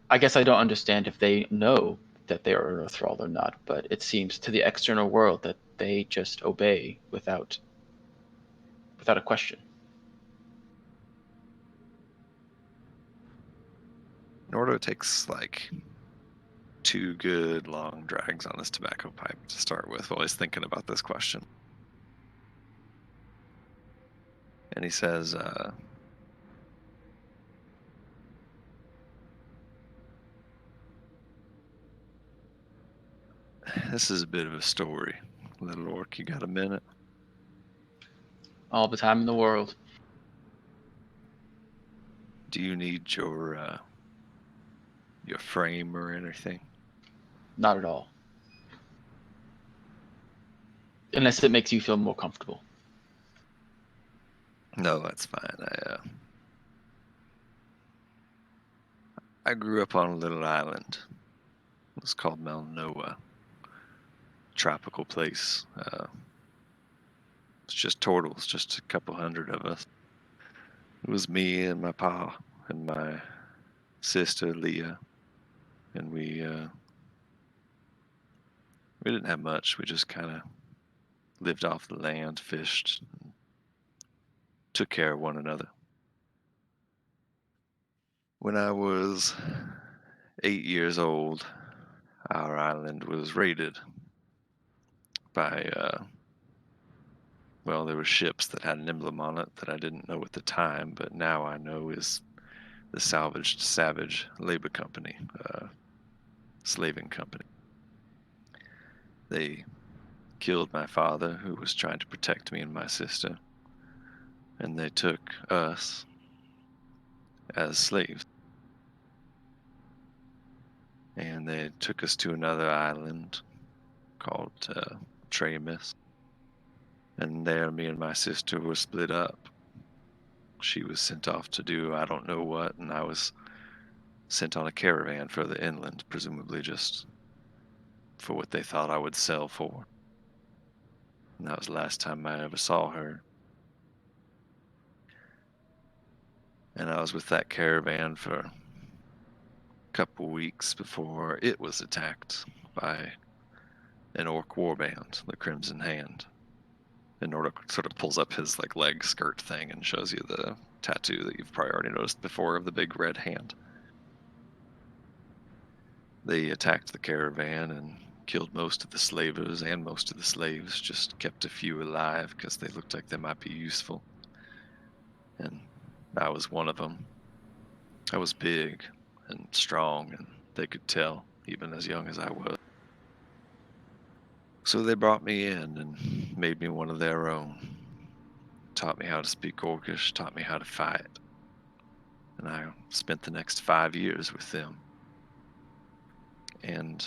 I guess I don't understand if they know that they are a thrall or not, but it seems to the external world that they just obey without a question. Nordo takes 2 good long drags on his tobacco pipe to start with while he's thinking about this question. And he says, "This is a bit of a story. Little orc, you got a minute?" All the time in the world. Do you need your frame or anything? Not at all. Unless it makes you feel more comfortable. No, that's fine. I grew up on a little island. It was called Melnoa. Tropical place. It's just turtles, just a couple hundred of us. It was me and my pa and my sister Leah, and we didn't have much. We just kind of lived off the land, fished, and took care of one another. When I was 8 years old, our island was raided by there were ships that had an emblem on it that I didn't know at the time, but now I know is the Salvaged Savage Labor Company, slaving company. They killed my father, who was trying to protect me and my sister, and they took us as slaves. And they took us to another island called Tremis. And there, me and my sister were split up. She was sent off to do I don't know what, and I was sent on a caravan further inland, presumably just for what they thought I would sell for. And that was the last time I ever saw her. And I was with that caravan for couple weeks before it was attacked by an orc warband, the Crimson Hand. And Nordic sort of pulls up his like leg skirt thing and shows you the tattoo that you've probably already noticed before of the big red hand. They attacked the caravan and killed most of the slavers and most of the slaves, just kept a few alive because they looked like they might be useful. And I was one of them. I was big and strong, and they could tell, even as young as I was. So they brought me in and made me one of their own. Taught me how to speak Orcish, taught me how to fight. And I spent the next 5 years with them. And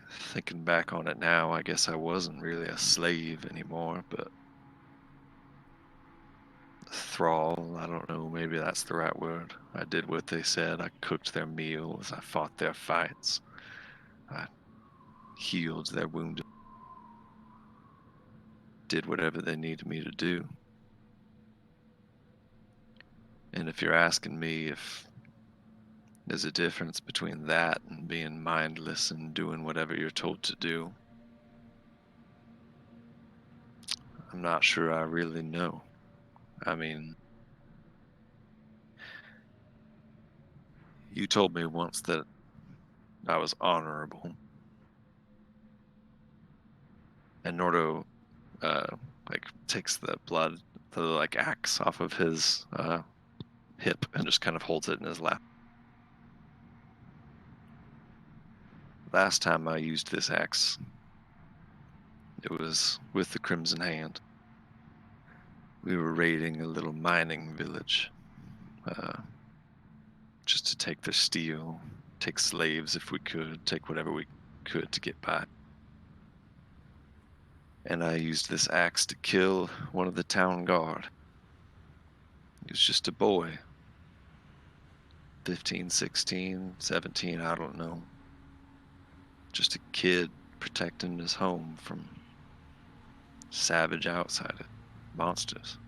thinking back on it now, I guess I wasn't really a slave anymore, but thrall, I don't know, maybe that's the right word. I did what they said. I cooked their meals. I fought their fights. I healed their wounded. Did whatever they needed me to do. And if you're asking me if there's a difference between that and being mindless and doing whatever you're told to do, I'm not sure I really know. I mean, you told me once that I was honorable. And Nordo, like, takes the like, axe off of his hip and just kind of holds it in his lap. Last time I used this axe, it was with the Crimson Hand. We were raiding a little mining village, just to take their steel, take slaves if we could, take whatever we could to get by. And I used this axe to kill one of the town guard. He was just a boy, 15, 16, 17, I don't know. Just a kid protecting his home from savage outside monsters.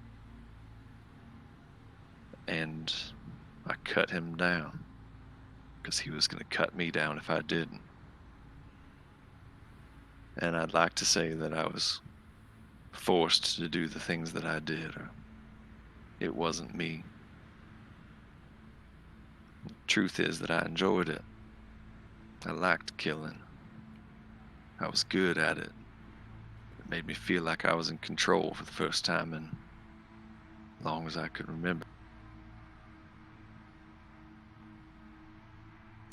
And I cut him down because he was going to cut me down if I didn't. And I'd like to say that I was forced to do the things that I did, or it wasn't me. The truth is that I enjoyed it. I liked killing. I was good at it. It made me feel like I was in control for the first time in as long as I could remember.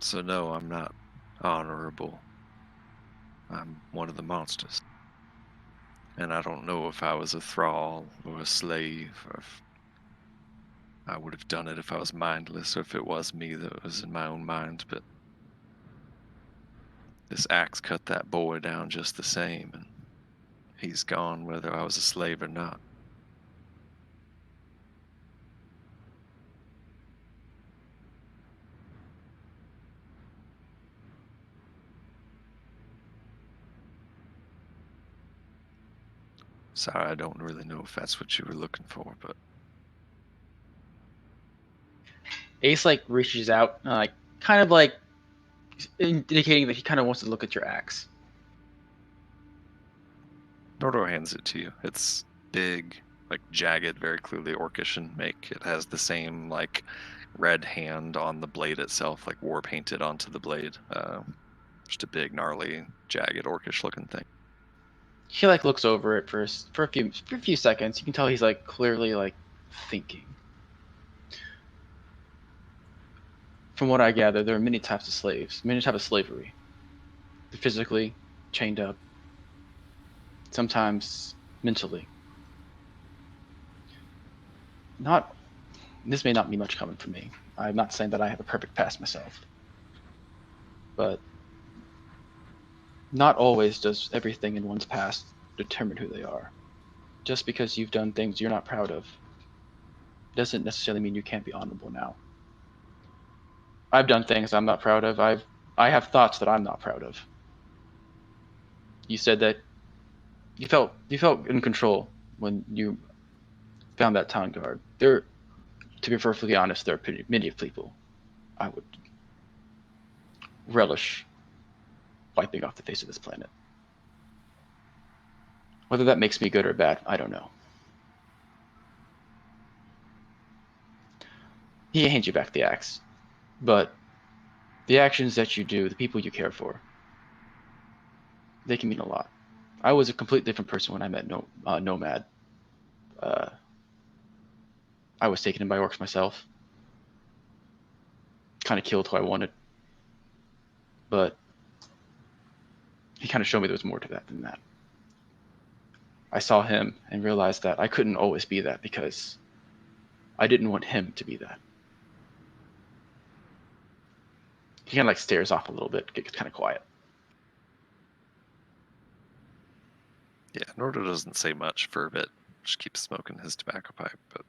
So no, I'm not honorable. I'm one of the monsters. And I don't know if I was a thrall or a slave, or if I would have done it if I was mindless, or if it was me that was in my own mind, but this axe cut that boy down just the same, and he's gone whether I was a slave or not. Sorry, I don't really know if that's what you were looking for, but Ace like reaches out, like kind of like indicating that he kind of wants to look at your axe. Nordor hands it to you. It's big, like jagged, very clearly orcish in make. It has the same like red hand on the blade itself, like war painted onto the blade. Just a big, gnarly, jagged, orcish looking thing. He like looks over it for a few seconds. You can tell he's like clearly like thinking. From what I gather, there are many types of slaves, many types of slavery. They're physically chained up, sometimes mentally. This may not be much coming from me. I'm not saying that I have a perfect past myself, but not always does everything in one's past determine who they are. Just because you've done things you're not proud of doesn't necessarily mean you can't be honorable now. I've done things I'm not proud of. I have thoughts that I'm not proud of. You said that you felt in control when you found that town guard. To be perfectly honest, there are many people I would relish wiping off the face of this planet. Whether that makes me good or bad, I don't know. He hands you back the axe, but the actions that you do, the people you care for, they can mean a lot. I was a completely different person when I met Nomad. I was taken in by orcs myself. Kind of killed who I wanted. But he kind of showed me there was more to that than that. I saw him and realized that I couldn't always be that because I didn't want him to be that. He kind of like stares off a little bit, gets kind of quiet. Yeah, Nordo doesn't say much for a bit. Just keeps smoking his tobacco pipe, but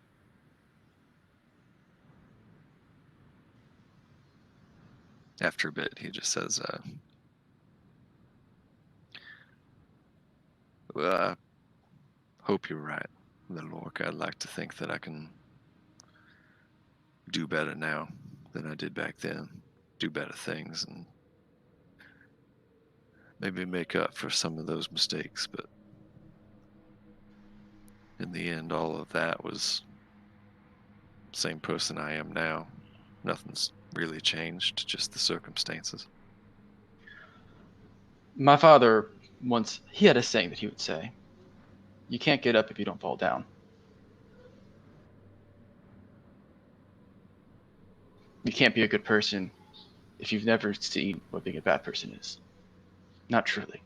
after a bit, he just says, well, I hope you're right, little orc. I'd like to think that I can do better now than I did back then. Do better things and maybe make up for some of those mistakes, but in the end, all of that was the same person I am now. Nothing's really changed, just the circumstances. My father once, he had a saying that he would say, you can't get up if you don't fall down. You can't be a good person if you've never seen what being a bad person is. Not truly.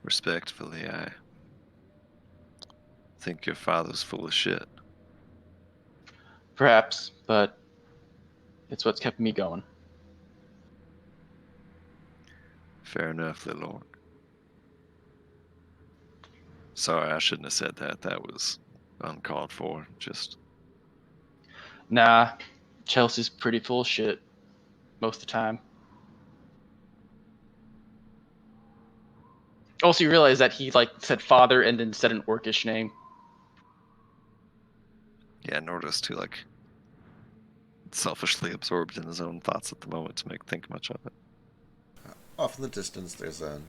Respectfully, I think your father's full of shit. Perhaps, but it's what's kept me going. Fair enough, little orc. Sorry, I shouldn't have said that. That was uncalled for. Just Nah, Chelsea's pretty full of shit most of the time. Also, you realize that he like said father and then said an orcish name. yeah, Nordo's too like selfishly absorbed in his own thoughts at the moment to think much of it. Off in the distance, there's a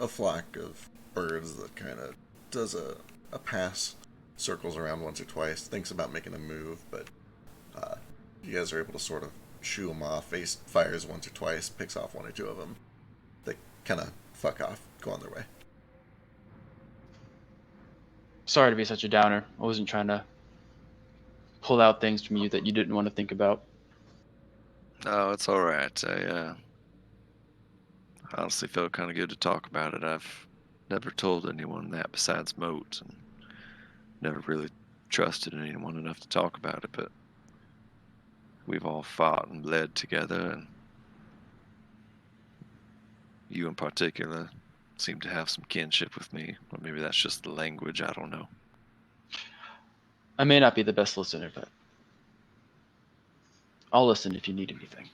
flock of birds that kind of does a pass, circles around once or twice, thinks about making a move, but you guys are able to sort of shoo them off. Ace fires once or twice, picks off one or two of them. They kind of fuck off, go on their way. Sorry to be such a downer. I wasn't trying to pull out things from you that you didn't want to think about. No, it's all right. I honestly felt kind of good to talk about it. I've never told anyone that besides Moat, and never really trusted anyone enough to talk about it, but we've all fought and bled together, and you in particular seem to have some kinship with me, or maybe that's just the language, I don't know. I may not be the best listener, but I'll listen if you need anything.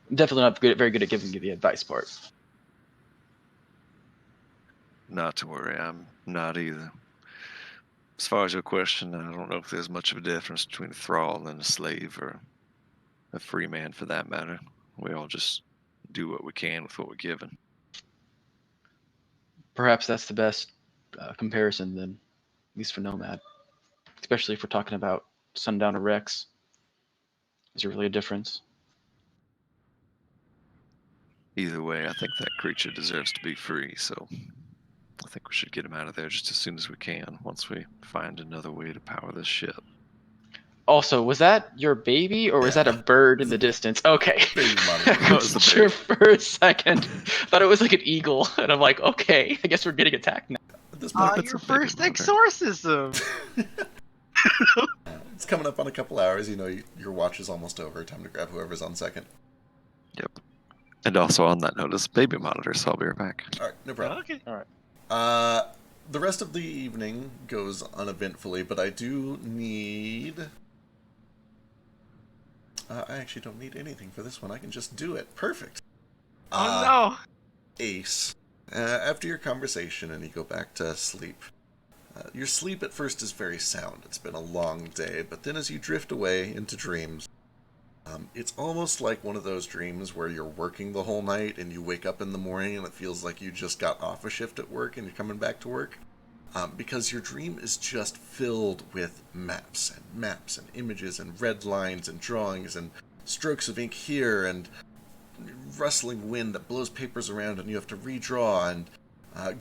I'm definitely not very good at giving you the advice part. Not to worry, I'm not either. As far as your question, I don't know if there's much of a difference between a thrall and a slave, or a free man for that matter. We all just do what we can with what we're given. Perhaps that's the best comparison then, at least for Nomad. Especially if we're talking about Sundowner Rex. Is there really a difference? Either way, I think that creature deserves to be free, so I think we should get him out of there just as soon as we can, once we find another way to power this ship. Also, was that your baby, or was that a bird in the distance? Okay. Baby monitor. That was I the sure for a second. Thought it was like an eagle, and I'm like, okay, I guess we're getting attacked now. At this point, Your first exorcism. it's coming up on a couple hours. You know, your watch is almost over. Time to grab whoever's on second. Yep. And also on that note, it's baby monitor, so I'll be right back. All right, no problem. Okay. All right. The rest of the evening goes uneventfully, but I do need... I actually don't need anything for this one. I can just do it. Perfect. Oh Ace, after your conversation and you go back to sleep, Your sleep at first is very sound. It's been a long day, but then as you drift away into dreams, it's almost like one of those dreams where you're working the whole night and you wake up in the morning and it feels like you just got off a shift at work and you're coming back to work. Because your dream is just filled with maps and images and red lines and drawings and strokes of ink here and rustling wind that blows papers around and you have to redraw and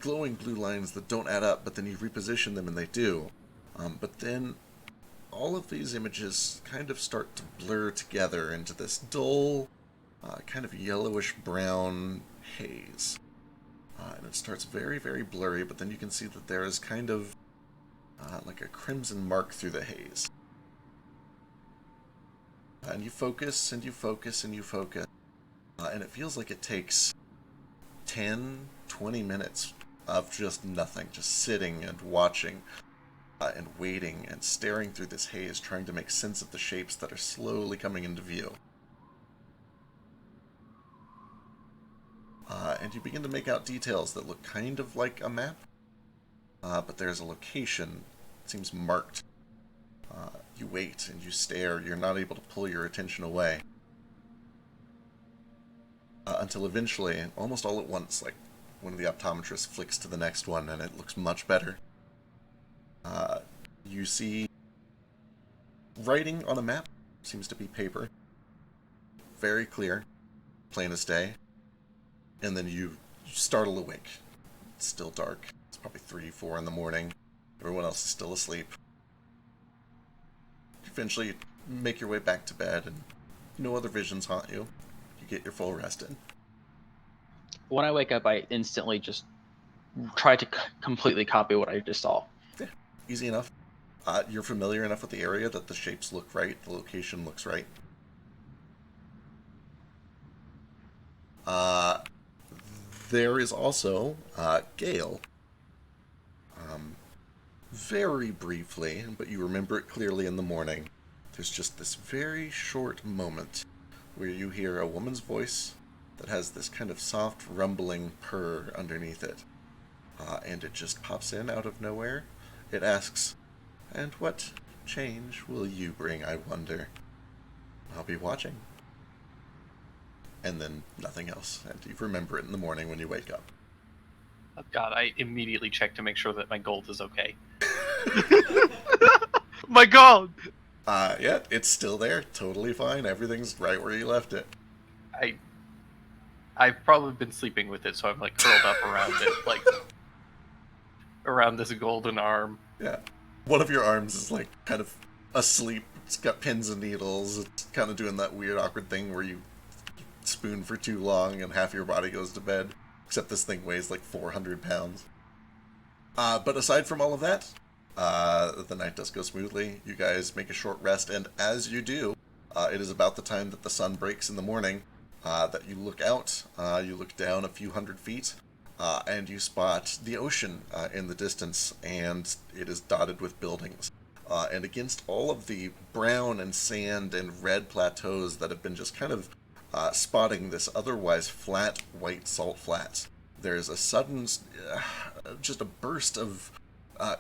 glowing blue lines that don't add up, but then you reposition them and they do. But then all of these images kind of start to blur together into this dull, kind of yellowish brown haze. And it starts very, very blurry, but then you can see that there is kind of like a crimson mark through the haze. And you focus, and you focus, and you focus. And it feels like it takes 10, 20 minutes of just nothing, just sitting and watching and waiting and staring through this haze, trying to make sense of the shapes that are slowly coming into view. And you begin to make out details that look kind of like a map, but there's a location, it seems marked. You wait and you stare, you're not able to pull your attention away. Until eventually, almost all at once, like one of the optometrists flicks to the next one and it looks much better. You see writing on a map, seems to be paper, very clear, plain as day. And then you startle awake. It's still dark. It's probably 3, 4 in the morning. Everyone else is still asleep. Eventually, you make your way back to bed, and no other visions haunt you. You get your full rest in. When I wake up, I instantly just try to completely copy what I just saw. Yeah, easy enough. You're familiar enough with the area that the shapes look right, the location looks right. There is also Gale. Very briefly, but you remember it clearly in the morning, there's just this very short moment where you hear a woman's voice that has this kind of soft rumbling purr underneath it. And it just pops in out of nowhere. It asks, "And what change will you bring, I wonder? I'll be watching." And then nothing else. And you remember it in the morning when you wake up. Oh God, I immediately check to make sure that my gold is okay. My God! Yeah, it's still there. Totally fine. Everything's right where you left it. I've probably been sleeping with it, so I'm like curled up around it, like around this golden arm. Yeah. One of your arms is like kind of asleep. It's got pins and needles. It's kind of doing that weird, awkward thing where you spoon for too long and half your body goes to bed. Except this thing weighs like 400 pounds. But aside from all of that, the night does go smoothly. You guys make a short rest, and as you do, it is about the time that the sun breaks in the morning that you look out. You look down a few hundred feet, and you spot the ocean in the distance, and it is dotted with buildings. And against all of the brown and sand and red plateaus that have been just kind of spotting this otherwise flat white salt flats, there's a sudden, just a burst of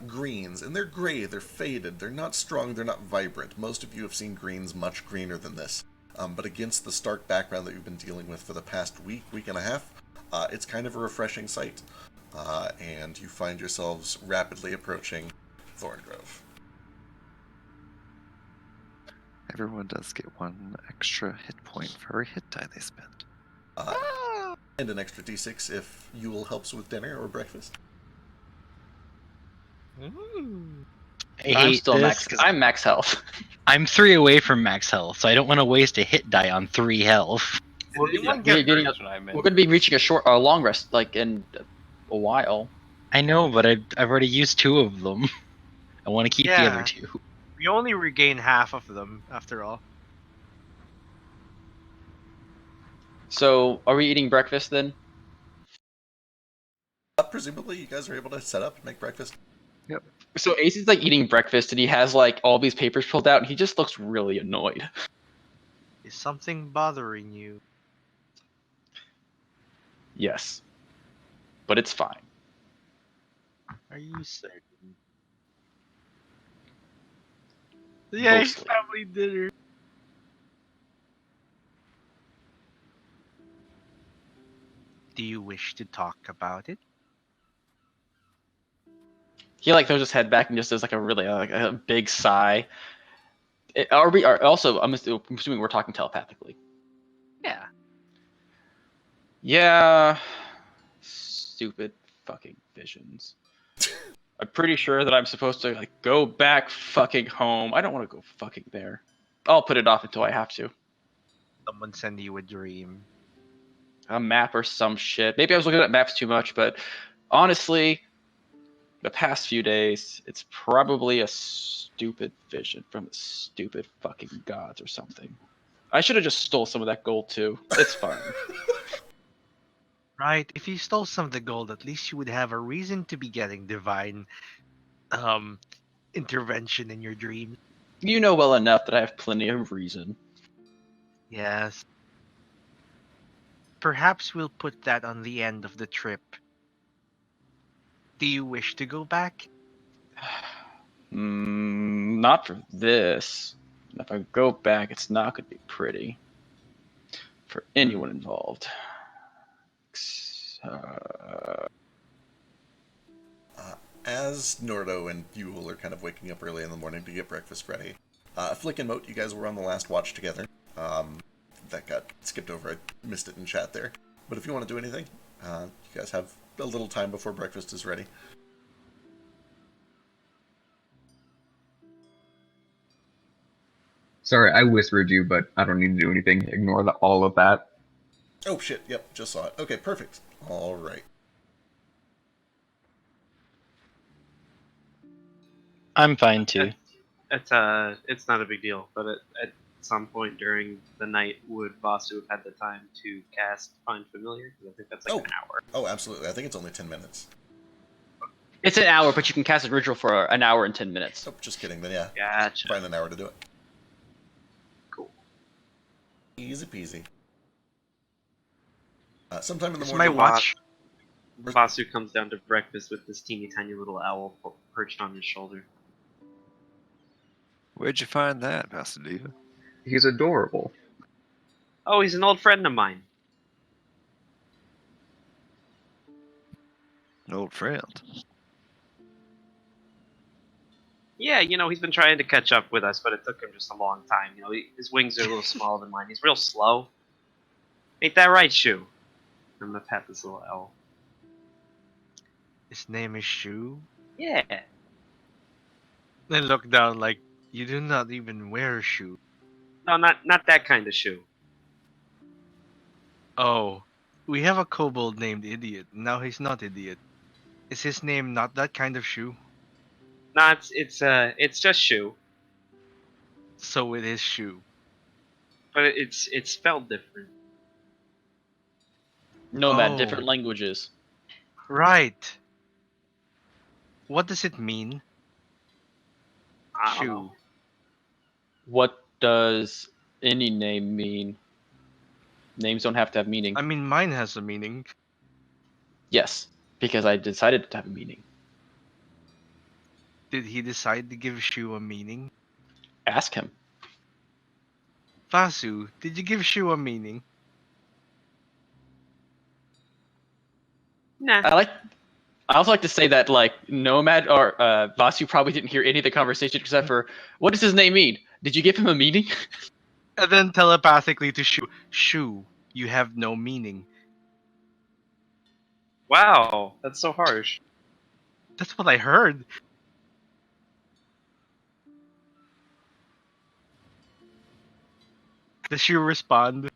greens, and they're gray, they're faded, they're not strong, they're not vibrant. Most of you have seen greens much greener than this, but against the stark background that you've been dealing with for the past week and a half, it's kind of a refreshing sight, and you find yourselves rapidly approaching Thorngrove. Everyone does get 1 extra hit point for every hit die they spend. And an extra d6 if Yule helps with dinner or breakfast. I I'm hate still this. I'm max health. I'm 3 away from max health, so I don't want to waste a hit die on 3 health. Well, you want We're to getting get I'm in. We're going to be reaching a long rest, like in a while. I know, but I've already used 2 of them. I want to keep the other 2. We only regain half of them, after all. So, are we eating breakfast then? Presumably you guys are able to set up and make breakfast. Yep. So Ace is like eating breakfast, and he has like all these papers pulled out, and he just looks really annoyed. Is something bothering you? Yes, but it's fine. Are you certain? Yay, Mostly. family dinner. Do you wish to talk about it? He like throws his head back and just does like a really like a big sigh. Are also I'm assuming we're talking telepathically. Yeah. Yeah. Stupid fucking visions. I'm pretty sure that I'm supposed to like go back fucking home. I don't want to go fucking there. I'll put it off until I have to. Someone send you a dream. A map or some shit. Maybe I was looking at maps too much, but honestly, the past few days, it's probably a stupid vision from the stupid fucking gods or something. I should have just stole some of that gold too. It's fine. Right? If you stole some of the gold, at least you would have a reason to be getting divine um intervention in your dreams. You know well enough that I have plenty of reason. Yes. Perhaps we'll put that on the end of the trip. Do you wish to go back? Not for this. If I go back, it's not going to be pretty for anyone involved. As Nordo and Yule are kind of waking up early in the morning to get breakfast ready, Flick and Moat, you guys were on the last watch together. That got skipped over. I missed it in chat there. But if you want to do anything, you guys have a little time before breakfast is ready. Sorry, I whispered you, but I don't need to do anything. Ignore all of that. Oh shit, yep, just saw it. Okay, perfect. Alright. I'm fine too. It's not a big deal, but at some point during the night, would Vasu have had the time to cast Find Familiar? 'Cause I think that's like an hour. Oh, absolutely. I think it's only 10 minutes. It's an hour, but you can cast a ritual for an hour and 10 minutes. Oh, just kidding. Then yeah, Gotcha. find an hour to do it. Cool. Easy peasy. Sometime in the It's morning. my watch. Vasu comes down to breakfast with this teeny tiny little owl perched on his shoulder. Where'd you find that, Pasadiva? He's adorable. Oh, he's an old friend of mine. An old friend. Yeah, he's been trying to catch up with us, but it took him just a long time. His wings are a little smaller than mine. He's real slow. Ain't that right, Shu? I'm gonna pat this little owl. His name is Shu. Yeah. Then look down like you do not even wear a shoe. No, not that kind of Shu. Oh, we have a kobold named Idiot. Now he's not Idiot. Is his name not that kind of shoe? No, it's just Shu, So it is Shu. but it's spelled different. Nomad, Oh. different languages. Right. What does it mean? I don't Shu. know. What does any name mean? Names don't have to have meaning. I mean, mine has a meaning. Yes, because I decided to have a meaning. Did he decide to give Shu a meaning? Ask him. Vasu, did you give Shu a meaning? Nah. I also like to say that like Nomad or Vasu probably didn't hear any of the conversation except for what does his name mean? Did you give him a meaning? And then telepathically to Shu, Shu, you have no meaning. Wow, that's so harsh. That's what I heard. Does Shu respond?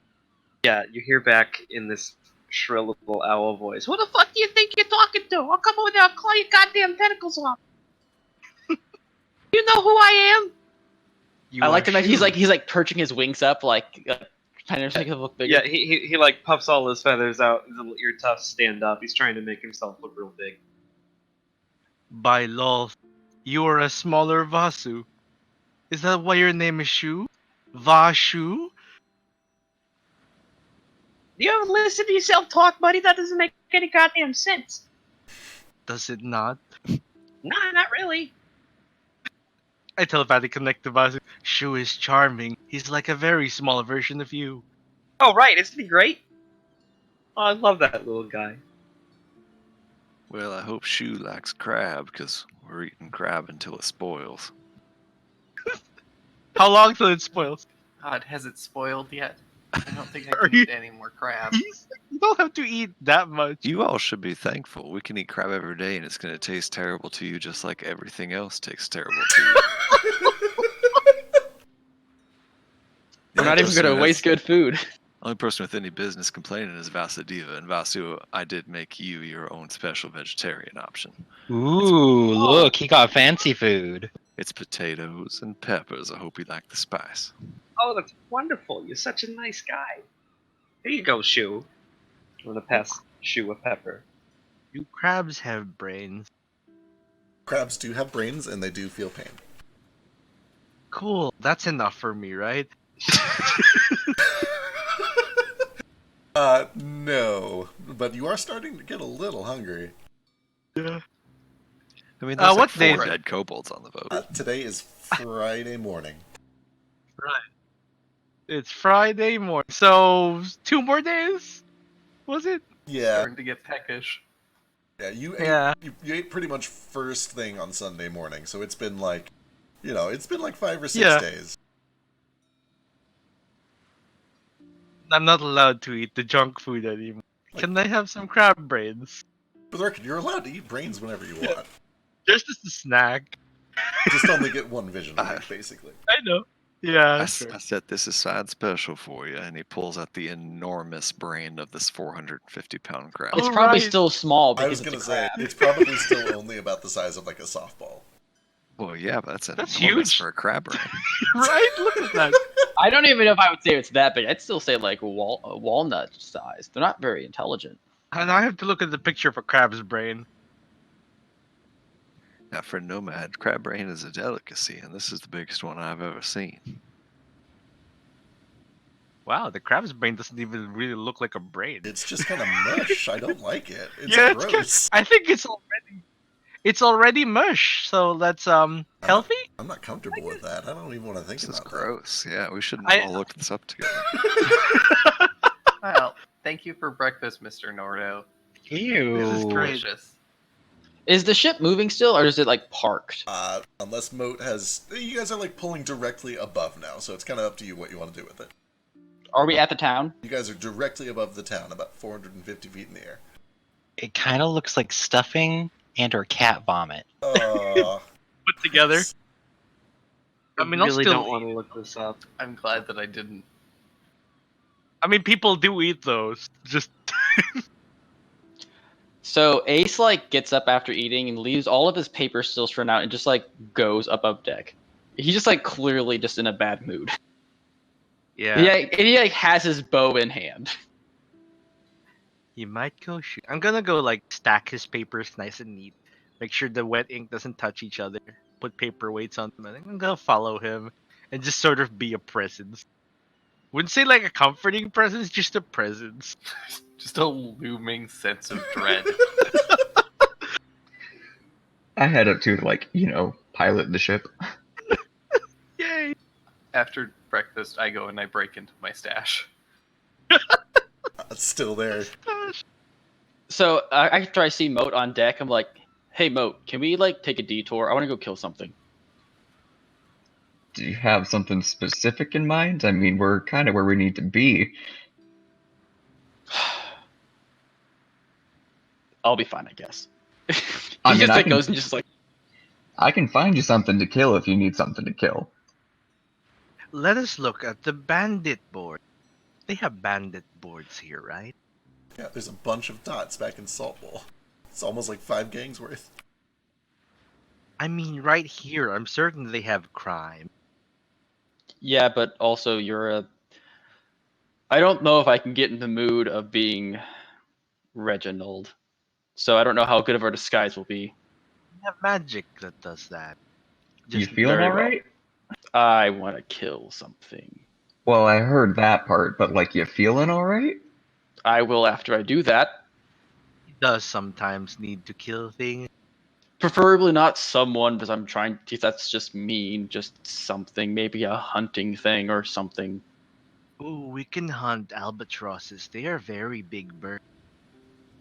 Yeah, you hear back in this shrill little owl voice. Who the fuck do you think you're talking to? I'll come over there, I'll claw your goddamn tentacles off. You know who I am? You I like to are imagine Shu. he's like perching his wings up, like trying to make it look bigger. Yeah, he like puffs all his feathers out. His little ear tufts stand up. He's trying to make himself look real big. By lol, you are a smaller Vasu. Is that why your name is Shu? Vashu? You ever listen to yourself talk, buddy? That doesn't make any goddamn sense. Does it not? Nah, not really. I telepathically connect to Vasu. Shu is charming. He's like a very small version of you. Oh, right, isn't he great? Oh, I love that little guy. Well, I hope Shu likes crab, because we're eating crab until it spoils. How long till it spoils? God, has it spoiled yet? I don't think I Are can you- eat any more crab. You don't have to eat that much. You all should be thankful. We can eat crab every day, and it's going to taste terrible to you just like everything else tastes terrible to you. We're not even going to waste good food. Only person with any business complaining is Vasudeva, and Vasu, I did make you your own special vegetarian option. Ooh, look, he got fancy food. It's potatoes and peppers. I hope you like the spice. Oh, that's wonderful. You're such a nice guy. Here you go, Shu. I'm gonna pass Shu a pepper. You crabs have brains. Crabs do have brains, and they do feel pain. Cool. That's enough for me, right? No. But you are starting to get a little hungry. Yeah. I mean, there's what like day four is it? dead kobolds on the boat. Today is Friday morning. Right. It's Friday morning. So 2 more days? Was it? Yeah. Starting to get peckish. Yeah, you Yeah. ate you ate pretty much first thing on Sunday morning, so it's been like, it's been like 5 or 6 Yeah. days. I'm not allowed to eat the junk food anymore. Can I have some crab brains? For the record, you're allowed to eat brains whenever you want. Just as a snack. Just only get one vision a week, basically. I know. Yeah, I sure. said this is side special for you, and he pulls out the enormous brain of this 450-pound crab. It's Oh, probably right. still small I was because gonna it's a say, crab. it's probably still only about the size of like a softball. Well, yeah, but That's enormous huge. for a crab brain. Right? Look at that. I don't even know if I would say it's that big. I'd still say like walnut size. They're not very intelligent. And I have to look at the picture of a crab's brain. Now, for a nomad, crab brain is a delicacy, and this is the biggest one I've ever seen. Wow, the crab's brain doesn't even really look like a brain. It's just kind of mush. I don't like it. It's yeah, gross. I think it's already mush. So that's healthy. I'm not comfortable with that. I don't even want to think This is about gross. Yeah, we should I- all look this up together. Well, thank you for breakfast, Mr. Nordo. Ew. This is great. Delicious. Is the ship moving still, or is it like parked? that. Unless Moat has, you guys are like pulling directly above now, so it's kind of up to you what you want to do with it. Are we at the town? You guys are directly above the town, about 450 feet in the air. It kind of looks like stuffing and or cat vomit. Put together. I mean, I I'll really still don't want to look this up. I'm glad that I didn't. I mean, people do eat those. Just So Ace like gets up after eating and leaves all of his papers still strewn out and just like goes up deck. He's just like clearly just in a bad mood. yeah. He like has his bow in hand. He might go shoot. I'm gonna go like stack his papers nice and neat. Make sure the wet ink doesn't touch each other. Put paperweights on them. And I'm gonna follow him and just sort of be a presence. Wouldn't say like a comforting presence, just a presence. Just a looming sense of dread. I head up to pilot the ship. Yay! After breakfast, I go and I break into my stash. It's still there. So after I see Moat on deck, I'm like, "Hey Moat, can we like take a detour? I want to go kill something." Do you have something specific in mind? I mean, we're kind of where we need to be. I'll be fine, I guess. he I mean, just I like can- goes and just like, I can find you something to kill if you need something to kill. Let us look at the bandit board. They have bandit boards here, right? Yeah, there's a bunch of dots back in Salt Bowl. It's almost like 5 gangs worth. I mean, right here, I'm certain they have crime. yeah, but also I don't know if I can get in the mood of being Reginald. So I don't know how good of our disguise will be. We have magic that does that. You Just feeling very all well. right? I want to kill something. Well, I heard that part, but like, you feeling all right? I will after I do that. He does sometimes need to kill things. Preferably not someone, because I'm trying to. That's just mean. Just something, maybe a hunting thing or something. Ooh, we can hunt albatrosses. They are very big birds.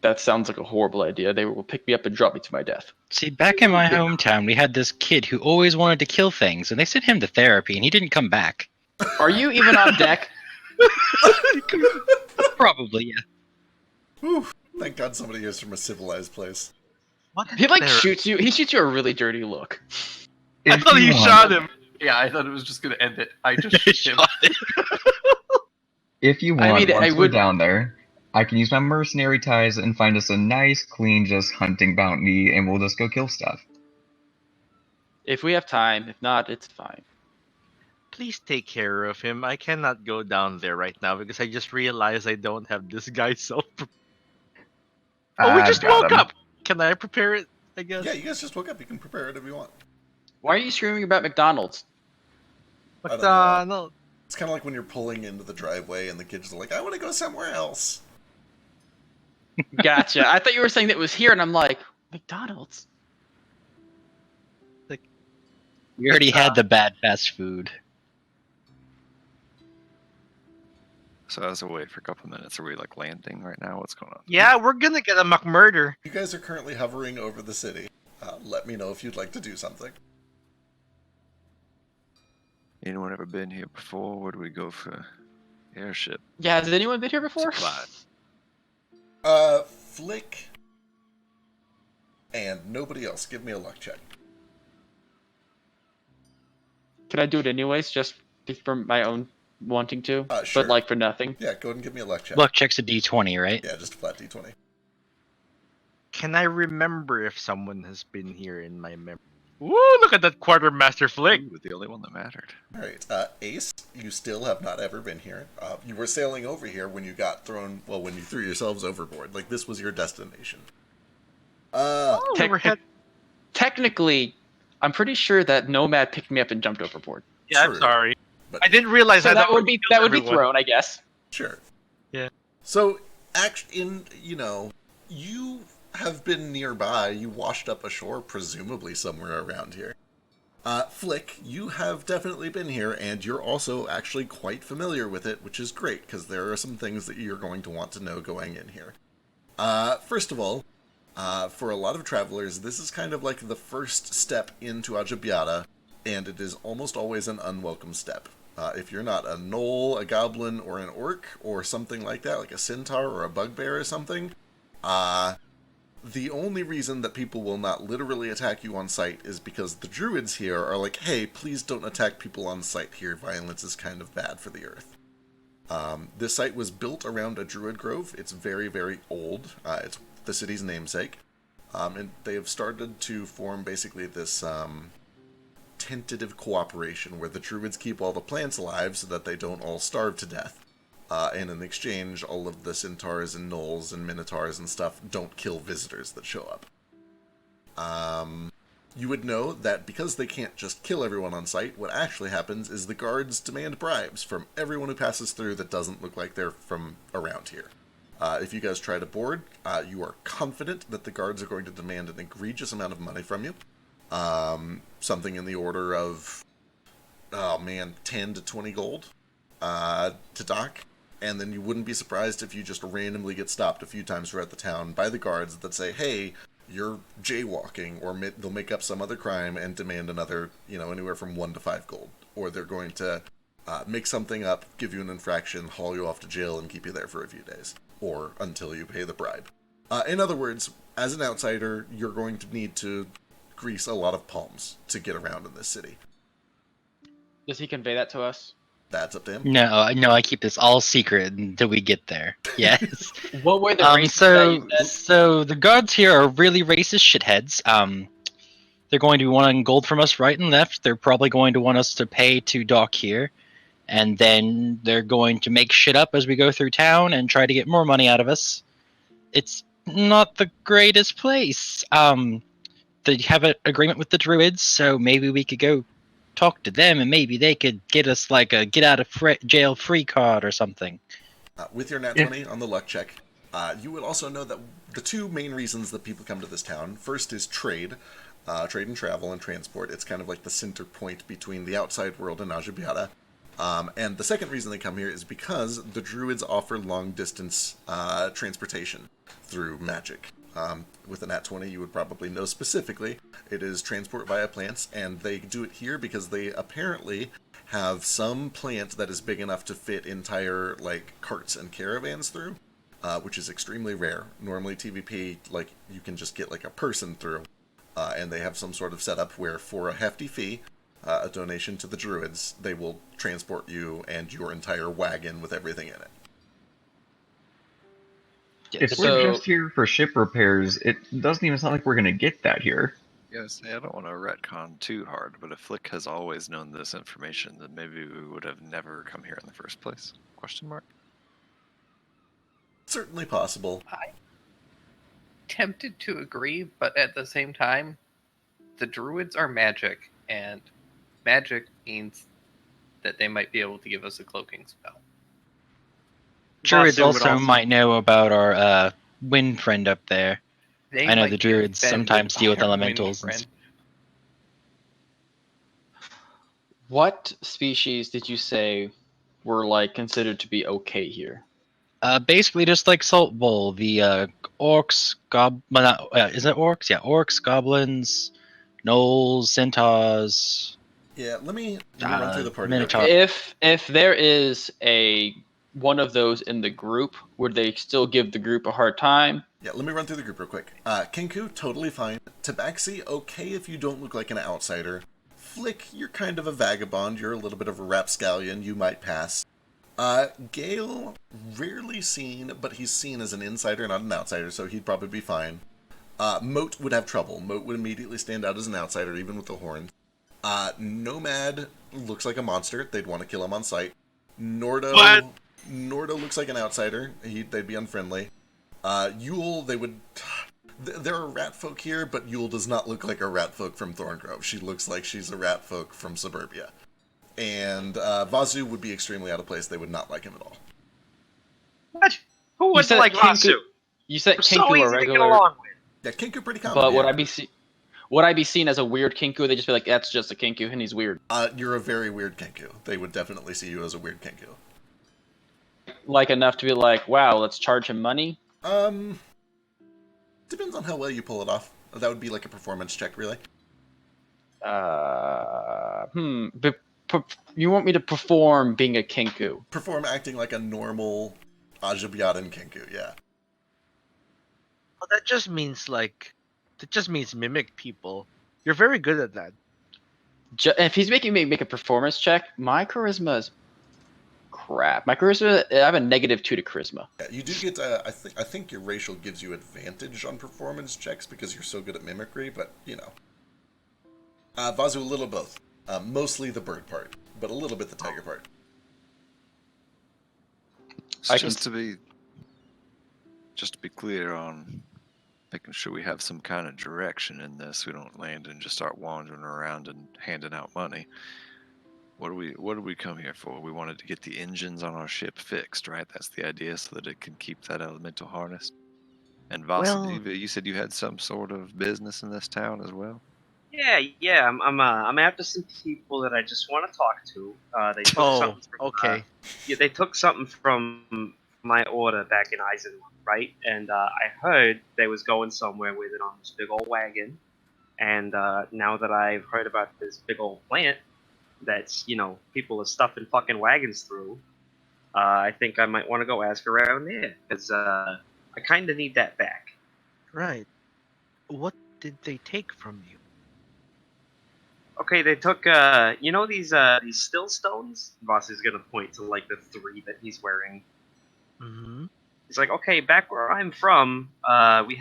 That sounds like a horrible idea. They will pick me up and drop me to my death. See, back in my hometown, we had this kid who always wanted to kill things, and they sent him to therapy, and he didn't come back. Are you even on deck? Probably, yeah. Whew. Thank God somebody is from a civilized place. What? He shoots you. He shoots you a really dirty look. I If thought you you want- shot him. Yeah, I thought it was just gonna end it. I just shot him. If you I want, mean, I once we're would- down there, I can use my mercenary ties and find us a nice, clean, just hunting bounty, and we'll just go kill stuff. If we have time, if not, it's fine. Please take care of him. I cannot go down there right now because I just realized I don't have this guy's self. Oh, we I've just got woke him. up. Can I prepare it? I guess. Yeah, you guys just woke up. You can prepare it if you want. Why are you screaming about McDonald's? I don't know. No. It's kind of like when you're pulling into the driveway and the kids are like, I want to go somewhere else. Gotcha. I thought you were saying that it was here, and I'm like, McDonald's? We already had the bad fast food. So as a wait for a couple minutes, are we like landing right now? What's going on? Yeah, we're gonna get a McMurder. You guys are currently hovering over the city. Let me know if you'd like to do something. Anyone ever been here before? Where do we go for airship? Yeah, has anyone been here before? Supplies. Flick and nobody else. Give me a luck check. Can I do it anyways, just for my own wanting to? Sure. But like for nothing? Yeah, go ahead and give me a luck check. Luck check's a D20, right? Yeah, just a flat d20. Can I remember if someone has been here in my memory? Woo! Look at that quartermaster flick. Ooh, the only one that mattered. All right, Ace, you still have not ever been here. You were sailing over here when you got thrown. Well, when you threw yourselves overboard. Like this was your destination. Technically, I'm pretty sure that Nomad picked me up and jumped overboard. Yeah, True. I'm sorry. But I didn't realize So that would already be killed that would be everyone. thrown, I guess. Sure. Yeah. So, you have been nearby. You washed up ashore, presumably somewhere around here. Flick, you have definitely been here, and you're also actually quite familiar with it, which is great, because there are some things that you're going to want to know going in here. First of all, for a lot of travelers, this is kind of like the first step into Ajabiata, and it is almost always an unwelcome step. If you're not a gnoll, a goblin, or an orc, or something like that, like a centaur or a bugbear or something, the only reason that people will not literally attack you on sight is because the druids here are like, hey, please don't attack people on sight here. Violence is kind of bad for the earth. This site was built around a druid grove. It's very, very old. It's the city's namesake. And they have started to form basically this tentative cooperation where the druids keep all the plants alive so that they don't all starve to death. And in exchange, all of the centaurs and gnolls and minotaurs and stuff don't kill visitors that show up. You would know that because they can't just kill everyone on sight, what actually happens is the guards demand bribes from everyone who passes through that doesn't look like they're from around here. If you guys try to board, you are confident that the guards are going to demand an egregious amount of money from you. Something in the order of, 10 to 20 gold to dock. And then you wouldn't be surprised if you just randomly get stopped a few times throughout the town by the guards that say, hey, you're jaywalking, or they'll make up some other crime and demand another, anywhere from 1 to 5 gold. Or they're going to make something up, give you an infraction, haul you off to jail, and keep you there for a few days. Or until you pay the bribe. In other words, as an outsider, you're going to need to grease a lot of palms to get around in this city. Does he convey that to us? That's up to him. No, I keep this all secret until we get there. Yes. What were the races that you said? So the guards here are really racist shitheads. They're going to be wanting gold from us right and left. They're probably going to want us to pay to dock here. And then they're going to make shit up as we go through town and try to get more money out of us. It's not the greatest place. They have an agreement with the druids, so maybe we could go talk to them and maybe they could get us like a get out of jail free card or something. With your nat 20 on the luck check, you would also know that the two main reasons that people come to this town, first is trade. trade and travel and transport. It's kind of like the center point between the outside world and Ajabiata. And the second reason they come here is because the druids offer long-distance transportation through magic. With a nat 20, you would probably know specifically it is transport via plants, and they do it here because they apparently have some plant that is big enough to fit entire like carts and caravans through, which is extremely rare. Normally TVP, like, you can just get like a person through, and they have some sort of setup where for a hefty fee, a donation to the druids, they will transport you and your entire wagon with everything in it. If we're just here for ship repairs, it doesn't even sound like we're going to get that here. Yes, I don't want to retcon too hard, but if Flick has always known this information, then maybe we would have never come here in the first place? Question mark? Certainly possible. I tempted to agree, but at the same time, the druids are magic, and magic means that they might be able to give us a cloaking spell. Druids Vasu would also might know about our wind friend up there. They I know might the be druids sometimes offended deal with by our elementals. wind friend. What species did you say were like considered to be okay here? Basically just like Salt Bowl, the orcs, is it orcs? Yeah, orcs, goblins, gnolls, centaurs. Yeah, let me run through the party real Minotaur. quick. If there is one of those in the group, would they still give the group a hard time? Yeah, let me run through the group real quick. Kinku, totally fine. Tabaxi, okay if you don't look like an outsider. Flick, you're kind of a vagabond. You're a little bit of a rapscallion. You might pass. Gale, rarely seen, but he's seen as an insider, not an outsider, so he'd probably be fine. Moat would have trouble. Moat would immediately stand out as an outsider, even with the horns. Nomad looks like a monster. They'd want to kill him on sight. Nordo looks like an outsider. They'd be unfriendly. Yule, they would... There are rat folk here, but Yule does not look like a rat folk from Thorngrove. She looks like she's a rat folk from suburbia. And Vasu would be extremely out of place. They would not like him at all. What? Who would like Vasu? You said We're Kinku so a easy to get regular. along with. Yeah, Kinku pretty common. But yeah. would I be seen as a weird Kinku? They just be like, that's just a Kinku and he's weird. You're a very weird Kinku. They would definitely see you as a weird Kinku. Like enough to be like, wow, let's charge him money? Depends on how well you pull it off. That would be like a performance check, really. You want me to perform being a Kinku? Perform acting like a normal Ajabiatan Kinku, yeah. Well, that just means mimic people. You're very good at that. If he's making me make a performance check, my charisma is crap. My charisma, I have a -2 to charisma. Yeah, you do get. I think your racial gives you advantage on performance checks because you're so good at mimicry. But you know, Vasu a little both. Mostly the bird part, but a little bit the tiger part. So just to be clear on making sure we have some kind of direction in this, we don't land and just start wandering around and handing out money. What do we come here for? We wanted to get the engines on our ship fixed, right? That's the idea, so that it can keep that elemental harnessed. And Vasudeva, you said you had some sort of business in this town as well. Yeah. I'm after some people that I just want to talk to. They took something from, okay. They took something from my order back in Eisenloch, right? And I heard they was going somewhere with it on this big old wagon. And now that I've heard about this big old plant that's, people are stuffing fucking wagons through, I think I might want to go ask around there, because I kind of need that back. Right. What did they take from you? Okay, they took, these still stones? Voss is gonna point to, like, the 3 that he's wearing. Mm-hmm. He's like, okay, back where I'm from, they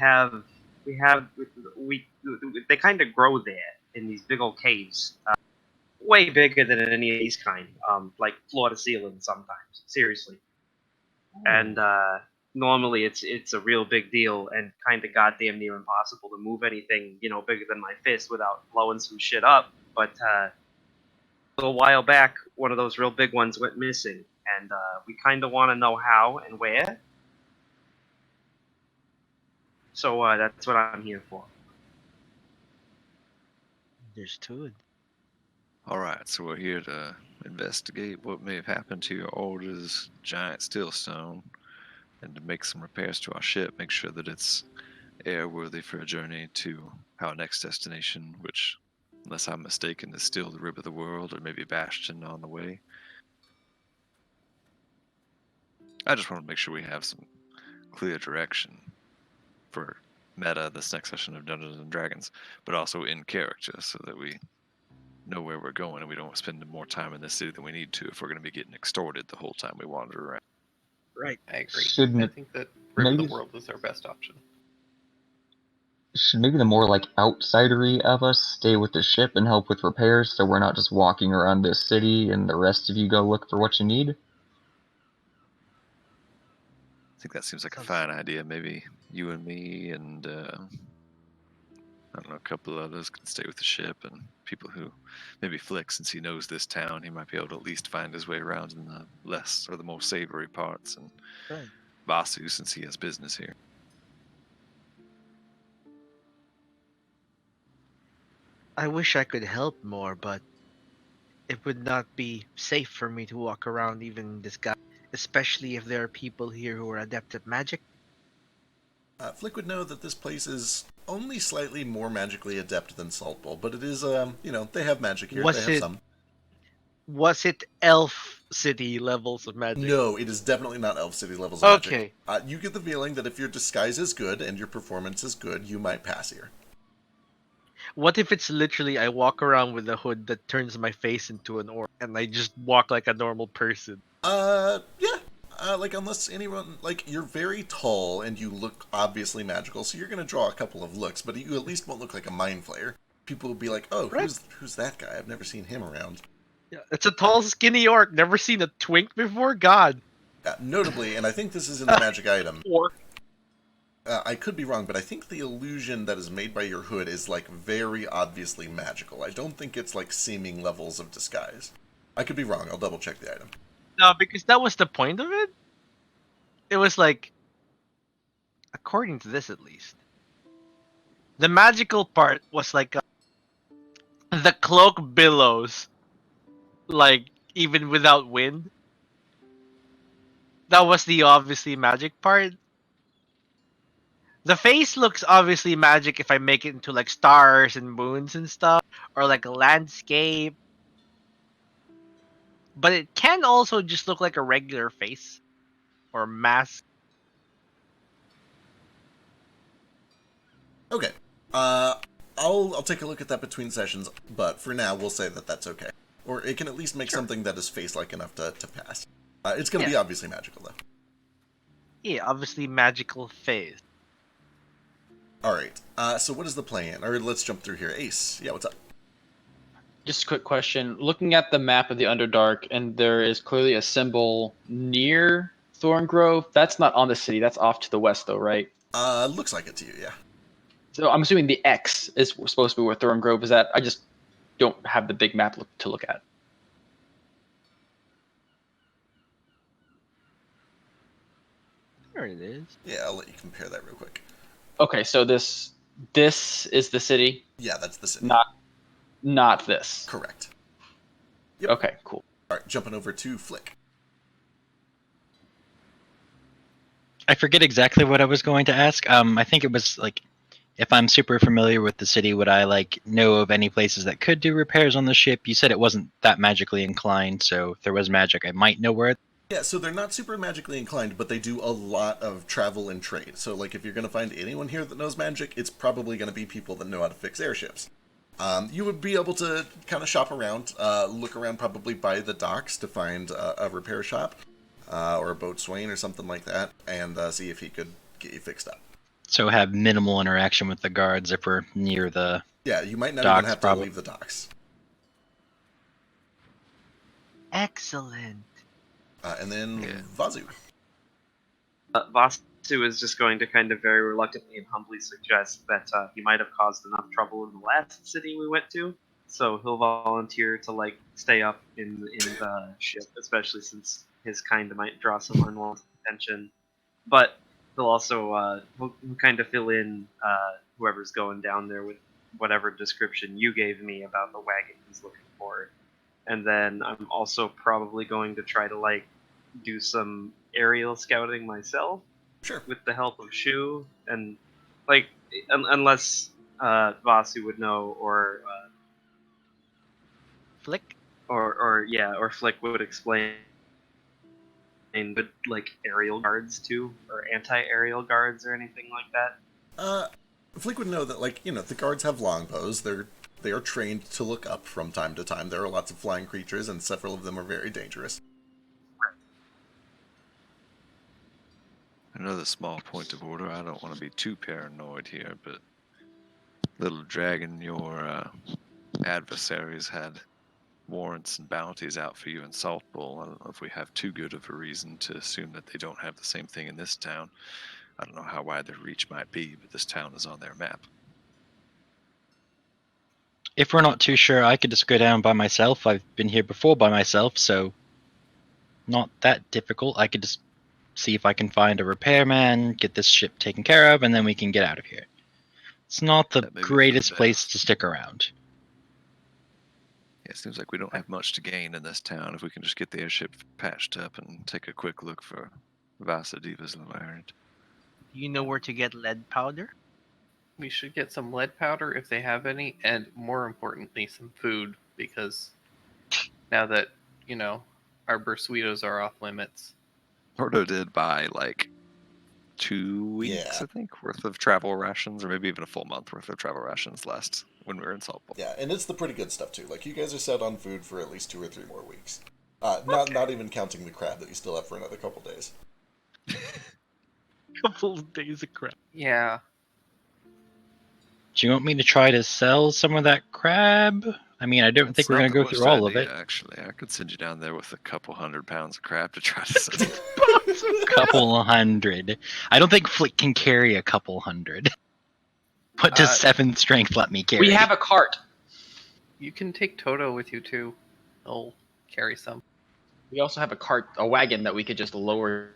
kind of grow there in these big old caves. Way bigger than any of these kind, like floor to ceiling sometimes, seriously. And normally it's a real big deal and kind of goddamn near impossible to move anything, bigger than my fist without blowing some shit up. But a little while back, one of those real big ones went missing, and we kind of want to know how and where. So that's what I'm here for. Understood. All right, so we're here to investigate what may have happened to your order's giant stillstone, and to make some repairs to our ship, make sure that it's airworthy for a journey to our next destination, which, unless I'm mistaken, is still the rib of the world, or maybe Bastion on the way. I just want to make sure we have some clear direction for meta this next session of Dungeons and Dragons, but also in character, so that we know where we're going and we don't spend more time in this city than we need to if we're going to be getting extorted the whole time we wander around. Right. I agree. Shouldn't I it think that Rib of maybe the World is our best option. should maybe the more like outsidery of us stay with the ship and help with repairs, so we're not just walking around this city and the rest of you go look for what you need? I think that seems like a Sounds- fine idea. Maybe you and me and I don't know, a couple of others can stay with the ship, and people who maybe Flick, since he knows this town, he might be able to at least find his way around in the less or the more savory parts, and Right. Vasu, since he has business here. I wish I could help more, but it would not be safe for me to walk around even in disguise, especially if there are people here who are adept at magic. Flick would know that this place is only slightly more magically adept than Salt Bowl, but it is, they have magic here. Was they have it- some. Was it elf city levels of magic? No, it is definitely not Elf City levels of Okay. magic. You get the feeling that if your disguise is good and your performance is good, you might pass here. What if it's literally I walk around with a hood that turns my face into an orc and I just walk like a normal person? Yeah. Unless anyone, you're very tall and you look obviously magical, so you're going to draw a couple of looks, but you at least won't look like a mind flayer. People will be like, oh, Right. who's that guy? I've never seen him around. Yeah, it's a tall, skinny orc. Never seen a twink before? God. Notably, and I think this is in the magic item, Orc. I could be wrong, but I think the illusion that is made by your hood is, very obviously magical. I don't think it's, seeming levels of disguise. I could be wrong. I'll double check the item. No, because that was the point of it. It was according to this at least, the magical part was the cloak billows, even without wind. That was the obviously magic part. The face looks obviously magic if I make it into stars and moons and stuff, or a landscape. But it can also just look like a regular face or mask. Okay. I'll take a look at that between sessions, but for now we'll say that that's okay. Or it can at least make something that is face-like enough to pass. It's going to be obviously magical, though. Yeah, obviously magical face. Alright, so what is the plan? Or let's jump through here. Ace, yeah, what's up? Just a quick question. Looking at the map of the Underdark, and there is clearly a symbol near Thorngrove. That's not on the city. That's off to the west, though, right? Looks like it to you, yeah. So I'm assuming the X is supposed to be where Thorngrove is at. I just don't have the big map to look at. There it is. Yeah, I'll let you compare that real quick. Okay, so this is the city, Yeah, that's the city. not this. Correct. Yep. Okay, cool. Alright, jumping over to Flick. I forget exactly what I was going to ask. I think it was if I'm super familiar with the city, would I know of any places that could do repairs on the ship? You said it wasn't that magically inclined, so if there was magic, I might know where. Yeah, so they're not super magically inclined, but they do a lot of travel and trade. So, if you're going to find anyone here that knows magic, it's probably going to be people that know how to fix airships. You would be able to kind of shop around, look around probably by the docks to find a repair shop, or a boatswain or something like that, and see if he could get you fixed up. So have minimal interaction with the guards if we're near the. Yeah, you might not docks, even have probably. to leave the docks. Excellent. And then Yeah. Vazu. Vasu is just going to kind of very reluctantly and humbly suggest that he might have caused enough trouble in the last city we went to, so he'll volunteer to stay up in the ship, especially since his kind might draw some unwanted attention. But he'll also he'll kind of fill in whoever's going down there with whatever description you gave me about the wagon he's looking for. And then I'm also probably going to try to like do some aerial scouting myself. Sure. With the help of Shu and like unless Vasu would know or Flick. or Flick would explain. But like aerial guards too, or anti-aerial guards or anything like that. Flick would know that, like, the guards have longbows. They are trained to look up from time to time. There are lots of flying creatures, and several of them are very dangerous. Another small point of order. I don't want to be too paranoid here, but little dragon, your adversaries had warrants and bounties out for you in Salt Bowl. I don't know if we have too good of a reason to assume that they don't have the same thing in this town. I don't know how wide their reach might be, but this town is on their map. If we're not too sure, I could just go down by myself. I've been here before by myself, so not that difficult. I could just see if I can find a repairman, get this ship taken care of, and then we can get out of here. It's not the greatest place to stick around. Yeah, it seems like we don't have much to gain in this town if we can just get the airship patched up and take a quick look for Vasadiva's little errand. Do you know where to get lead powder? We should get some lead powder if they have any, and more importantly, some food, because now that, our bursuitos are off limits. Porto did buy like 2 weeks, I think, worth of travel rations, or maybe even a full month worth of travel rations last when we were in Salt Bowl. Yeah, and it's the pretty good stuff too. Like, you guys are set on food for at least 2 or 3 more weeks. Not even counting the crab that you still have for another couple days. Couple of days of crap. Yeah. Do you want me to try to sell some of that crab? I mean, I don't think we're going to go through all of it. Actually, I could send you down there with a couple 100 pounds of crab to try to sell. Couple 100. I don't think Flick can carry a couple 100. What does 7 strength let me carry? We have a cart. You can take Toto with you too. He'll carry some. We also have a wagon that we could just lower.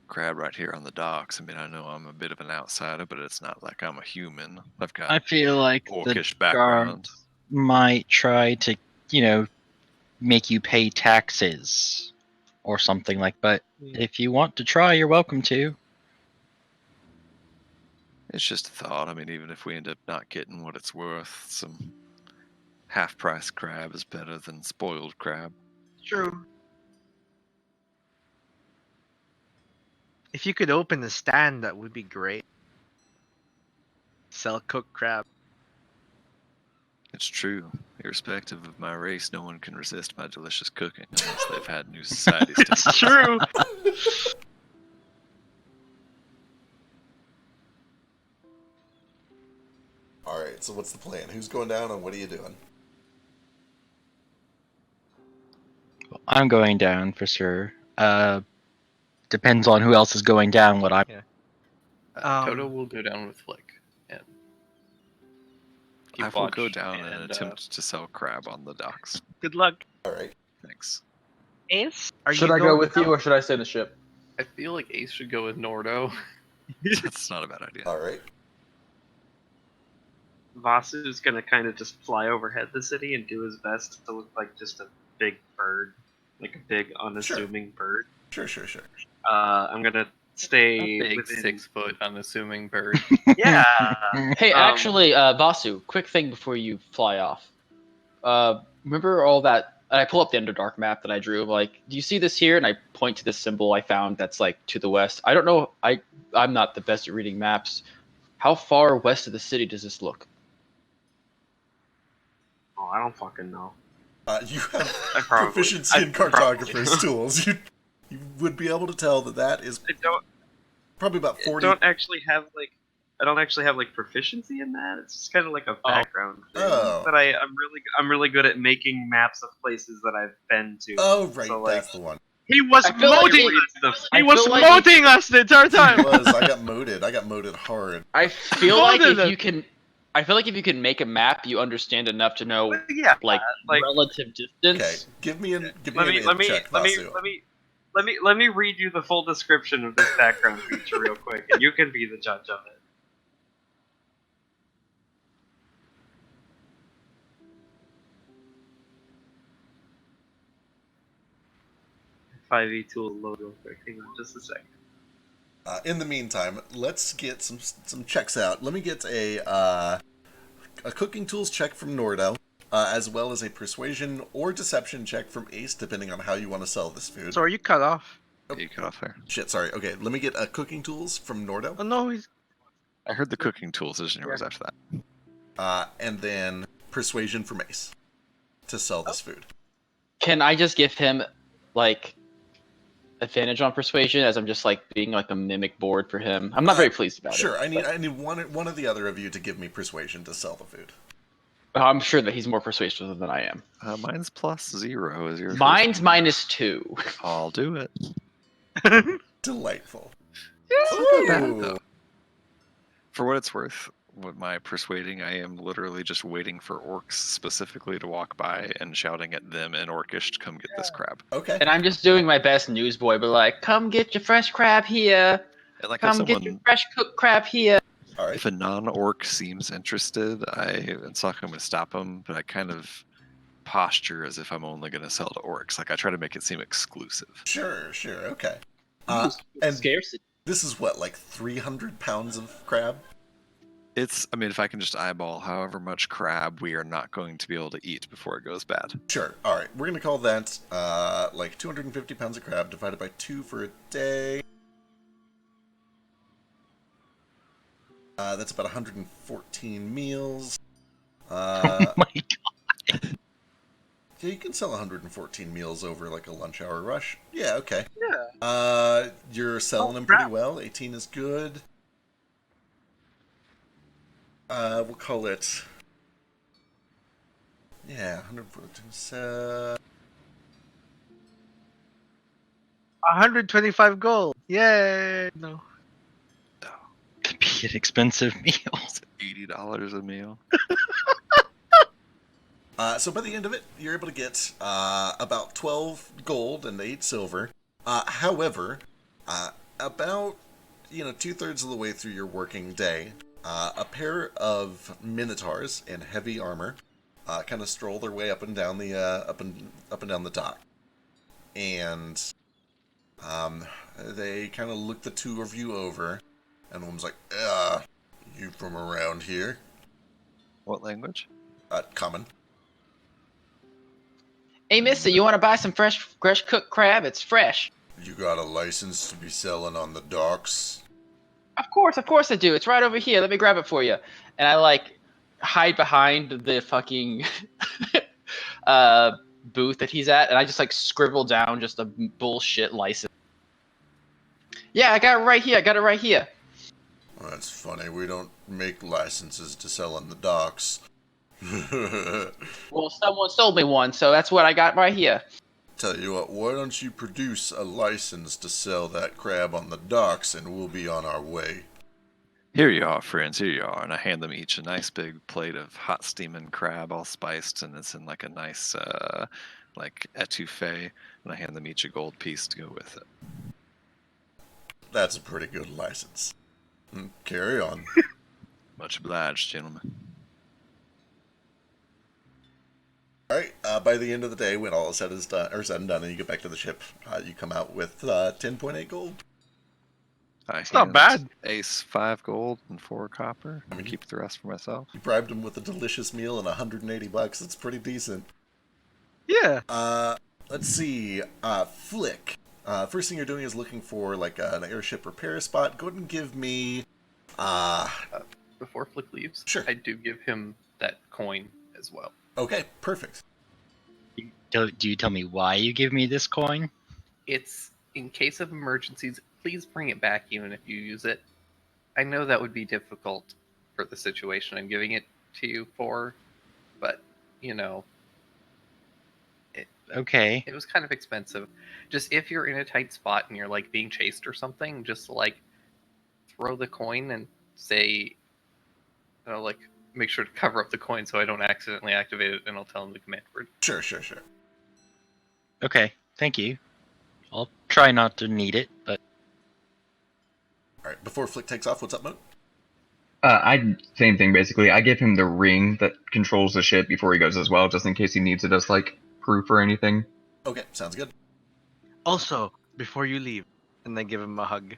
Crab right here on the docks. I mean, I know I'm a bit of an outsider, but it's not like I'm a human. I've got I feel like orcish the background. guards might try to, make you pay taxes or something like that. But if you want to try, you're welcome to. It's just a thought. I mean, even if we end up not getting what it's worth, some half-price crab is better than spoiled crab. True. If you could open a stand, that would be great. Sell cooked crab. It's true. Irrespective of my race, no one can resist my delicious cooking unless they've had new society standards. It's true. Alright, so what's the plan? Who's going down and what are you doing? I'm going down for sure. Depends on who else is going down. What I'm. Toto will go down with Flick. And I will go down and attempt to sell crab on the docks. Good luck. Alright. Thanks. Ace, Should I go with you or should I stay in the ship? I feel like Ace should go with Nordo. That's not a bad idea. Alright. Vasu's gonna kind of just fly overhead the city and do his best to look like just a big bird, like a big unassuming bird. Sure. I'm gonna stay A big within... 6 foot unassuming bird. Yeah. Hey, actually, Vasu, quick thing before you fly off. Remember all that? I pull up the Underdark map that I drew. Like, do you see this here? And I point to this symbol I found that's like to the west. I don't know. I'm not the best at reading maps. How far west of the city does this look? Oh, I don't fucking know. You have proficiency in cartographer's tools. You would be able to tell that is probably about 40. I don't actually have like proficiency in that. It's just kind of like a background thing. Oh. But I'm really good at making maps of places that I've been to. Oh right, so, that's the one. He was modding us. He was like modding us the entire time. He was. I got moded hard. I feel like if you can make a map, you understand enough to know relative distance. Okay, give me an check, let let me read you the full description of this background feature real quick, and you can be the judge of it. Five E tool load real quick. Hang on, just a second. In the meantime, let's get some checks out. Let me get a cooking tools check from Nordo, as well as a persuasion or deception check from Ace, depending on how you want to sell this food. So are you cut off? You cut off there. Shit, sorry. Okay, let me get a cooking tools from Nordo. Oh no, he's. I heard the cooking tools is yours after that. And then persuasion from Ace to sell this food. Can I just give him like advantage on persuasion as I'm just like being like a mimic board for him? I'm not very pleased about it. Sure, I need one of the other of you to give me persuasion to sell the food. I'm sure that he's more persuasive than I am. Mine's +0. Is yours? Mine's -2. I'll do it. Delightful. Not bad, though. For what it's worth, with my persuading, I am literally just waiting for orcs specifically to walk by and shouting at them in Orcish to come get this crab. Okay. And I'm just doing my best newsboy, but like, come get your fresh crab here. And like Come get your fresh cooked crab here. All right. If a non-orc seems interested, it's not going to stop them, but I kind of posture as if I'm only going to sell to orcs. Like I try to make it seem exclusive. Sure, okay. And Scarcity. this is what, like 300 pounds of crab? I mean, if I can just eyeball however much crab we are not going to be able to eat before it goes bad. Sure. All right. We're going to call that like 250 pounds of crab divided by 2 for a day. That's about 114 meals. Oh my god. Yeah, you can sell 114 meals over like a lunch hour rush. Yeah, okay. Yeah. You're selling them pretty well. 18 is good. We'll call it. Yeah, 114. 125 gold. Yay! No. Could be an expensive meal. It's $80 a meal. So by the end of it, you're able to get about 12 gold and 8 silver. However, about 2/3 of the way through your working day, a pair of minotaurs in heavy armor kind of stroll their way up and down the up and down the dock, and they kind of look the two of you over, and one's like, "You from around here?" What language? Common. Hey, mister, you want to buy some fresh cooked crab? It's fresh. You got a license to be selling on the docks? Of course I do. It's right over here. Let me grab it for you. And I like hide behind the fucking booth that he's at, and I just like scribble down just a bullshit license. Yeah, I got it right here. Well, that's funny. We don't make licenses to sell on the docks. Well, someone sold me one, so that's what I got right here. Tell you what, why don't you produce a license to sell that crab on the docks, and we'll be on our way. Here you are, friends. Here you are. And I hand them each a nice big plate of hot steaming crab, all spiced, and it's in like a nice like etouffee. And I hand them each a gold piece to go with it. That's a pretty good license. Carry on. Much obliged, gentlemen. Alright, by the end of the day, when all is said and done, and you get back to the ship, you come out with 10.8 gold. It's not bad. Ace 5 gold and 4 copper. I'm gonna keep the rest for myself. You bribed him with a delicious meal and $180. It's pretty decent. Yeah. Let's see. Flick. First thing you're doing is looking for like an airship repair spot. Go ahead and give me. Before Flick leaves, sure. I do give him that coin as well. Okay, perfect. Do you tell me why you give me this coin? It's in case of emergencies. Please bring it back even if you use it. I know that would be difficult for the situation I'm giving it to you for, but, Okay. It was kind of expensive. Just if you're in a tight spot and you're, like, being chased or something, just, like, throw the coin and say, make sure to cover up the coin so I don't accidentally activate it, and I'll tell him the command word. Sure. Okay, thank you. I'll try not to need it, but All right, before Flick takes off, what's up, Moat? Same thing basically. I give him the ring that controls the ship before he goes as well, just in case he needs it as like proof or anything. Okay, sounds good. Also, before you leave, and then give him a hug.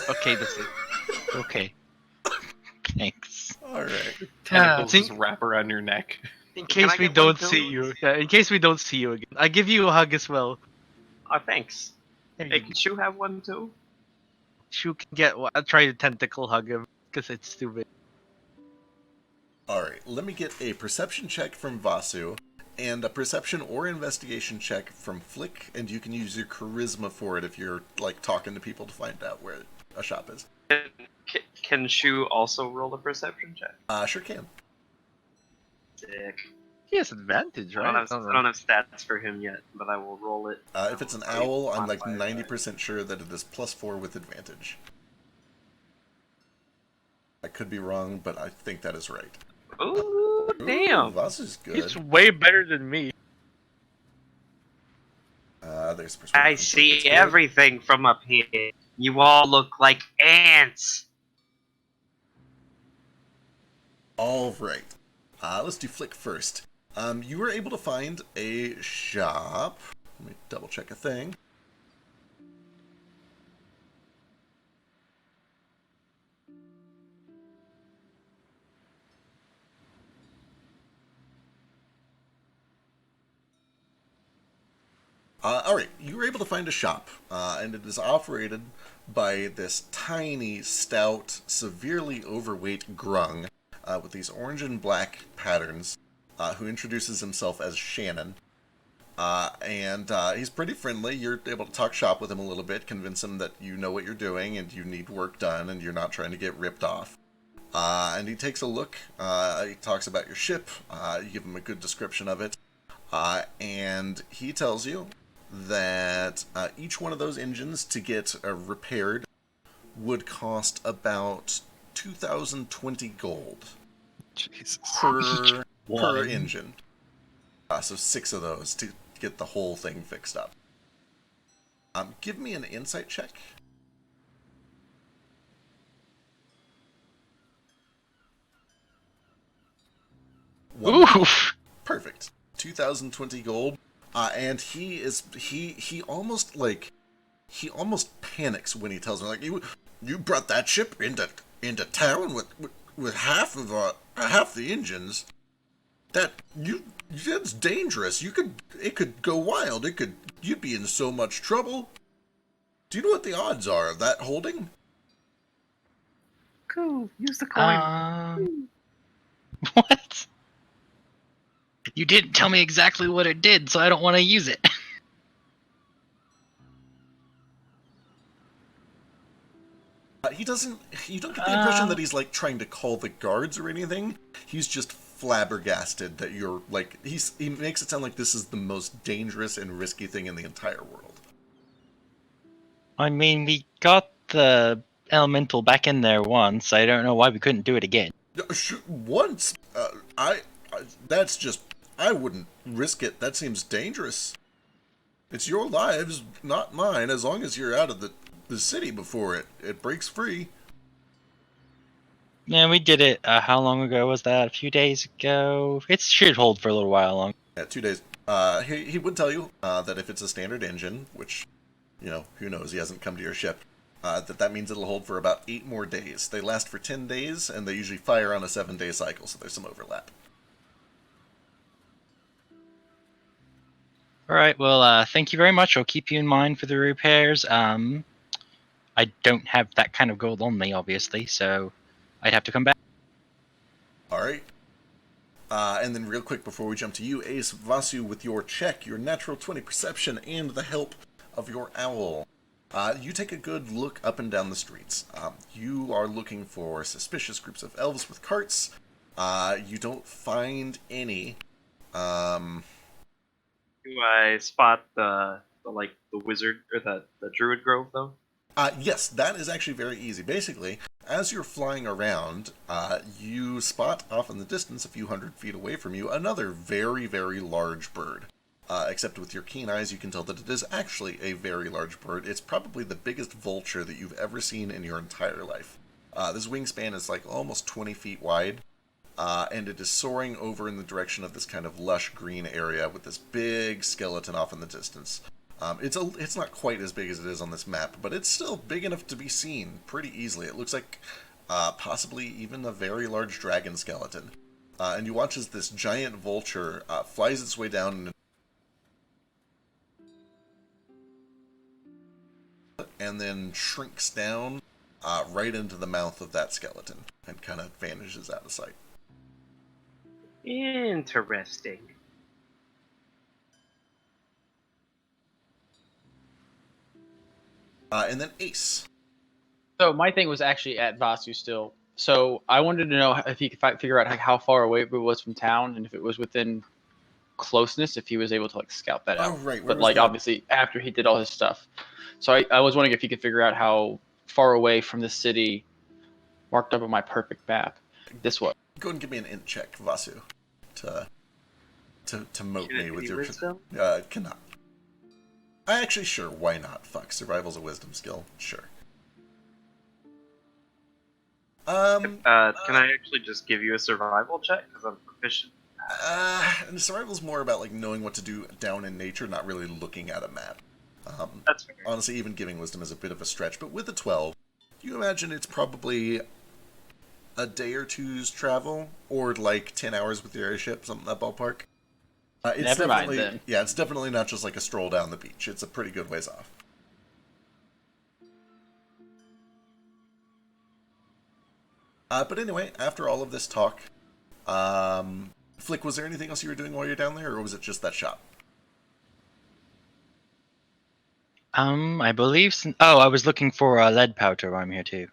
Okay, that's it. okay. Thanks. All right. Tentacles think- just wrap around your neck. In Can case I we get one don't too? see you. Yeah, in case we don't see you again. I give you a hug as well. Oh, thanks. There Hey, you can Shu have one too? Shu can get one. I'll try to tentacle hug him because it's too big. All right, let me get a perception check from Vasu and a perception or investigation check from Flick, and you can use your charisma for it if you're like talking to people to find out where a shop is. Can Shu also roll a perception check? Sure can. Sick. He has advantage, I right? don't have stats for him yet, but I will roll it. If it's an owl, I'm like Modify it. 90% sure that it is +4 with advantage. I could be wrong, but I think that is right. Ooh, Ooh, damn! Vasu's good. He's way better than me. There's persuasion I from Flick, see that's good. everything from up here. You all look like ants. All right. Let's do Flick first. You were able to find a shop. Let me double check a thing. Alright, you were able to find a shop, and it is operated by this tiny, stout, severely overweight grung with these orange and black patterns, who introduces himself as Shannon. And he's pretty friendly. You're able to talk shop with him a little bit, convince him that you know what you're doing and you need work done and you're not trying to get ripped off. And he takes a look, he talks about your ship, you give him a good description of it, and he tells you that each one of those engines to get repaired would cost about 2,020 gold Jesus. per One. engine. So 6 of those to get the whole thing fixed up. Give me an insight check. Oof. Perfect. 2,020 gold. And he almost panics when he tells me, like, you brought that ship into town with half the engines. That's dangerous. It could go wild. You'd be in so much trouble. Do you know what the odds are of that holding? Cool. Use the coin. What? You didn't tell me exactly what it did, so I don't want to use it. You don't get the impression that he's like trying to call the guards or anything. He's just flabbergasted that you're like, he makes it sound like this is the most dangerous and risky thing in the entire world. I mean, we got the elemental back in there once. I don't know why we couldn't do it again. Once, that's just, I wouldn't risk it. That seems dangerous. It's your lives, not mine, as long as you're out of the city before it breaks free. Yeah, we did it. How long ago was that? A few days ago? It should hold for a little while longer. Yeah, 2 days. He would tell you that if it's a standard engine, which, who knows, he hasn't come to your ship, that means it'll hold for about 8 more days. They last for 10 days, and they usually fire on a 7-day cycle, so there's some overlap. All right. Well, thank you very much. I'll keep you in mind for the repairs. I don't have that kind of gold on me, obviously, so I'd have to come back. All right. And then real quick before we jump to you, Ace, Vasu, with your check, your natural 20 perception, and the help of your owl, you take a good look up and down the streets. You are looking for suspicious groups of elves with carts. You don't find any. Do I spot the wizard or the druid grove though? Yes, that is actually very easy. Basically, as you're flying around, you spot off in the distance, a few hundred feet away from you, another very, very large bird. except with your keen eyes, you can tell that it is actually a very large bird. It's probably the biggest vulture that you've ever seen in your entire life. This wingspan is like almost 20 feet wide, and it is soaring over in the direction of this kind of lush green area with this big skeleton off in the distance. It's not quite as big as it is on this map, but it's still big enough to be seen pretty easily. It looks like possibly even a very large dragon skeleton. And you watch as this giant vulture flies its way down and then shrinks down right into the mouth of that skeleton and kind of vanishes out of sight. Interesting. And then Ace. So my thing was actually at Vasu still. So I wanted to know if he could figure out how far away it was from town, and if it was within closeness, if he was able to like scout that out. Oh, right. But like obviously after he did all his stuff. So I was wondering if he could figure out how far away from the city marked up on my perfect map this was. Go ahead and give me an int check, Vasu, to moat me with your wisdom? Cannot. Actually, sure. Why not? Fuck. Survival's a wisdom skill. Sure. Can I actually just give you a survival check because I'm proficient? And survival's more about like knowing what to do down in nature, not really looking at a map. That's fair. Honestly, even giving wisdom is a bit of a stretch, but with a 12, do you imagine it's probably a day or two's travel, or like 10 hours with your airship, something in that ballpark? It's Never mind then. Yeah, it's definitely not just like a stroll down the beach. It's a pretty good ways off. But anyway, after all of this talk, Flick, was there anything else you were doing while you're down there, or was it just that shop? I believe. I was looking for a lead powder while I'm here too.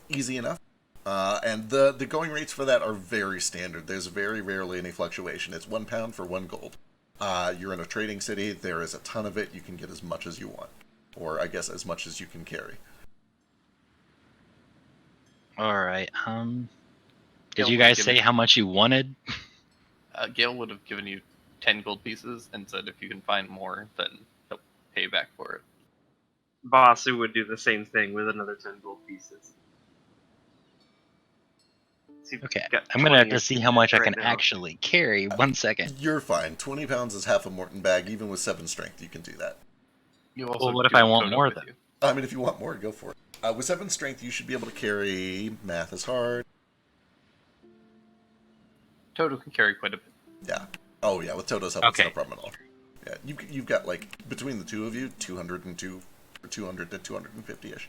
Easy enough. And the going rates for that are very standard. There's very rarely any fluctuation. It's 1 pound for 1 gold. You're in a trading city. There is a ton of it. You can get as much as you want. Or, I guess, as much as you can carry. Alright, did you guys say how much you wanted? Gale would have given you 10 gold pieces and said if you can find more, then he'll pay you back for it. Vasu would do the same thing with another 10 gold pieces. Okay, I'm gonna have to see how much I can actually carry. 1 second. You're fine. 20 pounds is half a Morton bag. Even with 7 strength, you can do that. You also Well, what if I want more, then? I mean, if you want more, go for it. With 7 strength, you should be able to carry... Math is hard. Toto can carry quite a bit. Yeah. Oh, yeah, with Toto's help, it's no problem at all. Yeah, you've got, like, between the two of you, 202, or 200 to 250-ish.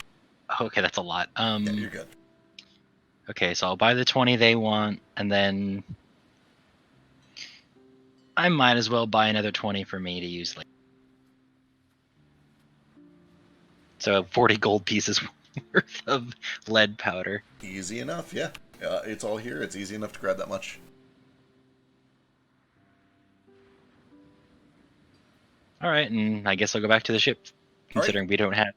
Okay, that's a lot. Yeah, you're good. Okay, so I'll buy the 20 they want, and then I might as well buy another 20 for me to use later. So 40 gold pieces worth of lead powder. Easy enough, yeah. It's all here. It's easy enough to grab that much. Alright, and I guess I'll go back to the ship, considering we don't have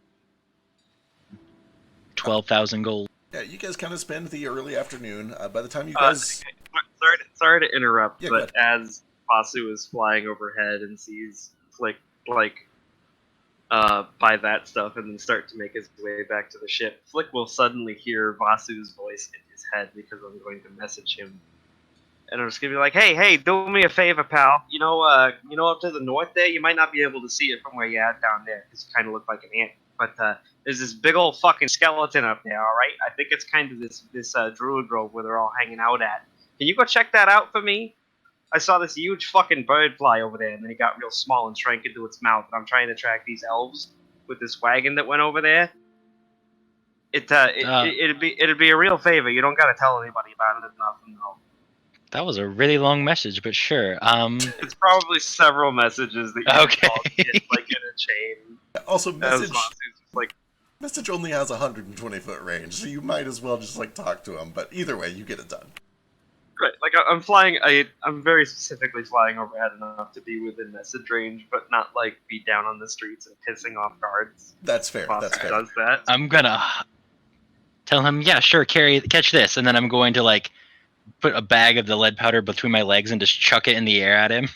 12,000 gold. Yeah, you guys kind of spend the early afternoon. By the time you guys... Sorry to interrupt, Yeah, but as Vasu is flying overhead and sees Flick, buy that stuff and then start to make his way back to the ship, Flick will suddenly hear Vasu's voice in his head because I'm going to message him. And I'm just gonna be like, hey, do me a favor, pal. You know up to the north there, you might not be able to see it from where you're at down there, because you kind of look like an ant. But there's this big old fucking skeleton up there, alright? I think it's kind of this druid grove where they're all hanging out at. Can you go check that out for me? I saw this huge fucking bird fly over there, and then it got real small and shrank into its mouth. And I'm trying to track these elves with this wagon that went over there. It'd be a real favor. You don't gotta tell anybody about it. Nothing, no. That was a really long message, but sure. It's probably several messages that you Okay. get, like in a chain. Also, message like message only has 120-foot range, so you might as well just like talk to him. But either way, you get it done. Right, like I'm flying. I'm very specifically flying overhead enough to be within message range, but not like be down on the streets and pissing off guards. That's fair. Vasu That's fair. does that. I'm gonna tell him, yeah, sure, catch this, and then I'm going to like put a bag of the lead powder between my legs and just chuck it in the air at him.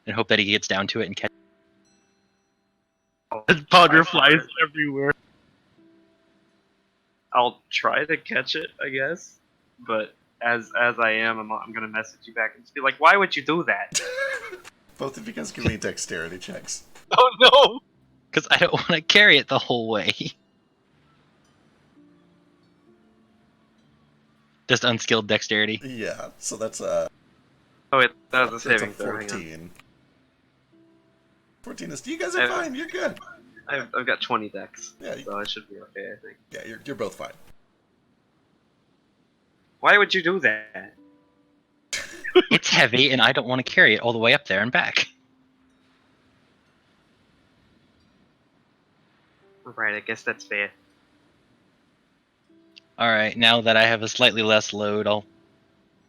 and hope that he gets down to it and catch. Powder flies everywhere. I'll try to catch it, I guess. But as I am, I'm gonna message you back and just be like, "Why would you do that?" Both of you guys give me dexterity checks. Oh no! Because I don't want to carry it the whole way. Just unskilled dexterity. Yeah, so that's Oh wait, that was a that's saving throw. Hang on. 14. 14 is. You guys are fine. You're good. I've got 20 decks, Yeah, so I should be okay, I think. yeah, you're both fine. Why would you do that? It's heavy, and I don't want to carry it all the way up there and back. Right, I guess that's fair. Alright, now that I have a slightly less load, I'll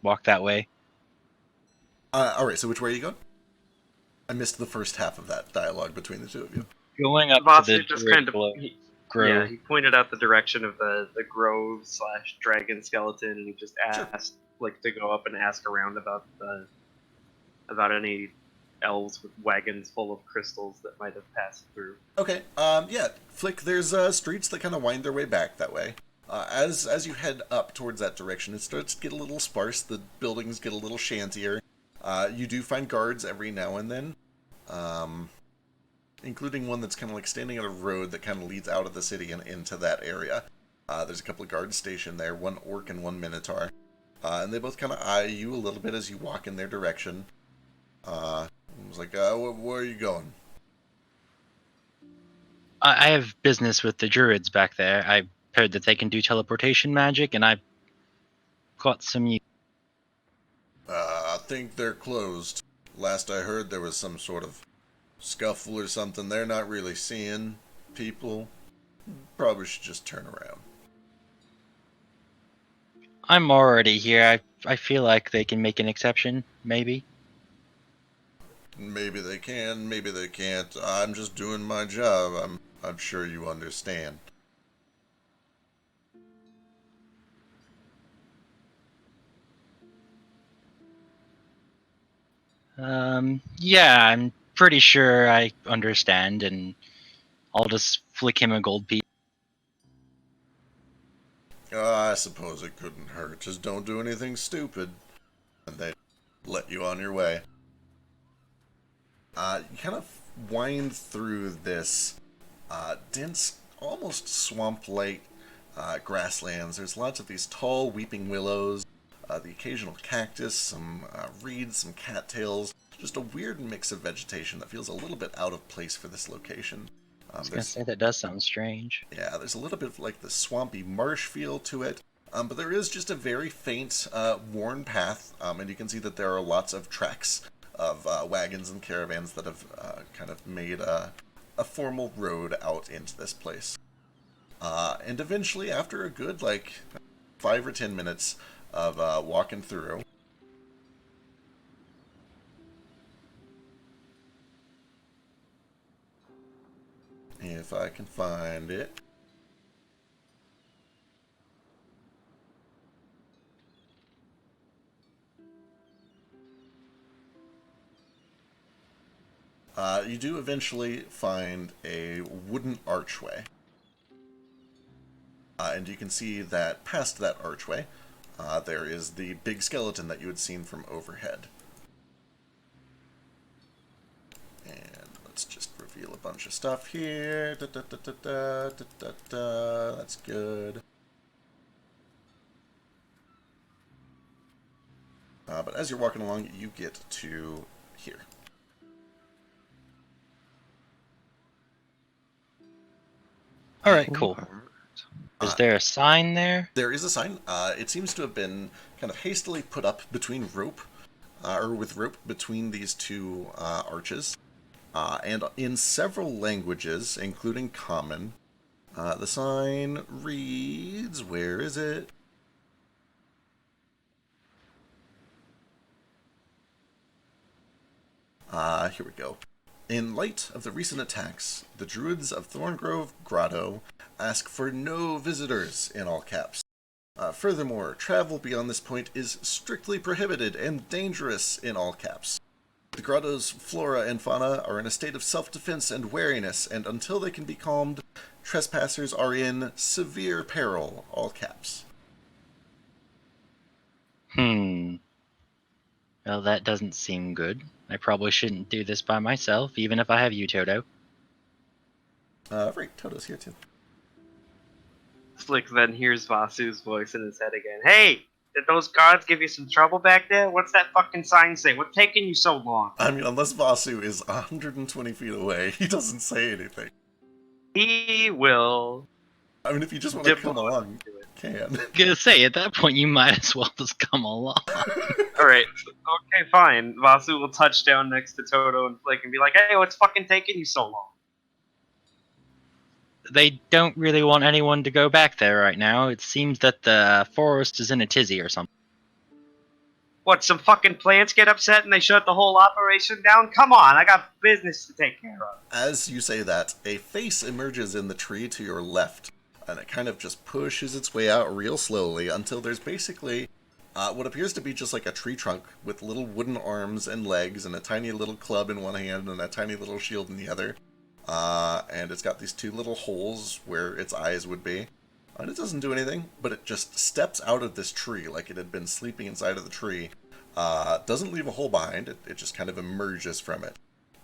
walk that way. Alright, so which way are you going? I missed the first half of that dialogue between the two of you. Going up Vasu to the just kind of grove. Yeah, he pointed out the direction of the grove / dragon skeleton, and he just asked to go up and ask around about any elves with wagons full of crystals that might have passed through. Okay, yeah, Flick, there's streets that kind of wind their way back that way. As you head up towards that direction, it starts to get a little sparse, the buildings get a little shantier. You do find guards every now and then, including one that's kind of like standing at a road that kind of leads out of the city and into that area. There's a couple of guards stationed there, one orc and one minotaur. And they both kind of eye you a little bit as you walk in their direction. I was like, where are you going? I have business with the druids back there. I heard that they can do teleportation magic, and I've got some use. I think they're closed. Last I heard, there was some sort of scuffle or something. They're not really seeing people. Probably should just turn around. I'm already here. I feel like they can make an exception, maybe. Maybe they can, maybe they can't. I'm just doing my job. I'm sure you understand. Yeah, I'm pretty sure I understand, and I'll just flick him a gold piece. I suppose it couldn't hurt. Just don't do anything stupid, and they let you on your way. You kind of wind through this dense, almost swamp-like grasslands. There's lots of these tall weeping willows, the occasional cactus, some reeds, some cattails. Just a weird mix of vegetation that feels a little bit out of place for this location. I was going to say, that does sound strange. Yeah, there's a little bit of like the swampy marsh feel to it, but there is just a very faint, worn path, and you can see that there are lots of tracks of wagons and caravans that have kind of made a formal road out into this place. And eventually, after a good, 5 or 10 minutes of walking through, if I can find it. You do eventually find a wooden archway. And you can see that past that archway, there is the big skeleton that you had seen from overhead. And let's just reveal a bunch of stuff here. That's good. But as you're walking along, you get to here. Alright, cool. Is there a sign there? There is a sign. It seems to have been kind of hastily put up between rope, or with rope between these two arches. And in several languages, including Common. The sign reads, where is it? Here we go. In light of the recent attacks, the Druids of Thorngrove Grotto ask for no visitors, in all caps. Furthermore, travel beyond this point is strictly prohibited and dangerous, in all caps. The grotto's flora and fauna are in a state of self-defense and wariness, and until they can be calmed, trespassers are in severe peril, all caps. Well, that doesn't seem good. I probably shouldn't do this by myself, even if I have you, Toto. Right, Toto's here too. Slick then hears Vasu's voice in his head again. Hey! Did those guards give you some trouble back there? What's that fucking sign say? What's taking you so long? I mean, unless Vasu is 120 feet away, he doesn't say anything. He will. I mean, if you just want to come along, you can. Gonna say, at that point, you might as well just come along. Alright, okay, fine. Vasu will touch down next to Toto and Flick and be like, hey, what's fucking taking you so long? They don't really want anyone to go back there right now. It seems that the forest is in a tizzy or something. What, some fucking plants get upset and they shut the whole operation down? Come on, I got business to take care of. As you say that, a face emerges in the tree to your left, and it kind of just pushes its way out real slowly until there's basically what appears to be just like a tree trunk with little wooden arms and legs and a tiny little club in one hand and a tiny little shield in the other. And it's got these two little holes where its eyes would be. And it doesn't do anything, but it just steps out of this tree like it had been sleeping inside of the tree. Doesn't leave a hole behind it, it just kind of emerges from it.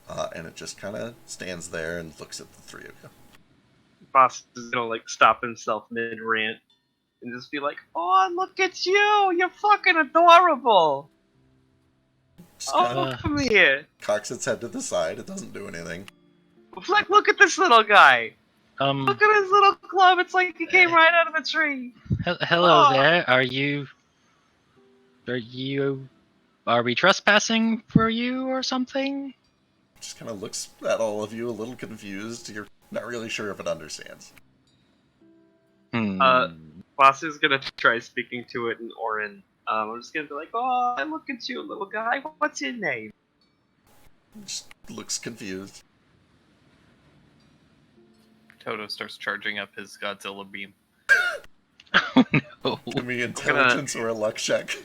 And it just kind of stands there and looks at the three of you. Boss is gonna, like, stop himself mid-rant and just be like, oh, look at you! You're fucking adorable! Just Oh, come here! cocks its head to the side, it doesn't do anything. Like, look at this little guy! Um, Look at his little club, it's like he came right out of the tree! hello Oh. there. Are we trespassing for you or something? Just kind of looks at all of you a little confused. You're not really sure if it understands. Boss is gonna try speaking to it in Orin. I'm just gonna be like, oh, look at you, little guy. What's your name? Just looks confused. Toto starts charging up his Godzilla beam. Oh no. Give me intelligence or a luck check.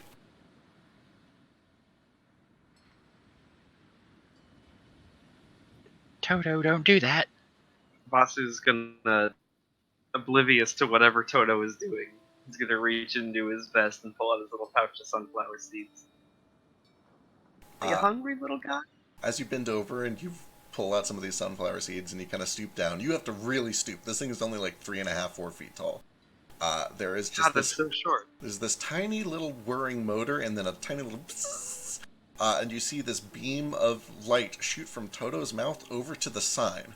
Toto, don't do that. Boss is gonna, oblivious to whatever Toto is doing, he's gonna reach into his vest and pull out his little pouch of sunflower seeds. Are you hungry, little guy? As you bend over and you pull out some of these sunflower seeds and you kind of stoop down, you have to really stoop. This thing is only like 3.5, 4 feet tall. There is just God, that's so short. There's this tiny little whirring motor and then a tiny little bzzz, and you see this beam of light shoot from Toto's mouth over to the sign.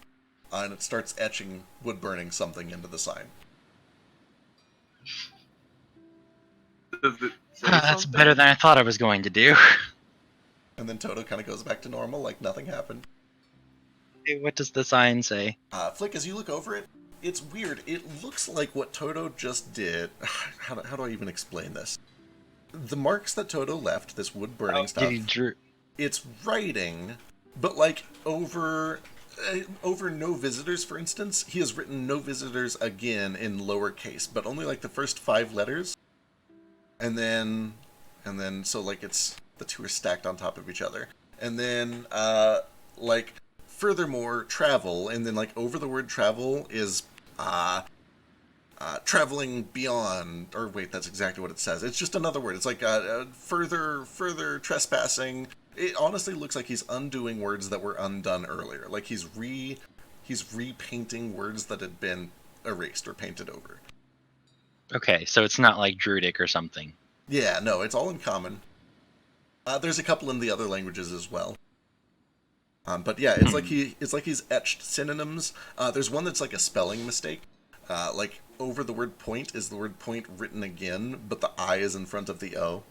And it starts etching wood-burning something into the sign. Does it say That's something? better than I thought I was going to do. And then Toto kind of goes back to normal, like nothing happened. Hey, what does the sign say? Flick, as you look over it, it's weird. It looks like what Toto just did. How do I even explain this? The marks that Toto left, this wood-burning stuff, it's writing, but like over no visitors, for instance, he has written no visitors again in lowercase, but only like the first 5 letters. And then so like it's, the two are stacked on top of each other. And then, like, furthermore, travel, and then like over the word travel is, traveling beyond, or wait, that's exactly what it says. It's just another word. It's like, further trespassing. It honestly looks like he's undoing words that were undone earlier. Like he's repainting words that had been erased or painted over. Okay, so it's not like Druidic or something. Yeah, no, it's all in common. There's a couple in the other languages as well. But yeah, it's like he's etched synonyms. There's one that's like a spelling mistake. Like over the word point is the word point written again, but the I is in front of the O.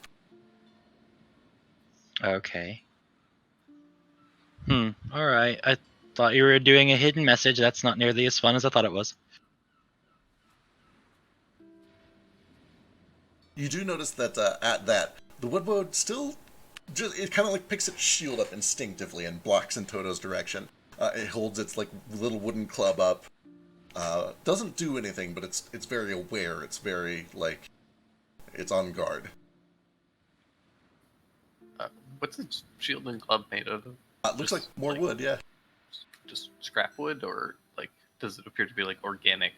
Okay. Alright. I thought you were doing a hidden message. That's not nearly as fun as I thought it was. You do notice that at that, the woodwode still just, it kind of like picks its shield up instinctively and blocks in Toto's direction. It holds its like little wooden club up. Doesn't do anything, but it's very aware. It's very like, it's on guard. What's the shield and club made of? Looks like more wood, yeah. Just scrap wood, or like does it appear to be like organic?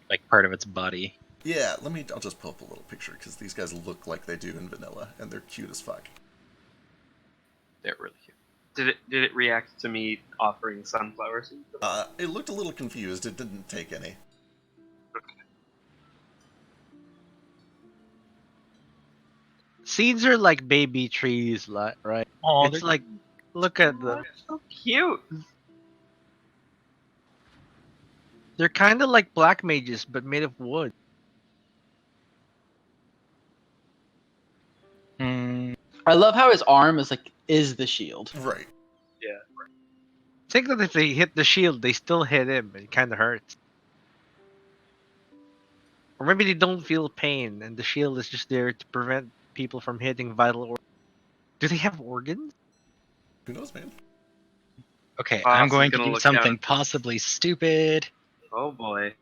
Like part of its body. Yeah, I'll just pull up a little picture, because these guys look like they do in vanilla, and they're cute as fuck. They're really cute. Did it react to me offering sunflower seeds? It looked a little confused. It didn't take any. Seeds are like baby trees, right? Oh, It's like, look at them. So cute. They're kind of like black mages, but made of wood. I love how his arm is the shield. Right. Think that if they hit the shield, they still hit him. It kind of hurts. Or maybe they don't feel pain, and the shield is just there to prevent people from hitting vital organs. Do they have organs? Who knows, man? Okay, Boss I'm is going to gonna do look something down. possibly stupid. Oh boy.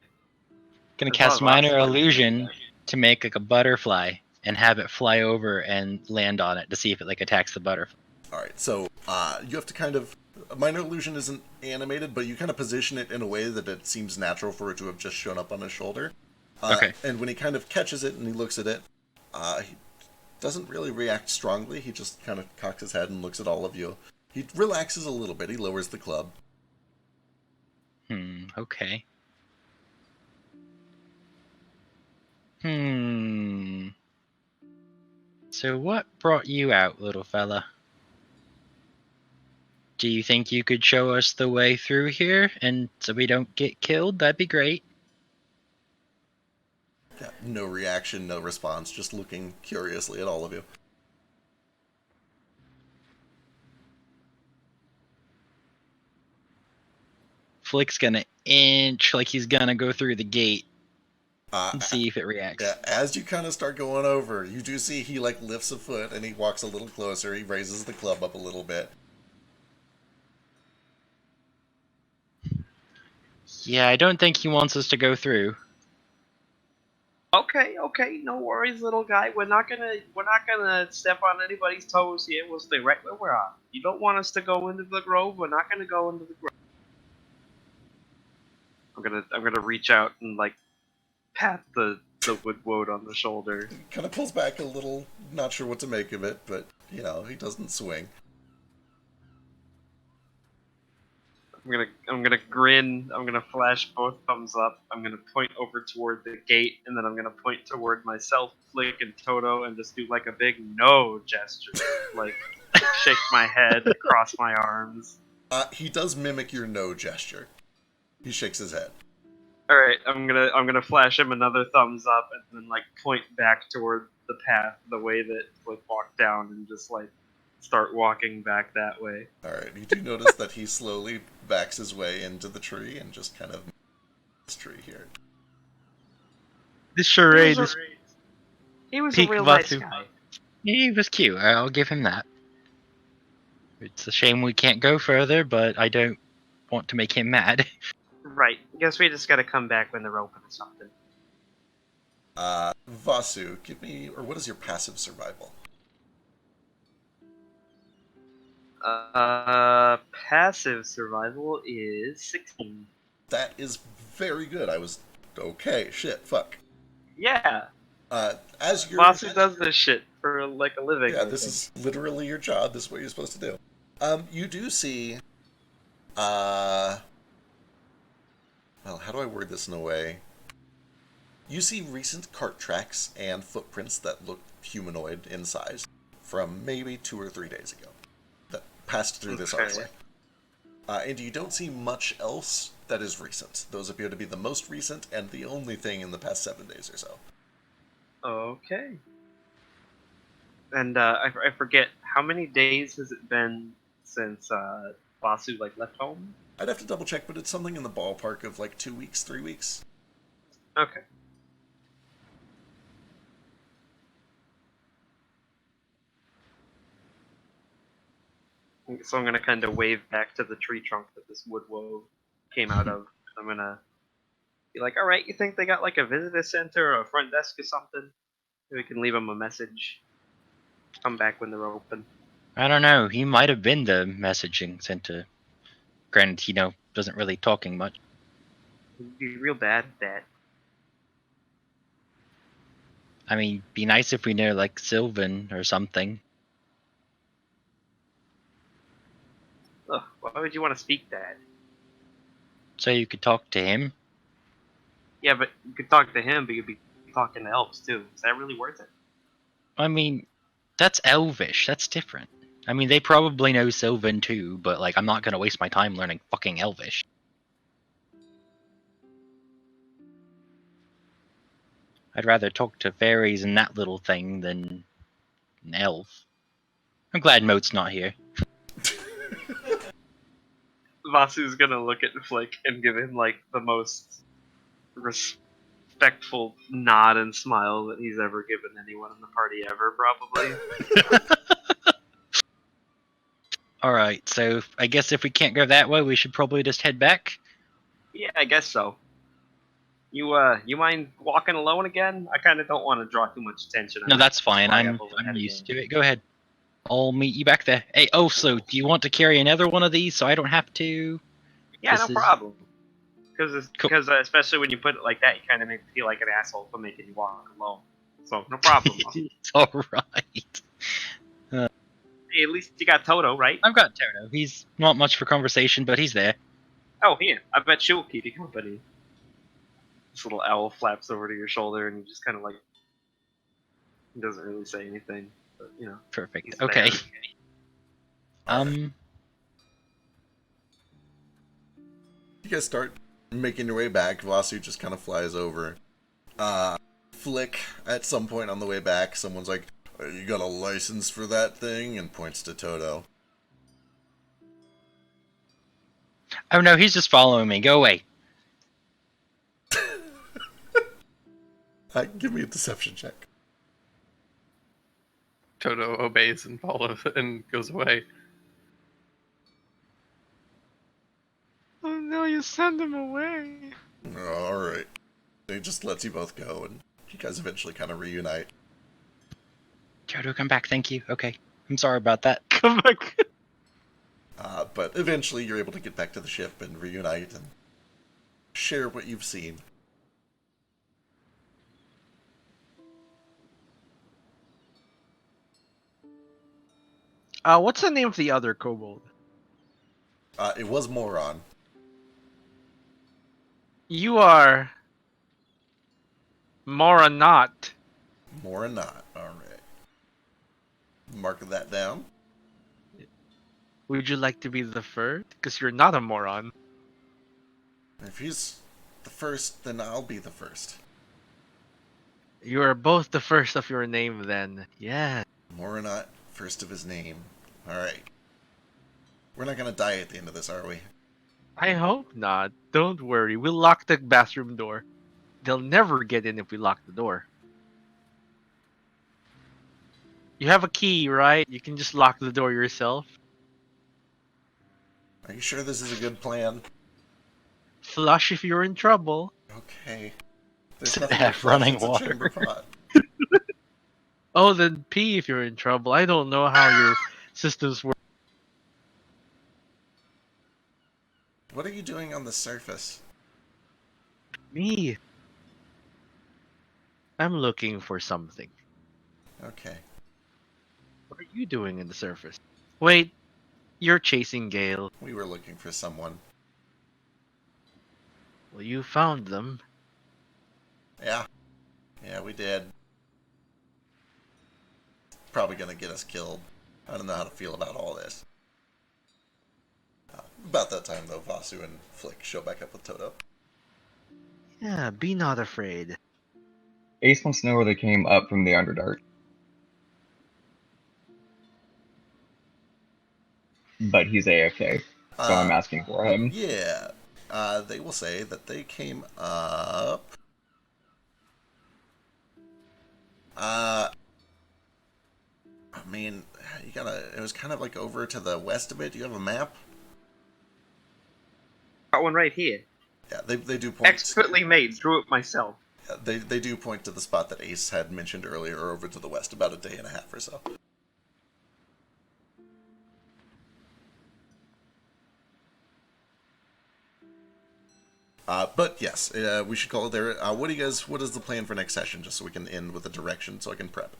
Gonna There's cast a lot of minor lots of illusion to make like a butterfly and have it fly over and land on it to see if it like attacks the butterfly. Alright, so you have to kind of... Minor illusion isn't animated, but you kind of position it in a way that it seems natural for it to have just shown up on his shoulder. Okay. And when he kind of catches it and he looks at it, he doesn't really react strongly. He just kind of cocks his head and looks at all of you. He relaxes a little bit. He lowers the club. Okay. So what brought you out, little fella? Do you think you could show us the way through here, and so we don't get killed? That'd be great. Yeah, no reaction, no response, just looking curiously at all of you. Flick's gonna inch like he's gonna go through the gate and see if it reacts. Yeah, as you kind of start going over, you do see he like lifts a foot and he walks a little closer. He raises the club up a little bit. Yeah, I don't think he wants us to go through. Okay, no worries, little guy. We're not gonna step on anybody's toes here. We'll stay right where we're at. You don't want us to go into the grove. We're not gonna go into the grove. I'm gonna reach out and like pat the woodwode on the shoulder. He kind of pulls back a little, not sure what to make of it, but you know, he doesn't swing. I'm gonna grin. I'm gonna flash both thumbs up. I'm gonna point over toward the gate, and then I'm gonna point toward myself, Flick, and Toto, and just do like a big no gesture, like shake my head, cross my arms. He does mimic your no gesture. He shakes his head. All right, I'm gonna flash him another thumbs up, and then like point back toward the path, the way that Flick walked down, and just like start walking back that way. Alright, you do notice that he slowly backs his way into the tree and just kind of this tree here. This charade is He was peak a real nice Vasu. guy. He was cute. I'll give him that. It's a shame we can't go further, but I don't want to make him mad. Right. Guess we just gotta come back when they're open or something. Vasu, give me, or what is your passive survival? Passive survival is 16. That is very good. I was, okay, shit, fuck. Yeah. As you're... Vasu does this shit for like a living. Yeah, this is literally your job. This is what you're supposed to do. You do see, well, how do I word this in a way? You see recent cart tracks and footprints that look humanoid in size from maybe 2 or 3 days ago that passed through this archway. And you don't see much else that is recent. Those appear to be the most recent and the only thing in the past 7 days or so. Okay. And I forget, how many days has it been since Vasu like left home? I'd have to double check, but it's something in the ballpark of like 2 weeks, 3 weeks. Okay. So I'm gonna kind of wave back to the tree trunk that this woodwoe came out of. I'm gonna be like, all right, you think they got like a visitor center or a front desk or something? Maybe we can leave them a message. Come back when they're open. I don't know. He might have been the messaging center. Granted, doesn't really talking much. He'd be real bad at that. I mean, be nice if we know, like, Sylvan or something. Ugh, why would you want to speak that? So you could talk to him. Yeah, but you could talk to him, but you'd be talking to elves too. Is that really worth it? I mean, that's Elvish. That's different. I mean, they probably know Sylvan too, but, like, I'm not gonna waste my time learning fucking Elvish. I'd rather talk to fairies and that little thing than an elf. I'm glad Moat's not here. Vasu's gonna look at Flick and give him like the most respectful nod and smile that he's ever given anyone in the party ever, probably. Alright, so I guess if we can't go that way, we should probably just head back. Yeah, I guess so. You mind walking alone again? I kind of don't want to draw too much attention. No, that's fine. Fly I'm up overhead used again. to it. Go ahead. I'll meet you back there. Hey, also, do you want to carry another one of these so I don't have to? Yeah, This no is- problem. Because Cool. especially when you put it like that, you kind of make me feel like an asshole for making you walk alone. So no problem. It's alright. Hey, at least you got Toto, right? I've got Toto. He's not much for conversation, but he's there. Oh, yeah. I bet she'll keep you company. This little owl flaps over to your shoulder, and you just kind of like he doesn't really say anything, but you know. Perfect. He's Okay. there. You guys start making your way back. Vasu just kind of flies over. Flick, at some point on the way back, someone's like, "You got a license for that thing?" and points to Toto. Oh no, he's just following me. Go away. Give me a deception check. Toto obeys and follows and goes away. Oh no, you send him away. Alright. He just lets you both go, and you guys eventually kind of reunite. Toto, come back. Thank you. Okay. I'm sorry about that. Come back. But eventually you're able to get back to the ship and reunite and share what you've seen. What's the name of the other kobold? It was Moron. You are Moranot. Moron not. Alright. Mark that down. Would you like to be the first? Because you're not a moron. If he's the first, then I'll be the first. You are both the first of your name then. Yeah. Moronot, first of his name. Alright. We're not gonna die at the end of this, are we? I hope not. Don't worry. We'll lock the bathroom door. They'll never get in if we lock the door. You have a key, right? You can just lock the door yourself. Are you sure this is a good plan? Flush if you're in trouble. Okay. There's To nothing have to flush, running it's a water. chamber pot. Oh, then pee if you're in trouble. I don't know how your systems work. What are you doing on the surface? Me. I'm looking for something. Okay. What are you doing in the surface? Wait, you're chasing Gale. We were looking for someone. Well, you found them. Yeah. Yeah, we did. Probably gonna get us killed. I don't know how to feel about all this. About that time, though, Vasu and Flick show back up with Toto. Yeah, be not afraid. Ace wants to know where they came up from the Underdark. But he's AFK, so I'm asking for him. Yeah. They will say that they came up... I mean, you gotta... It was kind of like over to the west of it. Do you have a map? Got one right here. Yeah, they do point... Expertly made. Drew it myself. Yeah, they do point to the spot that Ace had mentioned earlier, over to the west, about a day and a half or so. But yes, we should call it there. What is the plan for next session, just so we can end with a direction so I can prep?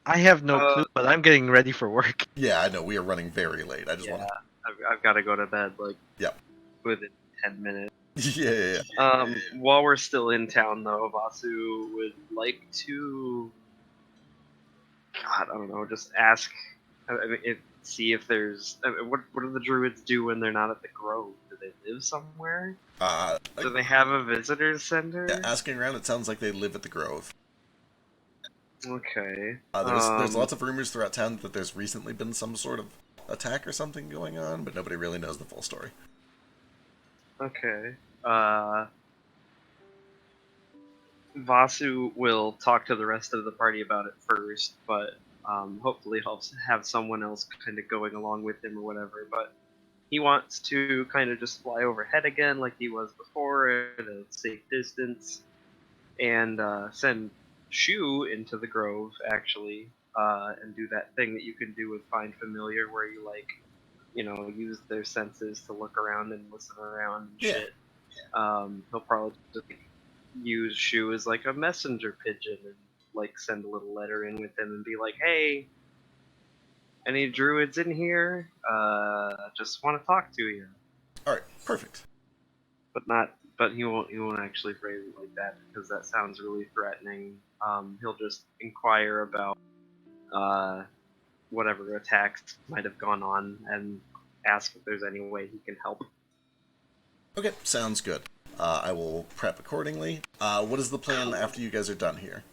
I have no clue, but I'm getting ready for work. Yeah, I know, we are running very late. I just want to... I've got to go to bed, like, Yep. within 10 minutes. Yeah. While we're still in town, though, Vasu would like to... God, I don't know, just ask... see if there's... what do the druids do when they're not at the grove? Do they live somewhere? Do they have a visitor center? Yeah, asking around, it sounds like they live at the Grove. Okay. There's lots of rumors throughout town that there's recently been some sort of attack or something going on, but nobody really knows the full story. Okay. Vasu will talk to the rest of the party about it first, but hopefully he'll have someone else kind of going along with him or whatever. But he wants to kind of just fly overhead again like he was before at a safe distance, and send Shu into the grove, actually, and do that thing that you can do with Find Familiar, where you, like, use their senses to look around and listen around and shit. He'll probably just use Shu as, like, a messenger pigeon and, like, send a little letter in with him and be like, hey, any druids in here? Just want to talk to you. Alright, perfect. But he won't actually phrase it like that, because that sounds really threatening. He'll just inquire about whatever attacks might have gone on and ask if there's any way he can help. Okay, sounds good. I will prep accordingly. What is the plan after you guys are done here?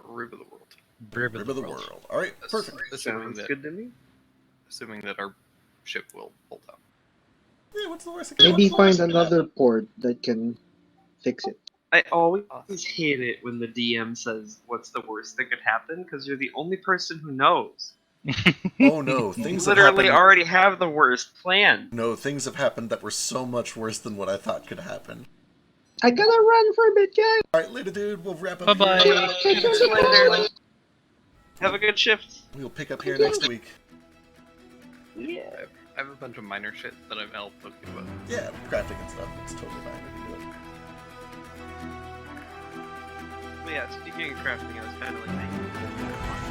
Rib of the world. Rib of the world. Alright, perfect. Sounds good to me. Assuming that our ship will hold up. Yeah, what's the worst that can Maybe happen? find another port that can fix it. I always hate it when the DM says, what's the worst that could happen? Because you're the only person who knows. Oh no, things You have literally happened... already have the worst plan. No, things have happened that were so much worse than what I thought could happen. I gotta run for a bit, guys. Alright, later, dude. We'll wrap up Bye-bye. here. Catch you later. Have a good shift. We'll pick up here next week. Yeah. I have a bunch of minor shit that I've helped look into. Yeah, crafting and stuff. It's totally fine. We can do it. But yeah, speaking of crafting, I was kind of like thinking